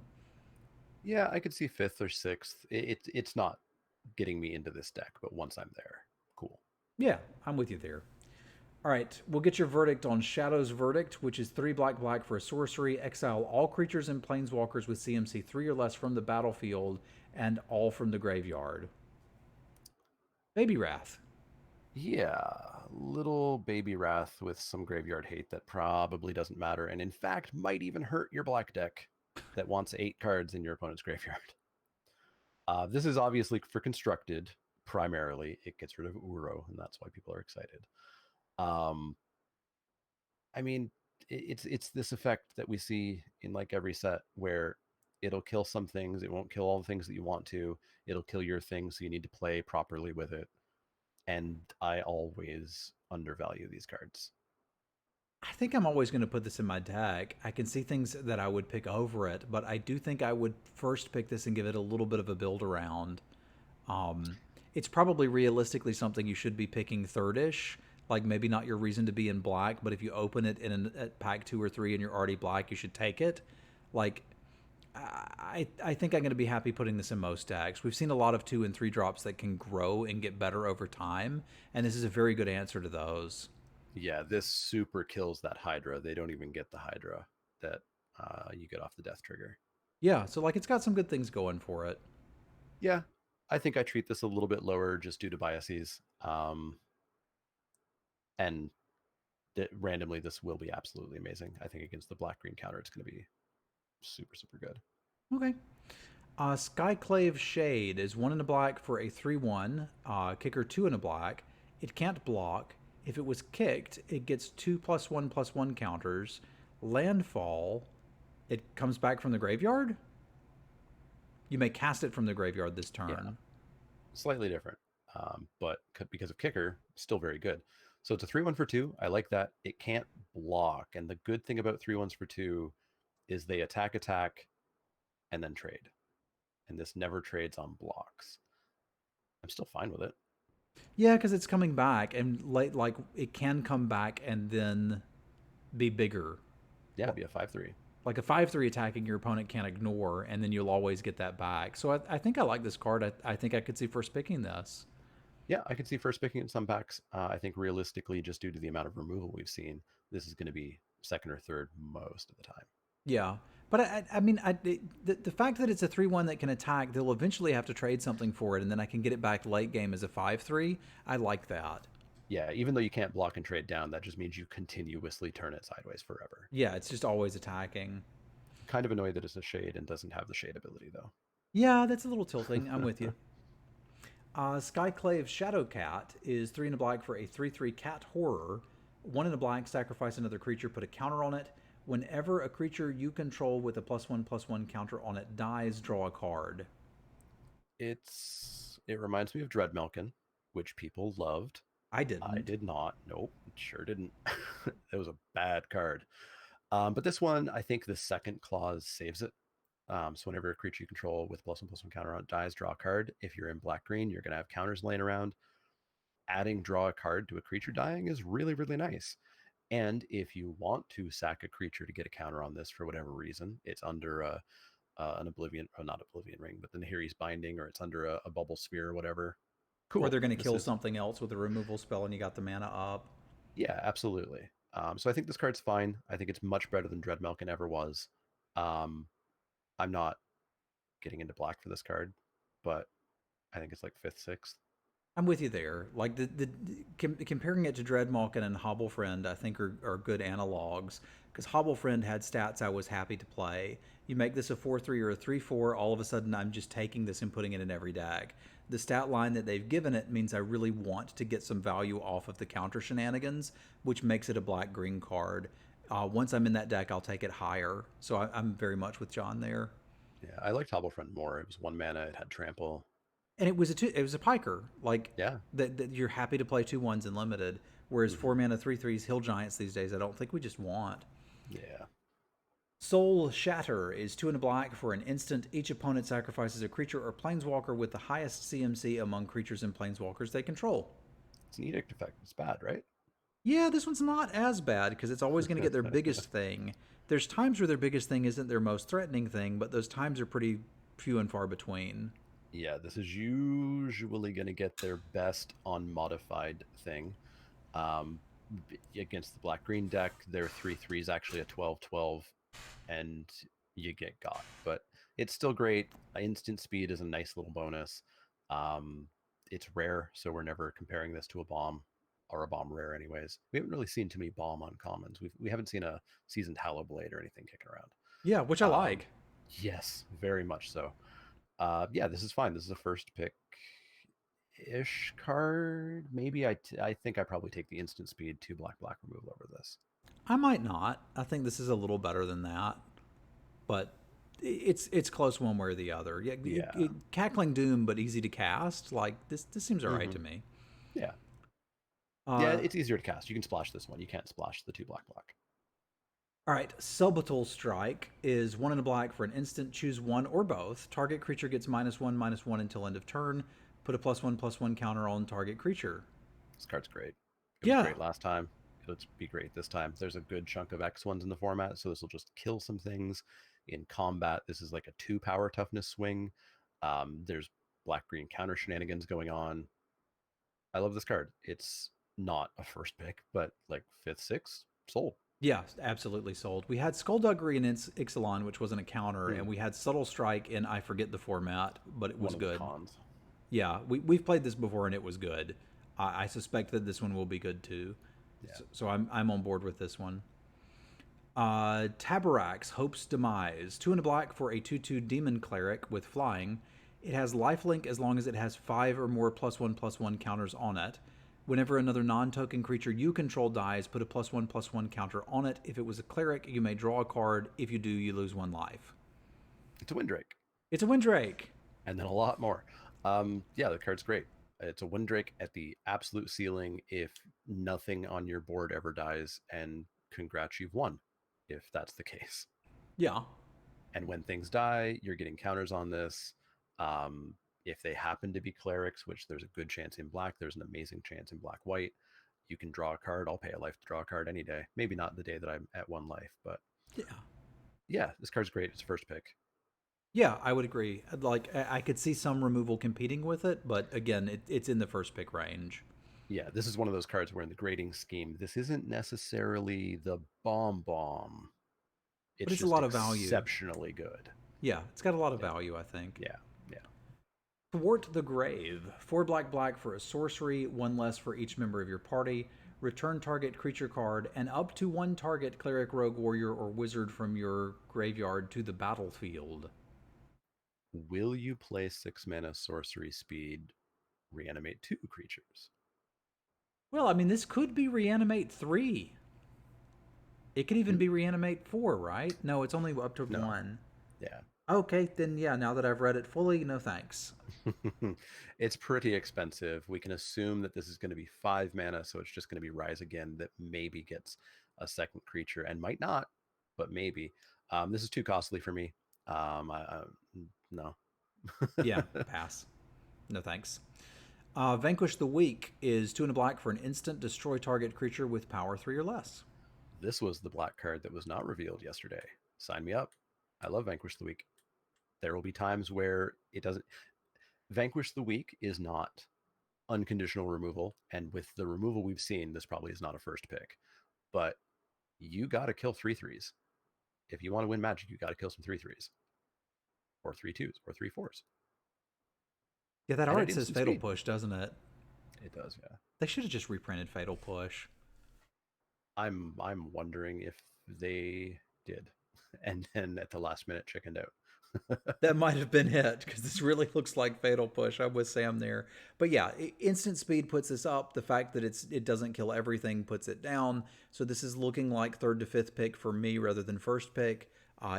Yeah, I could see 5th or 6th. It's not getting me into this deck, but once I'm there, cool. Yeah, I'm with you there. All right, we'll get your verdict on Shadow's Verdict, which is 3 black black for a sorcery. Exile all creatures and planeswalkers with CMC 3 or less from the battlefield and all from the graveyard. Baby Wrath. Yeah, little baby Wrath with some graveyard hate that probably doesn't matter, and in fact might even hurt your black deck that wants 8 cards in your opponent's graveyard. This is obviously for constructed primarily. It gets rid of Uro, and that's why people are excited. Um, I mean, it's this effect that we see in like every set where it'll kill some things, it won't kill all the things that you want to. It'll kill your things, so you need to play properly with it. And I always undervalue these cards. I think I'm always going to put this in my deck. I can see things that I would pick over it, but I do think I would first pick this and give it a little bit of a build around. Um, it's probably realistically something you should be picking thirdish. Like maybe not your reason to be in black, but if you open it in at pack 2 or 3 and you're already black, you should take it. Like I think I'm going to be happy putting this in most decks. We've seen a lot of 2 and 3 drops that can grow and get better over time, and this is a very good answer to those. Yeah, this super kills that Hydra. They don't even get the Hydra that you get off the death trigger. Yeah, so like it's got some good things going for it. Yeah, I think I treat this a little bit lower just due to biases. And randomly, this will be absolutely amazing. I think against the black-green counter, it's going to be super, super good. Okay. Skyclave Shade is 1 in a black for a 3/1. Kicker 2 in a black. It can't block. If it was kicked, it gets 2+1/+1 counters. Landfall, it comes back from the graveyard? You may cast it from the graveyard this turn. Yeah. Slightly different, but because of kicker, still very good. So it's a 3/1 for 2. I like that. It can't block, and the good thing about 3/1s for 2 is they attack, and then trade. And this never trades on blocks. I'm still fine with it. Yeah, because it's coming back, and like it can come back and then be bigger. Yeah, it'd be a 5/3. Like a 5/3 attacking your opponent can't ignore, and then you'll always get that back. So I think I like this card. I think I could see first picking this. Yeah, I could see first picking in some packs. I think realistically, just due to the amount of removal we've seen, this is going to be second or third most of the time. Yeah, but I mean, the fact that it's a 3/1 that can attack, they'll eventually have to trade something for it, and then I can get it back late game as a 5/3. I like that. Yeah, even though you can't block and trade down, that just means you continuously turn it sideways forever. Yeah, it's just always attacking. Kind of annoyed that it's a shade and doesn't have the shade ability, though. Yeah, that's a little tilting. I'm with you. Skyclave Shadowcat is 3 in a black for a 3/3 cat horror. 1 in a black, sacrifice another creature, put a counter on it. Whenever a creature you control with a +1/+1 counter on it dies, draw a card. It reminds me of Dreadmelkin, which people loved. I didn't. I did not. Nope, sure didn't. It was a bad card. But this one, I think the second clause saves it. So whenever a creature you control with +1/+1 counter on it dies, draw a card. If you're in black-green, you're going to have counters laying around. Adding draw a card to a creature dying is really, really nice. And if you want to sack a creature to get a counter on this for whatever reason, it's under an Oblivion, or not Oblivion Ring, but the Nahiri's Binding, or it's under a Bubble Sphere or whatever. Cool. Or they're going to kill something else with a removal spell and you got the mana up. Yeah, absolutely. So I think this card's fine. I think it's much better than Dreadmelkin ever was. I'm not getting into black for this card, but I think it's like 5th, 6th. I'm with you there. Like comparing it to Dreadmalkin and Hobblefriend, I think are good analogs because Hobblefriend had stats I was happy to play. You make this a 4/3 or a 3/4, all of a sudden I'm just taking this and putting it in every deck. The stat line that they've given it means I really want to get some value off of the counter shenanigans, which makes it a black-green card. Once I'm in that deck, I'll take it higher. So I'm very much with John there. Yeah, I liked Hobblefriend more. It was 1 mana. It had trample. And it was a piker, like Yeah. that you're happy to play 2/1s in limited, whereas 4 mana 3/3s hill giants these days I don't think we just want. Yeah. Soul Shatter is 2 and a black for an instant. Each opponent sacrifices a creature or planeswalker with the highest CMC among creatures and planeswalkers they control. It's an edict effect. It's bad, right? Yeah, this one's not as bad because it's always going to get their biggest thing. There's times where their biggest thing isn't their most threatening thing, but those times are pretty few and far between. Yeah, this is usually going to get their best unmodified thing. Against the black-green deck, their 3/3 is actually a 12/12, and you get got. But it's still great. Instant speed is a nice little bonus. It's rare, so we're never comparing this to a bomb, or a bomb rare anyways. We haven't really seen too many bomb uncommons. We haven't seen a seasoned Hallowblade or anything kicking around. Yeah, which I like. Yes, very much so. Yeah, this is fine. This is a first pick ish card. Maybe I think I probably take the instant speed 2 black removal over this. I might not. I think this is a little better than that, but it's close one way or the other. Yeah, Cackling Doom, but easy to cast. Like this seems alright to me. Yeah. Yeah, it's easier to cast. You can splash this one. You can't splash the 2 black. All right, Subital Strike is 1 and a black for an instant. Choose one or both. Target creature gets -1/-1 until end of turn. Put a +1/+1 counter on target creature. This card's great. It was great last time. It'll be great this time. There's a good chunk of X1s in the format, so this will just kill some things. In combat, this is like a 2 power toughness swing. There's black-green counter shenanigans going on. I love this card. It's not a first pick, but like 5th, 6th, sold. Yeah, absolutely sold. We had Skullduggery in Ixalan, which wasn't a counter, and we had Subtle Strike in I forget the format, but it was good. Cons. Yeah, we've played this before and it was good. I suspect that this one will be good too. Yeah. So I'm on board with this one. Tabarax, Hope's Demise. 2 and a black for a 2/2 Demon Cleric with flying. It has lifelink as long as it has 5 or more +1/+1 counters on it. Whenever another non-token creature you control dies, put a +1/+1 counter on it. If it was a cleric, you may draw a card. If you do, you lose 1 life. It's a Windrake. It's a Windrake. And then a lot more. Yeah, the card's great. It's a Windrake at the absolute ceiling if nothing on your board ever dies, and congrats, you've won, if that's the case. Yeah. And when things die, you're getting counters on this. If they happen to be clerics, which there's a good chance in black, there's an amazing chance in black-white, you can draw a card. I'll pay a life to draw a card any day. Maybe not the day that I'm at 1 life, but yeah, this card's great. It's first pick. Yeah, I would agree. Like, I could see some removal competing with it, but again, it's in the first pick range. Yeah, this is one of those cards where in the grading scheme, this isn't necessarily the bomb. It's a lot of value. Exceptionally good. Yeah, it's got a lot of value, I think. Yeah. Thwart the Grave. 4 black for a sorcery, 1 less for each member of your party. Return target creature card and up to 1 target cleric, rogue, warrior, or wizard from your graveyard to the battlefield. Will you play 6 mana sorcery speed, reanimate 2 creatures? Well, I mean, this could be reanimate 3. It could even be reanimate 4, right? No, it's only up to 1. Yeah. Okay, then yeah, now that I've read it fully, no thanks. It's pretty expensive. We can assume that this is going to be 5 mana, so it's just going to be Rise Again that maybe gets a second creature and might not, but maybe. This is too costly for me. No. Yeah, pass. No thanks. Vanquish the Weak is 2 and a black for an instant. Destroy target creature with power 3 or less. This was the black card that was not revealed yesterday. Sign me up. I love Vanquish the Weak. There will be times where it doesn't. Vanquish the Weak is not unconditional removal, and with the removal we've seen, this probably is not a first pick. But you got to kill 3/3s. If you want to win Magic, you got to kill some 3/3s, or 3/2s, or 3/4s. Yeah, that art says Fatal Push, doesn't it? It does, yeah. They should have just reprinted Fatal Push. I'm wondering if they did, and then at the last minute chickened out. That might have been it, because this really looks like Fatal Push. I'm with Sam there. But yeah, instant speed puts this up. The fact that it doesn't kill everything puts it down. So this is looking like 3rd to 5th pick for me rather than first pick.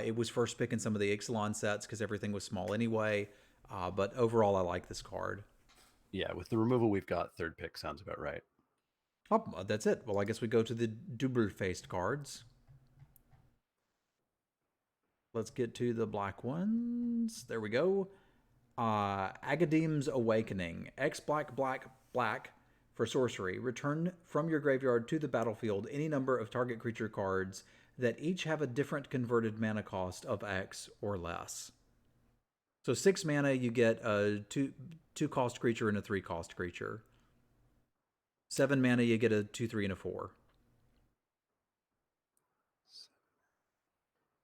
It was first pick in some of the Ixalan sets because everything was small anyway. But overall, I like this card. Yeah, with the removal we've got, 3rd pick sounds about right. Oh, that's it. Well, I guess we go to the double-faced cards. Let's get to the black ones. There we go. Agadeem's Awakening. X black, black, black for sorcery. Return from your graveyard to the battlefield any number of target creature cards that each have a different converted mana cost of X or less. So 6 mana, you get a 2 cost creature and a 3 cost creature. 7 mana, you get a 2, 3, and a 4.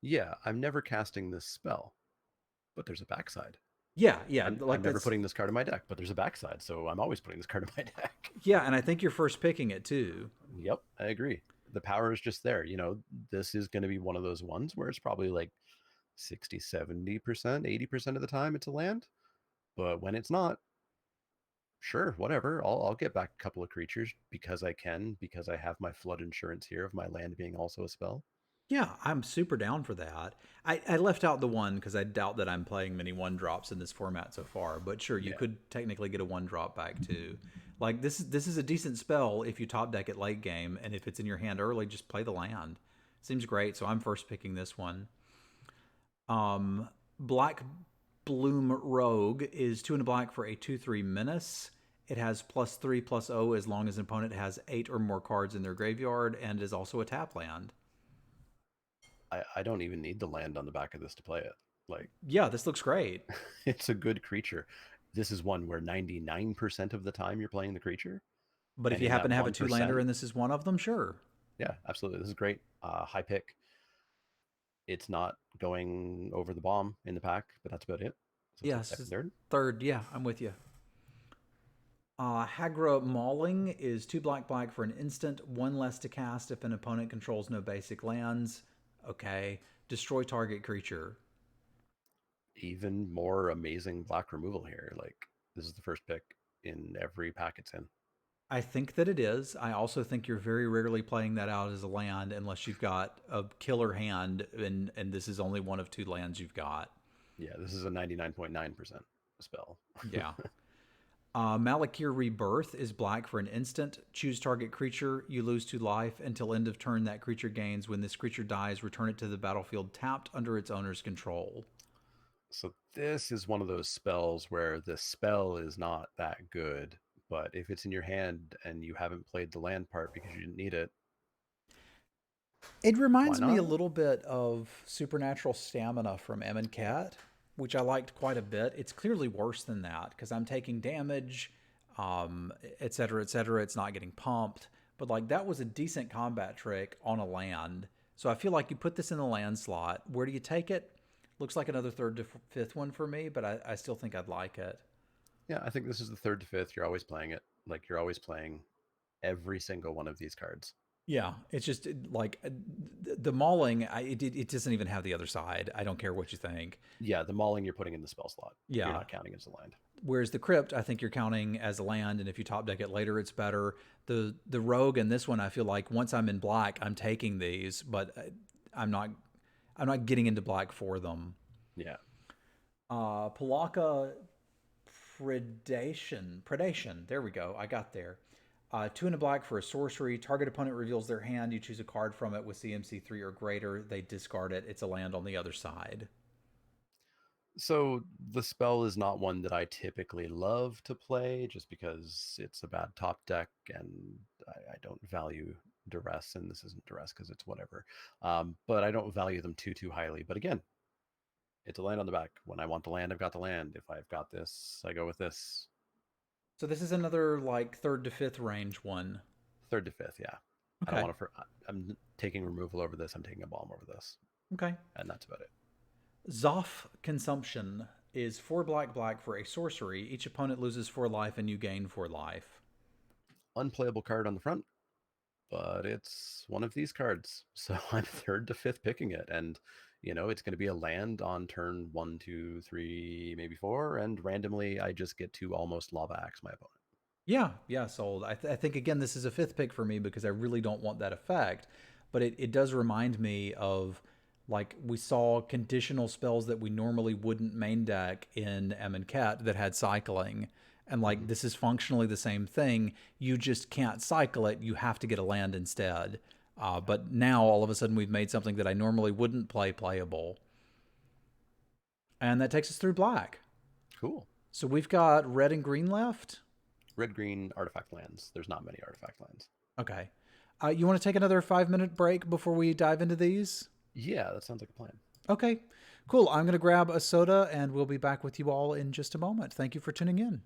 Yeah, I'm never casting this spell, but there's a backside. Yeah. I'm never putting this card in my deck, but there's a backside, so I'm always putting this card in my deck. Yeah, and I think you're first picking it too. Yep, I agree. The power is just there. This is going to be one of those ones where it's probably like 60, 70%, 80% of the time it's a land. But when it's not, sure, whatever. I'll get back a couple of creatures because I can, because I have my flood insurance here of my land being also a spell. Yeah, I'm super down for that. I left out the one because I doubt that I'm playing many 1-drops in this format so far. But sure, you could technically get a 1-drop back too. Like this is a decent spell if you top deck it late game, and if it's in your hand early, just play the land. Seems great. So I'm first picking this one. Black Bloom Rogue is 2 and a black for a 2/3 menace. It has +3/+0 as long as an opponent has 8 or more cards in their graveyard, and is also a tap land. I don't even need the land on the back of this to play it. Like, yeah, this looks great. It's a good creature. This is one where 99% of the time you're playing the creature. But if you happen to have a 2-lander and this is one of them, sure. Yeah, absolutely. This is great. High pick. It's not going over the bomb in the pack, but that's about it. So yes, third. Third, yeah, I'm with you. Hagra Mauling is 2 black for an instant, 1 less to cast if an opponent controls no basic lands. Okay. Destroy target creature. Even more amazing black removal here. Like, this is the first pick in every pack it's in. I think that it is. I also think you're very rarely playing that out as a land unless you've got a killer hand, and this is only one of 2 lands you've got. Yeah, this is a 99.9% spell. Yeah. Malakir Rebirth is black for an instant. Choose target creature. You lose 2 life until end of turn. That creature gains. When this creature dies, return it to the battlefield tapped under its owner's control. So this is one of those spells where the spell is not that good, but if it's in your hand and you haven't played the land part because you didn't need it. It reminds me a little bit of Supernatural Stamina from Amonkhet, which I liked quite a bit. It's clearly worse than that because I'm taking damage, et cetera, et cetera. It's not getting pumped. But like that was a decent combat trick on a land. So I feel like you put this in the land slot. Where do you take it? Looks like another 3rd to 5th one for me, but I still think I'd like it. Yeah, I think this is the 3rd to 5th. You're always playing it. Like, you're always playing every single one of these cards. Yeah, it's just like the mauling, it doesn't even have the other side. I don't care what you think. Yeah, the mauling you're putting in the spell slot. Yeah. You're not counting as a land. Whereas the crypt, I think you're counting as a land, and if you top deck it later, it's better. The rogue and this one, I feel like once I'm in black, I'm taking these, but I'm not getting into black for them. Yeah. Palaka Predation. There we go. I got there. 2 and a black for a sorcery. Target opponent reveals their hand. You choose a card from it with CMC 3 or greater. They discard it. It's a land on the other side. So the spell is not one that I typically love to play just because it's a bad top deck and I don't value duress, and this isn't duress because it's whatever. But I don't value them too highly. But again, it's a land on the back. When I want the land, I've got the land. If I've got this, I go with this. So this is another like 3rd to 5th range one. 3rd to 5th, yeah. Okay. I don't want to. I'm taking removal over this. I'm taking a bomb over this. Okay. And that's about it. Zoff Consumption is 4 black for a sorcery. Each opponent loses 4 life and you gain 4 life. unplayable card on the front, but it's one of these cards. So I'm 3rd to 5th picking it. And, it's going to be a land on turn 1, 2, 3, maybe 4. And randomly, I just get to almost lava axe my opponent. Yeah, sold. I think, again, this is a 5th pick for me because I really don't want that effect. But it does remind me of, like, we saw conditional spells that we normally wouldn't main deck in Cat that had cycling. And, like, this is functionally the same thing. You just can't cycle it. You have to get a land instead. But now, all of a sudden, we've made something that I normally wouldn't play playable. And that takes us through black. Cool. So we've got red and green left. Red, green, artifact lands. There's not many artifact lands. Okay. You want to take another 5-minute break before we dive into these? Yeah, that sounds like a plan. Okay, cool. I'm going to grab a soda and we'll be back with you all in just a moment. Thank you for tuning in.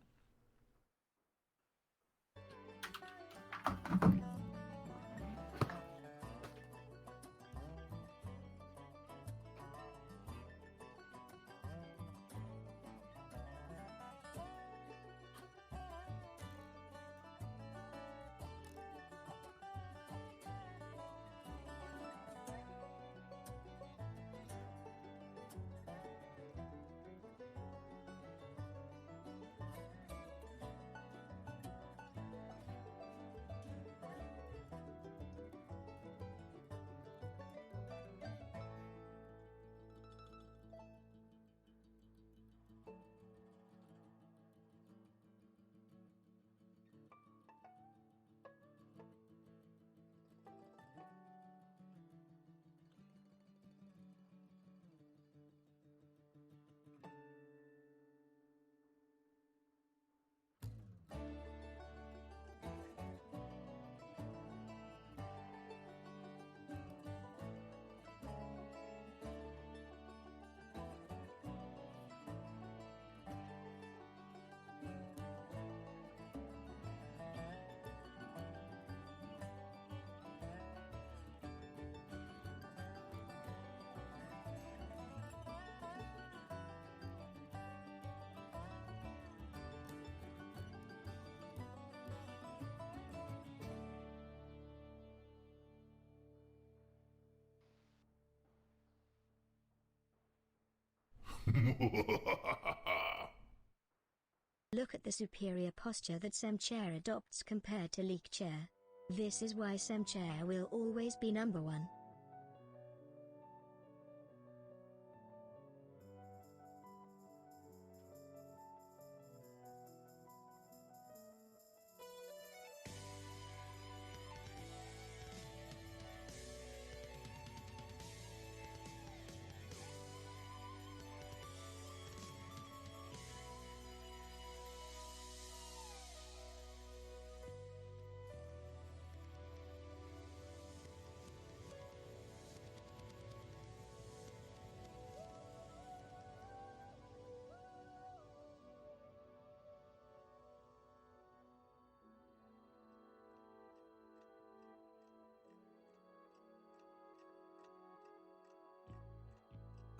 Look at the superior posture that Semchair adopts compared to Leek Chair. This is why Semchair will always be number one.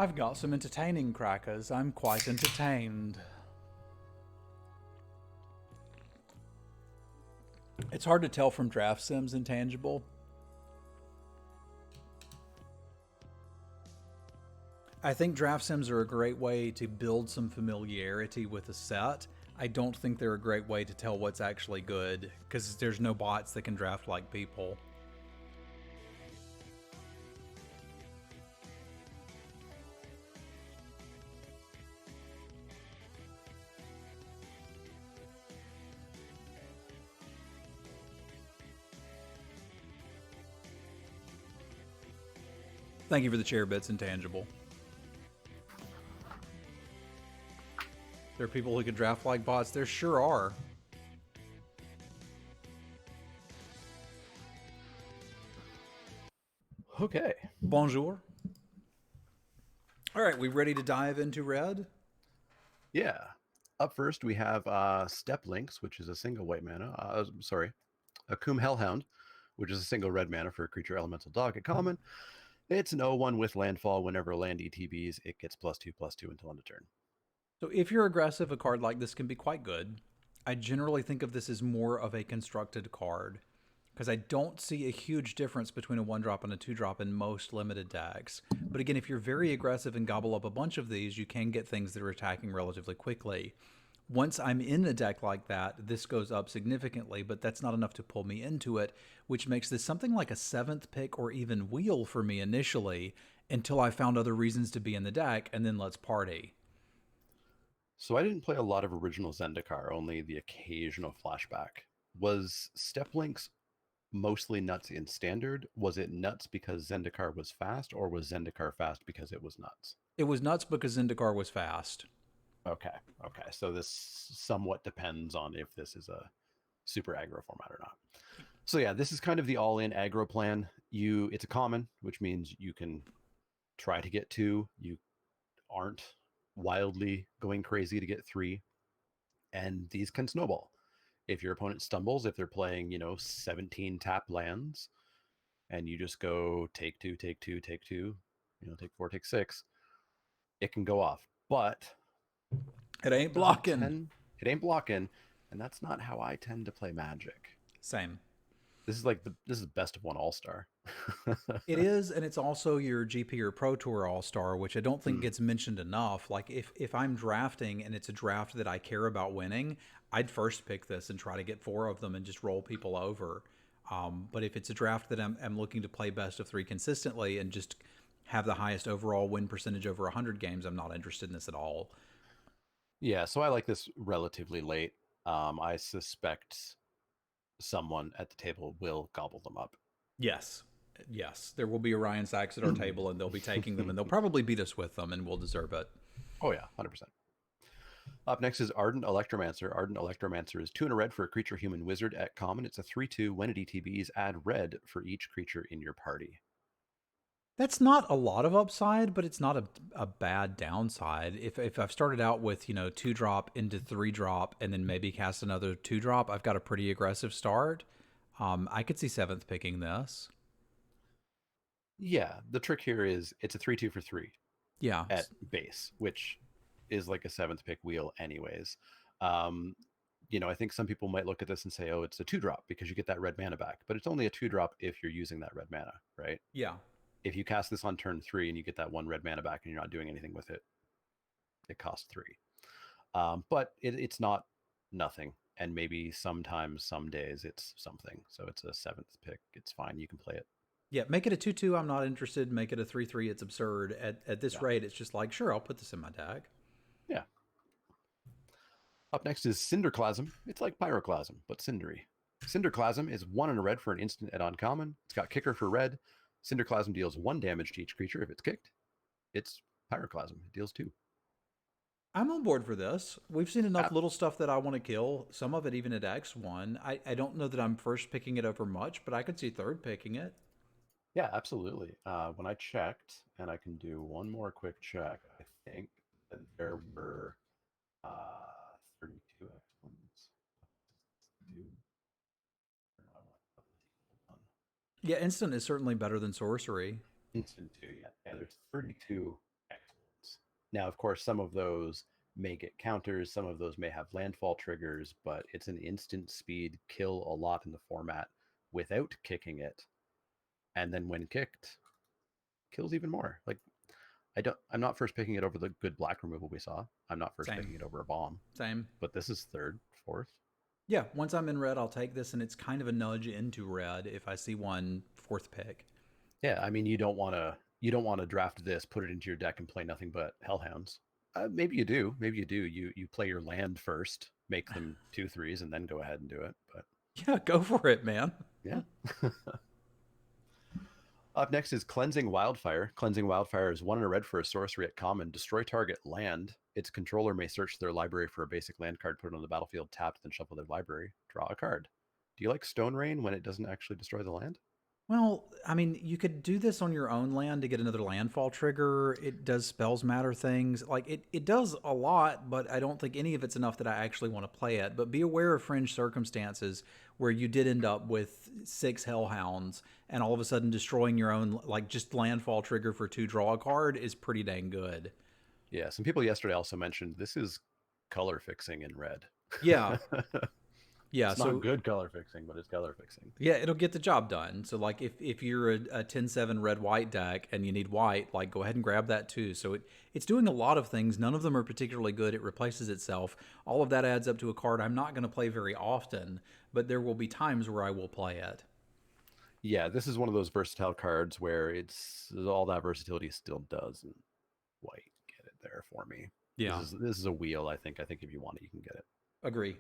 I've got some entertaining crackers. I'm quite entertained. It's hard to tell from Draft Sim's Intangible. I think Draft Sims are a great way to build some familiarity with a set. I don't think they're a great way to tell what's actually good, because there's no bots that can draft like people. Thank you for the chair bits, Intangible. There are people who can draft like bots. There sure are. Okay. Bonjour. All right, we ready to dive into red? Yeah. Up first, we have Step Links, which is a single white mana. Akum Hellhound, which is a single red mana for a creature elemental dog at common. It's an 0/1 with landfall. Whenever a land ETBs, it gets +2/+2 until end of turn. So if you're aggressive, a card like this can be quite good. I generally think of this as more of a constructed card because I don't see a huge difference between a 1-drop and a 2-drop in most limited decks. But again, if you're very aggressive and gobble up a bunch of these, you can get things that are attacking relatively quickly. Once I'm in a deck like that, this goes up significantly, but that's not enough to pull me into it, which makes this something like a 7th pick or even wheel for me initially until I found other reasons to be in the deck, and then let's party. So I didn't play a lot of original Zendikar, only the occasional flashback. Was Step Links mostly nuts in standard? Was it nuts because Zendikar was fast, or was Zendikar fast because it was nuts? It was nuts because Zendikar was fast. Okay. So this somewhat depends on if this is a super aggro format or not. So yeah, this is kind of the all-in aggro plan. It's a common, which means you can try to get 2. You aren't wildly going crazy to get 3, and these can snowball. If your opponent stumbles, if they're playing 17 tap lands, and you just go take 2, take 2, take 2, take 4, take 6, it can go off. But it ain't blocking. It ain't blocking, and that's not how I tend to play Magic. Same. This is like this is best of 1 All-Star. It is, and it's also your GP or Pro Tour All-Star, which I don't think gets mentioned enough. Like if I'm drafting and it's a draft that I care about winning, I'd first pick this and try to get 4 of them and just roll people over. But if it's a draft that I'm looking to play best of 3 consistently and just have the highest overall win percentage over 100 games, I'm not interested in this at all. Yeah, so I like this relatively late. I suspect someone at the table will gobble them up. Yes. There will be Orion Sacks at our table, and they'll be taking them, and they'll probably beat us with them, and we'll deserve it. Oh yeah, 100%. Up next is Ardent Electromancer. Ardent Electromancer is 2 and a red for a creature human wizard at common. It's a 3/2. When it ETBs, add red for each creature in your party. That's not a lot of upside, but it's not a bad downside. If I've started out with 2-drop into 3-drop and then maybe cast another 2-drop, I've got a pretty aggressive start. I could see 7th picking this. Yeah, the trick here is it's a 3/2 for 3. Yeah, at base, which is like a 7th pick wheel anyways. I think some people might look at this and say, oh, it's a 2-drop because you get that red mana back, but it's only a 2-drop if you're using that red mana, right? Yeah. If you cast this on turn 3 and you get that 1 red mana back and you're not doing anything with it, it costs 3. But it's not nothing, and maybe sometimes, some days, it's something. So it's a 7th pick. It's fine. You can play it. Yeah, make it a 2/2. I'm not interested. Make it a 3/3. It's absurd. At this rate, it's just like, sure, I'll put this in my deck. Yeah. Up next is Cinderclasm. It's like Pyroclasm, but cindery. Cinderclasm is 1 and a red for an instant at uncommon. It's got kicker for red. Cinderclasm deals 1 damage to each creature if it's kicked. It's Pyroclasm. It deals 2. I'm on board for this. We've seen enough little stuff that I want to kill. Some of it even at X1. I don't know that I'm first picking it over much, but I could see 3rd picking it. Yeah, absolutely. When I checked, and I can do one more quick check, I think that there were 32 excellence. Yeah, instant is certainly better than sorcery. Instant 2, yeah. There's 32 excellence. Now, of course, some of those may get counters, some of those may have landfall triggers, but it's an instant speed kill a lot in the format without kicking it. And then when kicked, kills even more. Like, I'm not first picking it over the good black removal we saw. I'm not first picking it over a bomb. Same. But this is 3rd, 4th. Yeah, once I'm in red, I'll take this, and it's kind of a nudge into red if I see one 4th pick. Yeah, I mean, you don't want to draft this, put it into your deck, and play nothing but Hellhounds. Maybe you do. You play your land first, make them 2/3s, and then go ahead and do it. But yeah, go for it, man. Yeah. Up next is Cleansing Wildfire. Cleansing Wildfire is 1 and a red for a sorcery at common. Destroy target land. Its controller may search their library for a basic land card, put it on the battlefield, tapped, then shuffle their library. Draw a card. Do you like Stone Rain when it doesn't actually destroy the land? Well, I mean, you could do this on your own land to get another landfall trigger. It does spells matter things. Like, it does a lot, but I don't think any of it's enough that I actually want to play it. But be aware of fringe circumstances where you did end up with 6 Hellhounds, and all of a sudden destroying your own, like, just landfall trigger for 2 draw a card is pretty dang good. Yeah, some people yesterday also mentioned this is color fixing in red. Yeah. Yeah, It's so not good color fixing, but it's color fixing. yeah, it'll get the job done. So like if you're a 10-7 red white deck and you need white, like go ahead and grab that too. So it's doing a lot of things. None of them are particularly good. It replaces itself. All of that adds up to a card I'm not going to play very often, but there will be times where I will play it. Yeah, this is one of those versatile cards where it's all that versatility still doesn't quite get it there for me. Yeah, This is a wheel, I think. I think if you want it, you can get it. agree.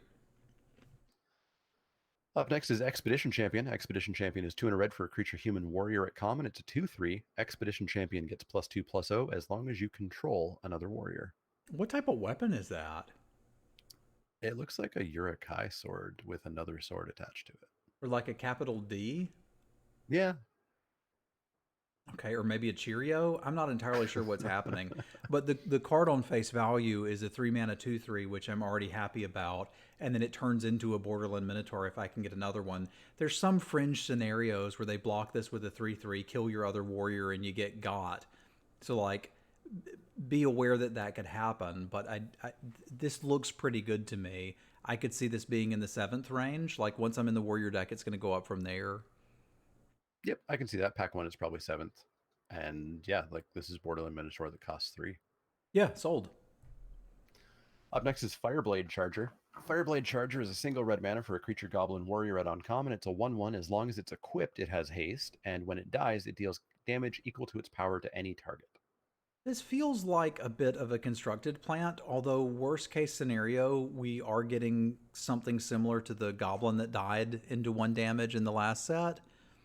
Up next is Expedition Champion. Expedition Champion is 2 and a red for a creature human warrior at common. It's a 2/3. Expedition Champion gets +2/+0 as long as you control another warrior. What type of weapon is that? It looks like a Urukai sword with another sword attached to it. Or like a capital D? Yeah. Okay, or maybe a Cheerio. I'm not entirely sure what's happening, but the card on face value is a 3 mana 2/3, which I'm already happy about, and then it turns into a Borderland Minotaur if I can get another one. There's some fringe scenarios where they block this with a 3/3, kill your other warrior, and you get got. So like, be aware that that could happen. But this looks pretty good to me. I could see this being in the 7th range. Like once I'm in the warrior deck, it's going to go up from there. Yep, I can see that. Pack 1 is probably 7th. And yeah, like this is Borderland Minotaur that costs 3. Yeah, sold. Up next is Fireblade Charger. Fireblade Charger is a single red mana for a creature goblin warrior at uncommon. It's a 1/1. As long as it's equipped, it has haste, and when it dies, it deals damage equal to its power to any target. This feels like a bit of a constructed plant, although worst case scenario, we are getting something similar to the goblin that died into 1 damage in the last set.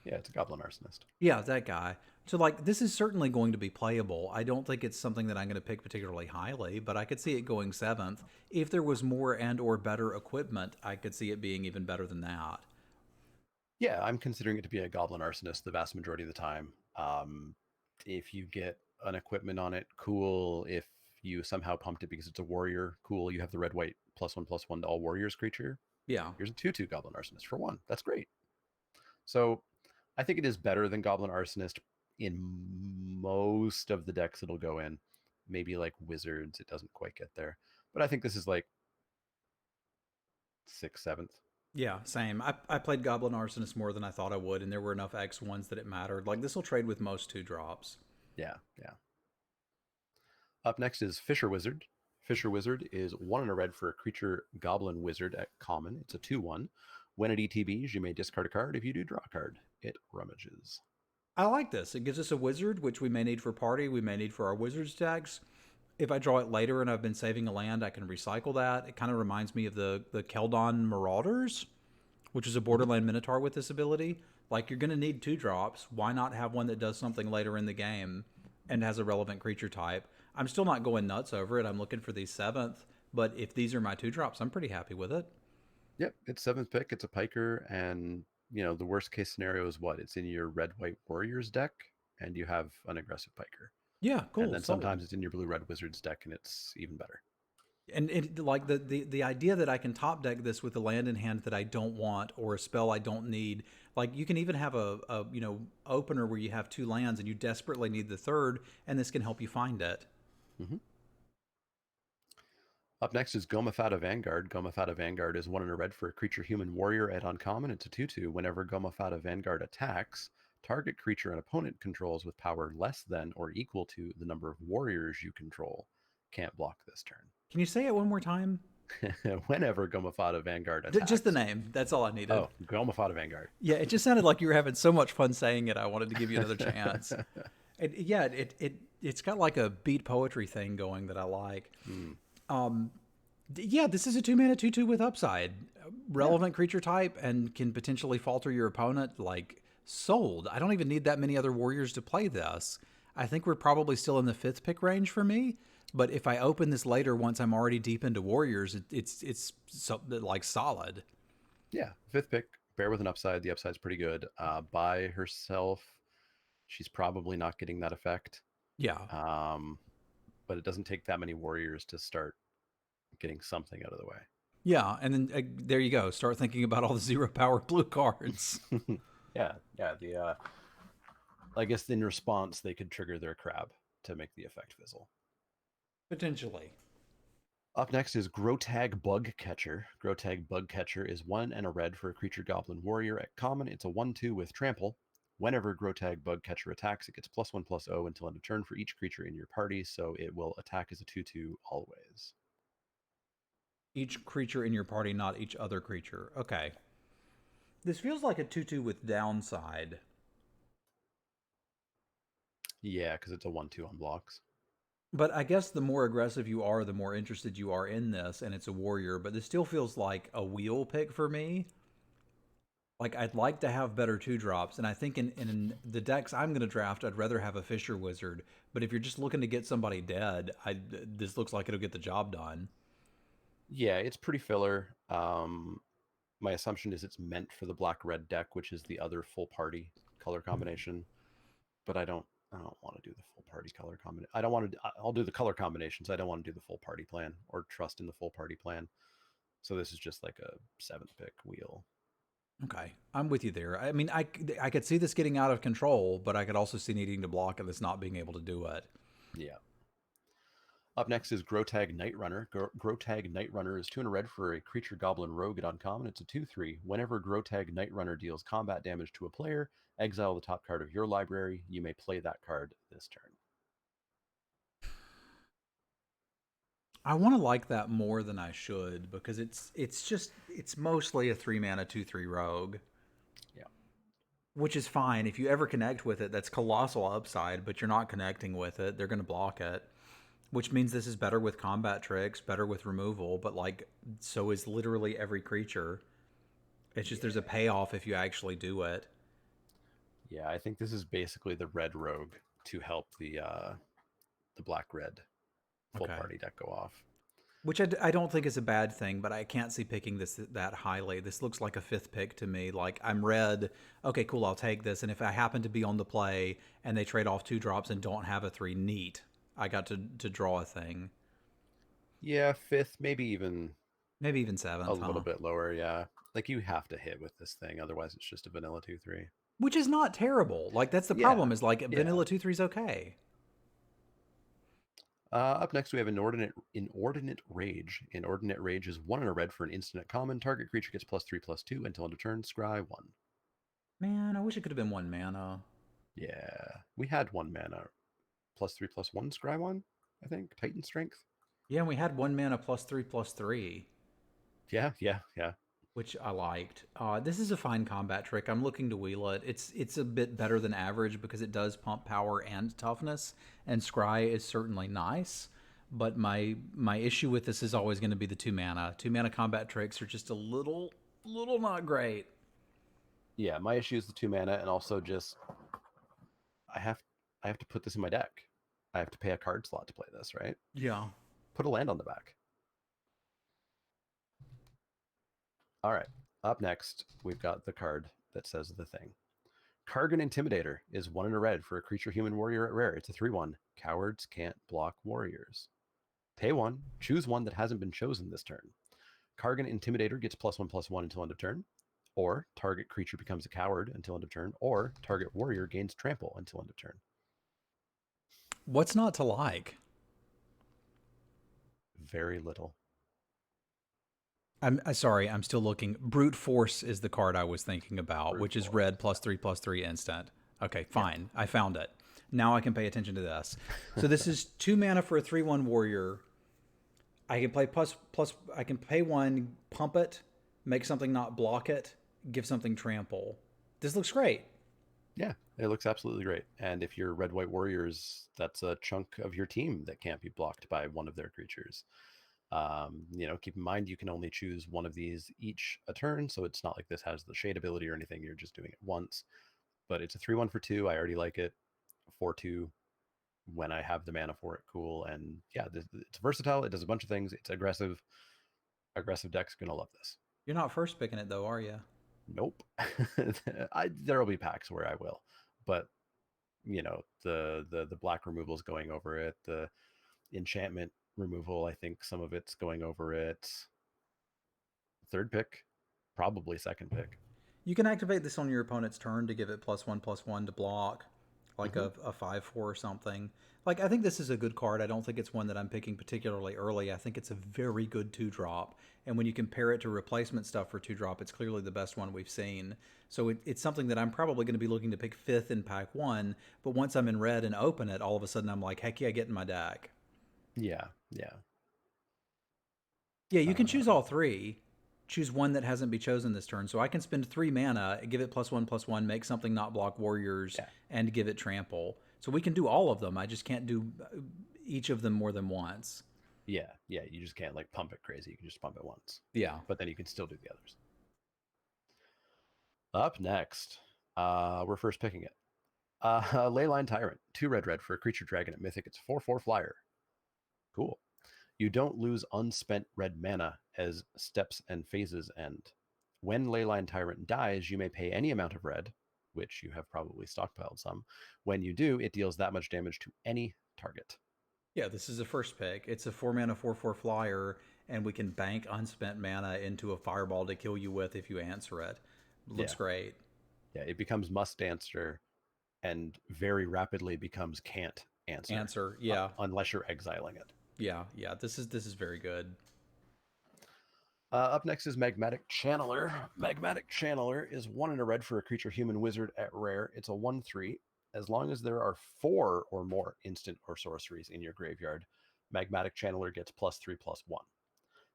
Yeah, it's a goblin arsonist. Yeah, that guy. So like this is certainly going to be playable. I don't think it's something that I'm going to pick particularly highly, but I could see it going 7th. If there was more and or better equipment, I could see it being even better than that. Yeah, I'm considering it to be a goblin arsonist the vast majority of the time. If you get an equipment on it, cool. If you somehow pumped it because it's a warrior, cool. You have the red white +1/+1 to all warriors creature. Yeah. Here's a 2/2 goblin arsonist for 1. That's great. So I think it is better than goblin arsonist in most of the decks it'll go in. Maybe like wizards, it doesn't quite get there. But I think this is like 6th, 7th. Yeah, same. I played Goblin Arsonist more than I thought I would, and there were enough X1s that it mattered. Like, this will trade with most 2-drops. Yeah, yeah. Up next is Fisher Wizard. Fisher Wizard is 1 and a red for a creature goblin wizard at common. It's a 2/1. When it ETBs, you may discard a card. If you do, draw a card. It rummages. I like this. It gives us a wizard, which we may need for party, we may need for our wizards decks. If I draw it later and I've been saving a land, I can recycle that. It kind of reminds me of the Keldon Marauders, which is a Borderland Minotaur with this ability. Like, you're going to need 2-drops. Why not have one that does something later in the game and has a relevant creature type? I'm still not going nuts over it. I'm looking for the 7th, but if these are my 2-drops, I'm pretty happy with it. Yep, it's 7th pick. It's a piker, and the worst case scenario is what? It's in your red-white warriors deck, and you have an aggressive piker. Yeah, cool. And then sometimes it's in your blue-red wizards deck, and it's even better. And it, like the idea that I can top deck this with a land in hand that I don't want or a spell I don't need. Like, you can even have a opener where you have 2 lands and you desperately need the 3rd, and this can help you find it. Mm-hmm. Up next is Gomafata Vanguard. Gomafata Vanguard is 1 and a red for a creature human warrior at uncommon. It's a 2/2. Whenever Gomafata Vanguard attacks, target creature an opponent controls with power less than or equal to the number of warriors you control can't block this turn. Can you say it one more time? Whenever Gomafata Vanguard attacks. Just the name. That's all I needed. Oh, Gomafata Vanguard. Yeah, it just sounded like you were having so much fun saying it. I wanted to give you another chance. It's got like a beat poetry thing going that I like. Yeah, this is a 2-mana 2/2 with upside. Relevant creature type and can potentially falter your opponent. Like, sold. I don't even need that many other warriors to play this. I think we're probably still in the 5th pick range for me. But if I open this later, once I'm already deep into warriors, it's like solid. Yeah, 5th pick. Bear with an upside. The upside's pretty good. By herself, she's probably not getting that effect. Yeah. But it doesn't take that many warriors to start getting something out of the way. Yeah, and then there you go. Start thinking about all the 0-power blue cards. Yeah. The I guess in response, they could trigger their crab to make the effect fizzle. Potentially. Up next is Grotag Bug Catcher. Grotag Bug Catcher is 1 and a red for a creature goblin warrior. At common, it's a 1/2 with trample. Whenever Grotag Bug Catcher attacks, it gets +1/+0 until end of turn for each creature in your party, so it will attack as a 2/2 always. Each creature in your party, not each other creature. Okay. This feels like a 2/2 with downside. Yeah, because it's a 1/2 on blocks. But I guess the more aggressive you are, the more interested you are in this, and it's a warrior. But this still feels like a wheel pick for me. Like, I'd like to have better 2-drops, and I think in the decks I'm going to draft, I'd rather have a Fisher Wizard. But if you're just looking to get somebody dead, this looks like it'll get the job done. Yeah, it's pretty filler. My assumption is it's meant for the black-red deck, which is the other full party color combination. But I don't want to do the full party color combination. I don't want to. I'll do the color combinations. I don't want to do the full party plan or trust in the full party plan. So this is just like a 7th pick wheel. Okay, I'm with you there. I mean, I could see this getting out of control, but I could also see needing to block and this not being able to do it. Yeah. Up next is Grotag Night Runner. Grotag Night Runner is 2 and a red for a creature goblin rogue at uncommon. It's a 2/3. Whenever Grotag Night Runner deals combat damage to a player, exile the top card of your library. You may play that card this turn. I want to like that more than I should because it's mostly a 3-mana 2/3 rogue. Yeah. Which is fine. If you ever connect with it, that's colossal upside, but you're not connecting with it, they're going to block it. Which means this is better with combat tricks, better with removal, but like, so is literally every creature. It's just there's a payoff if you actually do it. Yeah, I think this is basically the red rogue to help the black-red full party deck go off. Which I don't think is a bad thing, but I can't see picking this that highly. This looks like a 5th pick to me. Like, I'm red. Okay, cool, I'll take this. And if I happen to be on the play and they trade off 2-drops and don't have a 3, neat. I got to draw a thing. Yeah, 5th, maybe even 7th. a little bit lower. Yeah, like you have to hit with this thing, otherwise it's just a vanilla 2/3. Which is not terrible. Like, that's the problem. Is like vanilla 2/3 is okay. Up next, we have Inordinate Rage. Inordinate Rage is 1 and a red for an instant at common. Target creature gets +3/+2 until end of turn. Scry 1. Man, I wish it could have been 1 mana. Yeah, we had 1 mana. +3/+1 Scry 1, I think. Titan Strength. Yeah, and we had 1 mana +3/+3. Yeah. Which I liked. This is a fine combat trick. I'm looking to wheel it. It's a bit better than average because it does pump power and toughness, and Scry is certainly nice. But my issue with this is always going to be the 2 mana. 2 mana combat tricks are just a little not great. Yeah, my issue is the 2 mana, and also just I have to put this in my deck. I have to pay a card slot to play this, right? Yeah. Put a land on the back. All right. Up next, we've got the card that says the thing. Kargan Intimidator is 1 and a red for a creature human warrior at rare. It's a 3/1. Cowards can't block warriors. Pay 1. Choose one that hasn't been chosen this turn. Kargan Intimidator gets +1/+1 until end of turn. Or target creature becomes a coward until end of turn. Or target warrior gains trample until end of turn. What's not to like? Very little. I'm sorry, I'm still looking. Brute Force is the card I was thinking about, which is red +3/+3 instant. Okay, fine. Yeah. I found it. Now I can pay attention to this. So this is 2 mana for a 3/1 warrior. I can play plus I can pay 1, pump it, make something not block it, give something trample. This looks great. Yeah, it looks absolutely great. And if you're red-white warriors, that's a chunk of your team that can't be blocked by one of their creatures. Keep in mind you can only choose one of these each a turn, so it's not like this has the shade ability or anything. You're just doing it once. But it's a 3/1 for 2. I already like it. 4/2 when I have the mana for it. Cool. And yeah, it's versatile. It does a bunch of things. It's aggressive. Aggressive deck's gonna love this. You're not first picking it though, are you? Nope. There'll be packs where I will, but the black removal is going over it. The enchantment removal, I think some of it's going over it. 3rd pick, probably 2nd pick. You can activate this on your opponent's turn to give it +1/+1 to block. like a 5/4 or something. Like, I think this is a good card. I don't think it's one that I'm picking particularly early. I think it's a very good 2-drop. And when you compare it to replacement stuff for 2-drop, it's clearly the best one we've seen. So it's something that I'm probably going to be looking to pick 5th in pack 1. But once I'm in red and open it, all of a sudden I'm like, heck yeah, get in my deck. Yeah, yeah. Yeah, you can choose all 3. Choose one that hasn't been chosen this turn. So I can spend 3 mana, give it +1/+1, make something not block warriors, Yeah. and give it trample. So we can do all of them. I just can't do each of them more than once. Yeah, you just can't like pump it crazy. You can just pump it once. Yeah. But then you can still do the others. Up next, we're first picking it. Leyline Tyrant, 2 red for a creature dragon at Mythic. It's 4/4 flyer. Cool. You don't lose unspent red mana as steps and phases end. When Leyline Tyrant dies, you may pay any amount of red, which you have probably stockpiled some. When you do, it deals that much damage to any target. Yeah, this is a first pick. It's a 4 mana 4/4 flyer, and we can bank unspent mana into a fireball to kill you with if you answer it. Looks great. Yeah, it becomes must answer and very rapidly becomes can't answer. Yeah. Unless you're exiling it. Yeah. This is very good. Up next is Magmatic Channeler. Magmatic Channeler is 1 and a red for a creature human wizard at rare. It's a 1/3. As long as there are 4 or more instant or sorceries in your graveyard, Magmatic Channeler gets +3/+1.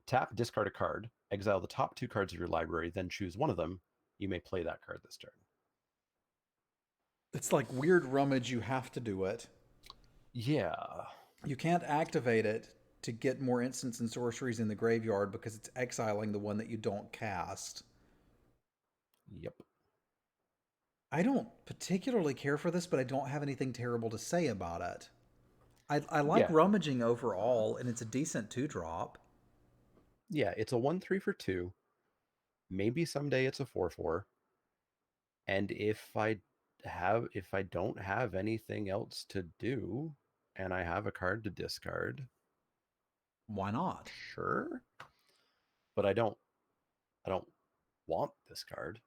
Tap, discard a card, exile the top 2 cards of your library, then choose one of them. You may play that card this turn. It's like weird rummage. You have to do it. Yeah. You can't activate it to get more instants and sorceries in the graveyard because it's exiling the one that you don't cast. Yep. I don't particularly care for this, but I don't have anything terrible to say about it. I like rummaging overall, and it's a decent 2-drop. Yeah, it's a 1/3 for 2. Maybe someday it's a 4/4. And if I don't have anything else to do and I have a card to discard, Why not? sure. But I don't want this card.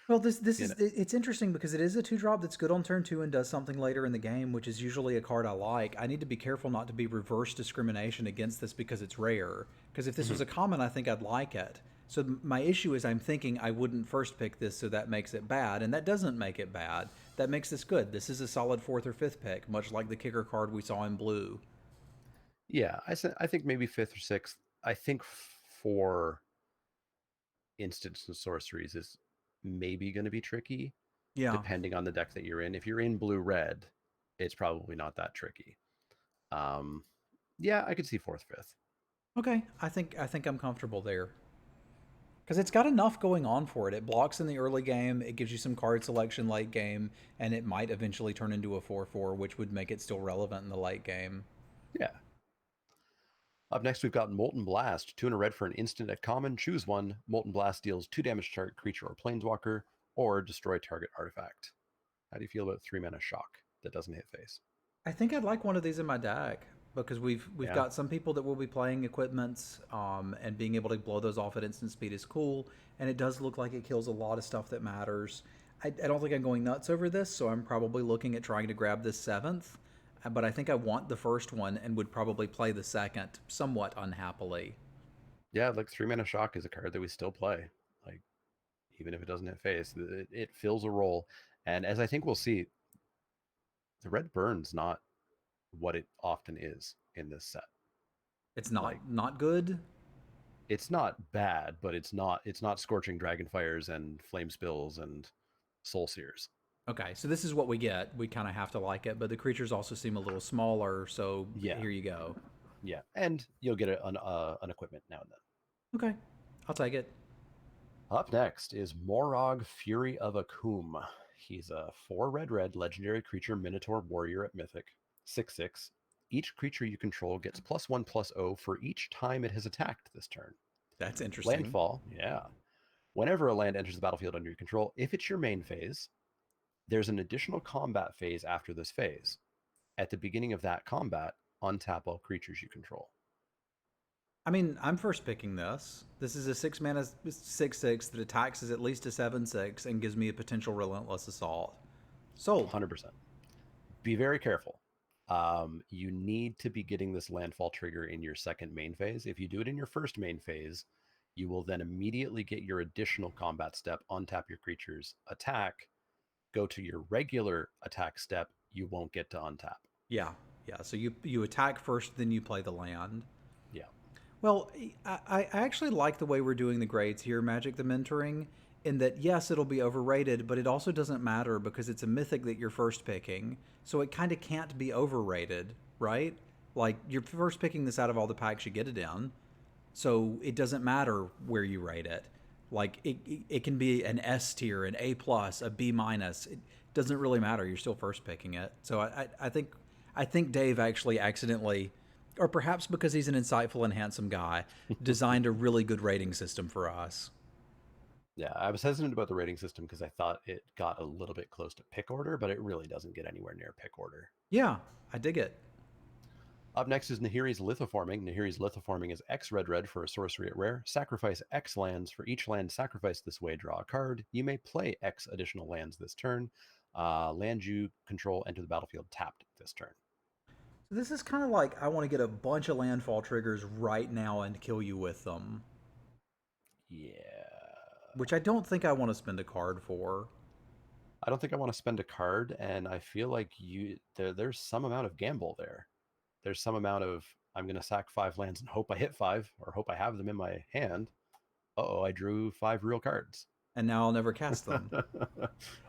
Well, this is it's interesting because it is a 2-drop that's good on turn 2 and does something later in the game, which is usually a card I like. I need to be careful not to be reverse discrimination against this because it's rare. Because if this was a common, I think I'd like it. So my issue is I'm thinking I wouldn't first pick this, so that makes it bad, and that doesn't make it bad. That makes this good. This is a solid 4th or 5th pick, much like the kicker card we saw in blue. Yeah, I think maybe 5th or 6th. I think for instants and sorceries is maybe going to be tricky. Yeah. Depending on the deck that you're in. If you're in blue-red, it's probably not that tricky. Yeah, I could see 4th, 5th. Okay, I think I'm comfortable there. Because it's got enough going on for it. It blocks in the early game, it gives you some card selection late game, and it might eventually turn into a 4/4, which would make it still relevant in the late game. Yeah. Up next, we've got Molten Blast. 2 and a red for an instant at common. Choose one. Molten Blast deals 2 damage to target creature or planeswalker, or destroy target artifact. How do you feel about 3 mana Shock that doesn't hit face? I think I'd like one of these in my deck because we've got some people that will be playing equipments, and being able to blow those off at instant speed is cool, and it does look like it kills a lot of stuff that matters. I don't think I'm going nuts over this, so I'm probably looking at trying to grab this 7th, but I think I want the first one and would probably play the second somewhat unhappily. Yeah, like 3 mana Shock is a card that we still play. Like, even if it doesn't hit face, it fills a role. And as I think we'll see, the red burn's not what it often is in this set. It's not good. It's not bad, but it's not scorching dragonfires and flame spills and soul sears. Okay, so this is what we get. We kind of have to like it, but the creatures also seem a little smaller, so here you go. Yeah, and you'll get an equipment now and then. Okay, I'll take it. Up next is Morog, Fury of Akum. He's a 4 red legendary creature Minotaur warrior at Mythic. 6/6. Each creature you control gets +1/+0 for each time it has attacked this turn. That's interesting. Landfall, yeah. Whenever a land enters the battlefield under your control, if it's your main phase, there's an additional combat phase after this phase. At the beginning of that combat, untap all creatures you control. I mean, I'm first picking this. This is a 6 mana 6/6 that attacks as at least a 7/6 and gives me a potential relentless assault. Sold. 100%. Be very careful. You need to be getting this landfall trigger in your second main phase. If you do it in your first main phase, you will then immediately get your additional combat step, untap your creatures, attack, go to your regular attack step, you won't get to untap. Yeah. Yeah. So you attack first, then you play the land. Yeah. Well, I actually like the way we're doing the grades here, Magic the Mentoring, in that, yes, it'll be overrated, but it also doesn't matter because it's a mythic that you're first picking. So it kind of can't be overrated, right? Like, you're first picking this out of all the packs you get it in. So it doesn't matter where you rate it. Like, it can be an S tier, an A plus, a B minus. It doesn't really matter. You're still first picking it. So I think Dave actually accidentally, or perhaps because he's an insightful and handsome guy, designed a really good rating system for us. Yeah, I was hesitant about the rating system because I thought it got a little bit close to pick order, but it really doesn't get anywhere near pick order. Yeah, I dig it. Up next is Nahiri's Lithoforming. Nahiri's Lithoforming is X red for a sorcery at rare. Sacrifice X lands. For each land sacrificed this way, draw a card. You may play X additional lands this turn. Land you control enter the battlefield tapped this turn. So this is kind of like I want to get a bunch of landfall triggers right now and kill you with them, Yeah. which I don't think I want to spend a card for. I don't think I want to spend a card, and I feel like there's some amount of gamble there. There's some amount of I'm going to sack 5 lands and hope I hit 5 or hope I have them in my hand. Uh-oh, I drew 5 real cards. And now I'll never cast them.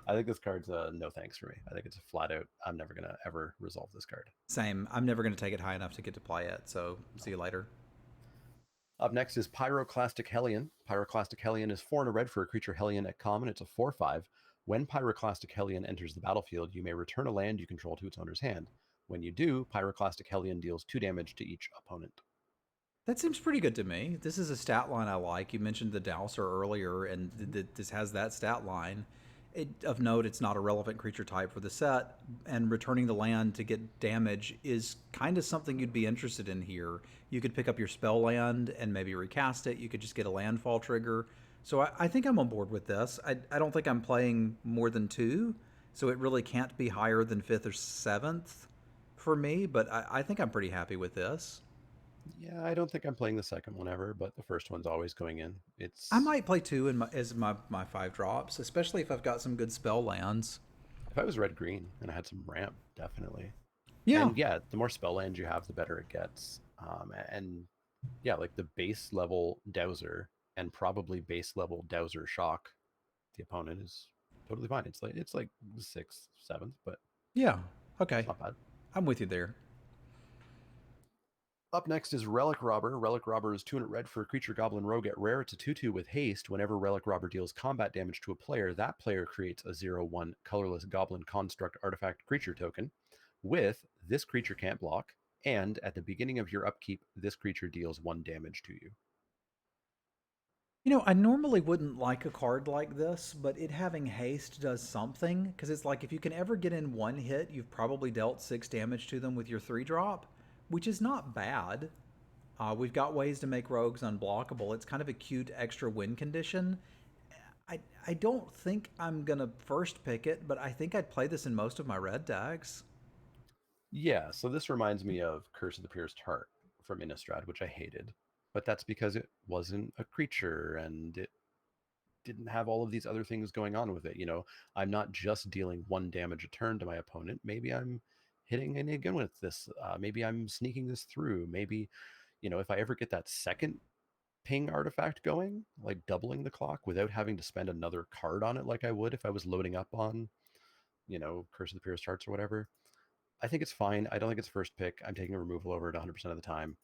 I think this card's no thanks for me. I think it's a flat out, I'm never going to ever resolve this card. Same. I'm never going to take it high enough to get to play it, so see you later. Up next is Pyroclastic Hellion. Pyroclastic Hellion is 4 and a red for a creature Hellion at common. It's a 4/5. When Pyroclastic Hellion enters the battlefield, you may return a land you control to its owner's hand. When you do, Pyroclastic Hellion deals 2 damage to each opponent. That seems pretty good to me. This is a stat line I like. You mentioned the Dowser earlier, and this has that stat line. Of note, it's not a relevant creature type for the set, and returning the land to get damage is kind of something you'd be interested in here. You could pick up your spell land and maybe recast it. You could just get a landfall trigger. So I think I'm on board with this. I don't think I'm playing more than 2, so it really can't be higher than 5th or 7th for me, but I think I'm pretty happy with this. Yeah, I don't think I'm playing the second one ever, but the first one's always going in. I might play 2 as my 5 drops, especially if I've got some good spell lands. If I was red-green and I had some ramp, definitely. Yeah. And yeah, the more spell lands you have, the better it gets. And yeah, like the base level Dowser and probably base level Dowser Shock, the opponent is totally fine. It's like 6th, 7th, but Yeah. Okay. it's not bad. I'm with you there. Up next is Relic Robber. Relic Robber is 2 and a red for a creature Goblin Rogue at rare. It's a 2/2 with haste. Whenever Relic Robber deals combat damage to a player, that player creates a 0/1 colorless Goblin Construct artifact creature token. With this creature can't block, and at the beginning of your upkeep, this creature deals 1 damage to you. You know, I normally wouldn't like a card like this, but it having haste does something, because it's like if you can ever get in 1 hit, you've probably dealt 6 damage to them with your 3-drop, which is not bad. We've got ways to make rogues unblockable. It's kind of a cute extra win condition. I don't think I'm going to first pick it, but I think I'd play this in most of my red decks. Yeah, so this reminds me of Curse of the Pierced Heart from Innistrad, which I hated. But that's because it wasn't a creature and it didn't have all of these other things going on with it. You know, I'm not just dealing 1 damage a turn to my opponent. Maybe I'm hitting an again with this. Maybe I'm sneaking this through. Maybe, you know, if I ever get that second ping artifact going, like doubling the clock without having to spend another card on it like I would if I was loading up on, you know, Curse of the Pierced Hearts or whatever. I think it's fine. I don't think it's first pick. I'm taking a removal over it 100% of the time.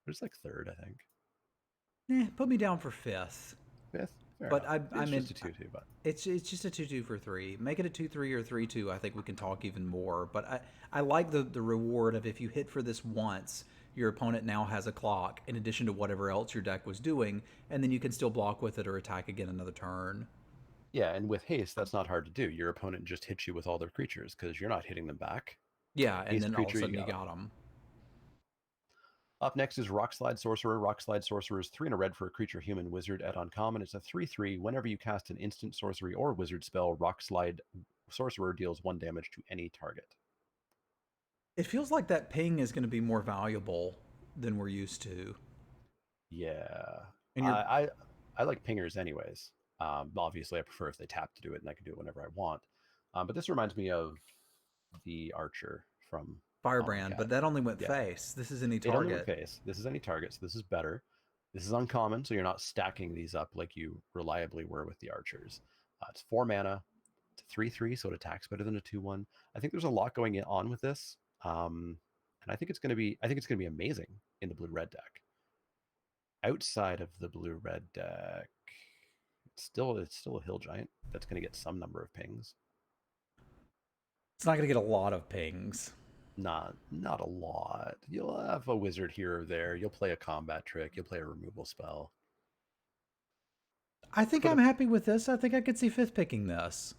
It's like 3rd, I think. Put me down for 5th. 5th? Fair But enough. I'm It's just a 2/2, but It's just a 2/2 for 3. Make it a 2/3 or 3/2. I think we can talk even more. But I like the reward of if you hit for this once, your opponent now has a clock in addition to whatever else your deck was doing, and then you can still block with it or attack again another turn. yeah, and with haste, that's not hard to do. Your opponent just hits you with all their creatures because you're not hitting them back. Yeah, and Haste then all of a creature, sudden you you got got them. Up next is Rockslide Sorcerer. Rockslide Sorcerer is 3 and a red for a creature human wizard at uncommon. It's a 3/3. Whenever you cast an instant sorcery or wizard spell, Rockslide sorcerer deals 1 damage to any target. It feels like that ping is going to be more valuable than we're used to. Yeah, And you're I like pingers anyways. Obviously, I prefer if they tap to do it, and I can do it whenever I want. But this reminds me of the archer from Firebrand, but Cat. that only went Yeah, face. This is any it only went target. face. This is any target, so this is better. This is uncommon, so you're not stacking these up like you reliably were with the archers. It's 4 mana. It's a 3/3, so it attacks better than a 2/1. I think there's a lot going on with this, and I think it's going to be amazing in the blue-red deck. Outside of the blue-red deck, it's still a hill giant that's going to get some number of pings. It's not going to get a lot of pings. Not a lot. You'll have a wizard here or there. You'll play a combat trick. You'll play a removal spell. I think I'm happy with this. I think I could see fifth picking this.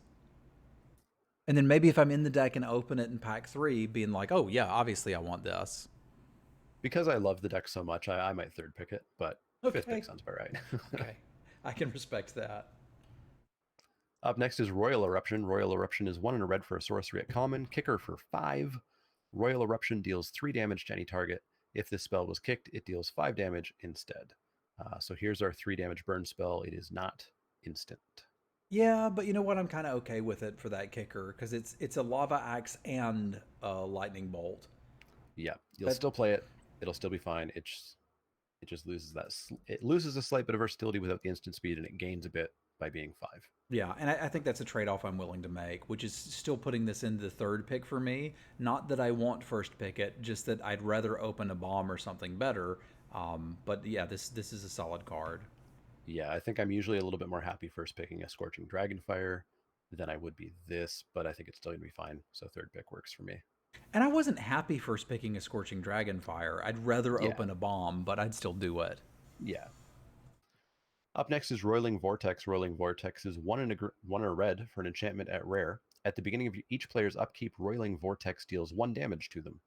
And then maybe if I'm in the deck and open it in pack 3, being like, oh, yeah, obviously I want this. Because I love the deck so much, I might third pick it, but fifth pick sounds about right. Okay. I can respect that. Up next is Royal Eruption. Royal Eruption is 1 and a red for a sorcery at common, kicker for 5. Royal Eruption deals 3 damage to any target. If this spell was kicked, it deals 5 damage instead. So here's our 3 damage burn spell. It is not instant. Yeah, but you know what? I'm kind of okay with it for that kicker because it's a lava axe and a lightning bolt. Yeah, you'll still play it. It'll still be fine. It just loses it loses a slight bit of versatility without the instant speed, and it gains a bit by being 5. Yeah, and I think that's a trade-off I'm willing to make, which is still putting this into the third pick for me. Not that I want first pick it, just that I'd rather open a bomb or something better. But yeah, this is a solid card. Yeah, I think I'm usually a little bit more happy first picking a Scorching Dragonfire than I would be this, but I think it's still going to be fine. So third pick works for me. And I wasn't happy first picking a Scorching Dragonfire. I'd rather open a bomb, but I'd still do it. Yeah. Up next is Roiling Vortex. Roiling Vortex is 1 and a red for an enchantment at rare. At the beginning of each player's upkeep, Roiling Vortex deals 1 damage to them.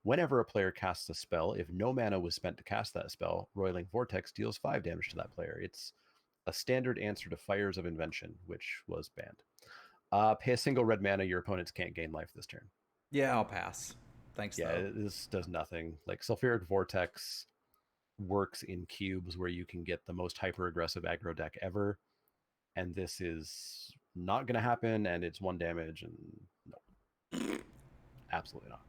Whenever a player casts a spell, if no mana was spent to cast that spell, Roiling Vortex deals 5 damage to that player. It's a standard answer to Fires of Invention, which was banned. Pay a single red mana, your opponents can't gain life this turn. Yeah, I'll pass. Thanks, Yeah, though. this does nothing. Like, Sulfuric Vortex works in cubes where you can get the most hyper-aggressive aggro deck ever, and this is not going to happen, and it's 1 damage, and no. Absolutely not.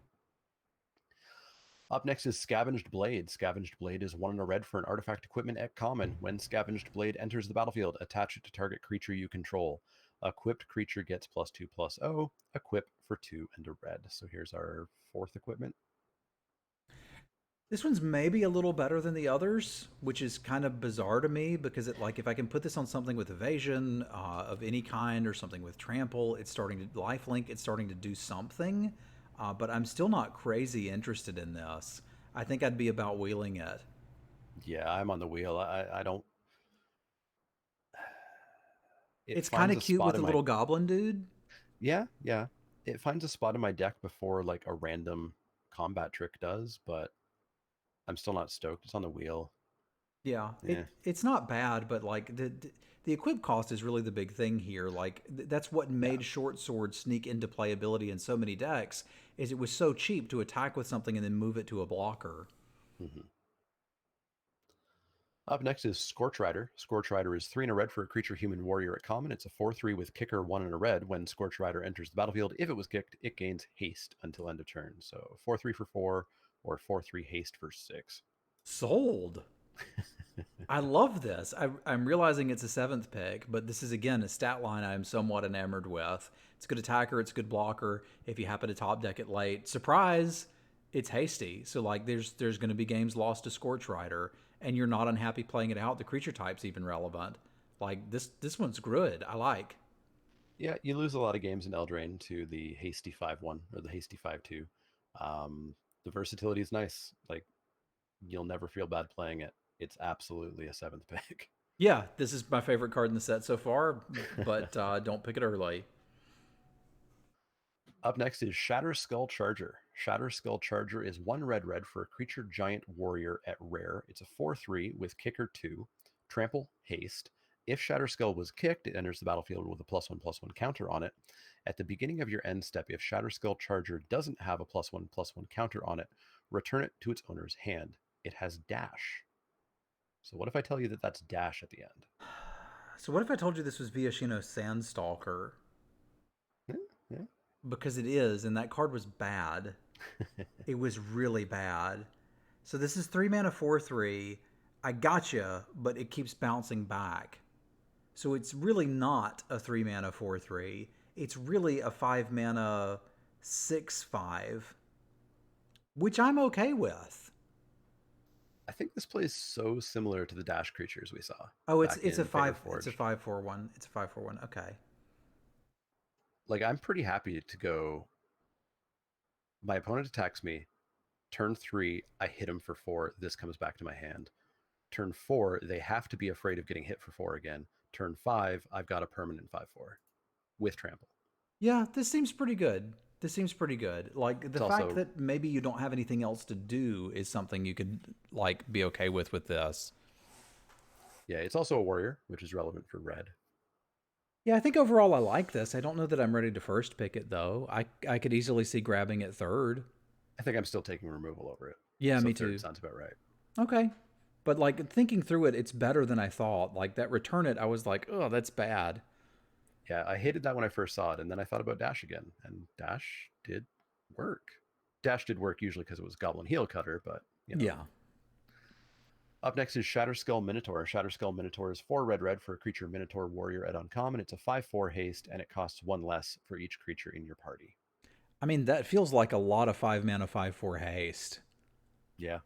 Up next is Scavenged Blade. Scavenged Blade is 1 and a red for an artifact equipment at common. When Scavenged Blade enters the battlefield, attach it to target creature you control. Equipped creature gets +2/+0. Equip for 2 and a red. So here's our 4th equipment. This one's maybe a little better than the others, which is kind of bizarre to me because if I can put this on something with evasion of any kind or something with trample, it's starting to lifelink. It's starting to do something, but I'm still not crazy interested in this. I think I'd be about wheeling it. Yeah, I'm on the wheel. I don't. It's kind of cute with the little goblin dude. Yeah. It finds a spot in my deck before like a random combat trick does, but I'm still not stoked. It's on the wheel. Yeah, it's not bad, but like the equip cost is really the big thing here. Like that's what made Short Sword sneak into playability in so many decks. Is it was so cheap to attack with something and then move it to a blocker. Mm-hmm. Up next is Scorch Rider. Scorch Rider is 3 and a red for a creature human warrior at common. It's a 4/3 with kicker 1 and a red. When Scorch Rider enters the battlefield, if it was kicked, it gains haste until end of turn. So 4/3 for 4 or 4/3 haste for 6. Sold. I love this. I'm realizing it's a 7th pick, but this is again a stat line I'm somewhat enamored with. It's good attacker, it's good blocker. If you happen to top deck it late, surprise, it's hasty. So like there's going to be games lost to Scorch Rider, and you're not unhappy playing it out. The creature type's even relevant. Like this one's good. I like. Yeah, you lose a lot of games in Eldraine to the hasty 5/1 or the hasty 5/2. The versatility is nice. Like you'll never feel bad playing it. It's absolutely a 7th pick. Yeah, this is my favorite card in the set so far, but don't pick it early. Up next is Shatter Skull Charger. Shatter Skull Charger is 1 red for a creature giant warrior at rare. It's a 4/3 with kicker 2, trample, haste. If Shatterskull was kicked, it enters the battlefield with a +1/+1 counter on it. At the beginning of your end step, if Shatterskull Charger doesn't have a +1/+1 counter on it, return it to its owner's hand. It has dash. So what if I tell you that that's dash at the end? So what if I told you this was Viashino Sandstalker? Yeah. Because it is, and that card was bad. It was really bad. So this is 3 mana 4/3. I gotcha, but it keeps bouncing back. So it's really not a 3 mana 4/3. It's really a 5 mana 6/5, which I'm okay with. I think this plays so similar to the dash creatures we saw. Oh, back it's a in 5 Fate Reforged. it's a 5/4/1. It's a 5/4/1. Okay. Like, I'm pretty happy to go. My opponent attacks me. Turn 3, I hit him for 4. This comes back to my hand. Turn 4, they have to be afraid of getting hit for 4 again. Turn 5, I've got a permanent 5/4 with trample. Yeah, this seems pretty good. This seems pretty good. Like the fact that maybe you don't have anything else to do is something you could like be okay with this. Yeah, it's also a warrior, which is relevant for red. Yeah, I think overall I like this. I don't know that I'm ready to first pick it though. I could easily see grabbing it third. I think I'm still taking removal over it. Yeah, so me third too. Sounds about right. Okay. But like thinking through it, it's better than I thought. Like that return it, I was like, oh, that's bad. Yeah, I hated that when I first saw it, and then I thought about dash again, and dash did work. Dash did work usually because it was Goblin Heel Cutter, but you know. Yeah. Up next is Shatterskull Minotaur. Shatterskull Minotaur is 4 red for a creature Minotaur Warrior at uncommon. It's a 5/4 haste, and it costs 1 less for each creature in your party. I mean, that feels like a lot of 5 mana 5/4 haste. Yeah.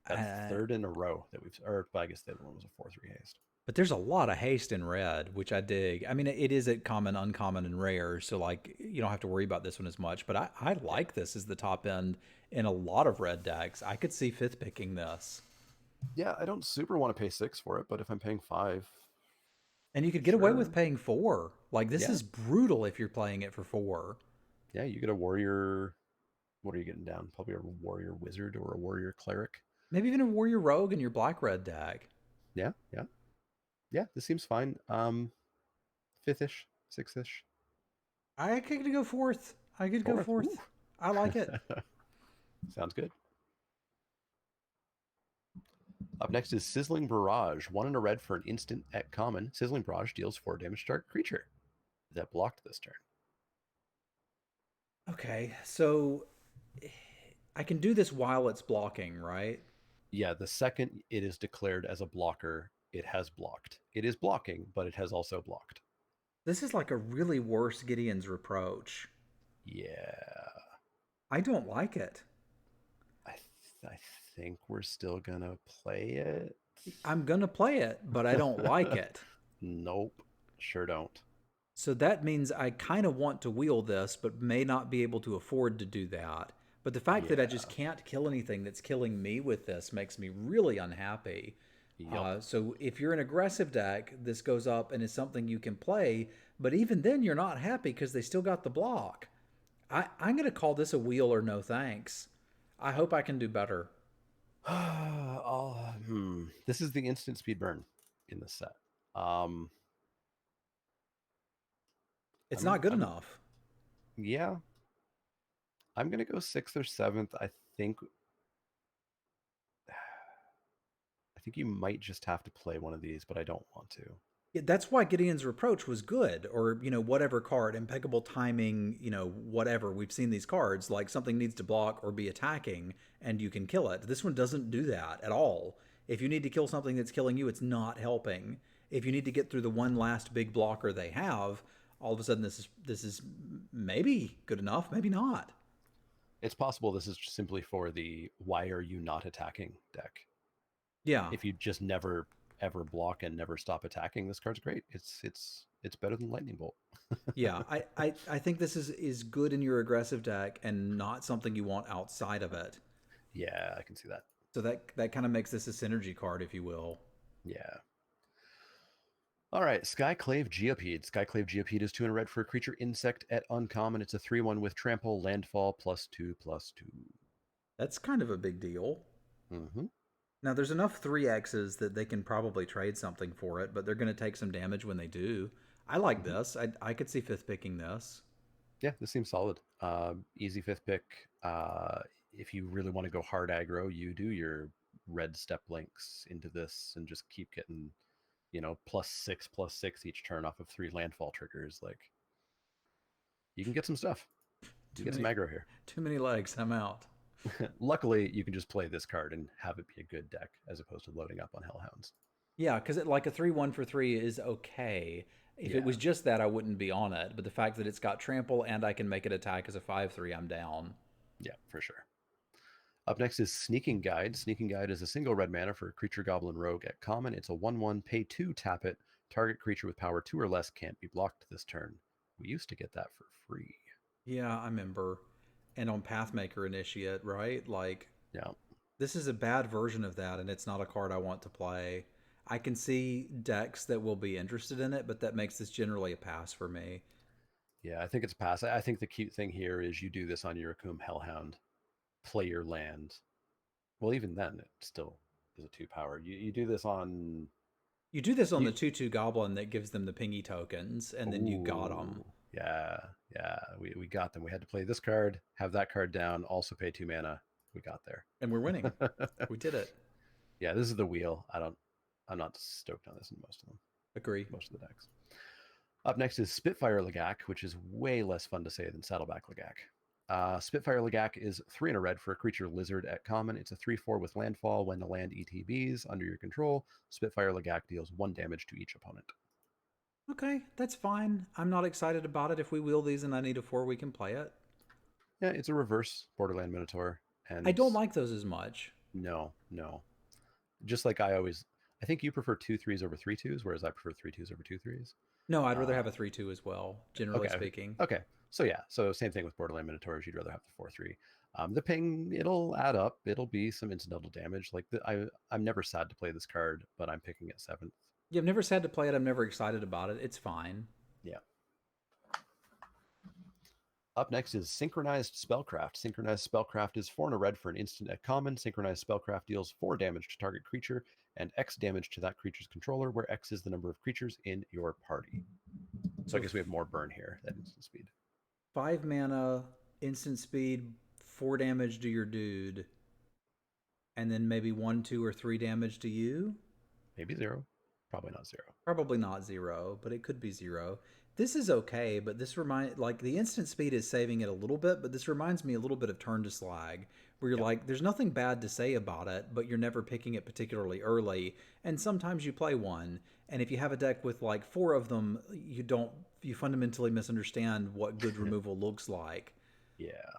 That's third in a row that we've, or I guess the other one was a 4/3 haste. But there's a lot of haste in red, which I dig. I mean, it is at common, uncommon, and rare, so like you don't have to worry about this one as much. But I like this as the top end in a lot of red decks. I could see fifth picking this. Yeah, I don't super want to pay 6 for it, but if I'm paying 5, and you could get away with paying 4. Like this is brutal if you're playing it for 4. Yeah, you get a warrior. What are you getting down? Probably a warrior wizard or a warrior cleric. Maybe even a warrior rogue in your black red deck. Yeah. This seems fine. 5th-ish, 6th-ish. I could go fourth. Go fourth. Ooh. I like it. Sounds good. Up next is Sizzling Barrage. 1 and a red for an instant at common. Sizzling Barrage deals 4 damage to target creature that blocked this turn. Okay, so I can do this while it's blocking, right? Yeah, the second it is declared as a blocker, it has blocked. It is blocking, but it has also blocked. This is like a really worse Gideon's Reproach. Yeah. I don't like it. I think we're still going to play it. I'm going to play it, but I don't like it. Nope. Sure don't. So that means I kind of want to wheel this, but may not be able to afford to do that. But the fact that I just can't kill anything that's killing me with this makes me really unhappy. Yep. So if you're an aggressive deck, this goes up and is something you can play. But even then, you're not happy because they still got the block. I'm going to call this a wheel or no thanks. I hope I can do better. This is the instant speed burn in this set. It's not good enough. Yeah. I'm going to go 6th or 7th. I think you might just have to play one of these, but I don't want to. Yeah, that's why Gideon's Reproach was good, or, whatever card, impeccable timing, whatever. We've seen these cards, like something needs to block or be attacking, and you can kill it. This one doesn't do that at all. If you need to kill something that's killing you, it's not helping. If you need to get through the one last big blocker they have, all of a sudden this is maybe good enough, maybe not. It's possible this is simply for the why are you not attacking deck. Yeah. If you just never ever block and never stop attacking, this card's great. It's better than Lightning Bolt. Yeah, I think this is good in your aggressive deck and not something you want outside of it. Yeah, I can see that. So that kind of makes this a synergy card, if you will. Yeah. All right, Skyclave Geopede. Skyclave Geopede is 2 and a red for a creature insect at uncommon. It's a 3/1 with trample, landfall, +2/+2. That's kind of a big deal. Mm-hmm. Now, there's enough 3Xs that they can probably trade something for it, but they're going to take some damage when they do. I like this. I could see fifth picking this. Yeah, this seems solid. Easy fifth pick. If you really want to go hard aggro, you do your red step links into this and just keep getting, +6/+6 each turn off of 3 landfall triggers. Like, you can get some stuff. You Too get some many, aggro here. too many legs. I'm out. Luckily, you can just play this card and have it be a good deck as opposed to loading up on Hellhounds. Yeah, because like a 3/1 for 3 is okay. If it was Yeah. just that, I wouldn't be on it. But the fact that it's got trample and I can make it attack as a 5/3, I'm down. Yeah, for sure. Up next is Sneaking Guide. Sneaking Guide is a single red mana for a creature goblin rogue at common. It's a 1/1, pay 2, tap it. Target creature with power 2 or less can't be blocked this turn. We used to get that for free. Yeah, I remember. And on Pathmaker Initiate, right? Like, Yeah. this is a bad version of that, and it's not a card I want to play. I can see decks that will be interested in it, but that makes this generally a pass for me. Yeah, I think it's pass. I think the cute thing here is you do this on Yurakum Hellhound, play your land. Well, even then, it still is a 2 power. You do this on. You do this on You, the 2/2 Goblin that gives them the pingy tokens, and then you got them. Ooh, yeah, we got them. We had to play this card, have that card down, also pay 2 mana. We got there. And we're winning. We did it. Yeah, this is the wheel. I'm not stoked on this in most of them. Agree. Most of the decks. Up next is Spitfire Legak, which is way less fun to say than Saddleback Legak. Spitfire Legak is 3 and a red for a creature lizard at common. It's a 3/4 with landfall. When the land ETBs under your control, Spitfire Legak deals 1 damage to each opponent. Okay, that's fine. I'm not excited about it. If we wheel these and I need a 4, we can play it. Yeah, it's a reverse Borderland Minotaur. And I don't like those as much. No. Just like I think you prefer 2/3s over 3/2s, whereas I prefer 3/2s over 2/3s. No, I'd rather have a 3/2 as well, generally Okay. speaking. Okay. So same thing with Borderland Minotaurs. You'd rather have the 4/3. The ping, it'll add up. It'll be some incidental damage. Like I'm never sad to play this card, but I'm picking it 7th. Yeah, I've never sad to play it. I'm never excited about it. It's fine. Yeah. Up next is Synchronized Spellcraft. Synchronized Spellcraft is 4 and a red for an instant at common. Synchronized Spellcraft deals 4 damage to target creature and X damage to that creature's controller, where X is the number of creatures in your party. So I guess we have more burn here than instant speed. 5 mana, instant speed, 4 damage to your dude, and then maybe 1, 2, or 3 damage to you? Maybe 0. Probably not 0. Probably not 0, but it could be 0. This is okay, but this like the instant speed is saving it a little bit, but this reminds me a little bit of Turn to Slag, where you're like, there's nothing bad to say about it, but you're never picking it particularly early, and sometimes you play one, and if you have a deck with like 4 of them, you fundamentally misunderstand what good removal looks like. Yeah.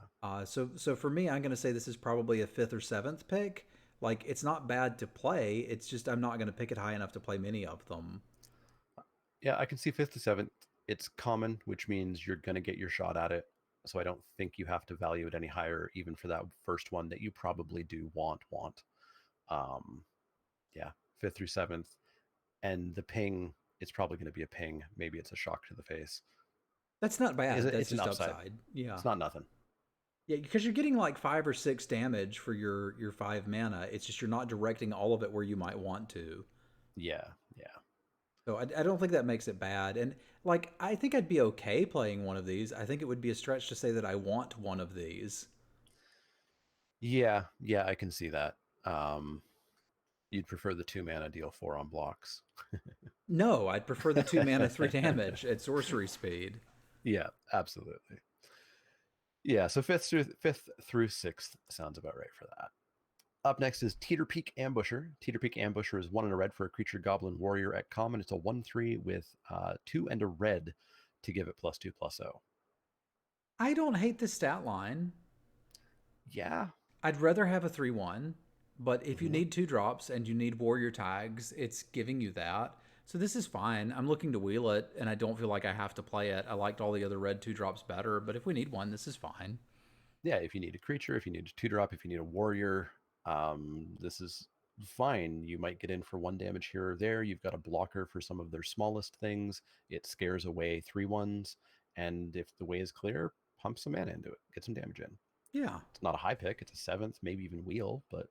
So for me, I'm going to say this is probably a 5th or 7th pick. Like, it's not bad to play, it's just I'm not going to pick it high enough to play many of them. Yeah, I can see 5th to 7th. It's common, which means you're going to get your shot at it. So I don't think you have to value it any higher, even for that first one that you probably do want. Yeah, 5th through 7th. And the ping, it's probably going to be a ping. Maybe it's a shock to the face. That's not bad. That's It's just an upside. upside. Yeah. It's not nothing. Yeah, because you're getting like 5 or 6 damage for your 5 mana. It's just you're not directing all of it where you might want to. Yeah. So I don't think that makes it bad. And like, I think I'd be okay playing one of these. I think it would be a stretch to say that I want one of these. Yeah, I can see that. You'd prefer the 2 mana deal 4 on blocks. No, I'd prefer the 2 mana 3 damage at sorcery speed. Yeah, absolutely. Yeah, so 5th through 6th sounds about right for that. Up next is Teeter Peak Ambusher. Teeter Peak Ambusher is 1 and a red for a creature goblin warrior at common. It's a 1/3 with 2 and a red to give it +2/+0. I don't hate the stat line. Yeah. I'd rather have a 3/1, but if you need 2 drops and you need warrior tags, it's giving you that. So this is fine. I'm looking to wheel it, and I don't feel like I have to play it. I liked all the other red 2 drops better, but if we need one, this is fine. Yeah, if you need a creature, if you need a 2-drop, if you need a warrior, this is fine. You might get in for 1 damage here or there. You've got a blocker for some of their smallest things. It scares away 3/1s, and if the way is clear, pump some mana into it. Get some damage in. Yeah. It's not a high pick. It's a 7th, maybe even wheel, but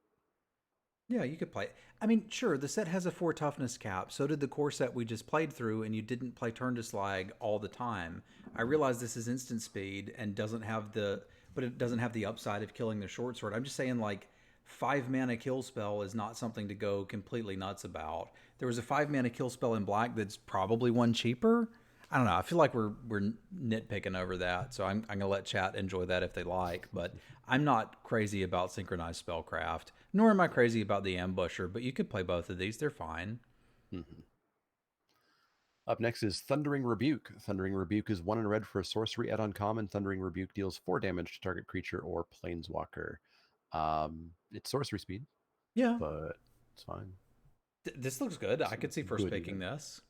Yeah, you could play. I mean, sure, the set has a 4 toughness cap. So did the core set we just played through, and you didn't play turn to slag all the time. I realize this is instant speed and doesn't have the, but it doesn't have the upside of killing the short sword. I'm just saying, like, 5 mana kill spell is not something to go completely nuts about. There was a 5 mana kill spell in black that's probably one cheaper. I don't know. I feel like we're nitpicking over that, so I'm gonna let chat enjoy that if they like. But I'm not crazy about synchronized spellcraft, nor am I crazy about the ambusher. But you could play both of these; they're fine. Mm-hmm. Up next is Thundering Rebuke. Thundering Rebuke is 1 in red for a sorcery at uncommon. Thundering Rebuke deals 4 damage to target creature or planeswalker. It's sorcery speed, Yeah, but it's fine. this looks good. I It's could see first good picking even. this.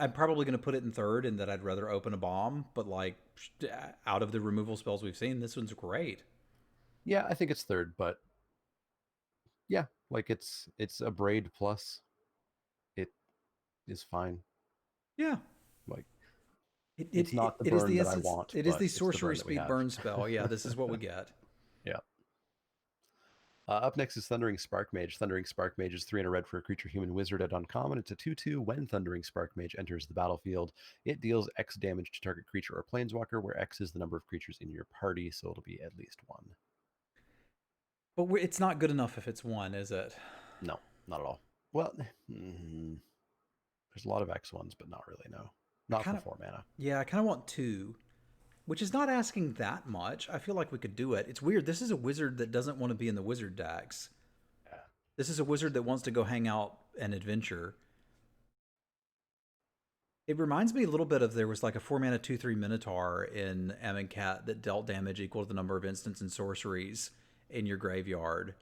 I'm probably going to put it in third, and that I'd rather open a bomb. But like, out of the removal spells we've seen, this one's great. Yeah, I think it's third, but yeah, like it's a braid plus. It is fine. Yeah, Like it it's it, not the it is burn the that I instance. want, It is but the it's the burn sorcery that we speed have. burn spell. Yeah, this is what we get. Yeah. Up next is Thundering Spark Mage. Thundering Spark Mage is 3 in a red for a creature human wizard at uncommon. It's a 2/2. When Thundering Spark Mage enters the battlefield, it deals X damage to target creature or planeswalker, where X is the number of creatures in your party, so it'll be at least 1. But it's not good enough if it's one, is it? No, not at all. Well, there's a lot of X ones, but not really, no. I Not for kind of, 4 mana. yeah, I kind of want two, which is not asking that much. I feel like we could do it. It's weird. This is a wizard that doesn't want to be in the wizard decks. Yeah. This is a wizard that wants to go hang out and adventure. It reminds me a little bit of there was like a 4 mana 2/3 Minotaur in Amonkhet that dealt damage equal to the number of instants and sorceries in your graveyard.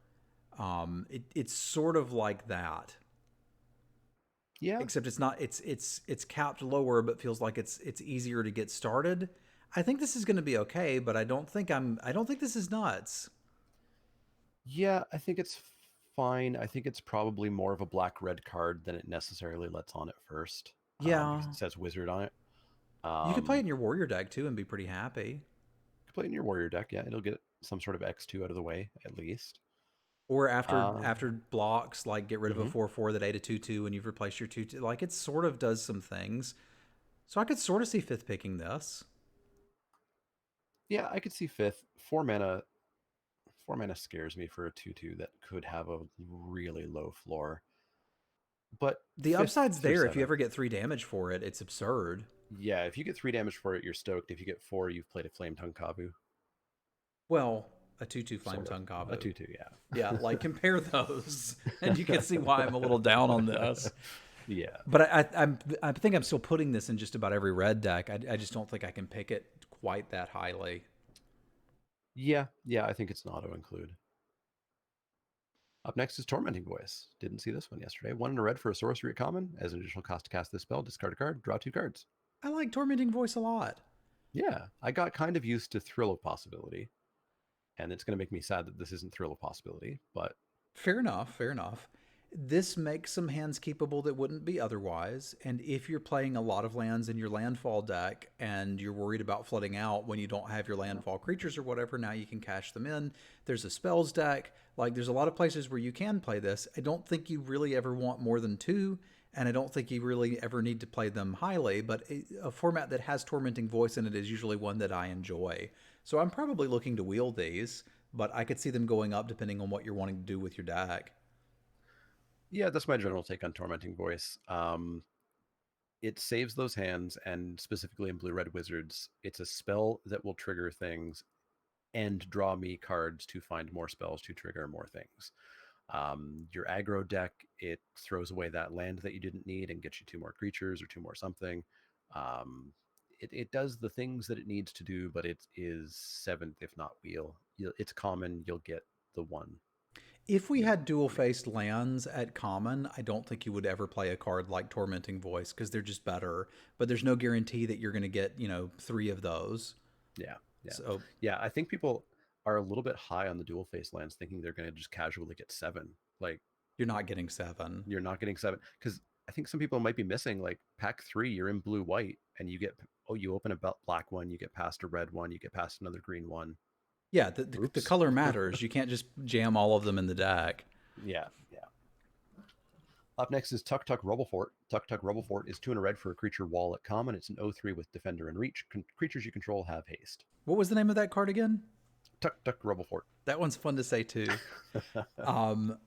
It's sort of like that, Yeah. except it's not. It's capped lower, but feels like it's easier to get started. I think this is going to be okay, but I don't think this is nuts. Yeah, I think it's fine. I think it's probably more of a black-red card than it necessarily lets on at first, Yeah, because it says wizard on it. you could play it Um, in your warrior deck too and be pretty happy. you can play it in your warrior deck. Yeah, it'll get some sort of X2 out of the way at least. Or Um, after blocks, like get rid of a mhm. 4/4 that ate a 2/2 and you've replaced your 2/2. Like it sort of does some things. So I could sort of see fifth picking this. Yeah, I could see fifth. 4 mana. 4 mana scares me for a 2/2 that could have a really low floor. But The fifth upside's through there if you seventh. ever get 3 damage for it. It's absurd. Yeah, if you get 3 damage for it, you're stoked. If you get 4, you've played a Flame Tongue Kavu. Well, a 2/2 Flame Sort of. Tongue A Kavu. 2/2, yeah. Yeah, like compare those, and you can see why I'm a little down on this. Yeah. But I think I'm still putting this in just about every red deck. I just don't think I can pick it quite that highly. Yeah, I think it's an auto include. Up next is Tormenting Voice. Didn't see this one yesterday. 1 in a red for a sorcery at common. As an additional cost to cast this spell, discard a card, draw 2 cards. I like Tormenting Voice a lot. Yeah, I got kind of used to Thrill of Possibility, and it's going to make me sad that this isn't Thrill of Possibility, but Fair enough, fair enough. This makes some hands keepable that wouldn't be otherwise. And if you're playing a lot of lands in your landfall deck and you're worried about flooding out when you don't have your landfall creatures or whatever, now you can cash them in. There's a spells deck. Like, there's a lot of places where you can play this. I don't think you really ever want more than two, and I don't think you really ever need to play them highly. But a format that has Tormenting Voice in it is usually one that I enjoy. So I'm probably looking to wield these, but I could see them going up depending on what you're wanting to do with your deck. yeah, that's my general take on Tormenting Voice. It saves those hands, and specifically in Blue Red Wizards, it's a spell that will trigger things and draw me cards to find more spells to trigger more things. Your aggro deck, it throws away that land that you didn't need and gets you 2 more creatures or 2 more something. It does the things that it needs to do, but it is seventh, if not wheel. It's common, you'll get the one. If we had dual faced lands at common, I don't think you would ever play a card like Tormenting Voice because they're just better. But there's no guarantee that you're going to get, 3 of those. Yeah, So I think people are a little bit high on the dual face lands, thinking they're going to just casually get 7. Like, you're not getting 7. you're not getting 7 because I think some people might be missing like pack 3. You're in blue white, and you get you open a black one, you get past a red one, you get past another green one. Yeah, the Oops. color matters. You can't just jam all of them in the deck. Yeah. Up next is Tuk Tuk Rubblefort. Tuk Tuk Rubblefort is 2 and a red for a creature wall at common. It's an 0/3 with Defender and Reach. Creatures you control have haste. What was the name of that card again? Tuk Tuk Rubblefort. That one's fun to say too.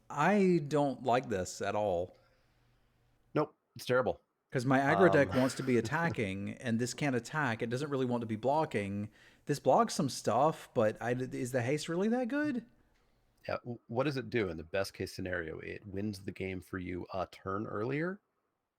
I don't like this at all. Nope, it's terrible. Because my aggro deck wants to be attacking, and this can't attack. It doesn't really want to be blocking. This blocks some stuff, but is the haste really that good? Yeah, what does it do in the best case scenario? It wins the game for you a turn earlier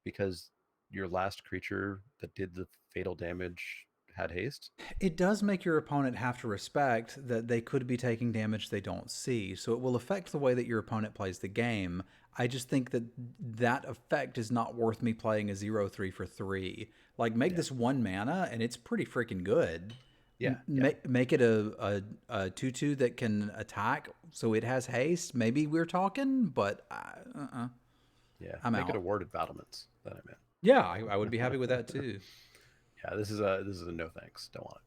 because your last creature that did the fatal damage had haste. It does make your opponent have to respect that they could be taking damage they don't see, so it will affect the way that your opponent plays the game. I just think that effect is not worth me playing a 0/3 for 3. Like, make this 1 mana, and it's pretty freaking good. Yeah. Make it a 2/2 that can attack, so it has haste. Maybe we're talking, but Yeah, I'm make out. it a warded battlements that I meant. Yeah, I would be happy with that too. Yeah, this is a no thanks. Don't want it.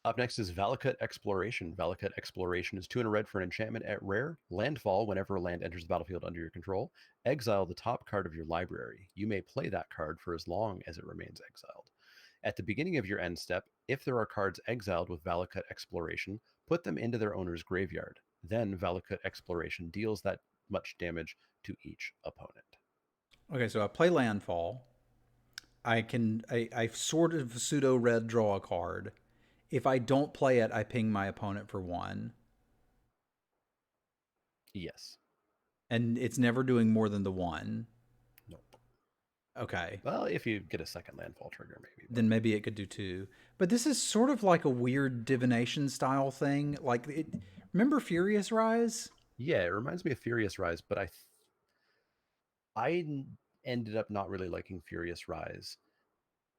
Up next is Valakut Exploration. Valakut Exploration is 2 and a red for an enchantment at rare. Landfall, whenever a land enters the battlefield under your control. Exile the top card of your library. You may play that card for as long as it remains exiled. At the beginning of your end step, if there are cards exiled with Valakut Exploration, put them into their owner's graveyard. Then Valakut Exploration deals that much damage to each opponent. Okay, so I play landfall. I sort of pseudo red draw a card. If I don't play it, I ping my opponent for 1. Yes. And it's never doing more than the 1. Nope. Okay. Well, if you get a second landfall trigger, maybe. Then maybe it could do 2. But this is sort of like a weird divination style thing. Remember Furious Rise? Yeah, it reminds me of Furious Rise, but I ended up not really liking Furious Rise.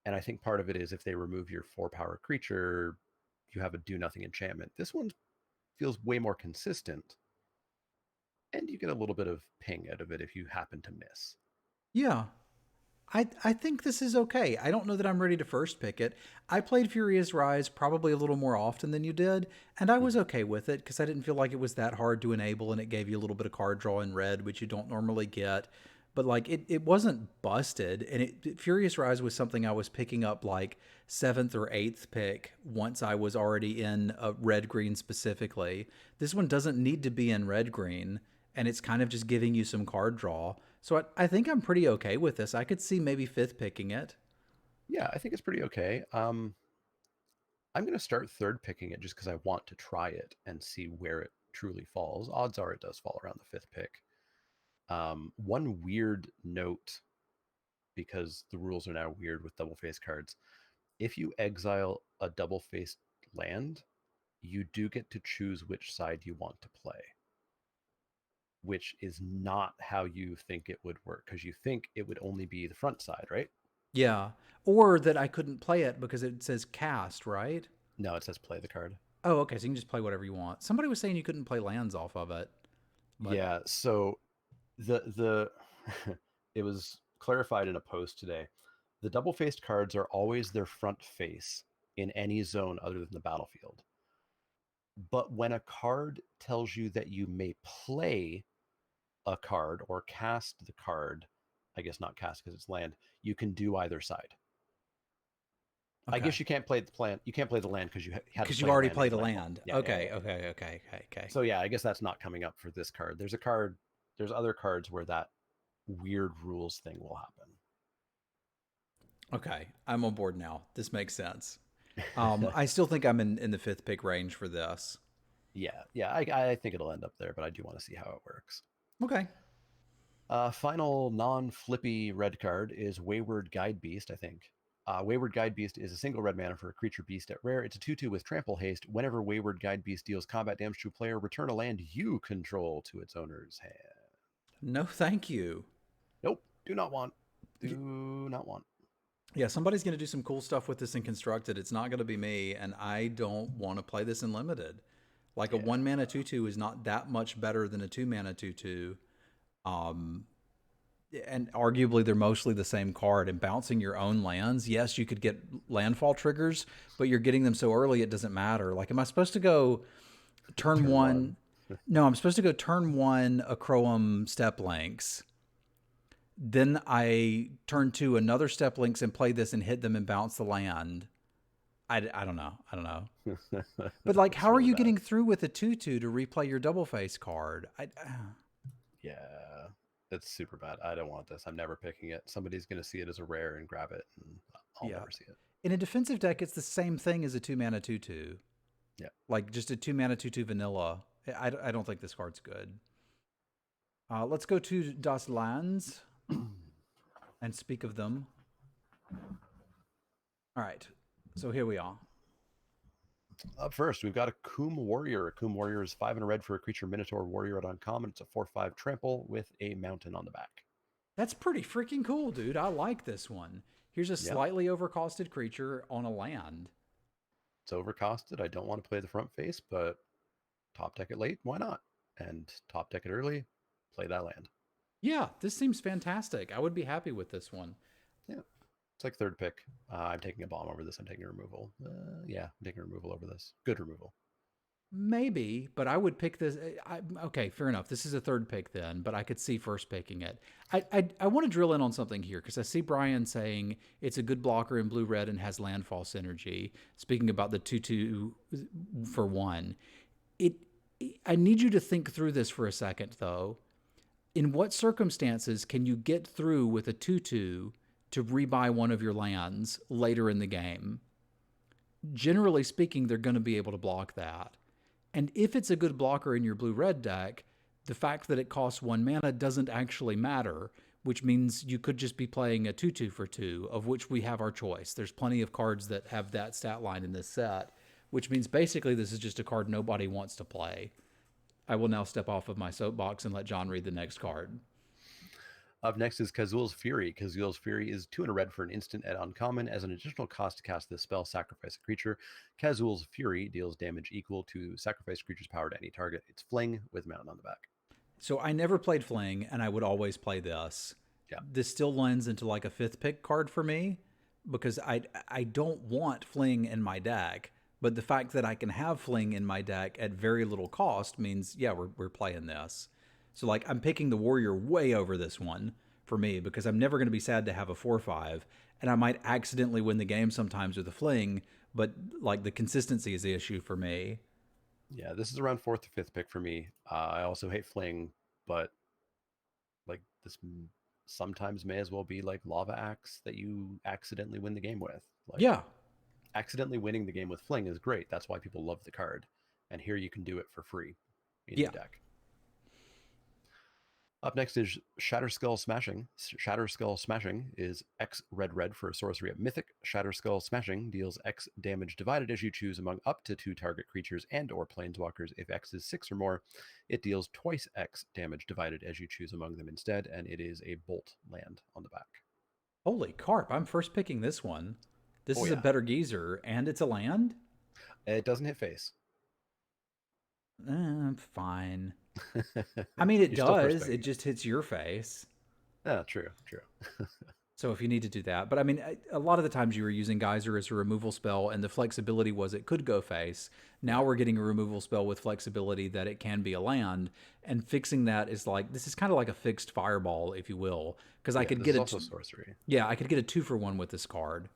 And I think part of it is if they remove your 4-power creature, you have a do-nothing enchantment. This one feels way more consistent. And you get a little bit of ping out of it if you happen to miss. Yeah. I think this is okay. I don't know that I'm ready to first pick it. I played Furious Rise probably a little more often than you did, and I was okay with it because I didn't feel like it was that hard to enable, and it gave you a little bit of card draw in red, which you don't normally get. But like it wasn't busted, and Furious Rise was something I was picking up like 7th or 8th pick once I was already in red green specifically. This one doesn't need to be in red green, and it's kind of just giving you some card draw. So I think I'm pretty okay with this. I could see maybe 5th picking it. Yeah, I think it's pretty okay. I'm going to start 3rd picking it just because I want to try it and see where it truly falls. Odds are it does fall around the 5th pick. One weird note, because the rules are now weird with double-faced cards. If you exile a double-faced land, you do get to choose which side you want to play, which is not how you think it would work, because you think it would only be the front side, right? Yeah. Or that I couldn't play it because it says cast, right? No, it says play the card. Oh, okay. So you can just play whatever you want. Somebody was saying you couldn't play lands off of it. But... Yeah, so the it was clarified in a post today. The double-faced cards are always their front face in any zone other than the battlefield. But when a card tells you that you may play a card or cast the card, I guess not cast because it's land, you can do either side. Okay. I guess you can't play the plan. You can't play the land because you already played a land. Yeah, okay. So yeah, I guess that's not coming up for this card. There's other cards where that weird rules thing will happen. Okay, I'm on board now. This makes sense. I still think I'm in the 5th pick range for this. Yeah, I think it'll end up there, but I do want to see how it works. Okay. Final non-flippy red card is Wayward Guide Beast, I think. Wayward Guide Beast is a single red mana for a creature beast at rare. It's a 2/2 with trample haste. Whenever Wayward Guide Beast deals combat damage to a player, return a land you control to its owner's hand. No, thank you. Nope, do not want. Do not want. Yeah, somebody's going to do some cool stuff with this in Constructed. It's not going to be me, and I don't want to play this in Limited. Like a 1 mana 2/2 is not that much better than a 2 mana 2/2. and arguably they're mostly the same card, and bouncing your own lands, yes, you could get landfall triggers, but you're getting them so early it doesn't matter. Like, am I supposed to go turn one? No, I'm supposed to go turn one Acroam Step Links. Then I turn two another Step Links and play this and hit them and bounce the land. I don't know. I don't know. But like, how are you getting through with a 2/2 to replay your double face card? Yeah, it's super bad. I don't want this. I'm never picking it. Somebody's going to see it as a rare and grab it, and I'll never see it. In a defensive deck, it's the same thing as a 2-mana 2/2. Yeah. Like just a 2-mana 2/2 vanilla. I don't think this card's good. Let's go to Das Lands and speak of them. All right. So here we are. Up first, we've got a Coom Warrior. A Coom Warrior is 5 and a red for a creature Minotaur Warrior at uncommon. It's a 4/5 trample with a mountain on the back. That's pretty freaking cool, dude. I like this one. Here's a slightly overcosted creature on a land. It's overcosted. I don't want to play the front face, but top deck it late, why not? And top deck it early, play that land. Yeah, this seems fantastic. I would be happy with this one. Yeah. It's like third pick. I'm taking a bomb over this. I'm taking a removal. Yeah, I'm taking a removal over this. Good removal. Maybe, but I would pick this. Okay, fair enough. This is a third pick then, but I could see first picking it. I want to drill in on something here because I see Brian saying it's a good blocker in blue-red and has landfall synergy. Speaking about the 2/2 for 1. I need you to think through this for a second, though. In what circumstances can you get through with a 2/2 to rebuy one of your lands later in the game? Generally speaking, they're going to be able to block that. And if it's a good blocker in your blue-red deck, the fact that it costs 1 mana doesn't actually matter, which means you could just be playing a 2/2 for 2, of which we have our choice. There's plenty of cards that have that stat line in this set, which means basically this is just a card nobody wants to play. I will now step off of my soapbox and let John read the next card. Up next is Kazul's Fury. Kazul's Fury is 2 and a red for an instant at uncommon. As an additional cost to cast this spell, sacrifice a creature. Kazul's Fury deals damage equal to sacrifice creature's power to any target. It's Fling with mountain on the back. So I never played Fling, and I would always play this. Yeah. This still lends into like a 5th pick card for me because I don't want Fling in my deck. But the fact that I can have Fling in my deck at very little cost means, yeah, we're playing this. So like I'm picking the Warrior way over this one for me because I'm never going to be sad to have a 4/5, and I might accidentally win the game sometimes with a Fling, but like the consistency is the issue for me. Yeah, this is around 4th to 5th pick for me. I also hate Fling, but like this sometimes may as well be like Lava Axe that you accidentally win the game with. Like, Yeah. Accidentally winning the game with Fling is great. That's why people love the card. And here you can do it for free in your deck. Up next is Shatterskull Smashing. Shatterskull Smashing is X red for a sorcery at Mythic. Shatterskull Smashing deals X damage divided as you choose among up to 2 target creatures and or planeswalkers. If X is 6 or more, it deals twice X damage divided as you choose among them instead, and it is a bolt land on the back. Holy carp, I'm first picking this one. This is a better geezer, and it's a land? It doesn't hit face. Fine. I mean, it does. It just hits your face. Yeah, true. So if you need to do that. But I mean, a lot of the times you were using Geyser as a removal spell, and the flexibility was it could go face. Now we're getting a removal spell with flexibility that it can be a land. And fixing that is like, this is kind of like a fixed fireball, if you will. Because I could get a also sorcery. Yeah, I could get a 2-for-1 with this card.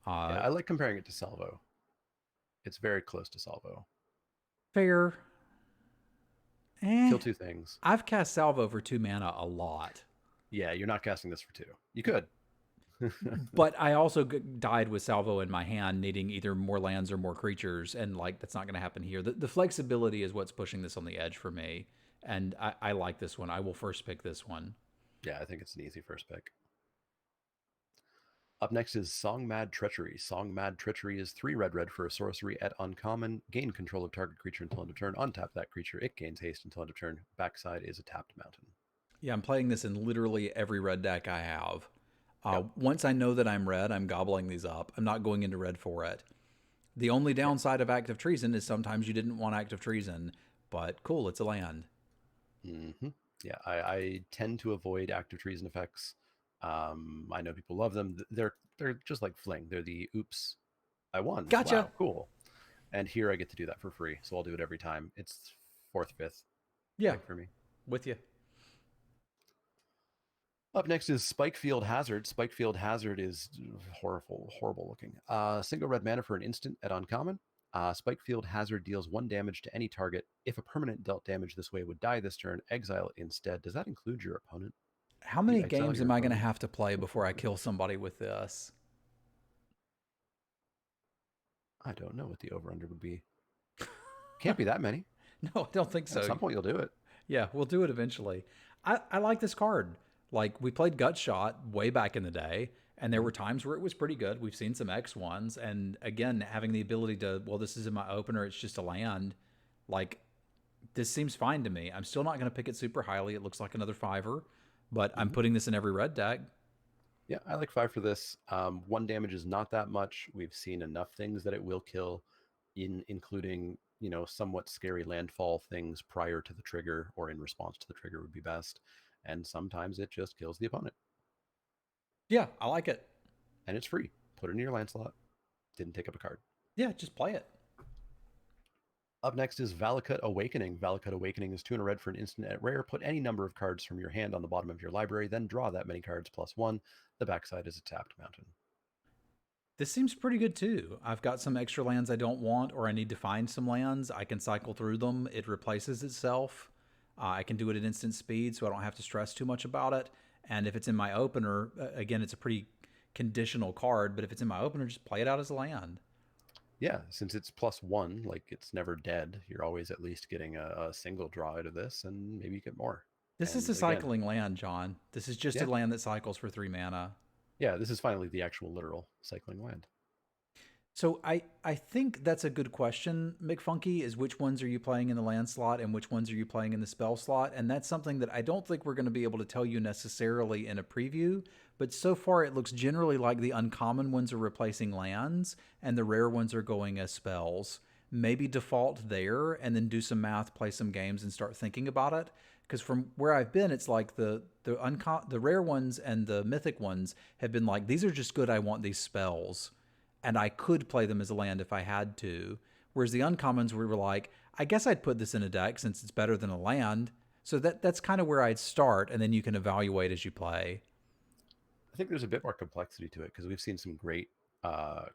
I like comparing it to Salvo. It's very close to Salvo. Fair. Kill 2 things. I've cast Salvo for 2 mana a lot. Yeah, you're not casting this for 2. You could. But I also died with Salvo in my hand, needing either more lands or more creatures, and like that's not going to happen here. The flexibility is what's pushing this on the edge for me, and I like this one. I will first pick this one. Yeah, I think it's an easy first pick. Up next is Song Mad Treachery. Song Mad Treachery is 3 red for a sorcery at uncommon. Gain control of target creature until end of turn. Untap that creature. It gains haste until end of turn. Backside is a tapped mountain. Yeah, I'm playing this in literally every red deck I have. Once I know that I'm red, I'm gobbling these up. I'm not going into red for it. The only downside of Active Treason is sometimes you didn't want Active Treason, but cool, it's a land. Mm-hmm. Yeah, I tend to avoid active trees and effects. I know people love them. They're just like fling. They're the oops, I won. Gotcha. Wow, cool. And here I get to do that for free, so I'll do it every time. It's fourth, fifth Yeah, pick for me. with you. Up next is Spikefield Hazard. Spikefield Hazard is horrible looking. Single red mana for an instant at uncommon. Spikefield Hazard deals 1 damage to any target. If a permanent dealt damage this way would die this turn, exile it instead. Does that include your opponent? How many games am I going to have to play before I kill somebody with this? I don't know what the over-under would be. Can't be that many. No, I don't think so. At some point you'll do it. Yeah, we'll do it eventually. I like this card. Like, we played Gut Shot way back in the day, and there were times where it was pretty good. We've seen some X ones, and again, having the ability to, well, this is in my opener, it's just a land. Like, this seems fine to me. I'm still not going to pick it super highly. It looks like another fiver, but I'm putting this in every red deck. Yeah, I like 5 for this. 1 damage is not that much. We've seen enough things that it will kill, including, somewhat scary landfall things prior to the trigger or in response to the trigger would be best. And sometimes it just kills the opponent. Yeah, I like it. And it's free. Put it in your land slot. Didn't take up a card. Yeah, just play it. Up next is Valakut Awakening. Valakut Awakening is 2 and a red for an instant at rare. Put any number of cards from your hand on the bottom of your library, then draw that many cards +1. The backside is a tapped mountain. This seems pretty good too. I've got some extra lands I don't want, or I need to find some lands. I can cycle through them. It replaces itself. I can do it at instant speed, so I don't have to stress too much about it. And if it's in my opener, again, it's a pretty conditional card, but if it's in my opener, just play it out as a land. Yeah, since it's +1, like it's never dead, you're always at least getting a single draw out of this, and maybe you get more. This is a cycling land, John. This is just a land that cycles for 3 mana. Yeah, this is finally the actual literal cycling land. So I think that's a good question, McFunky, is which ones are you playing in the land slot and which ones are you playing in the spell slot? And that's something that I don't think we're going to be able to tell you necessarily in a preview, but so far it looks generally like the uncommon ones are replacing lands and the rare ones are going as spells. Maybe default there and then do some math, play some games, and start thinking about it. Because from where I've been, it's like the rare ones and the mythic ones have been like, these are just good, I want these spells. And I could play them as a land if I had to. Whereas the uncommons, we were like, I guess I'd put this in a deck since it's better than a land. So that's kind of where I'd start, and then you can evaluate as you play. I think there's a bit more complexity to it because we've seen some great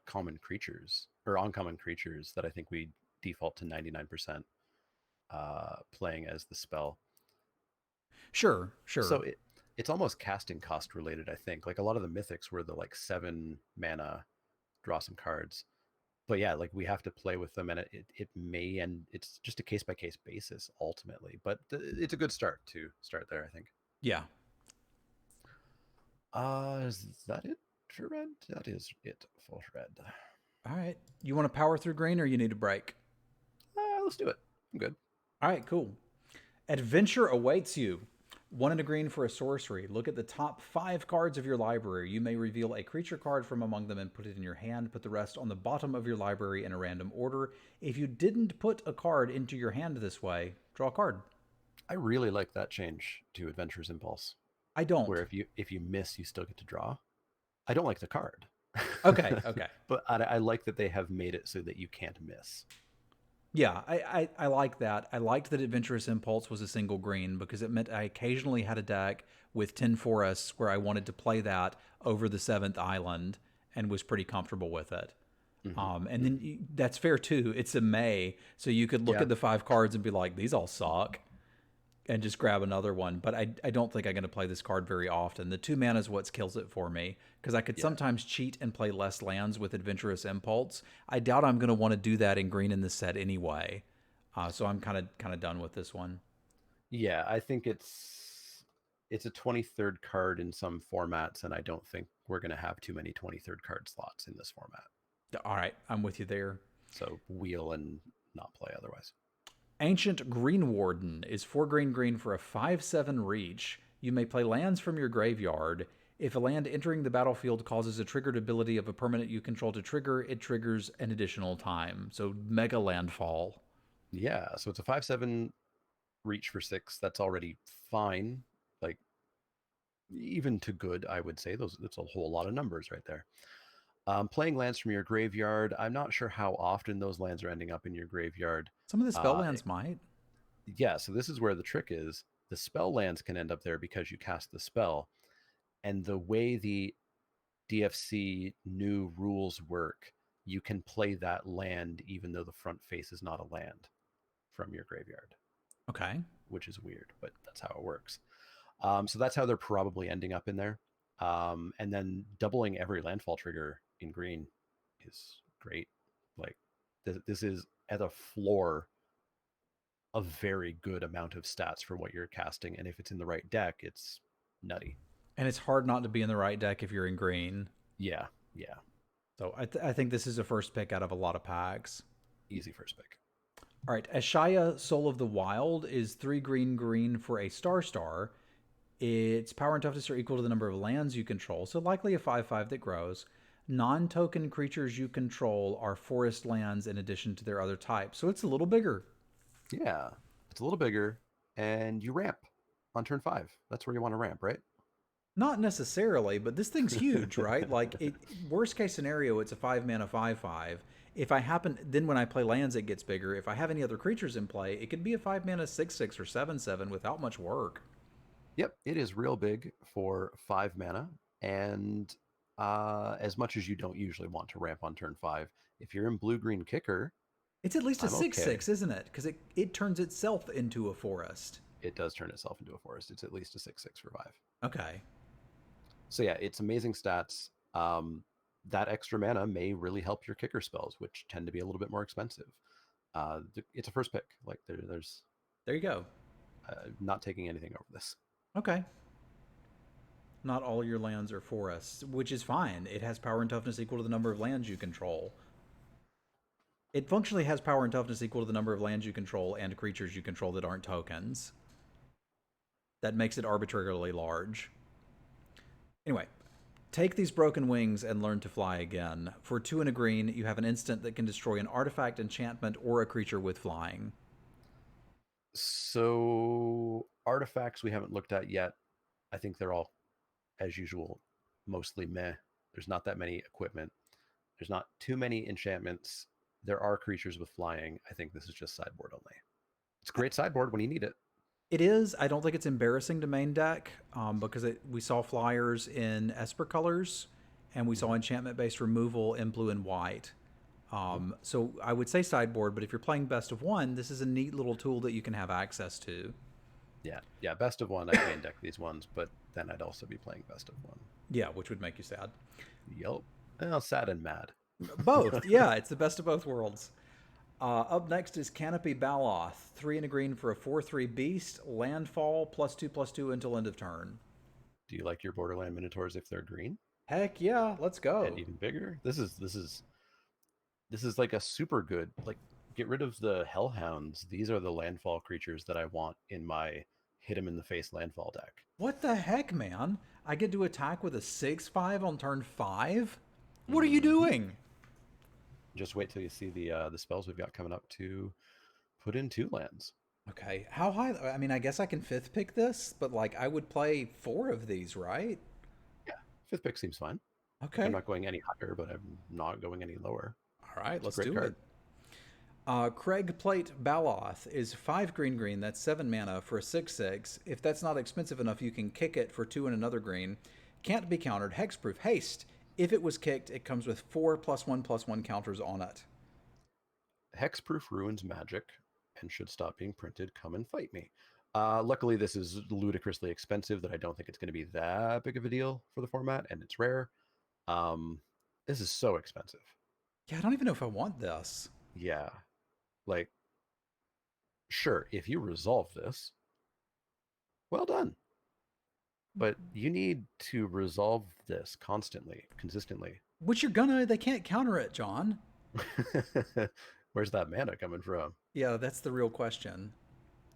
common creatures or uncommon creatures that I think we default to 99% playing as the spell. Sure. So it's almost casting cost related, I think. Like a lot of the mythics were the 7 mana, draw some cards. But yeah, like we have to play with them, and it may, and it's just a case-by-case basis ultimately. But it's a good start to start there, I think. Yeah. Is that it for red? That is it for red. All right. You want to power through green or you need a break? Let's do it. I'm good. All right, cool. Adventure awaits you. 1 and a green for a sorcery. Look at the top 5 cards of your library. You may reveal a creature card from among them and put it in your hand. Put the rest on the bottom of your library in a random order. If you didn't put a card into your hand this way, draw a card. I really like that change to Adventurer's Impulse. I don't. Where if you miss, you still get to draw. I don't like the card. Okay. But I like that they have made it so that you can't miss. Yeah, I like that. I liked that Adventurous Impulse was a single green because it meant I occasionally had a deck with 10 forests where I wanted to play that over the 7th island and was pretty comfortable with it. Mm-hmm. And then that's fair too. It's a May, so you could look at the 5 cards and be like, these all suck, and just grab another one. But I don't think I'm going to play this card very often. The 2 mana is what kills it for me because I could sometimes cheat and play less lands with Adventurous Impulse. I doubt I'm going to want to do that in green in this set anyway. So I'm kind of done with this one. Yeah, I think it's a 23rd card in some formats, and I don't think we're going to have too many 23rd card slots in this format. All right, I'm with you there. So wheel and not play otherwise. Ancient Green Warden is 4 green for a 5/7 reach. You may play lands from your graveyard. If a land entering the battlefield causes a triggered ability of a permanent you control to trigger, it triggers an additional time. So mega landfall. Yeah, so it's a 5/7 reach for 6, that's already fine. Like, even to good, I would say. That's a whole lot of numbers right there. Playing lands from your graveyard, I'm not sure how often those lands are ending up in your graveyard. Some of the spell lands might. Yeah, so this is where the trick is. The spell lands can end up there because you cast the spell. And the way the DFC new rules work, you can play that land even though the front face is not a land from your graveyard. Okay. Which is weird, but that's how it works. So that's how they're probably ending up in there. And then doubling every landfall trigger in green is great. Like, this is at a floor a very good amount of stats for what you're casting, and if it's in the right deck, it's nutty. And it's hard not to be in the right deck if you're in green. Yeah. So I think this is a first pick out of a lot of packs. Easy first pick. All right, Ashaya, Soul of the Wild is 3 green for a star. Its power and toughness are equal to the number of lands you control, so likely a 5/5 that grows. Non-token creatures you control are forest lands in addition to their other types, so it's a little bigger. Yeah, it's a little bigger, and you ramp on turn 5. That's where you want to ramp, right? Not necessarily, but this thing's huge, right? Like, worst case scenario, it's a 5 mana 5/5. If I happen, then when I play lands, it gets bigger. If I have any other creatures in play, it could be a 5 mana 6/6 or 7/7 without much work. Yep, it is real big for 5 mana, and as much as you don't usually want to ramp on turn 5, if you're in blue-green kicker, It's at least a I'm 6/6, okay. isn't it? Because it turns itself into a forest. It does turn itself into a forest. It's at least a 6/6 for 5. Okay. So yeah, it's amazing stats. That extra mana may really help your kicker spells, which tend to be a little bit more expensive. It's a first pick. Like, there's There you go. not taking anything over this. Okay. Not all your lands are forests, which is fine. It has power and toughness equal to the number of lands you control. It functionally has power and toughness equal to the number of lands you control and creatures you control that aren't tokens. That makes it arbitrarily large. Anyway, take these broken wings and learn to fly again. For 2 and a green, you have an instant that can destroy an artifact, enchantment, or a creature with flying. So artifacts we haven't looked at yet. I think they're all, as usual, mostly meh. There's not that many equipment. There's not too many enchantments. There are creatures with flying. I think this is just sideboard only. It's a great sideboard when you need it. It is. I don't think it's embarrassing to main deck because we saw flyers in Esper colors and we saw enchantment-based removal in blue and white. So I would say sideboard, but if you're playing best of one, this is a neat little tool that you can have access to. Yeah, best of one. I'd main deck these ones, but then I'd also be playing best of one. Yeah, which would make you sad. Yup. Well, sad and mad. Both. Yeah, it's the best of both worlds. Up next is Canopy Baloth. 3 and a green for a 4/3 beast. Landfall +2/+2 until end of turn. Do you like your Borderland Minotaurs if they're green? Heck yeah, let's go. And even bigger? This is like a super good, like, get rid of the Hellhounds. These are the landfall creatures that I want in my hit 'em in the face landfall deck. What the heck, man? I get to attack with a 6/5 on turn 5? What are you doing? Just wait till you see the spells we've got coming up to put in 2 lands. Okay, how high? I mean, I guess I can 5th pick this, but like I would play 4 of these, right? Yeah, 5th pick seems fine. Okay. I'm not going any higher, but I'm not going any lower. All right, let's great do card. it. Craig Plate Baloth is 5 green. That's 7 mana for a 6/6. If that's not expensive enough, you can kick it for 2 and another green. Can't be countered. Hexproof. Haste. If it was kicked, it comes with 4 +1/+1 counters on it. Hexproof ruins magic and should stop being printed. Come and fight me. Luckily, this is ludicrously expensive that I don't think it's going to be that big of a deal for the format, and it's rare. This is so expensive. Yeah, I don't even know if I want this. Yeah. Like, sure, if you resolve this, well done. But you need to resolve this constantly, consistently. Which you're gonna. They can't counter it, John. Where's that mana coming from? Yeah, that's the real question.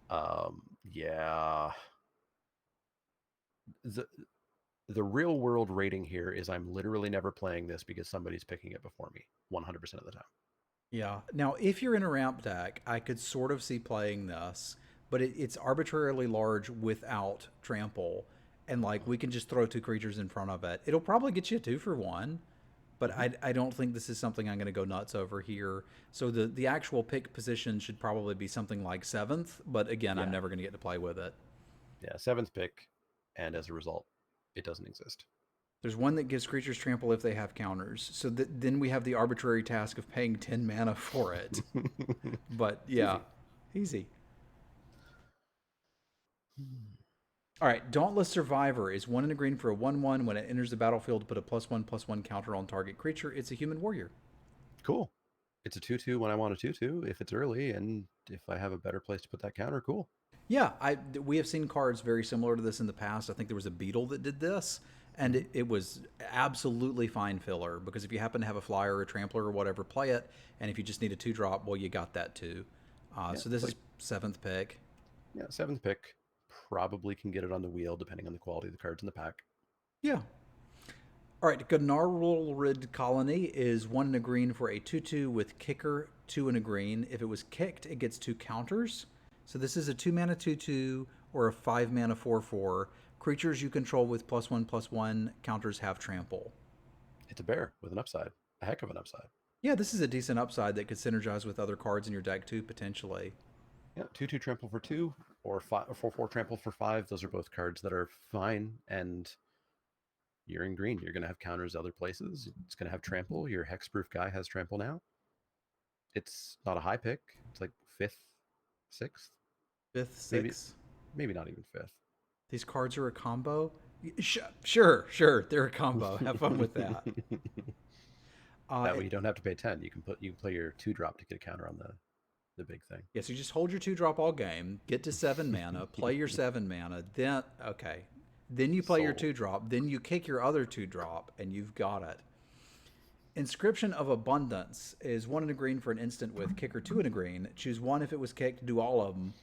Yeah. The real world rating here is I'm literally never playing this because somebody's picking it before me 100% of the time. Yeah. Now, if you're in a ramp deck, I could sort of see playing this, but it's arbitrarily large without trample. And like we can just throw 2 creatures in front of it. It'll probably get you a 2-for-1, but I don't think this is something I'm going to go nuts over here. So the actual pick position should probably be something like 7th, but again, I'm never going to get to play with it. Yeah, 7th pick, and as a result, it doesn't exist. There's one that gives creatures trample if they have counters. So then we have the arbitrary task of paying 10 mana for it. But yeah, easy. All right, Dauntless Survivor is 1 and a green for a 1/1. When it enters the battlefield, put a +1/+1 counter on target creature. It's a human warrior. Cool. It's a 2/2 when I want a 2/2 if it's early, and if I have a better place to put that counter, cool. Yeah, we have seen cards very similar to this in the past. I think there was a Beetle that did this, and it was absolutely fine filler, because if you happen to have a flyer or a trampler or whatever, play it, and if you just need a 2-drop, well, you got that too. So this is 7th pick. Yeah, 7th pick. Probably can get it on the wheel depending on the quality of the cards in the pack. Yeah. All right, Gnarlrid Colony is 1 and a green for a 2/2 with kicker, 2 and a green. If it was kicked, it gets 2 counters. So this is a 2-mana 2/2 or a 5-mana 4/4. Creatures you control with +1/+1 counters have trample. It's a bear with an upside. A heck of an upside. Yeah, this is a decent upside that could synergize with other cards in your deck too, potentially. Yeah, 2/2 trample for 2 or 4/4 trample for 5. Those are both cards that are fine, and you're in green. You're going to have counters other places. It's going to have trample. Your hexproof guy has trample now. It's not a high pick. It's like 5th, 6th. 5th, 6th. Maybe not even 5th. These cards are a combo? Sure, they're a combo. Have fun with that. That way you don't have to pay 10. You can play your 2-drop to get a counter on the big thing. Yeah, so you just hold your 2-drop all game, get to 7 mana, play your 7 mana, then you play your 2-drop, then you kick your other 2-drop, and you've got it. Inscription of Abundance is 1 and a green for an instant with kicker, 2 and a green. Choose 1 if it was kicked, do all of them.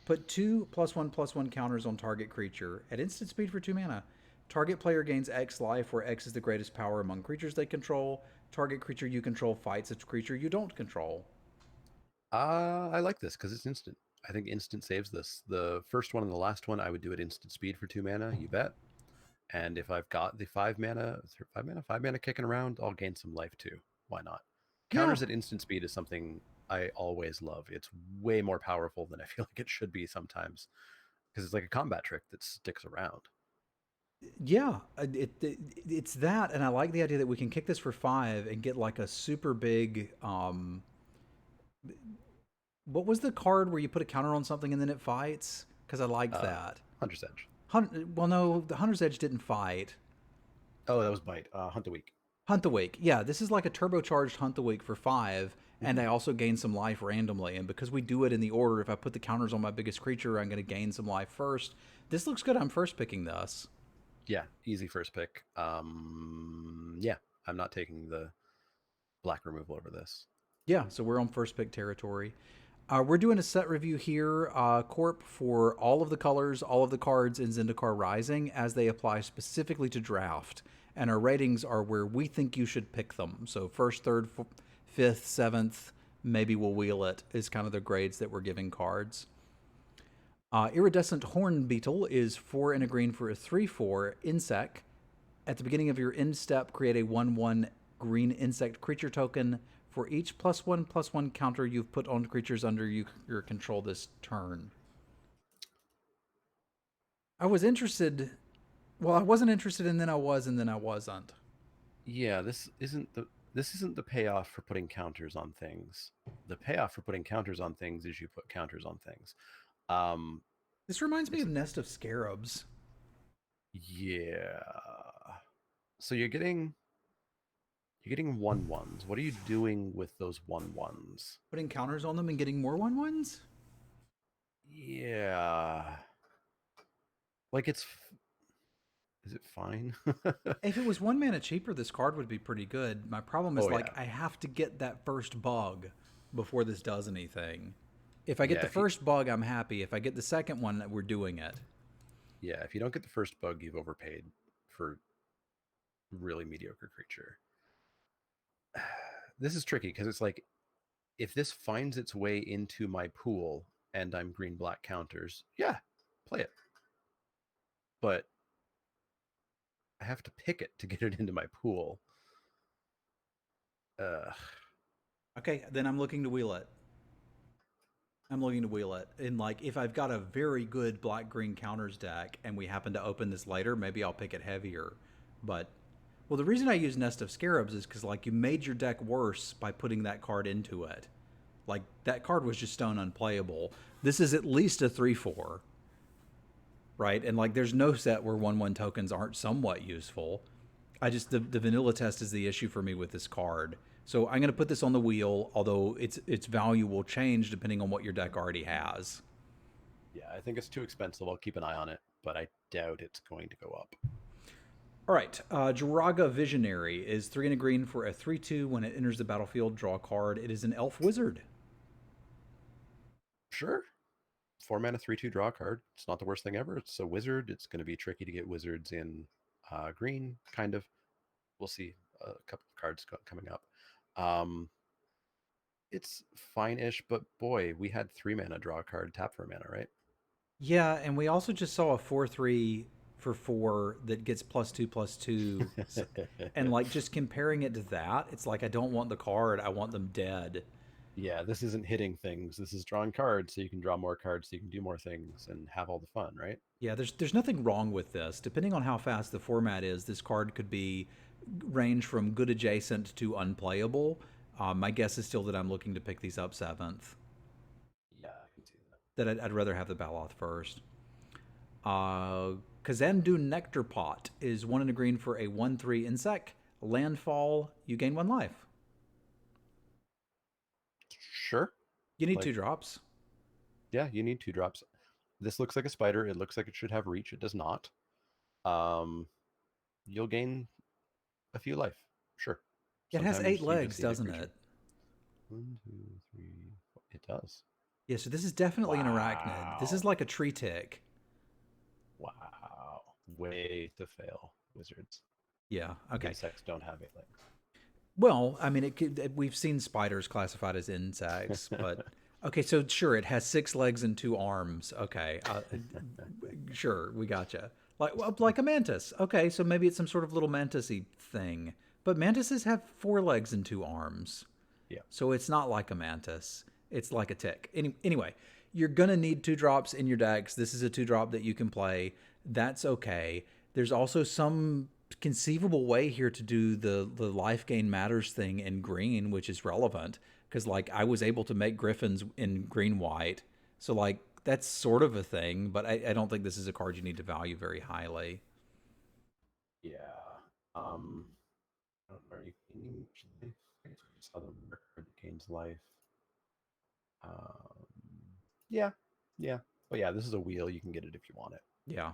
Put 2 +1/+1 counters on target creature. At instant speed for 2 mana. Target player gains X life, where X is the greatest power among creatures they control. Target creature you control fights a creature you don't control. I like this because it's instant. I think instant saves this. The first one and the last one, I would do it instant speed for 2 mana, you bet. And if I've got the 5 mana kicking around, I'll gain some life too. Why not? Counters at instant speed is something I always love. It's way more powerful than I feel like it should be sometimes, because it's like a combat trick that sticks around. Yeah, it's that, and I like the idea that we can kick this for 5 and get like a super big. What was the card where you put a counter on something and then it fights? Because I liked that. Hunter's Edge. Well, no, the Hunter's Edge didn't fight. Oh, that was Bite. Hunt the Weak. Hunt the Weak. Yeah, this is like a turbocharged Hunt the Weak for 5, and I also gain some life randomly. And because we do it in the order, if I put the counters on my biggest creature, I'm going to gain some life first. This looks good. I'm first picking this. Yeah, easy first pick. Yeah, I'm not taking the black removal over this. Yeah, so we're on first pick territory. We're doing a set review here, Corp, for all of the colors, all of the cards in Zendikar Rising as they apply specifically to draft. And our ratings are where we think you should pick them. So 1st, 3rd, 5th, 7th, maybe we'll wheel it, is kind of the grades that we're giving cards. Iridescent Horn Beetle is 4 and a green for a 3/4 insect. At the beginning of your end step, create a 1/1 green insect creature token for each +1/+1 counter you've put on creatures under your control this turn. I was interested. Well, I wasn't interested, and then I was, and then I wasn't. Yeah, this isn't the payoff for putting counters on things. The payoff for putting counters on things is you put counters on things. This reminds me of Nest of Scarabs. Yeah. So you're getting 1/1s. What are you doing with those 1/1s? Putting counters on them and getting more 1/1s? Yeah. Like is it fine? If it was 1 mana cheaper, this card would be pretty good. My problem is I have to get that first bug before this does anything. If I get the first bug, I'm happy. If I get the second one, we're doing it. Yeah, if you don't get the first bug, you've overpaid for really mediocre creature. This is tricky because it's like, if this finds its way into my pool and I'm green-black counters, yeah, play it. But I have to pick it to get it into my pool. Okay, then I'm looking to wheel it. And like, if I've got a very good black-green counters deck and we happen to open this later, maybe I'll pick it heavier. But, well, the reason I use Nest of Scarabs is because, like, you made your deck worse by putting that card into it. Like, that card was just stone unplayable. This is at least a 3/4. Right? And, like, there's no set where 1/1 tokens aren't somewhat useful. The vanilla test is the issue for me with this card. So I'm going to put this on the wheel, although its value will change depending on what your deck already has. Yeah, I think it's too expensive. I'll keep an eye on it, but I doubt it's going to go up. All right, Jiraga Visionary is 3 and a green for a 3/2. When it enters the battlefield, draw a card. It is an elf wizard. Sure. 4 mana, 3/2, draw a card. It's not the worst thing ever. It's a wizard. It's going to be tricky to get wizards in green, kind of. We'll see a couple of cards coming up. It's fine-ish, but boy, we had 3 mana, draw a card, tap for a mana, right? Yeah, and we also just saw a 4/3 for 4 that gets +2/+2. And, like, just comparing it to that, it's like, I don't want the card, I want them dead. Yeah, this isn't hitting things. This is drawing cards so you can draw more cards so you can do more things and have all the fun, right? Yeah, there's nothing wrong with this. Depending on how fast the format is, this card could be range from good adjacent to unplayable. My guess is still that I'm looking to pick these up 7th. Yeah, I can see that. That I'd rather have the Baloth first. Kazandu Nectar Pot is 1 and a green for a 1/3 insect. Landfall, you gain 1 life. Sure. You need Like- 2 drops. Yeah, you need 2 drops. This looks like a spider. It looks like it should have reach. It does not. You'll gain a few life. Sure. It has Sometimes 8 you just legs, need a doesn't creature. it? 1, 2, 3. It does. Yeah, so this is definitely an arachnid. This is Wow. like a tree tick. Wow. Way to fail, wizards. Yeah, okay. Insects don't have 8 legs. Well, I mean, we've seen spiders classified as insects, but okay, so sure, it has 6 legs and 2 arms. Okay, sure, we gotcha. Like a mantis. Okay, so maybe it's some sort of little mantis-y thing. But mantises have 4 legs and 2 arms. Yeah. So it's not like a mantis. It's like a tick. Anyway, you're gonna need 2 drops in your decks. This is a 2-drop that you can play. That's okay. There's also some conceivable way here to do the life gain matters thing in green, which is relevant because, like, I was able to make griffins in green white, so, like, that's sort of a thing, but I don't think this is a card you need to value very highly. Yeah. I don't know, are you gaining life? I guess we saw the record that gains life. Yeah. But yeah, this is a wheel. You can get it if you want it. Yeah.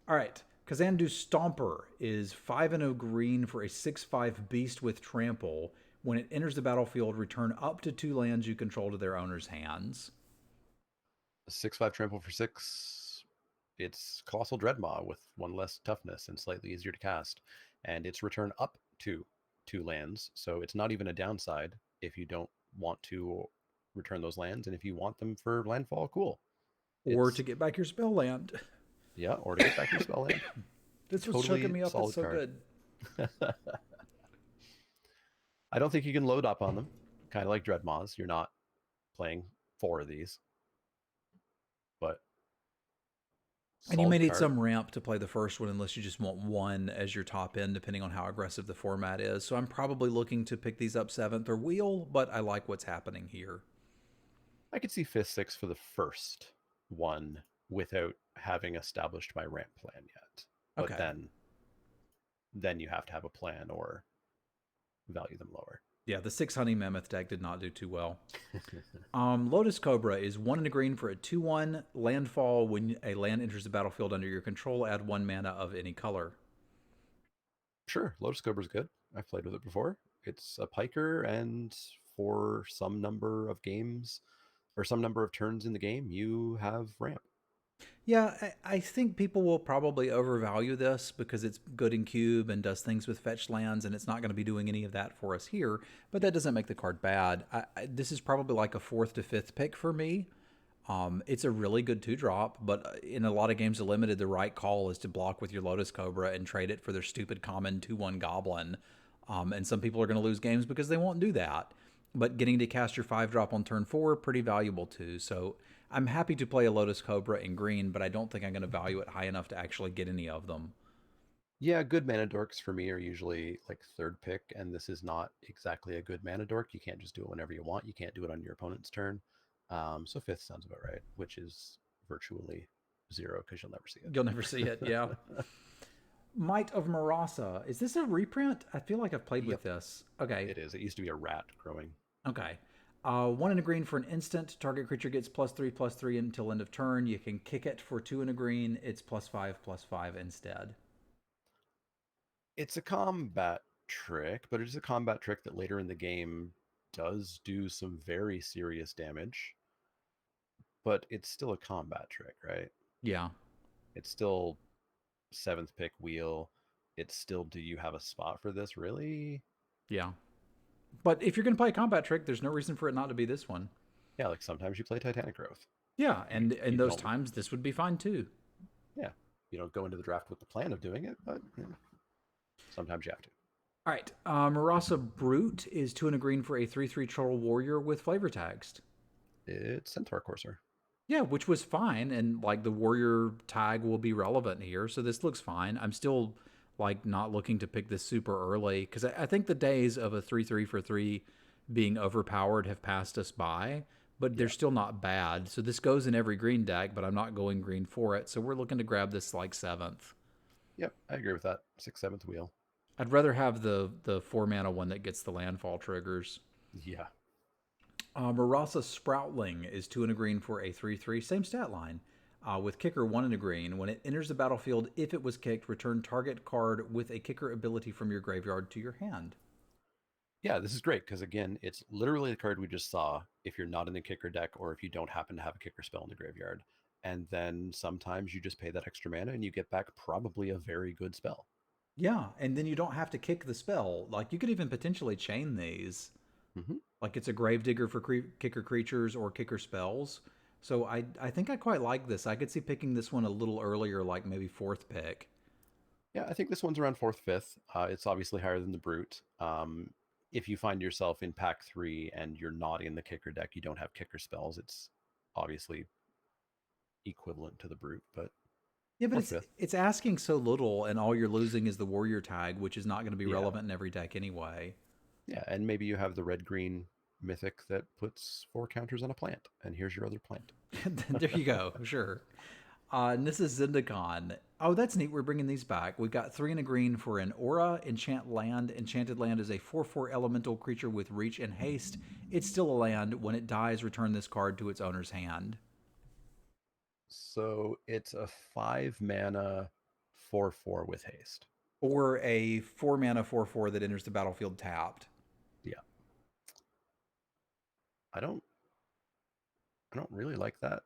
All right. Kazandu Stomper is 5 and 0 green for a 6/5 beast with trample. When it enters the battlefield, return up to 2 lands you control to their owner's hands. 6/5 trample for 6. It's Colossal Dreadmaw with 1 less toughness and slightly easier to cast. And it's return up to 2 lands. So it's not even a downside if you don't want to return those lands. And if you want them for landfall, cool. Or to get back your spell land. Yeah, or to get back your spell land. This was Totally choking me up. solid It's so card. good. I don't think you can load up on them. Kind of like Dreadmaws. You're not playing 4 of these. But And you may solid need card. some ramp to play the first one unless you just want 1 as your top end, depending on how aggressive the format is. So I'm probably looking to pick these up 7th or wheel, but I like what's happening here. I could see 5th, 6th for the first one without having established my ramp plan yet. But Okay. then you have to have a plan or value them lower. Yeah, the 6 Honey Mammoth deck did not do too well. Lotus Cobra is 1 and a green for a 2/1 landfall. When a land enters the battlefield under your control, add 1 mana of any color. Sure, Lotus Cobra's good. I've played with it before. It's a piker, and for some number of games or some number of turns in the game, you have ramp. Yeah, I think people will probably overvalue this because it's good in cube and does things with fetch lands, and it's not going to be doing any of that for us here. But that doesn't make the card bad. This is probably like a 4th to 5th pick for me. It's a really good 2-drop, but in a lot of games of Limited, the right call is to block with your Lotus Cobra and trade it for their stupid common 2/1 Goblin. And some people are going to lose games because they won't do that. But getting to cast your 5-drop on turn 4, pretty valuable too. So I'm happy to play a Lotus Cobra in green, but I don't think I'm going to value it high enough to actually get any of them. Yeah, good mana dorks for me are usually like third pick, and this is not exactly a good mana dork. You can't just do it whenever you want. You can't do it on your opponent's turn. So fifth sounds about right, which is virtually 0 because you'll never see it. You'll never see it, yeah. Might of Marasa. Is this a reprint? I feel like I've played with this. Okay. It is. It used to be a rat growing. Okay. 1 and a green for an instant. Target creature gets +3/+3 until end of turn. You can kick it for 2 and a green. It's +5/+5 instead. It's a combat trick, but it's a combat trick that later in the game does do some very serious damage. But it's still a combat trick, right? Yeah. It's still 7th pick wheel. It's still, do you have a spot for this, really? Yeah. But if you're going to play a combat trick, there's no reason for it not to be this one. Yeah, like sometimes you play Titanic Growth. Yeah, and in those don't- times, this would be fine too. Yeah, you don't go into the draft with the plan of doing it, but sometimes you have to. All right. Marasa Brute is 2 and a green for a 3/3 Troll Warrior with flavor text. It's Centaur Courser. Yeah, which was fine, and like the warrior tag will be relevant here, so this looks fine. I'm still like not looking to pick this super early because I think the days of a 3/3 for 3 being overpowered have passed us by, but they're still not bad. So this goes in every green deck, but I'm not going green for it. So we're looking to grab this like 7th. Yep, I agree with that. 6th, 7th wheel. I'd rather have the 4 mana one that gets the landfall triggers. Yeah. Marasa Sproutling is 2 and a green for a 3/3, same stat line. With kicker 1 and a green. When it enters the battlefield, if it was kicked, return target card with a kicker ability from your graveyard to your hand. Yeah, this is great because, again, it's literally the card we just saw if you're not in the kicker deck or if you don't happen to have a kicker spell in the graveyard. And then sometimes you just pay that extra mana and you get back probably a very good spell. Yeah, and then you don't have to kick the spell. Like, you could even potentially chain these. Mm-hmm. Like, it's a Gravedigger for kicker creatures or kicker spells. So I think I quite like this. I could see picking this one a little earlier, like maybe 4th pick. Yeah, I think this one's around 4th, 5th. It's obviously higher than the Brute. If you find yourself in pack 3 and you're not in the kicker deck, you don't have kicker spells, it's obviously equivalent to the Brute, but Yeah, but 4th, 5th. it's asking so little, and all you're losing is the warrior tag, which is not going to be Yeah. relevant in every deck anyway. Yeah, and maybe you have the red-green mythic that puts 4 counters on a plant, and here's your other plant. There you go. Sure. And this is Zendikar. Oh, that's neat. We're bringing these back. We've got 3 and a green for an aura, enchant land. Enchanted land is a 4/4 elemental creature with reach and haste. It's still a land. When it dies, return this card to its owner's hand. So it's a 5 mana 4/4 with haste. Or a 4 mana 4/4 that enters the battlefield tapped. Yeah. I don't really like that.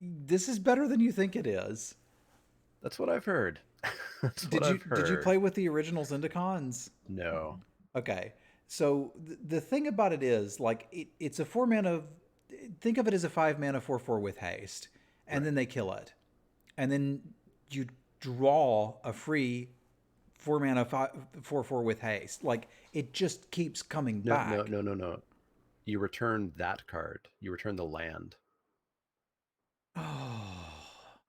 This is better than you think it is. That's what I've heard. Did you play with the original Zendikars? No. Okay. So the thing about it is, like, it's a 4 mana. Think of it as a 5 mana 4/4 with haste, and then they kill it, and then you draw a free 4 mana 4/4 with haste. Like, it just keeps coming back. No. You return that card. You return the land. Oh,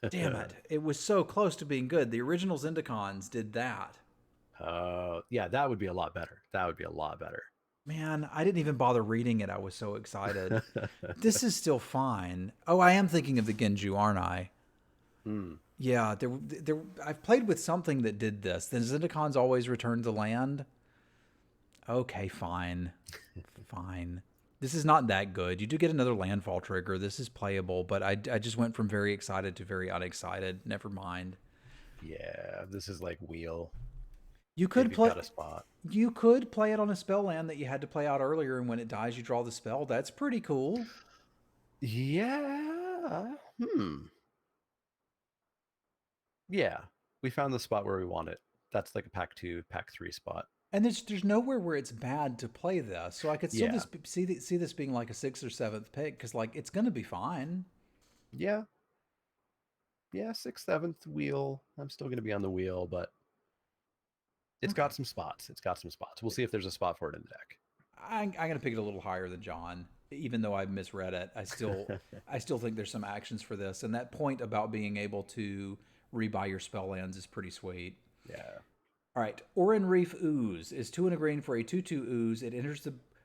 damn it! It was so close to being good. The original Zendikars did that. Yeah, that would be a lot better. That would be a lot better. Man, I didn't even bother reading it. I was so excited. This is still fine. Oh, I am thinking of the Genju, aren't I? Yeah, I've played with something that did this. The Zendikars always returned the land. Okay, fine. Fine. This is not that good. You do get another landfall trigger. This is playable, but I just went from very excited to very unexcited. Never mind. Yeah, this is like wheel. You could If you've play got a spot. You could play it on a spell land that you had to play out earlier, and when it dies, you draw the spell. That's pretty cool. Yeah. Yeah. We found the spot where we want it. That's like a pack 2, pack 3 spot. And there's nowhere where it's bad to play this, so I could still Yeah. see this being like a 6th or 7th pick because like it's gonna be fine. Yeah. Yeah, 6th, 7th wheel. I'm still going to be on the wheel, but it's Okay. got some spots. It's got some spots. We'll see if there's a spot for it in the deck. I'm gonna pick it a little higher than John, even though I misread it. I still think there's some actions for this, and that point about being able to rebuy your spell lands is pretty sweet. Yeah. All right, Orin Reef Ooze is 2 and a green for a 2/2 ooze.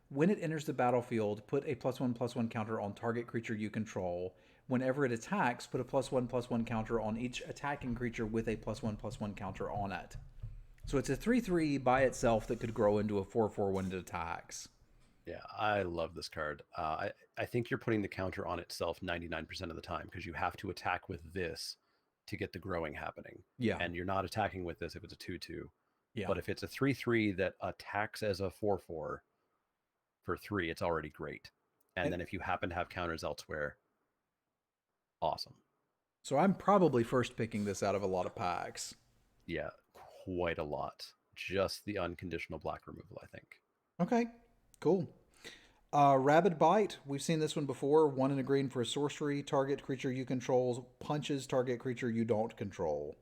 When it enters the battlefield, put a +1/+1 counter on target creature you control. Whenever it attacks, put a +1/+1 counter on each attacking creature with a +1/+1 counter on it. So it's a 3/3 by itself that could grow into a 4/4 when it attacks. Yeah, I love this card. I think you're putting the counter on itself 99% of the time because you have to attack with this to get the growing happening. Yeah. And you're not attacking with this if it's a 2/2. Yeah. But if it's a 3/3 that attacks as a 4/4 for 3, it's already great. And then if you happen to have counters elsewhere, awesome. So I'm probably first picking this out of a lot of packs. Yeah, quite a lot. Just the unconditional black removal, I think. Okay, cool. Rabid Bite. We've seen this one before. 1 and a green for a sorcery. Target creature you control punches target creature you don't control.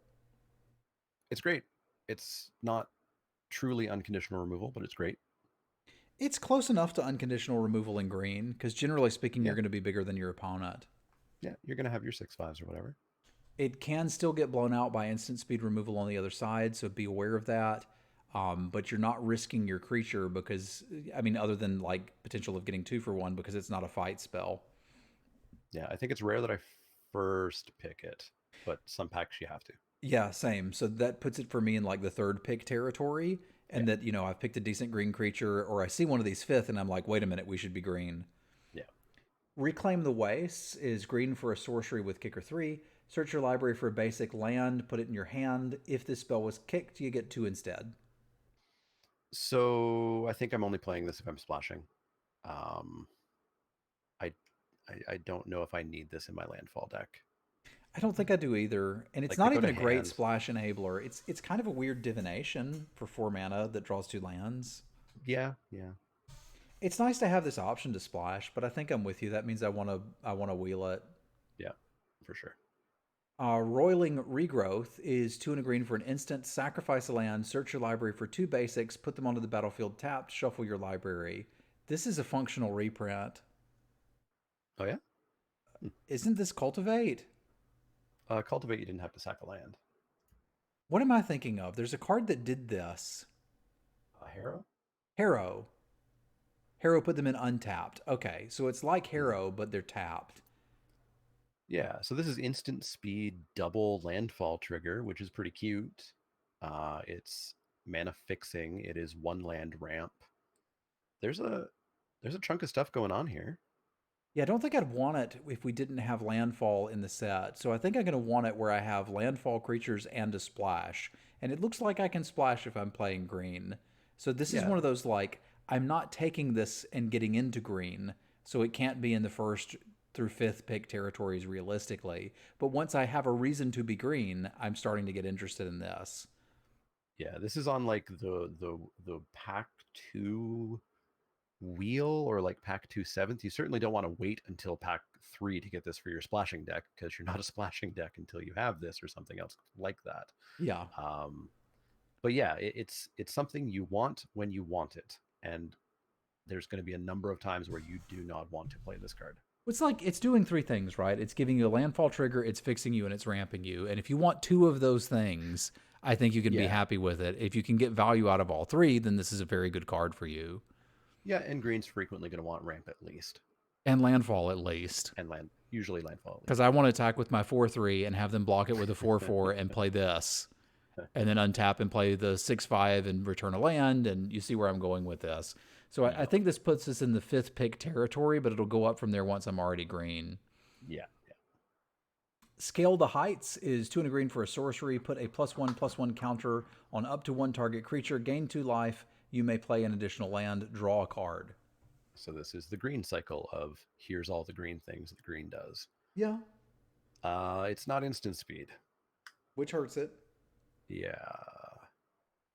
It's great. It's not truly unconditional removal, but it's great. It's close enough to unconditional removal in green, because generally speaking, Yeah. you're going to be bigger than your opponent. Yeah, you're going to have your 6/5s or whatever. It can still get blown out by instant speed removal on the other side, so be aware of that. But you're not risking your creature because, I mean, other than like potential of getting 2 for 1 because it's not a fight spell. Yeah, I think it's rare that I first pick it, but some packs you have to. Yeah, same. So that puts it for me in like the 3rd pick territory. And Yeah. that, you know, I've picked a decent green creature, or I see one of these 5th and I'm like, wait a minute, we should be green. Yeah. Reclaim the Wastes is green for a sorcery with kicker 3. Search your library for a basic land, put it in your hand. If this spell was kicked, you get 2 instead. So I think I'm only playing this if I'm splashing. Um, I don't know if I need this in my landfall deck. I don't think I do either. And it's Like, not they go even a to great hand. splash enabler. It's kind of a weird divination for 4 mana that draws 2 lands. Yeah. It's nice to have this option to splash, but I think I'm with you. That means I want to wheel it. Yeah, for sure. Roiling Regrowth is 2 and a green for an instant. Sacrifice a land, search your library for 2 basics, put them onto the battlefield tapped, shuffle your library. This is a functional reprint. Oh, yeah? Isn't this Cultivate? Cultivate, you didn't have to sack a land. What am I thinking of? There's a card that did this. Harrow? Harrow. Harrow put them in untapped. Okay, so it's like Harrow, but they're tapped. Yeah, so this is instant speed double landfall trigger, which is pretty cute. It's mana fixing. It is 1 land ramp. There's a chunk of stuff going on here. Yeah, I don't think I'd want it if we didn't have landfall in the set. So I think I'm going to want it where I have landfall creatures and a splash. And it looks like I can splash if I'm playing green. So this is Yeah. one of those like, I'm not taking this and getting into green. So it can't be in the 1st through 5th pick territories realistically. But once I have a reason to be green, I'm starting to get interested in this. Yeah, this is on like the pack 2 wheel, or like pack 2 7th. You certainly don't want to wait until pack 3 to get this for your splashing deck, because you're not a splashing deck until you have this or something else like that. Yeah. But yeah, it's something you want when you want it, and there's going to be a number of times where you do not want to play this card. It's like it's doing 3 things, right? It's giving you a landfall trigger, it's fixing you, and it's ramping you. And if you want 2 of those things, I think you can be happy with it. If you can get value out of all 3, then this is a very good card for you. Yeah, and green's frequently going to want ramp at least. And landfall at least. And usually landfall. Because I want to attack with my 4/3 and have them block it with a 4/4 and play this. And then untap and play the 6/5 and return a land, and you see where I'm going with this. So I think this puts us in the 5th pick territory, but it'll go up from there once I'm already green. Yeah. Scale the Heights is 2 and a green for a sorcery. Put a +1/+1 counter on up to 1 target creature. Gain 2 life. You may play an additional land. Draw a card. So this is the green cycle of here's all the green things that green does. Yeah. It's not instant speed. Which hurts it. Yeah.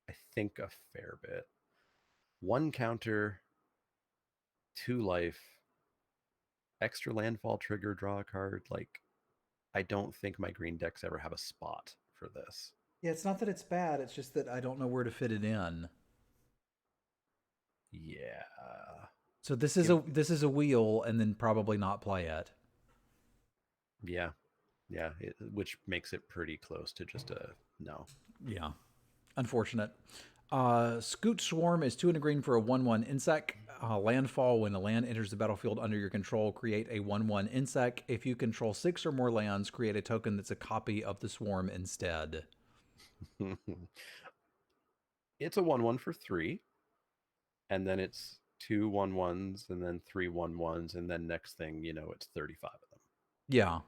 I think a fair bit. 1 counter, 2 life, extra landfall trigger, draw a card. Like, I don't think my green decks ever have a spot for this. Yeah, it's not that it's bad. It's just that I don't know where to fit it in. Yeah. So this is a wheel, and then probably not play it. Yeah. Yeah. Which makes it pretty close to just a no. Yeah, unfortunate. Scoot Swarm is 2 and a green for a 1/1 insect. Landfall: when a land enters the battlefield under your control, create a 1/1 insect. If you control 6 or more lands, create a token that's a copy of the swarm instead. It's a 1/1 for 3, and then it's 2 1/1s, and then 3 1/1s, and then next thing you know, it's 35 of them. Yeah.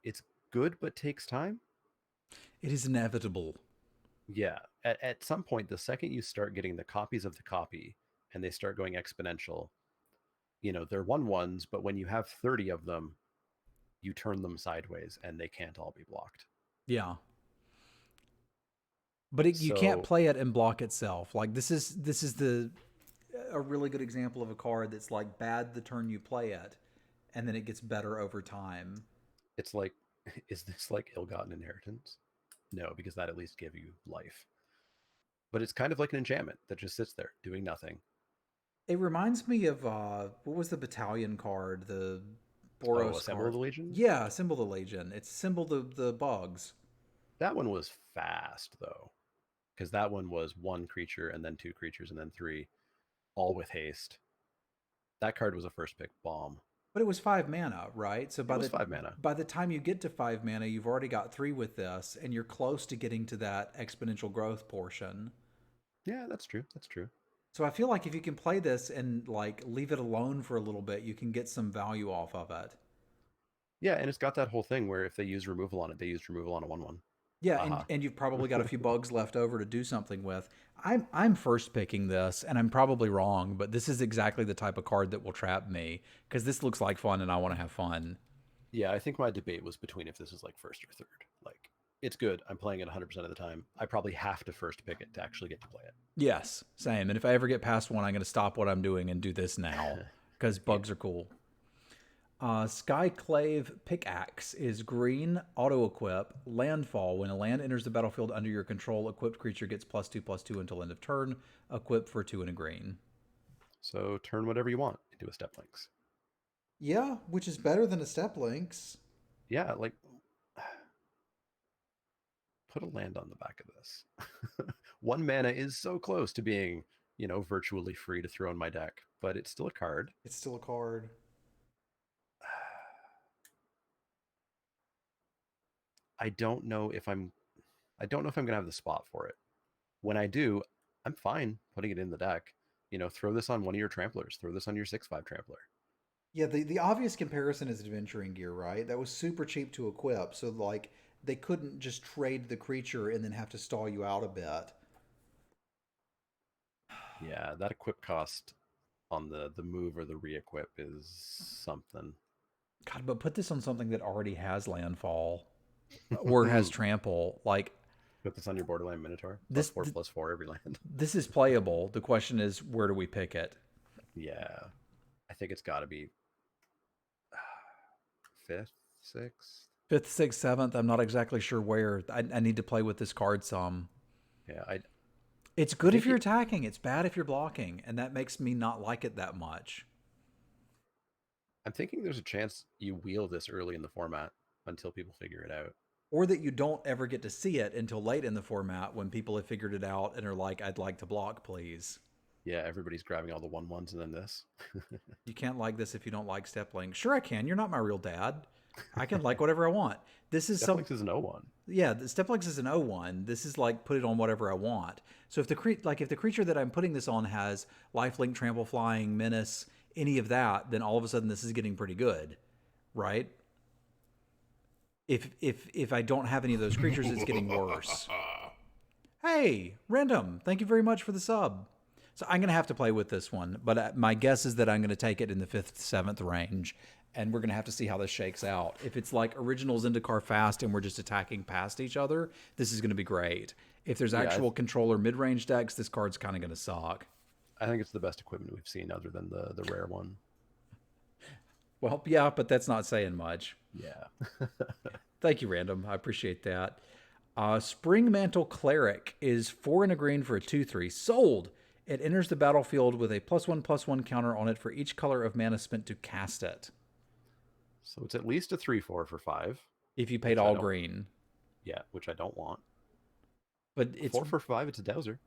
It's good, but takes time. It is inevitable. Yeah. At some point, the second you start getting the copies of the copy and they start going exponential, they're 1/1s, but when you have 30 of them, you turn them sideways and they can't all be blocked. Yeah. But you can't play it and block itself. Like this is a really good example of a card that's like bad the turn you play it, and then it gets better over time. It's like, is this like ill-gotten inheritance? No, because that at least gave you life. But it's kind of like an enchantment that just sits there doing nothing. It reminds me of what was the battalion card? The Boros Assemble card. the Legion? Yeah, Assemble the Legion. It's Assemble the bugs. That one was fast though, because that one was 1 creature and then 2 creatures and then 3, all with haste. That card was a first pick bomb. But it was 5 mana, right? So it was 5 mana. By the time you get to 5 mana, you've already got 3 with this, and you're close to getting to that exponential growth portion. Yeah, that's true. That's true. So I feel like if you can play this and like leave it alone for a little bit, you can get some value off of it. Yeah, and it's got that whole thing where if they use removal on it, they used removal on a 1/1. Yeah, and you've probably got a few bugs left over to do something with. I'm first picking this, and I'm probably wrong, but this is exactly the type of card that will trap me because this looks like fun, and I want to have fun. Yeah, I think my debate was between if this is like first or third. Like, it's good. I'm playing it 100% of the time. I probably have to first pick it to actually get to play it. Yes, same. And if I ever get past one, I'm going to stop what I'm doing and do this now because bugs are cool. Skyclave Pickaxe is green, auto-equip, landfall. When a land enters the battlefield under your control, equipped creature gets +2/+2 until end of turn. Equip for 2 and a green. So turn whatever you want into a Step Links. Yeah, which is better than a Step Links. Yeah, like, put a land on the back of this. 1 mana is so close to being, virtually free to throw in my deck, but it's still a card. It's still a card. I don't know if I'm gonna have the spot for it. When I do, I'm fine putting it in the deck. Throw this on one of your tramplers. Throw this on your 6/5 trampler. Yeah, the obvious comparison is adventuring gear, right? That was super cheap to equip, so like they couldn't just trade the creature and then have to stall you out a bit. Yeah, that equip cost on the move or the re-equip is something. God, but put this on something that already has landfall or has trample. Like, put this on your Borderland Minotaur. +4/+4 every land. This is playable. The question is, where do we pick it? Yeah, I think it's got to be 5th, 6th. 5th, 6th, 7th. I'm not exactly sure where. I need to play with this card some. Yeah, it's good if you're attacking. It's bad if you're blocking, and that makes me not like it that much. I'm thinking there's a chance you wheel this early in the format until people figure it out. Or that you don't ever get to see it until late in the format when people have figured it out and are like, I'd like to block, please. Yeah, everybody's grabbing all the 1/1s and then this. You can't like this if you don't like Step Link. Sure I can. You're not my real dad. I can like whatever I want. This is Step Links is an 0/1. Yeah, the Step Links is an 0/1. This is like put it on whatever I want. So if the creature that I'm putting this on has lifelink, trample, flying, menace, any of that, then all of a sudden this is getting pretty good, right? If I don't have any of those creatures, it's getting worse. Hey, Random, thank you very much for the sub. So I'm going to have to play with this one, but my guess is that I'm going to take it in the 5th, 7th range and we're going to have to see how this shakes out. If it's like original Zendikar fast and we're just attacking past each other, this is going to be great. If there's actual controller mid-range decks, this card's kind of going to suck. I think it's the best equipment we've seen other than the rare one. Well, yeah, but that's not saying much. Yeah. Thank you, Random. I appreciate that. Spring Mantle Cleric is 4 and a green for a 2/3. Sold! It enters the battlefield with a +1/+1 counter on it for each color of mana spent to cast it. So it's at least a 3/4 for 5. If you paid all green. Yeah, which I don't want. But it's 4 for 5, it's a dowser.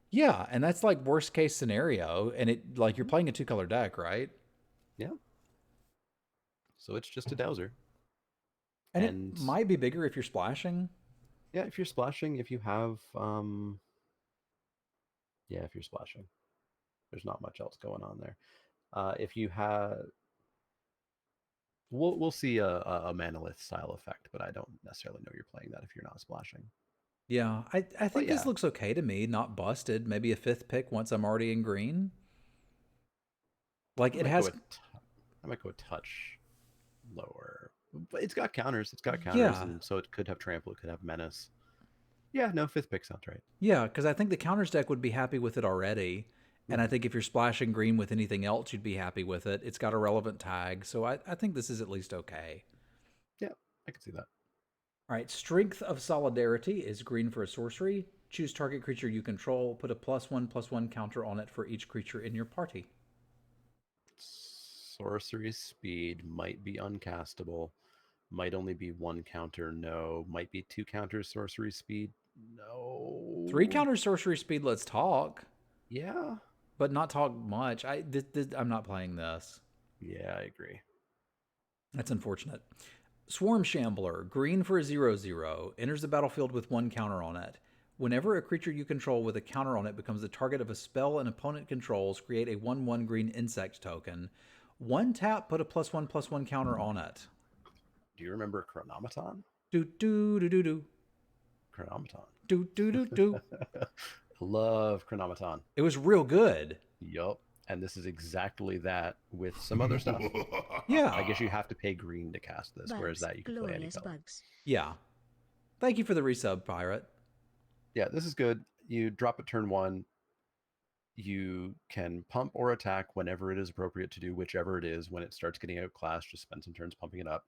Yeah, and that's like worst case scenario. And it like you're playing a 2-color deck, right? Yeah. So it's just a dowser. And it might be bigger if you're splashing. Yeah, if you're splashing, if you have if you're splashing. There's not much else going on there. If you have we'll see a Manolith style effect, but I don't necessarily know you're playing that if you're not splashing. Yeah, I think this looks okay to me, not busted. Maybe a 5th pick once I'm already in green. Like it has I might go a touch lower. But it's got counters. And so it could have trample, it could have menace. Yeah, no, 5th pick sounds right. Yeah, because I think the counters deck would be happy with it already. And I think if you're splashing green with anything else, you'd be happy with it. It's got a relevant tag, so I think this is at least okay. Yeah, I can see that. All right, Strength of Solidarity is green for a sorcery. Choose target creature you control. Put a +1/+1 counter on it for each creature in your party. Sorcery speed might be uncastable. Might only be 1 counter, no. Might be 2 counters sorcery speed, no. 3 counters sorcery speed, let's talk. Yeah. But not talk much. I'm not playing this. Yeah, I agree. That's unfortunate. Swarm Shambler, green for a 0/0, enters the battlefield with 1 counter on it. Whenever a creature you control with a counter on it becomes the target of a spell an opponent controls, create a 1/1 green insect token. 1 tap, put a +1/+1 counter on it. Do you remember Chronomaton? Do do do do do. Chronomaton. Do do do do. Love Chronomaton. It was real good. Yup. And this is exactly that with some other stuff. Yeah. I guess you have to pay green to cast this, whereas that you can play any color. Yeah. Thank you for the resub, Pirate. Yeah, this is good. You drop it turn 1. You can pump or attack whenever it is appropriate to do whichever it is. When it starts getting outclassed, just spend some turns pumping it up.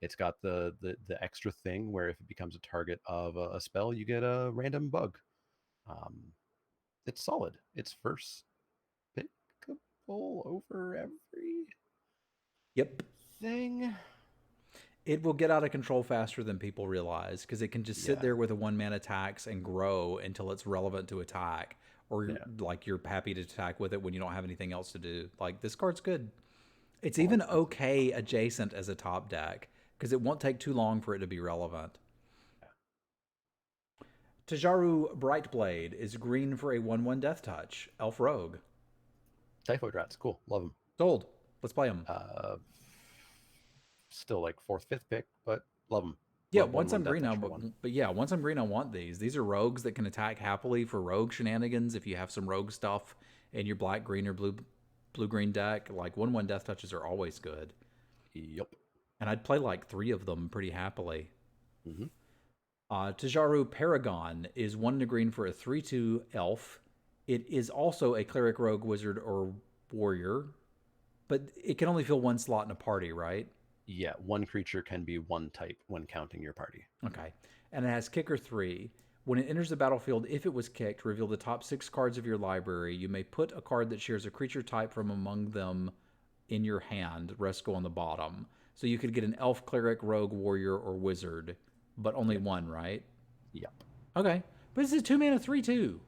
It's got the extra thing where if it becomes a target of a spell, you get a random bug. It's solid. It's first pickable over every thing. It will get out of control faster than people realize because it can just sit there with a 1-mana tax and grow until it's relevant to attack. Or like you're happy to attack with it when you don't have anything else to do. Like this card's good. It's even okay adjacent as a top deck because it won't take too long for it to be relevant. Tajaru Brightblade is green for a 1/1 Death Touch. Elf Rogue. Typhoid Rats, cool. Love them. Sold. Let's play them. Still like 4th, 5th pick, but love them. Yeah, once I'm green, once I'm green, I want these. These are rogues that can attack happily for rogue shenanigans. If you have some rogue stuff in your black, green, or blue-green deck, like 1/1 Death Touches are always good. Yep. And I'd play like 3 of them pretty happily. Tajaru Paragon is 1 green for a 3/2 elf. It is also a cleric, rogue, wizard, or warrior, but it can only fill 1 slot in a party, right? Yeah, 1 creature can be 1 type when counting your party. Okay. And it has Kicker 3. When it enters the battlefield, if it was kicked, reveal the top 6 cards of your library. You may put a card that shares a creature type from among them in your hand. The rest go on the bottom. So you could get an elf, cleric, rogue, warrior, or wizard, but only 1, right? Yep. Okay. But it's a 2-mana 3/2.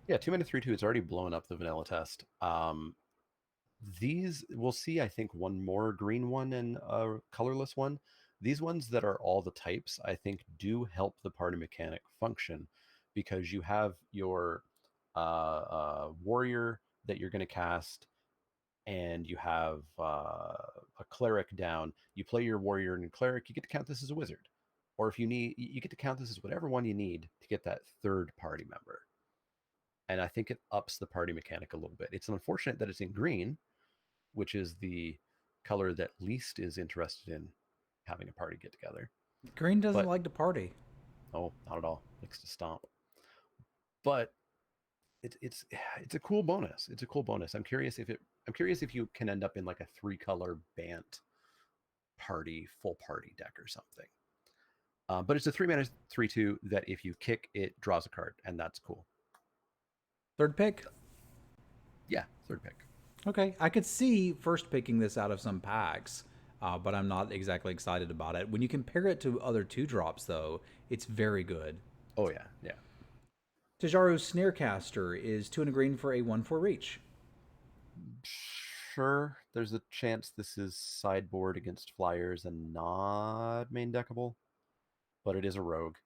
Yeah, 2-mana 3/2. It's already blown up the vanilla test. These, we'll see, I think, 1 more green one and a colorless one. These ones that are all the types, I think, do help the party mechanic function because you have your warrior that you're going to cast, and you have a cleric down. You play your warrior and cleric, you get to count this as a wizard. Or if you need, you get to count this as whatever one you need to get that 3rd party member. And I think it ups the party mechanic a little bit. It's unfortunate that it's in green, which is the color that least is interested in having a party get together. Green doesn't But- like to party. Oh, not at all. Likes to stomp. But it's a cool bonus. It's a cool bonus. I'm curious if you can end up in like a 3-color Bant party, full party deck or something. But it's a 3-mana 3/2 that if you kick, it draws a card, and that's cool. Third pick? Yeah, third pick. Okay, I could see first picking this out of some packs, but I'm not exactly excited about it. When you compare it to other 2-drops, though, it's very good. Oh yeah, yeah. Tajaro's Snarecaster is 2 and a green for a 1/4 reach. Sure, there's a chance this is sideboard against flyers and not main deckable, but it is a rogue.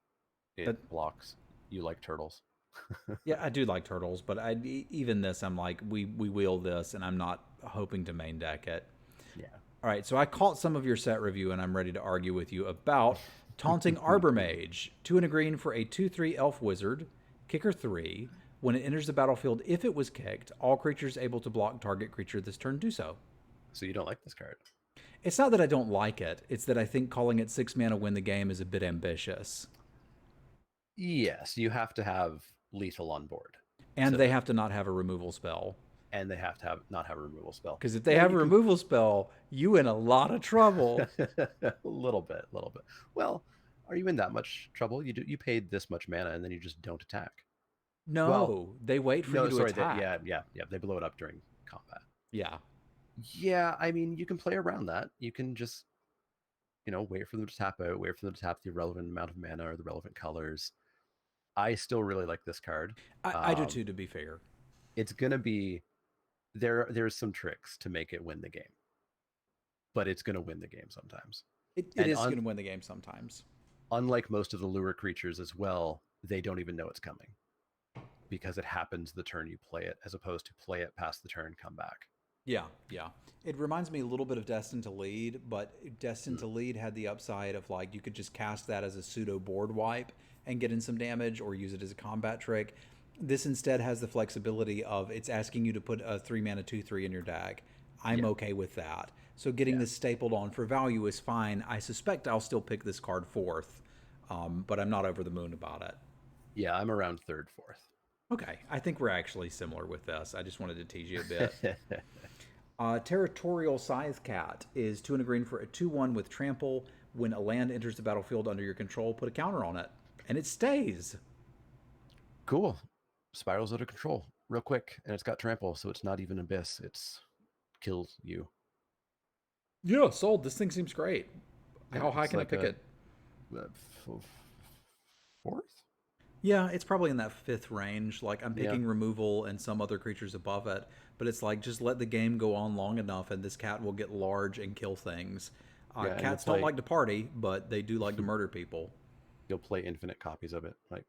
It blocks. You like turtles. Yeah, I do like turtles, but even this, I'm like, we wheel this, and I'm not hoping to main deck it. Yeah. All right, so I caught some of your set review, and I'm ready to argue with you about Taunting Arbor Mage. 2 and a green for a 2/3 elf wizard, kicker 3. When it enters the battlefield, if it was kicked, all creatures able to block target creature this turn do so. So you don't like this card? It's not that I don't like it. It's that I think calling it 6 mana win the game is a bit ambitious. Yes, you have to have lethal on board. And So- they have to not have a removal spell. And they have to not have a removal spell. Because if they have a removal spell, you in a lot of trouble. a little bit. Well, are you in that much trouble? You paid this much mana and then you just don't attack. No, Well, they wait for you to attack. yeah. They blow it up during combat. Yeah. Yeah, I mean, you can play around that. You can just, wait for them to tap out, wait for them to tap the relevant amount of mana or the relevant colors. I still really like this card. I do too, to be fair. It's gonna be there's some tricks to make it win the game, but it's gonna win the game sometimes. It And is going to win the game sometimes. Unlike most of the lure creatures as well, they don't even know it's coming because it happens the turn you play it, as opposed to play it past the turn, come back. Yeah. It reminds me a little bit of Destined to Lead, but Destined to Lead had the upside of like you could just cast that as a pseudo board wipe and get in some damage or use it as a combat trick. This instead has the flexibility of it's asking you to put a 3 mana 2/3 in your deck. I'm okay with that. So getting this stapled on for value is fine. I suspect I'll still pick this card fourth, but I'm not over the moon about it. Yeah, I'm around third, fourth. Okay, I think we're actually similar with this. I just wanted to tease you a bit. Territorial Scythe Cat is 2 and a green for a 2/1 with trample. When a land enters the battlefield under your control, put a counter on it, and it stays. Cool. Spirals out of control real quick, and it's got trample, so it's not even abyss. It's kills you. Yeah, sold. This thing seems great. Yeah, How high it's can like I pick a- it? Fourth? Yeah, it's probably in that 5th range. Like I'm picking removal and some other creatures above it, but it's like just let the game go on long enough, and this cat will get large and kill things. Yeah, and Cats you'll don't play- like to party, but they do like to murder people. You'll play infinite copies of it. Like,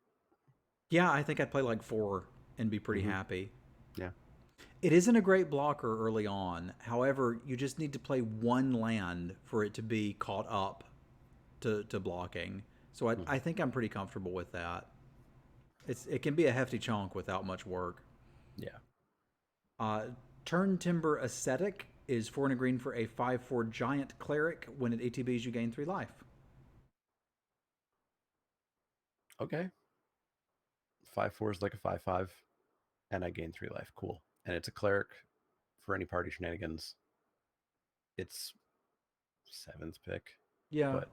Yeah, I think I'd play like 4 and be pretty happy. yeah. It isn't a great blocker early on. However, you just need to play 1 land for it to be caught up to blocking. So I think I'm pretty comfortable with that. It can be a hefty chunk without much work. Yeah. Turn Timber Ascetic is 4 and a green for a 5/4 giant cleric. When it ATBs, you gain 3 life. Okay. 5/4 is like a 5/5, and I gain 3 life. Cool. And it's a cleric for any party shenanigans. It's 7th pick. Yeah. But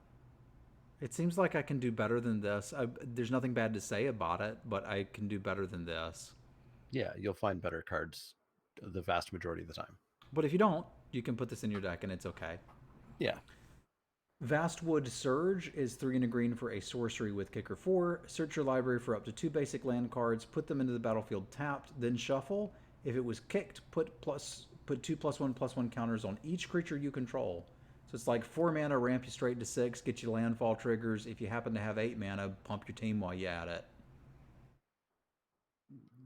It seems like I can do better than this. There's nothing bad to say about it, but I can do better than this. yeah, you'll find better cards the vast majority of the time. But if you don't, you can put this in your deck and it's okay. Yeah. Vastwood Surge is 3 and a green for a sorcery with kicker 4. Search your library for up to 2 basic land cards, put them into the battlefield tapped, then shuffle. If it was kicked, put 2 +1/+1 counters on each creature you control. So it's like 4 mana, ramp you straight to 6, get you landfall triggers. If you happen to have 8 mana, pump your team while you at it.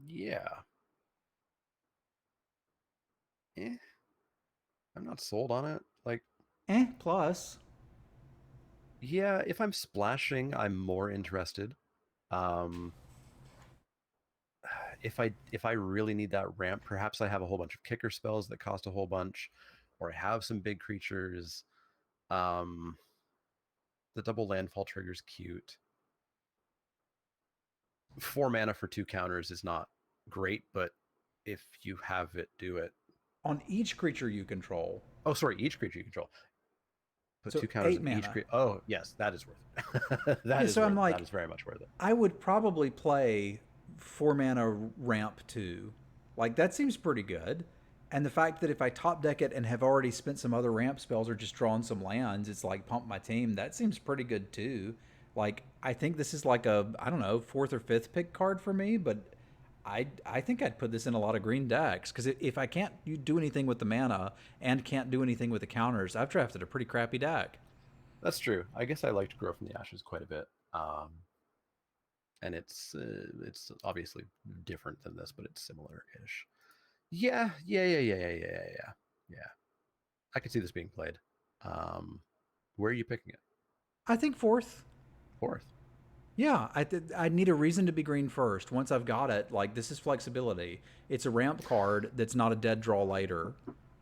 Yeah. I'm not sold on it. Like, Plus. yeah, if I'm splashing, I'm more interested. If I really need that ramp, perhaps I have a whole bunch of kicker spells that cost a whole bunch. or I have some big creatures. The double landfall trigger is cute. 4 mana for 2 counters is not great, but if you have it, do it. On each creature you control. Oh, sorry, each creature you control. Put So 2 counters 8 on each mana. creature. Oh, yes, that is worth it. Yeah, so I'm like, that is very much worth it. I would probably play 4 mana ramp 2. Like, that seems pretty good. And the fact that if I top deck it and have already spent some other ramp spells or just drawn some lands, it's like pump my team. That seems pretty good too. Like, I think this is like a, I don't know, 4th or 5th pick card for me, but I think I'd put this in a lot of green decks because if I can't do anything with the mana and can't do anything with the counters, I've drafted a pretty crappy deck. That's true. I guess I liked Grow from the Ashes quite a bit. And it's obviously different than this, but it's similar-ish. Yeah. I could see this being played. Where are you picking it? I think 4th. 4th. Yeah, I need a reason to be green first. Once I've got it, like, this is flexibility. It's a ramp card that's not a dead draw later.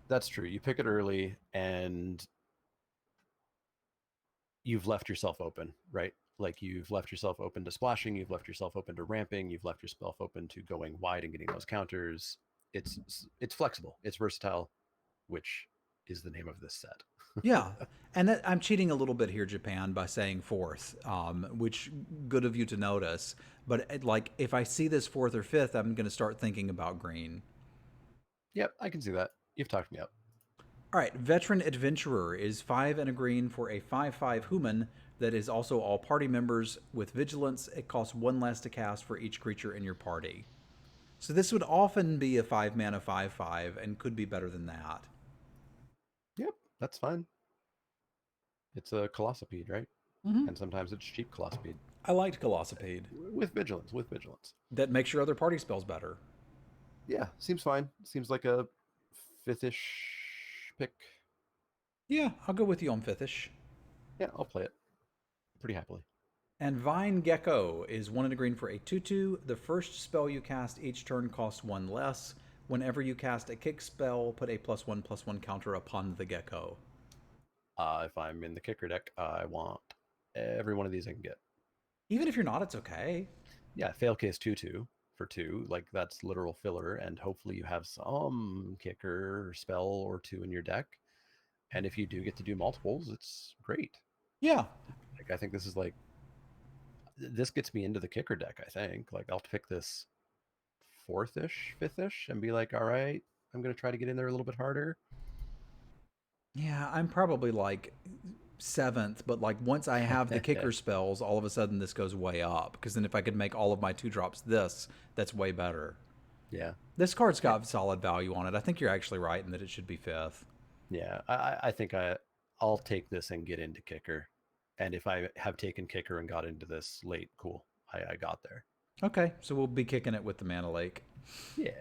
That's true. You pick it early, and you've left yourself open, right? Like, you've left yourself open to splashing, you've left yourself open to ramping, you've left yourself open to going wide and getting those counters. It's flexible, it's versatile, which is the name of this set. Yeah, and I'm cheating a little bit here, Japan, by saying 4th, which good of you to notice. But like, if I see this 4th or 5th, I'm going to start thinking about green. Yep, I can see that. You've talked me up. All right, Veteran Adventurer is 5 and a green for a 5/5 human that is also all party members with vigilance. It costs 1 less to cast for each creature in your party. So this would often be a 5 mana 5/5 and could be better than that. Yep, that's fine. It's a Colossopede, right? Mm-hmm. And sometimes it's cheap Colossopede. I liked Colossopede. With vigilance. That makes your other party spells better. Yeah, seems fine. Seems like a 5th-ish pick. Yeah, I'll go with you on 5th-ish. Yeah, I'll play it pretty happily. And Vine Gecko is 1 and a green for a 2/2. The first spell you cast each turn costs 1 less. Whenever you cast a kick spell, put a +1/+1 counter upon the gecko. If I'm in the kicker deck, I want every one of these I can get. Even if you're not, it's okay. Yeah, fail case 2/2 for 2. Like, that's literal filler, and hopefully you have some kicker spell or 2 in your deck. And if you do get to do multiples, it's great. Yeah. Like, I think this is like, this gets me into the kicker deck, I think. Like, I'll pick this 4th-ish, 5th-ish, and be like, all right, I'm going to try to get in there a little bit harder. Yeah, I'm probably like 7th, but like once I have the kicker spells, all of a sudden this goes way up. Because then if I could make all of my 2-drops that's way better. Yeah. This card's got solid value on it. I think you're actually right in that it should be 5th. Yeah, I think I'll take this and get into kicker. And if I have taken kicker and got into this late, cool. I got there. Okay, so we'll be kicking it with the Mana Leek. Yeah.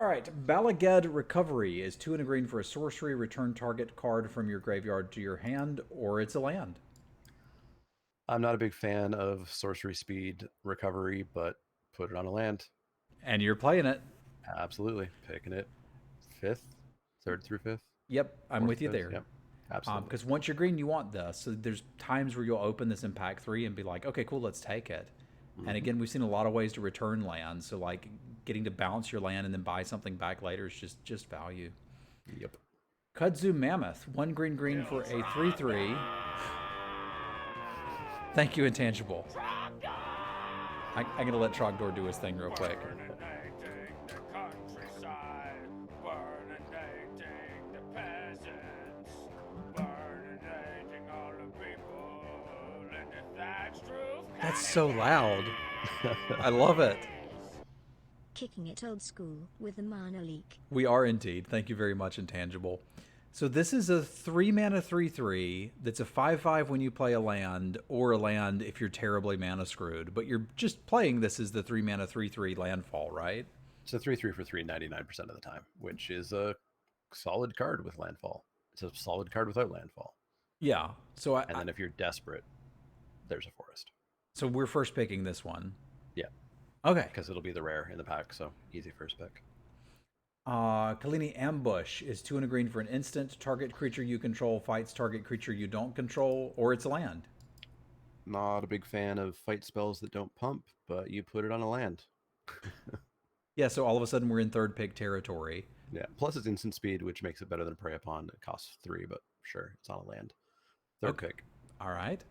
All right, Balaged Recovery is 2 and a green for a sorcery. Return target card from your graveyard to your hand, or it's a land. I'm not a big fan of sorcery speed recovery, but put it on a land. And you're playing it. Absolutely. Picking it 5th, 3rd through 5th. Yep, I'm 4th, with you 5th. there. Yep. Absolutely. Because once you're green, you want this. So there's times where you'll open this in pack 3 and be like, okay, cool, let's take it. Mm-hmm. And again, we've seen a lot of ways to return land. So like getting to bounce your land and then buy something back later is just value. Yep. Kudzu Mammoth, 1 green for a 3/3. Thank you, Intangible. I'm going to let Trogdor do his thing real quick. That's so loud. I love it. Kicking it old school with the Mana Leek. We are indeed. Thank you very much, Intangible. So this is a 3 mana 3/3 that's a 5/5 when you play a land, or a land if you're terribly mana screwed. But you're just playing this as the 3 mana 3/3 landfall, right? It's a 3/3 for 3 99% of the time, which is a solid card with landfall. It's a solid card without landfall. Yeah. So and then if you're desperate, there's a forest. So we're first picking this one. Yeah. Okay. Because it'll be the rare in the pack, so easy first pick. Kalini Ambush is 2 and a green for an instant. Target creature you control fights target creature you don't control, or it's a land. Not a big fan of fight spells that don't pump, but you put it on a land. Yeah, so all of a sudden we're in third pick territory. Yeah. Plus it's instant speed, which makes it better than Prey Upon. It costs 3, but sure, it's on a land. Third Okay. pick. All right.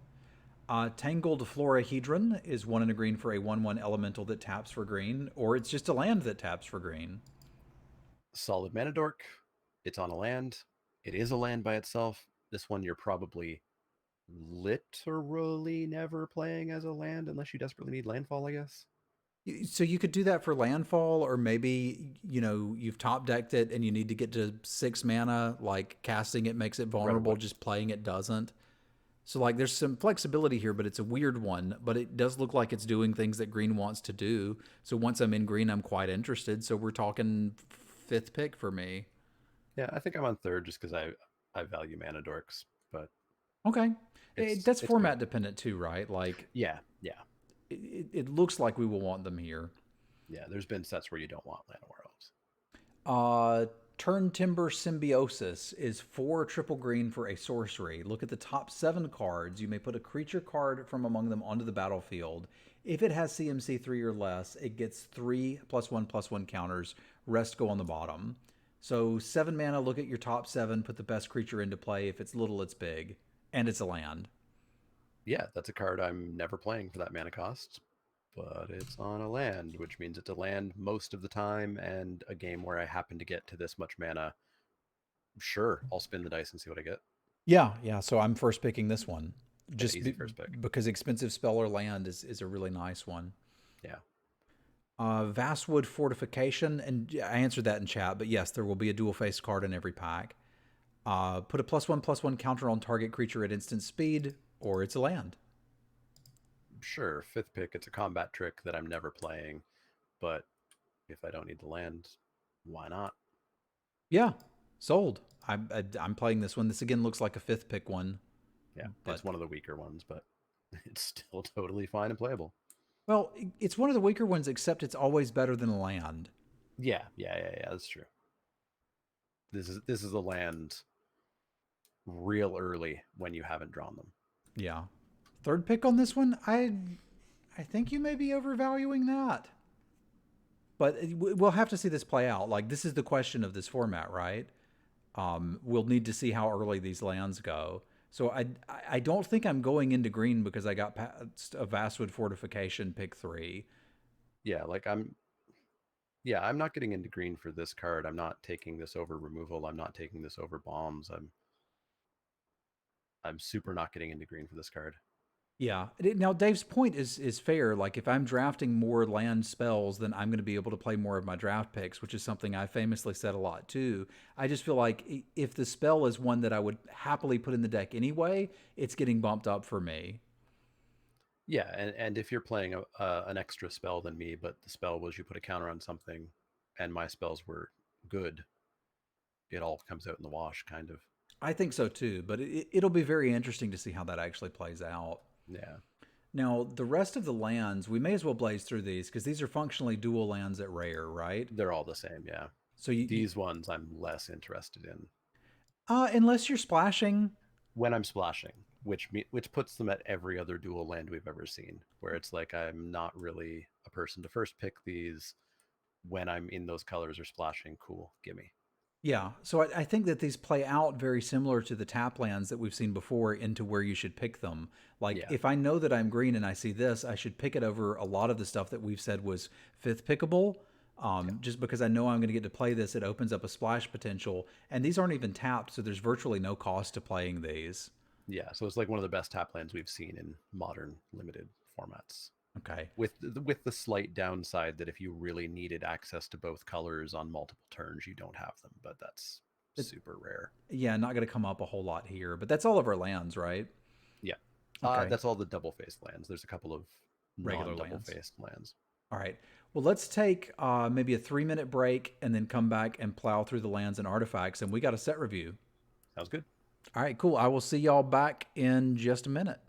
Tangled Florahedron is 1 and a green for a 1/1 elemental that taps for green, or it's just a land that taps for green. Solid Mana Dork. It's on a land. It is a land by itself. This one you're probably literally never playing as a land unless you desperately need landfall, I guess. So you could do that for landfall, or maybe you've top decked it and you need to get to 6 mana. Like casting it makes it vulnerable, just playing it doesn't. So like there's some flexibility here, but it's a weird one. But it does look like it's doing things that green wants to do. So once I'm in green, I'm quite interested. So we're talking 5th pick for me. Yeah, I think I'm on third just because I value Mana Dorks, but Okay, that's it's format good. dependent too, right? Like Yeah. it looks like we will want them here. Yeah, there's been sets where you don't want Land Worlds. Turn Timber Symbiosis is 4 triple green for a sorcery. Look at the top 7 cards. You may put a creature card from among them onto the battlefield. If it has CMC 3 or less, it gets 3+1/+1 counters. Rest go on the bottom. So 7 mana, look at your top 7, put the best creature into play. If it's little, it's big. And it's a land. Yeah, that's a card I'm never playing for that mana cost, but it's on a land, which means it's a land most of the time, and a game where I happen to get to this much mana. Sure, I'll spin the dice and see what I get. Yeah. So I'm first picking this one. Just easy first pick. Because expensive spell or land is a really nice one. Yeah. Vastwood Fortification, and I answered that in chat, but yes, there will be a dual face card in every pack. Put a +1/+1 counter on target creature at instant speed, or it's a land. Sure, fifth pick. It's a combat trick that I'm never playing, but if I don't need the land, why not? Yeah, sold. I'm playing this one. This again looks like a 5th pick one. Yeah, but it's one of the weaker ones, but it's still totally fine and playable. well, it's one of the weaker ones, except it's always better than a land. Yeah, that's true. This is a land real early when you haven't drawn them. Yeah. Third pick on this one, I think you may be overvaluing that. But we'll have to see this play out. Like, this is the question of this format, right? We'll need to see how early these lands go. So I don't think I'm going into green because I got past a Vastwood Fortification pick 3. Yeah, like I'm not getting into green for this card. I'm not taking this over removal. I'm not taking this over bombs. I'm super not getting into green for this card. Yeah. Now, Dave's point is fair. Like, if I'm drafting more land spells, then I'm going to be able to play more of my draft picks, which is something I famously said a lot too. I just feel like if the spell is one that I would happily put in the deck anyway, it's getting bumped up for me. Yeah, and if you're playing an extra spell than me, but the spell was you put a counter on something, and my spells were good, it all comes out in the wash, kind of. I think so too, but it'll be very interesting to see how that actually plays out. Yeah. Now, the rest of the lands, we may as well blaze through these because these are functionally dual lands at rare, right? They're all the same, yeah. So these ones I'm less interested in. Unless you're splashing. When I'm splashing, which puts them at every other dual land we've ever seen, where it's like I'm not really a person to first pick these. When I'm in those colors or splashing, cool, gimme. Yeah, so I think that these play out very similar to the tap lands that we've seen before into where you should pick them. Like, if I know that I'm green and I see this, I should pick it over a lot of the stuff that we've said was 5th pickable. Just because I know I'm going to get to play this, it opens up a splash potential. And these aren't even tapped, so there's virtually no cost to playing these. Yeah, so it's like one of the best tap lands we've seen in modern limited formats. Okay. With the slight downside that if you really needed access to both colors on multiple turns, you don't have them, but that's super rare. Yeah, not going to come up a whole lot here, but that's all of our lands, right? Yeah. Okay. That's all the double-faced lands. There's a couple of regular non-double-faced lands. All right. Well, let's take maybe a 3-minute break and then come back and plow through the lands and artifacts, and we got a set review. Sounds good. All right, cool. I will see y'all back in just a minute.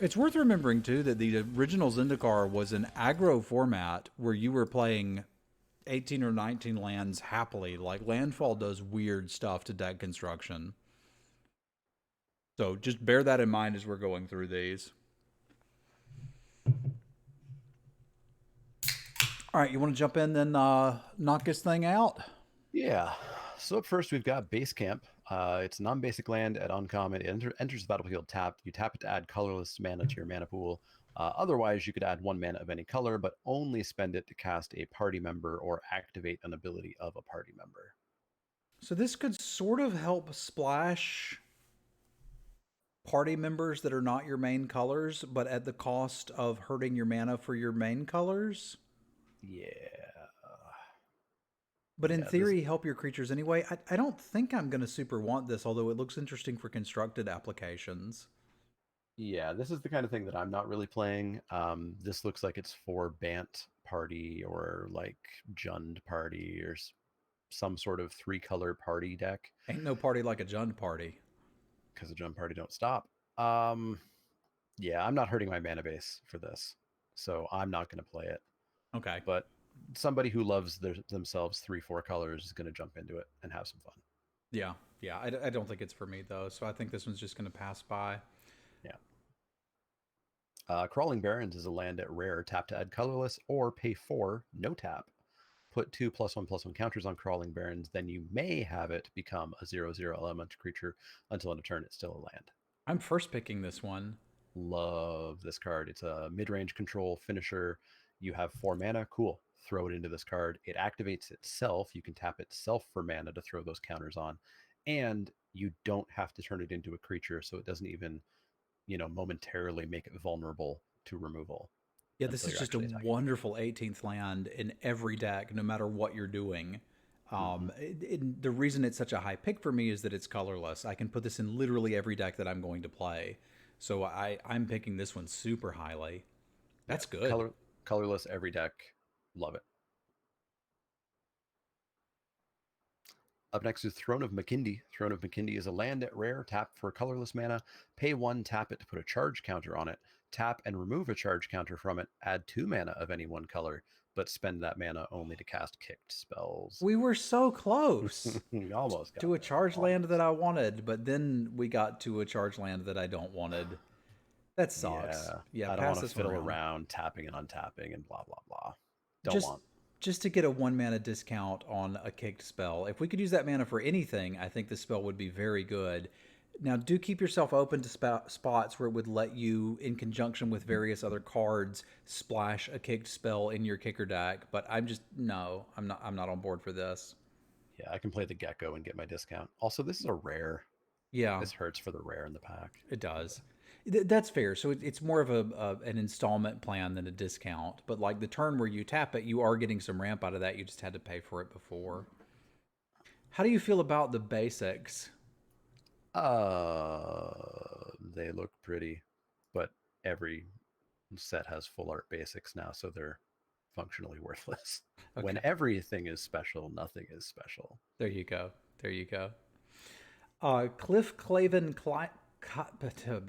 It's worth remembering too that the original Zendikar was an aggro format where you were playing 18 or 19 lands happily. Like landfall does weird stuff to deck construction. So just bear that in mind as we're going through these. All right, you want to jump in and knock this thing out? Yeah. So up first, we've got Base Camp. It's a non-basic land at uncommon. It enters the battlefield tapped. You tap it to add colorless mana to your mana pool. Otherwise, you could add 1 mana of any color, but only spend it to cast a party member or activate an ability of a party member. So this could sort of help splash party members that are not your main colors, but at the cost of hurting your mana for your main colors. Yeah. But in theory, help your creatures anyway. I don't think I'm going to super want this, although it looks interesting for constructed applications. Yeah, this is the kind of thing that I'm not really playing. This looks like it's for Bant party or like Jund party or some sort of 3-color party deck. Ain't no party like a Jund party. Because the Jund party don't stop. Yeah, I'm not hurting my mana base for this, so I'm not going to play it. Okay. But somebody who loves themselves 3-4 colors is going to jump into it and have some fun. Yeah, I don't think it's for me though, so I think this one's just going to pass by. Yeah. Crawling Barrens is a land at rare. Tap to add colorless or pay 4, no tap. Put 2 +1/+1 counters on Crawling Barrens, then you may have it become a 0/0 elemental creature until end of turn it's still a land. I'm first picking this one. Love this card. It's a mid-range control finisher. You have 4 mana. Cool. Throw it into this card. It activates itself. You can tap itself for mana to throw those counters on. And you don't have to turn it into a creature, so it doesn't even, momentarily make it vulnerable to removal. Yeah, this is just a wonderful 18th land in every deck, no matter what you're doing. The reason it's such a high pick for me is that it's colorless. I can put this in literally every deck that I'm going to play. So I'm picking this one super highly. That's good. Colorless every deck. Love it. Up next is Throne of Makindi. Throne of Makindi is a land at rare. Tap for colorless mana. Pay 1, tap it to put a charge counter on it. Tap and remove a charge counter from it. Add 2 mana of any one color, but spend that mana only to cast kicked spells. We were so close. We almost got to a charge land that I wanted, but then we got to a charge land that I don't wanted. That sucks. Yeah, I don't want to fiddle around tapping and untapping and blah, blah, blah. Just to get a 1 mana discount on a kicked spell. If we could use that mana for anything, I think this spell would be very good. Now, do keep yourself open to spots where it would let you, in conjunction with various other cards, splash a kicked spell in your kicker deck. But I'm not on board for this. Yeah, I can play the Gecko and get my discount. Also, this is a rare. Yeah, this hurts for the rare in the pack. It does. That's fair. So it's more of an installment plan than a discount. But like the turn where you tap it, you are getting some ramp out of that. You just had to pay for it before. How do you feel about the basics? They look pretty, but every set has full art basics now, so they're functionally worthless. Okay. When everything is special, nothing is special. There you go. Cliff Claven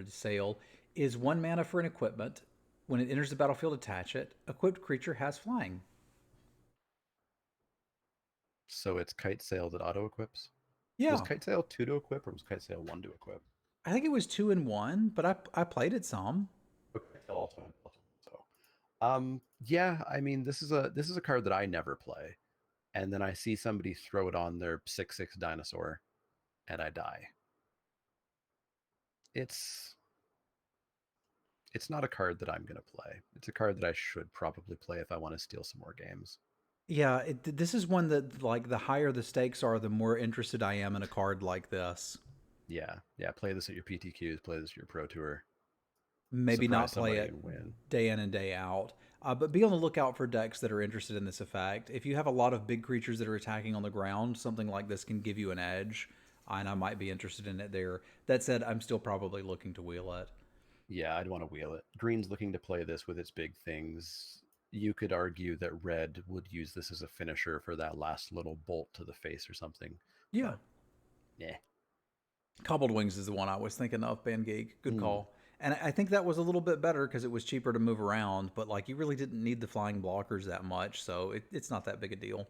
Sale is 1 mana for an equipment. When it enters the battlefield, attach it. Equipped creature has flying. So it's Kite Sail that auto equips? Yeah. Was Kite Sail 2 to equip, or was Kite Sail 1 to equip? I think it was 2 and 1, but I played it some. Okay, also. Yeah, I mean, this is a card that I never play, and then I see somebody throw it on their 6/6 dinosaur, and I die. It's not a card that I'm going to play. It's a card that I should probably play if I want to steal some more games. Yeah, this is one that, like, the higher the stakes are, the more interested I am in a card like this. Yeah, play this at your PTQs, play this at your Pro Tour. Maybe not play it day in and day out. But be on the lookout for decks that are interested in this effect. If you have a lot of big creatures that are attacking on the ground, something like this can give you an edge, and I might be interested in it there. That said, I'm still probably looking to wheel it. Yeah, I'd want to wheel it. Green's looking to play this with its big things. You could argue that red would use this as a finisher for that last little bolt to the face or something. Yeah. Yeah. Cobbled Wings is the one I was thinking of, Ben Geek. Good call. And I think that was a little bit better because it was cheaper to move around, but like you really didn't need the flying blockers that much, so it's not that big a deal.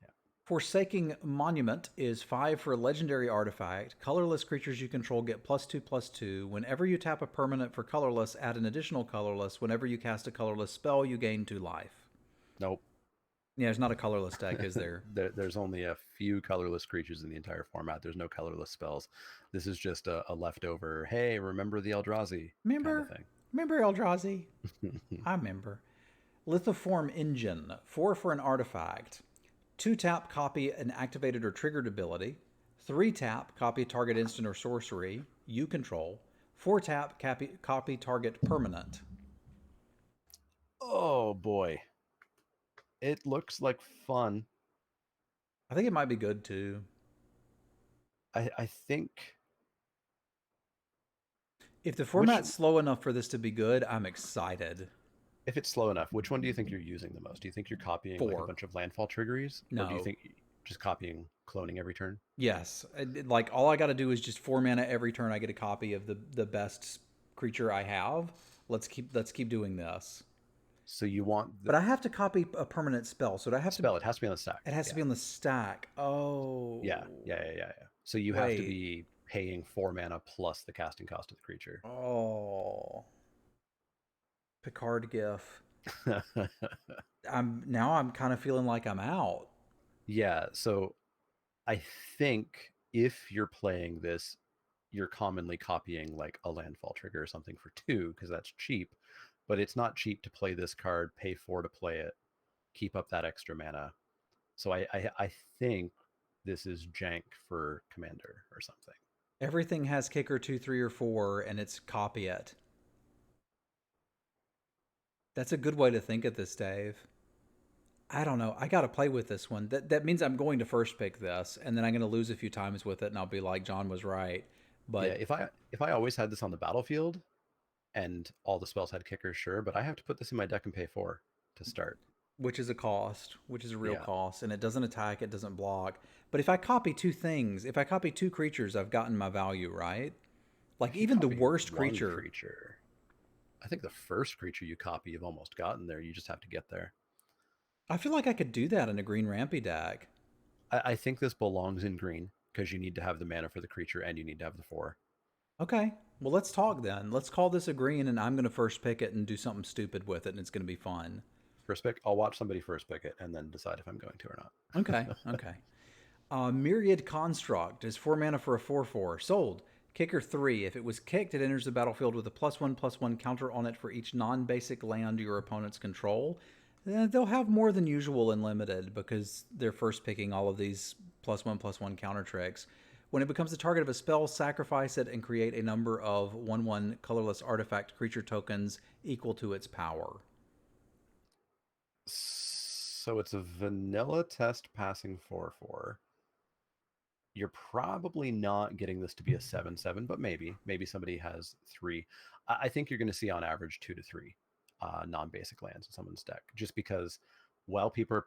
Yeah. Forsaking Monument is 5 for a legendary artifact. Colorless creatures you control get +2/+2. Whenever you tap a permanent for colorless, add an additional colorless. Whenever you cast a colorless spell, you gain 2 life. Nope. Yeah, there's not a colorless deck, is there? There's only a few colorless creatures in the entire format. There's no colorless spells. This is just a leftover, hey, remember the Eldrazi kind of thing. Remember Eldrazi? I remember. Lithoform Engine, 4 for an artifact. 2 tap, copy an activated or triggered ability. 3 tap, copy target instant or sorcery you control. 4 tap, copy target permanent. Oh boy. It looks like fun. I think it might be good too. I think If the format's slow enough for this to be good, I'm excited. if it's slow enough, which one do you think you're using the most? Do you think you're copying like 4. a bunch of landfall triggeries? Or do you No. think just copying cloning every turn? Yes, like all I got to do is just 4 mana every turn. I get a copy of the best creature I have. Let's keep doing this. So you want the But I have to copy a permanent spell, so I have spell, it has to be on the stack. It has to be on the stack. Oh. Yeah. So you have to be paying 4 mana plus the casting cost of the creature. Oh. Picard GIF. I'm kind of feeling like I'm out. Yeah, so I think if you're playing this, you're commonly copying like a landfall trigger or something for 2 because that's cheap, but it's not cheap to play this card, pay 4 to play it, keep up that extra mana. So I think this is jank for Commander or something. Everything has kicker 2, 3, or 4, and it's copy it. That's a good way to think of this, Dave. I don't know. I got to play with this one. That means I'm going to first pick this, and then I'm going to lose a few times with it, and I'll be like, John was right. But yeah, if I always had this on the battlefield and all the spells had kickers, sure, but I have to put this in my deck and pay 4 to start. which is a cost, which is a real Yeah. cost, and it doesn't attack, it doesn't block. But if I copy 2 things, if I copy 2 creatures, I've gotten my value, right? Like even the Copy worst one creature. I think the first creature you copy, you've almost gotten there. You just have to get there. I feel like I could do that in a green rampy deck. I think this belongs in green because you need to have the mana for the creature and you need to have the 4. Okay, well let's talk then. Let's call this a green, and I'm going to first pick it and do something stupid with it, and it's going to be fun. First pick, I'll watch somebody first pick it and then decide if I'm going to or not. Okay. Myriad Construct is 4 mana for a 4/4. Sold. Kicker 3. If it was kicked, it enters the battlefield with a +1/+1 counter on it for each non-basic land your opponents control. They'll have more than usual in limited because they're first picking all of these +1/+1 counter tricks. When it becomes the target of a spell, sacrifice it and create a number of 1/1 colorless artifact creature tokens equal to its power. So it's a vanilla test passing 4/4. You're probably not getting this to be a 7/7, but maybe somebody has 3. I think you're going to see on average 2 to 3 non-basic lands in someone's deck, just because while people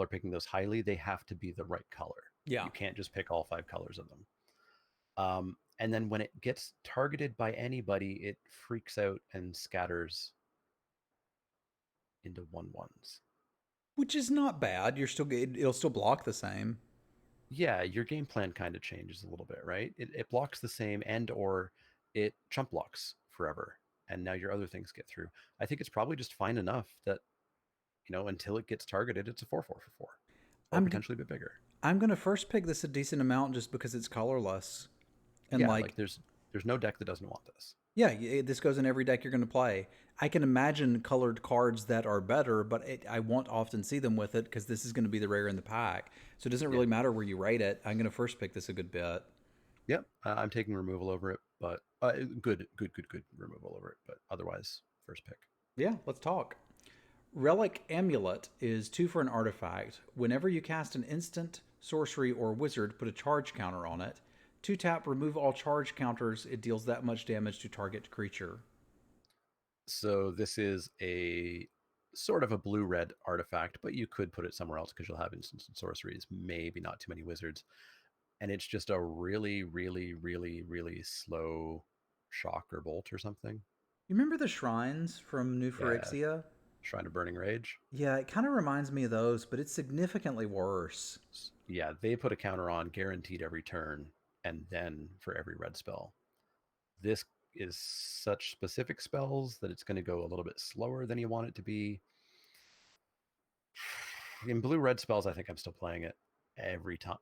are picking those highly, they have to be the right color. Yeah. You can't just pick all 5 colors of them. And then when it gets targeted by anybody, it freaks out and scatters into 1/1s. Which is not bad. It'll still block the same. Yeah, your game plan kind of changes a little bit, right? It blocks the same and or it chump blocks forever. And now your other things get through. I think it's probably just fine enough that, until it gets targeted, it's a 4/4 for 4. Or potentially a bit bigger. I'm going to first pick this a decent amount just because it's colorless. And yeah, like there's no deck that doesn't want this. Yeah, this goes in every deck you're going to play. I can imagine colored cards that are better, but I won't often see them with it because this is going to be the rare in the pack. So it doesn't really matter where you rate it. I'm going to first pick this a good bit. Yep, I'm taking removal over it, but good removal over it, but otherwise first pick. Yeah, let's talk. Relic Amulet is 2 for an artifact. Whenever you cast an instant, sorcery, or wizard, put a charge counter on it. 2 tap, remove all charge counters. It deals that much damage to target creature. So this is a sort of a blue-red artifact, but you could put it somewhere else because you'll have instants and sorceries, maybe not too many wizards. And it's just a really, really, really, really slow shock or bolt or something. You remember the shrines from New Yeah. Phyrexia? Shrine of Burning Rage. Yeah, it kind of reminds me of those, but it's significantly worse. Yeah, they put a counter on guaranteed every turn, and then for every red spell. This is such specific spells that it's going to go a little bit slower than you want it to be. In blue-red spells, I think I'm still playing it every time.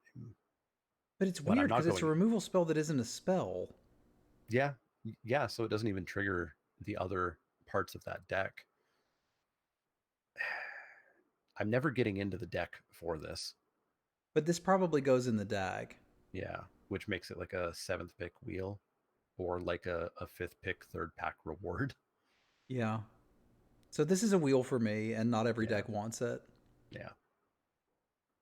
But it's But I'm weird not because it's a going- removal spell that isn't a spell. Yeah, so it doesn't even trigger the other parts of that deck. I'm never getting into the deck for this. But this probably goes in the deck. Yeah, which makes it like a 7th pick wheel or like a 5th pick 3rd pack reward. Yeah. So this is a wheel for me, and not every Yeah. deck wants it. Yeah.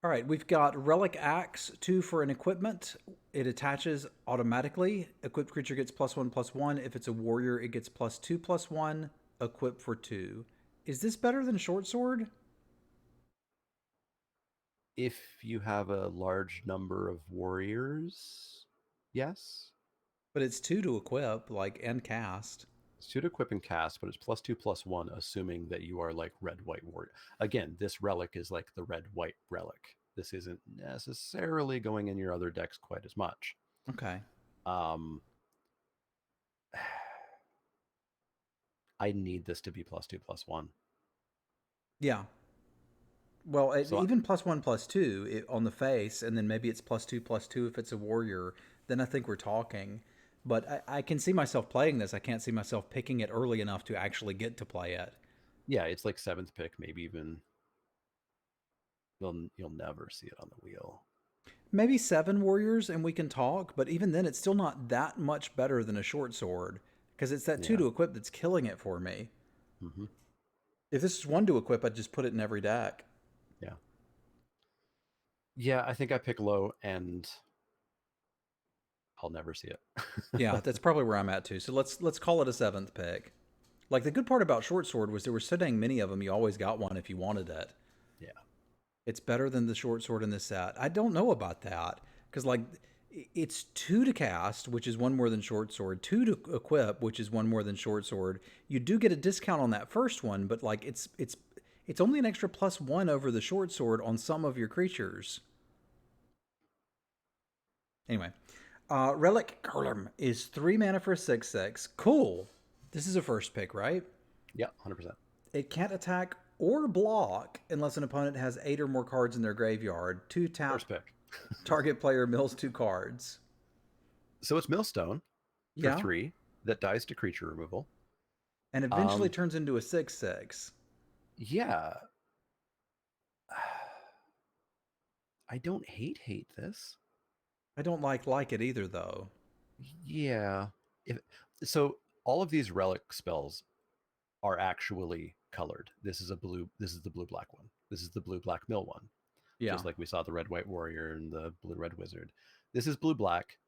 All right, we've got Relic Axe, 2 for an equipment. It attaches automatically. Equipped creature gets +1/+1. If it's a warrior, it gets +2/+1. Equip for 2. Is this better than Short Sword? If you have a large number of warriors, yes. But it's 2 to equip, and cast. It's 2 to equip and cast, but it's +2/+1, assuming that you are like red-white warrior. Again, this relic is like the red-white relic. This isn't necessarily going in your other decks quite as much. Okay. I need this to be +2/+1. Yeah. Well, So even +1/+2 on the face, and then maybe it's +2/+2 if it's a warrior, then I think we're talking. But I can see myself playing this. I can't see myself picking it early enough to actually get to play it. yeah, it's like 7th pick, maybe even. You'll never see it on the wheel. Maybe 7 warriors and we can talk, but even then it's still not that much better than a short sword because it's that 2 Yeah. to equip that's killing it for me. Mm-hmm. If this is 1 to equip, I'd just put it in every deck. Yeah. Yeah, I think I pick low and I'll never see it. Yeah, that's probably where I'm at too. So let's call it a 7th pick. Like the good part about short sword was there were so dang many of them, you always got one if you wanted it. Yeah. It's better than the short sword in this set. I don't know about that because it's 2 to cast, which is 1 more than short sword, 2 to equip, which is 1 more than short sword. You do get a discount on that first one, but it's only an extra +1 over the short sword on some of your creatures. Anyway, Relic Curlum is 3 mana for a 6/6. Cool. This is a first pick, right? Yeah, 100%. It can't attack or block unless an opponent has 8 or more cards in their graveyard. 2 tap. First pick. Target player mills 2 cards. So it's Millstone for Yeah. 3 that dies to creature removal. And eventually turns into a 6/6. Yeah. I don't hate this. I don't like it either, though. Yeah. So all of these relic spells are actually colored. This is the blue black one. This is the blue black mill one. Yeah. Just like we saw the red white warrior and the blue red wizard. This is blue black.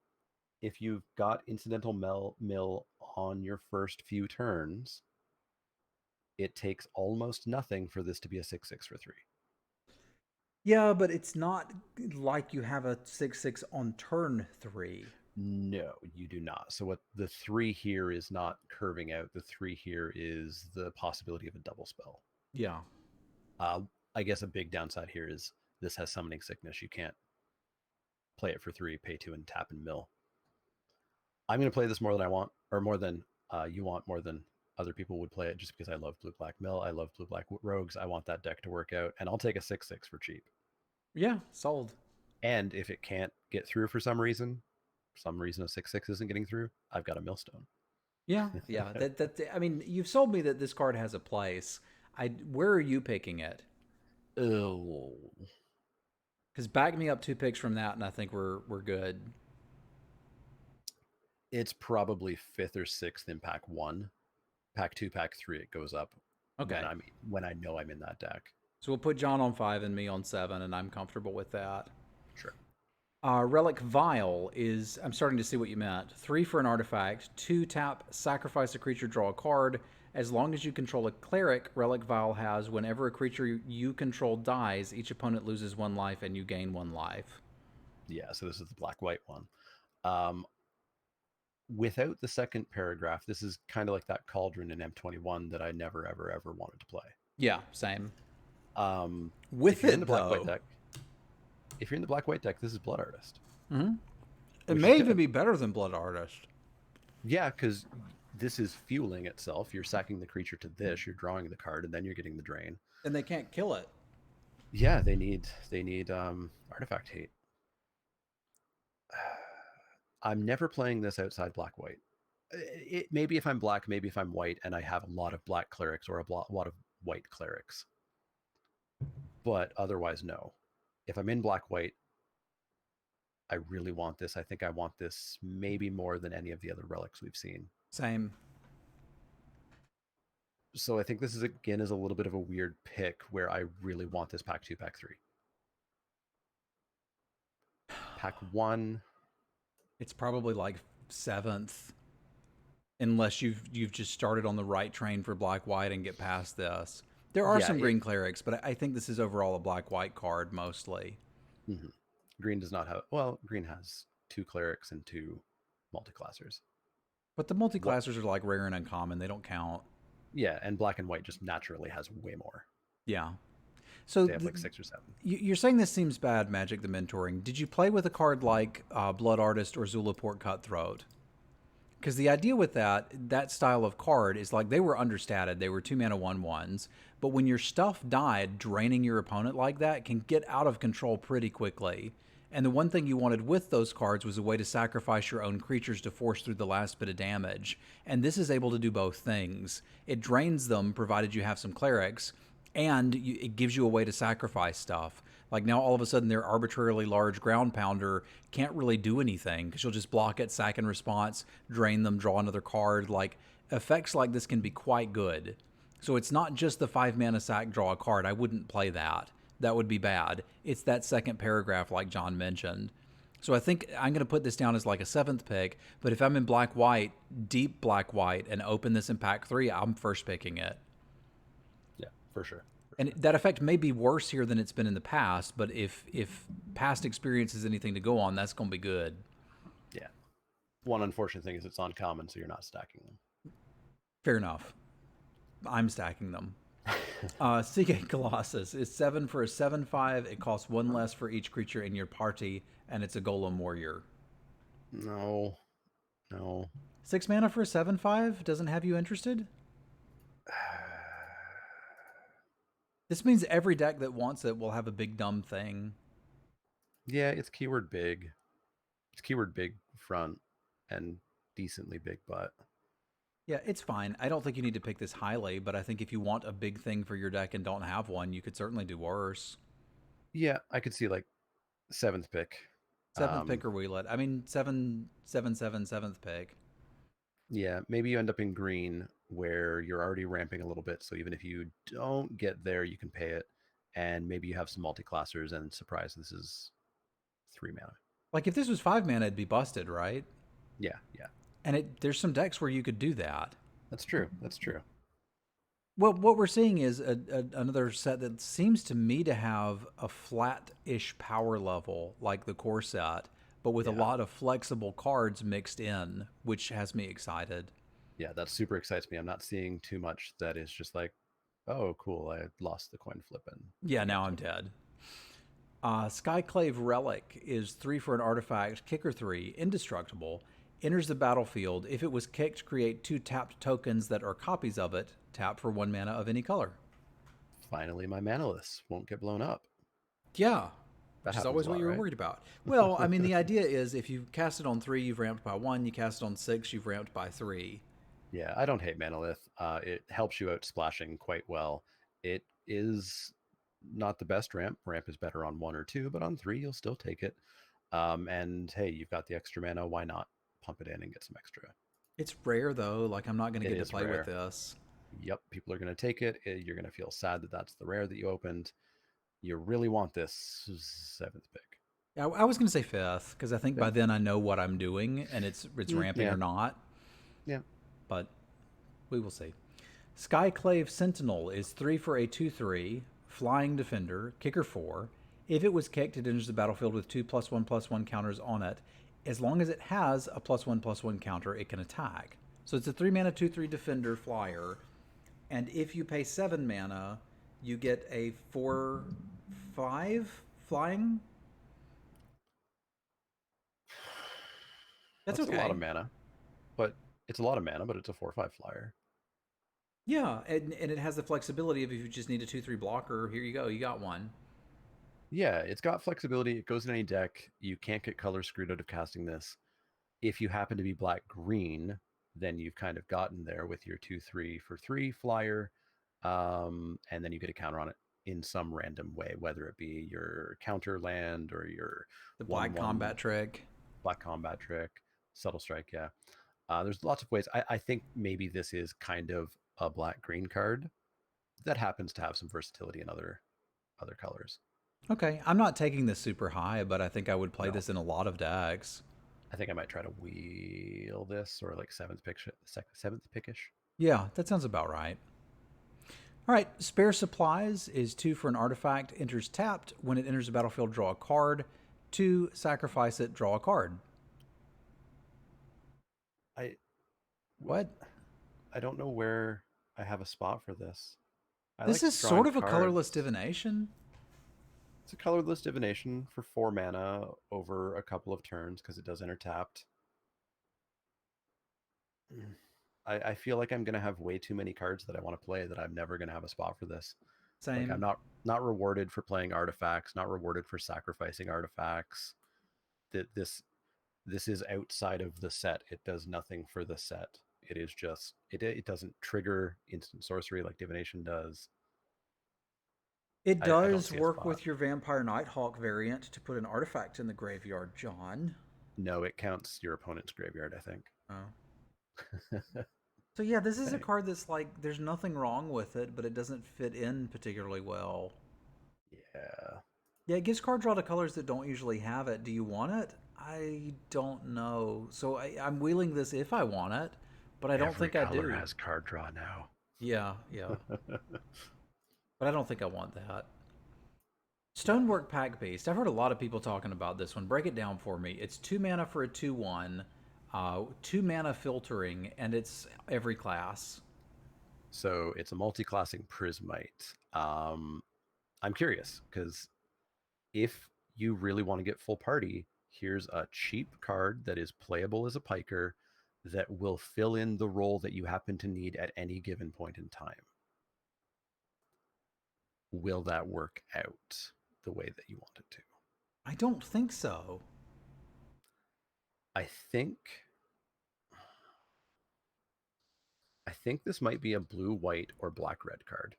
If you've got incidental mill on your first few turns, it takes almost nothing for this to be a 6/6 for 3. Yeah, but it's not like you have a 6/6 on turn 3. No, you do not. So what the 3 here is not curving out. The 3 here is the possibility of a double spell. Yeah. I guess a big downside here is this has summoning sickness. You can't play it for 3, pay 2, and tap and mill. I'm going to play this more than I want, or more than you want, more than other people would play it, just because I love blue black mill. I love blue black rogues. I want that deck to work out, and I'll take a 6/6 for cheap. Yeah, sold. And if it can't get through for some reason a 6/6 isn't getting through, I've got a millstone. Yeah, yeah. I mean, you've sold me that this card has a place. Where are you picking it? Oh, Because back me up 2 picks from that, and I think we're good. it's probably 5th or 6th in pack 1. Pack 2, pack 3, it goes up. Okay. When I know I'm in that deck. So we'll put John on 5 and me on 7, and I'm comfortable with that. Sure. Relic Vial is, I'm starting to see what you meant. 3 for an artifact, 2 tap, sacrifice a creature, draw a card. As long as you control a cleric, Relic Vial has whenever a creature you control dies, each opponent loses 1 life and you gain 1 life. Yeah, so this is the black-white one. without the second paragraph, this is kind of like that cauldron in M21 that I never, ever, ever wanted to play. Yeah, same. If you're in the black white deck, this is Blood Artist. Mm-hmm. It Which may is even good. be better than Blood Artist. Yeah, because this is fueling itself. You're sacking the creature to this, you're drawing the card, and then you're getting the drain. And they can't kill it. Yeah, they need artifact hate. I'm never playing this outside black white. Maybe if I'm black, maybe if I'm white, and I have a lot of black clerics or a lot of white clerics. But otherwise, no. If I'm in black white, I really want this. I think I want this maybe more than any of the other relics we've seen. Same. So I think this is again is a little bit of a weird pick where I really want this pack 2, pack 3. Pack 1. It's probably like 7th, unless you've just started on the right train for black white and get past this. There are some green clerics, but I think this is overall a black white card mostly. Mm-hmm. Green does not have. Green has 2 clerics and 2 multiclassers. But the multiclassers are like rare and uncommon. They don't count. Yeah, and black and white just naturally has way more. Yeah. So they have like 6 or 7. You're saying this seems bad, Magic the Mentoring. Did you play with a card like Blood Artist or Zulaport Cutthroat? Because the idea with that style of card is like they were understated. They were 2-mana 1/1s. But when your stuff died, draining your opponent like that can get out of control pretty quickly. And the one thing you wanted with those cards was a way to sacrifice your own creatures to force through the last bit of damage. And this is able to do both things. It drains them, provided you have some clerics, and it gives you a way to sacrifice stuff. Like now all of a sudden their arbitrarily large ground pounder can't really do anything because you'll just block it, sack in response, drain them, draw another card. Like effects like this can be quite good. So it's not just the 5-mana sack, draw a card. I wouldn't play that. That would be bad. It's that second paragraph like John mentioned. So I think I'm going to put this down as like a 7th pick, but if I'm in black-white, deep black-white, and open this in pack 3, I'm first picking it. Yeah, for sure. And that effect may be worse here than it's been in the past, but if past experience is anything to go on, that's going to be good. Yeah. One unfortunate thing is it's uncommon, so you're not stacking them. Fair enough. I'm stacking them. Seagate Colossus is 7 for a 7/5. It costs 1 less for each creature in your party, and it's a Golem Warrior. No. 6 mana for a 7/5 doesn't have you interested? This means every deck that wants it will have a big dumb thing. Yeah, it's keyword big. It's keyword big front and decently big butt. Yeah, it's fine. I don't think you need to pick this highly, but I think if you want a big thing for your deck and don't have one, you could certainly do worse. Yeah, I could see like 7th pick. 7th pick or wheel it. I mean, 7/7/7 pick. Yeah, maybe you end up in green where you're already ramping a little bit. So even if you don't get there, you can pay it. And maybe you have some multiclassers and surprise, this is 3 mana. Like if this was 5 mana, it'd be busted, right? Yeah. And there's some decks where you could do that. That's true. Well, what we're seeing is another set that seems to me to have a flat-ish power level, like the core set, but with a lot of flexible cards mixed in, which has me excited. Yeah, that super excites me. I'm not seeing too much that is just like, oh, cool, I lost the coin flip. Yeah, now I'm dead. Skyclave Relic is 3 for an artifact, kicker 3, indestructible. Enters the battlefield. If it was kicked, create 2 tapped tokens that are copies of it. Tap for 1 mana of any color. Finally, my manaless won't get blown up. Yeah, That which is always what you were worried about. Well, I mean, the idea is if you cast it on 3, you've ramped by 1. You cast it on 6, you've ramped by 3. Yeah, I don't hate Manalith. It helps you out splashing quite well. It is not the best ramp. Ramp is better on 1 or 2, but on 3, you'll still take it. And hey, you've got the extra mana. Why not pump it in and get some extra? It's rare, though. Like, I'm not going to get to play rare. with this. Yep, people are going to take it. You're going to feel sad that that's the rare that you opened. You really want this 7th pick. Yeah, I was going to say 5th, because I think by then I know what I'm doing, and it's ramping or not. Yeah. But we will see. Skyclave Sentinel is 3 for a 2/3, flying defender, kicker 4. If it was kicked, it enters the battlefield with 2+1/+1 counters on it. as long as it has a +1/+1 counter, it can attack. So it's a 3 mana 2/3 defender flyer, and if you pay 7 mana, you get a 4/5 flying. That's a lot okay. of mana, but it's a lot of mana, but it's a 4/5 flyer. Yeah, and it has the flexibility of if you just need a 2/3 blocker, here you go, you got one. Yeah, it's got flexibility. It goes in any deck. You can't get color screwed out of casting this. If you happen to be black-green, then you've kind of gotten there with your 2/3 for 3 flyer, and then you get a counter on it in some random way, whether it be your counter land or your The black 1/1 combat trick. black combat trick, subtle strike. Yeah, there's lots of ways. I think maybe this is kind of a black-green card that happens to have some versatility in other colors. Okay, I'm not taking this super high, but I think I would play No. this in a lot of decks. I think I might try to wheel this or like seventh pickish. Yeah, that sounds about right. All right, Spare Supplies is 2 for an artifact, enters tapped. When it enters the battlefield, draw a card. 2, sacrifice it, draw a card. What? I don't know where I have a spot for this. This is sort of a colorless divination. It's a colorless divination for 4 mana over a couple of turns because it does enter tapped. I feel like I'm going to have way too many cards that I want to play that I'm never going to have a spot for this. Same. Like I'm not rewarded for playing artifacts, not rewarded for sacrificing artifacts. This is outside of the set. It does nothing for the set. It is just it doesn't trigger instant sorcery like divination does. It I don't does see a work spot. with your Vampire Nighthawk variant to put an artifact in the graveyard, John. No, it counts your opponent's graveyard, I think. Oh. So yeah, this is a card that's like, there's nothing wrong with it, but it doesn't fit in particularly well. Yeah. Yeah, it gives card draw to colors that don't usually have it. Do you want it? I don't know. So I'm wheeling this if I want it, but I don't think I do. Every color has card draw now. Yeah, yeah. But I don't think I want that. Stonework Pack Beast. I've heard a lot of people talking about this one. Break it down for me. It's 2 mana for a 2/1, 2 mana filtering, and it's every class. So it's a multi-classing Prismite. I'm curious because if you really want to get full party, here's a cheap card that is playable as a piker that will fill in the role that you happen to need at any given point in time. Will that work out the way that you want it to? I don't think so. I think this might be a blue, white, or black, red card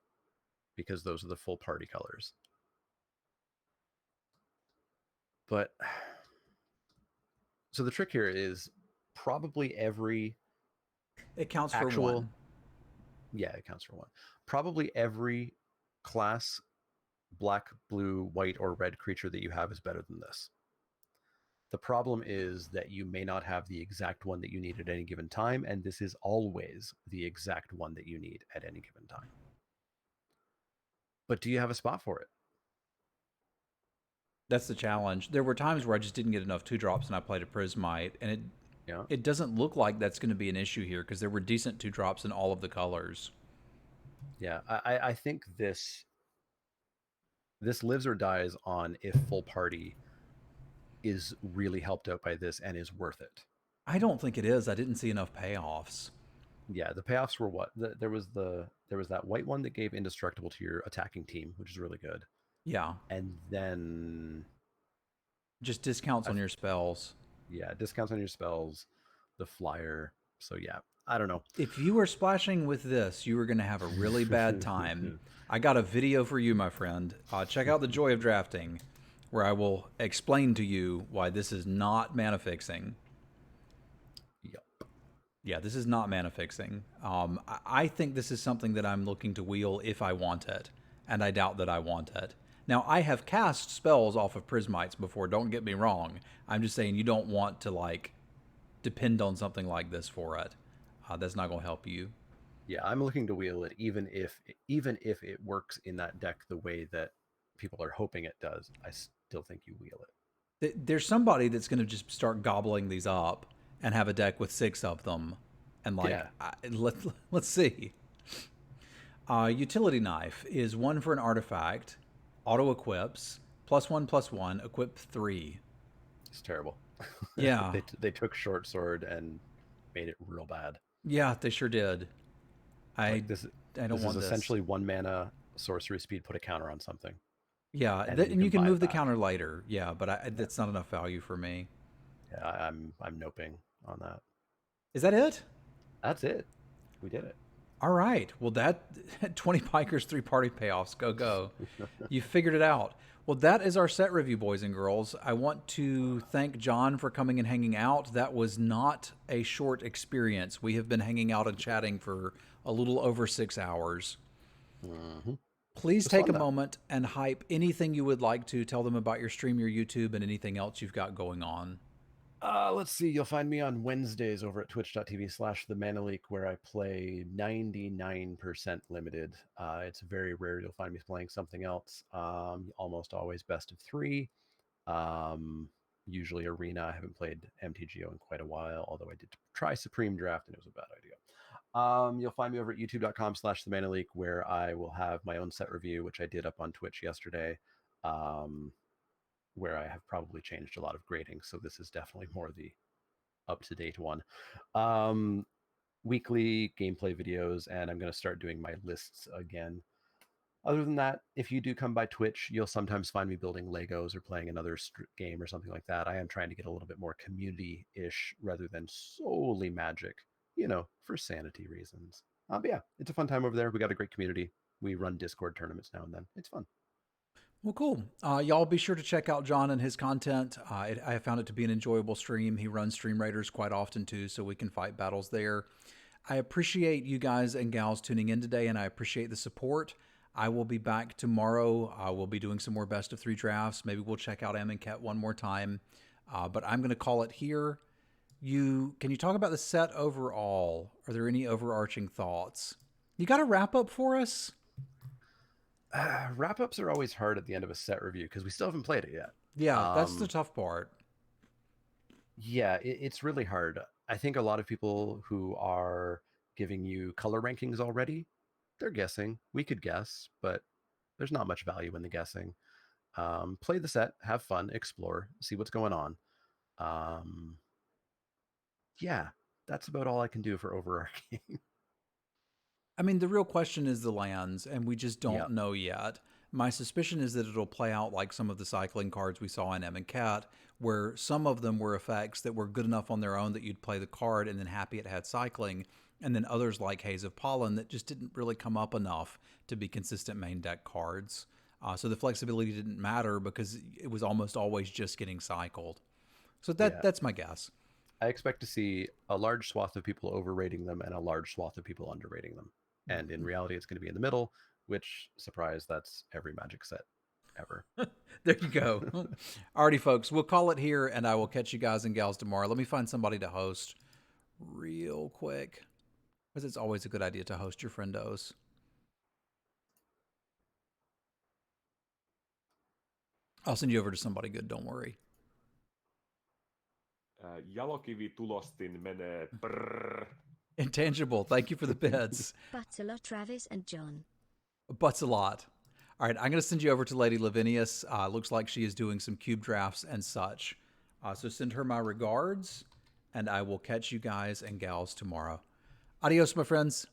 because those are the full party colors. But so the trick here is probably every It counts for one. Yeah, it counts for one. Probably every class black, blue, white, or red creature that you have is better than this. The problem is that you may not have the exact one that you need at any given time, and this is always the exact one that you need at any given time. But do you have a spot for it? That's the challenge. There were times where I just didn't get enough 2-drops and I played a Prismite, and it doesn't look like that's going to be an issue here because there were decent 2-drops in all of the colors. Yeah, I think this lives or dies on if full party is really helped out by this and is worth it. I don't think it is. I didn't see enough payoffs. Yeah, the payoffs were what? There was that white one that gave indestructible to your attacking team, which is really good. Yeah. And then just discounts on your spells. Yeah, discounts on your spells, the flyer. So yeah, I don't know. If you were splashing with this, you were going to have a really bad time. I got a video for you, my friend. Check out The Joy of Drafting, where I will explain to you why this is not mana fixing. Yep. Yeah, this is not mana fixing. I think this is something that I'm looking to wheel if I want it, and I doubt that I want it. Now, I have cast spells off of Prismites before, don't get me wrong. I'm just saying you don't want to, like, depend on something like this for it. That's not going to help you. Yeah, I'm looking to wheel it, even if it works in that deck the way that people are hoping it does. I still think you wheel it. There's somebody that's going to just start gobbling these up and have a deck with 6 of them. And like, Yeah. let's see. Utility Knife is 1 for an artifact, auto equips, +1/+1, equip 3. It's terrible. Yeah. They took Short Sword and made it real bad. Yeah, they sure did. Like this I don't this is want this. essentially 1 mana sorcery speed, put a counter on something. Yeah, And then and you can buy it move the back. counter later. Yeah, but that's not enough value for me. Yeah, I'm noping on that. Is that it? That's it. We did it. All right. Well, that 20 Pikers, 3 party payoffs. Go. You figured it out. Well, that is our set review, boys and girls. I want to thank John for coming and hanging out. That was not a short experience. We have been hanging out and chatting for a little over 6 hours. Mm-hmm. Please take a moment and hype anything you would like to. Tell them about your stream, your YouTube, and anything else you've got going on. Let's see. You'll find me on Wednesdays over at twitch.tv/the Mana Leek, where I play 99% limited. It's very rare you'll find me playing something else. Almost always best of 3. Usually arena. I haven't played MTGO in quite a while, although I did try Supreme Draft and it was a bad idea. You'll find me over at youtube.com/the Mana Leek, where I will have my own set review, which I did up on Twitch yesterday. Where I have probably changed a lot of grading. So this is definitely more the up-to-date one. Weekly gameplay videos, and I'm going to start doing my lists again. Other than that, if you do come by Twitch, you'll sometimes find me building Legos or playing another game or something like that. I am trying to get a little bit more community-ish rather than solely Magic, for sanity reasons. But yeah, it's a fun time over there. We got a great community. We run Discord tournaments now and then. It's fun. Well, cool. Y'all be sure to check out John and his content. I found it to be an enjoyable stream. He runs Stream Raiders quite often too, so we can fight battles there. I appreciate you guys and gals tuning in today, and I appreciate the support. I will be back tomorrow. We'll be doing some more best of 3 drafts. Maybe we'll check out Amonkhet one more time. But I'm going to call it here. Can you talk about the set overall? Are there any overarching thoughts? You got a wrap up for us? Wrap-ups are always hard at the end of a set review because we still haven't played it yet. Yeah, that's the tough part. Yeah, it's really hard. I think a lot of people who are giving you color rankings already, they're guessing. We could guess, but there's not much value in the guessing. Play the set, have fun, explore, see what's going on. Yeah, that's about all I can do for overarching. I mean, the real question is the lands, and we just don't know yet. My suspicion is that it'll play out like some of the cycling cards we saw in Amonkhet, where some of them were effects that were good enough on their own that you'd play the card and then happy it had cycling, and then others like Haze of Pollen that just didn't really come up enough to be consistent main deck cards. So the flexibility didn't matter because it was almost always just getting cycled. So that's my guess. I expect to see a large swath of people overrating them and a large swath of people underrating them. And in reality, it's going to be in the middle, which, surprise, that's every Magic set ever. There you go. Alrighty, folks, we'll call it here, and I will catch you guys and gals tomorrow. Let me find somebody to host real quick, because it's always a good idea to host your friendos. I'll send you over to somebody good, don't worry. Jalokivi tulostin menee brrr. Intangible, thank you for the bits. Butts a lot, Travis and John. Butts a lot. All right, I'm going to send you over to Lady Lavinius. Looks like she is doing some cube drafts and such. So send her my regards, and I will catch you guys and gals tomorrow. Adios, my friends.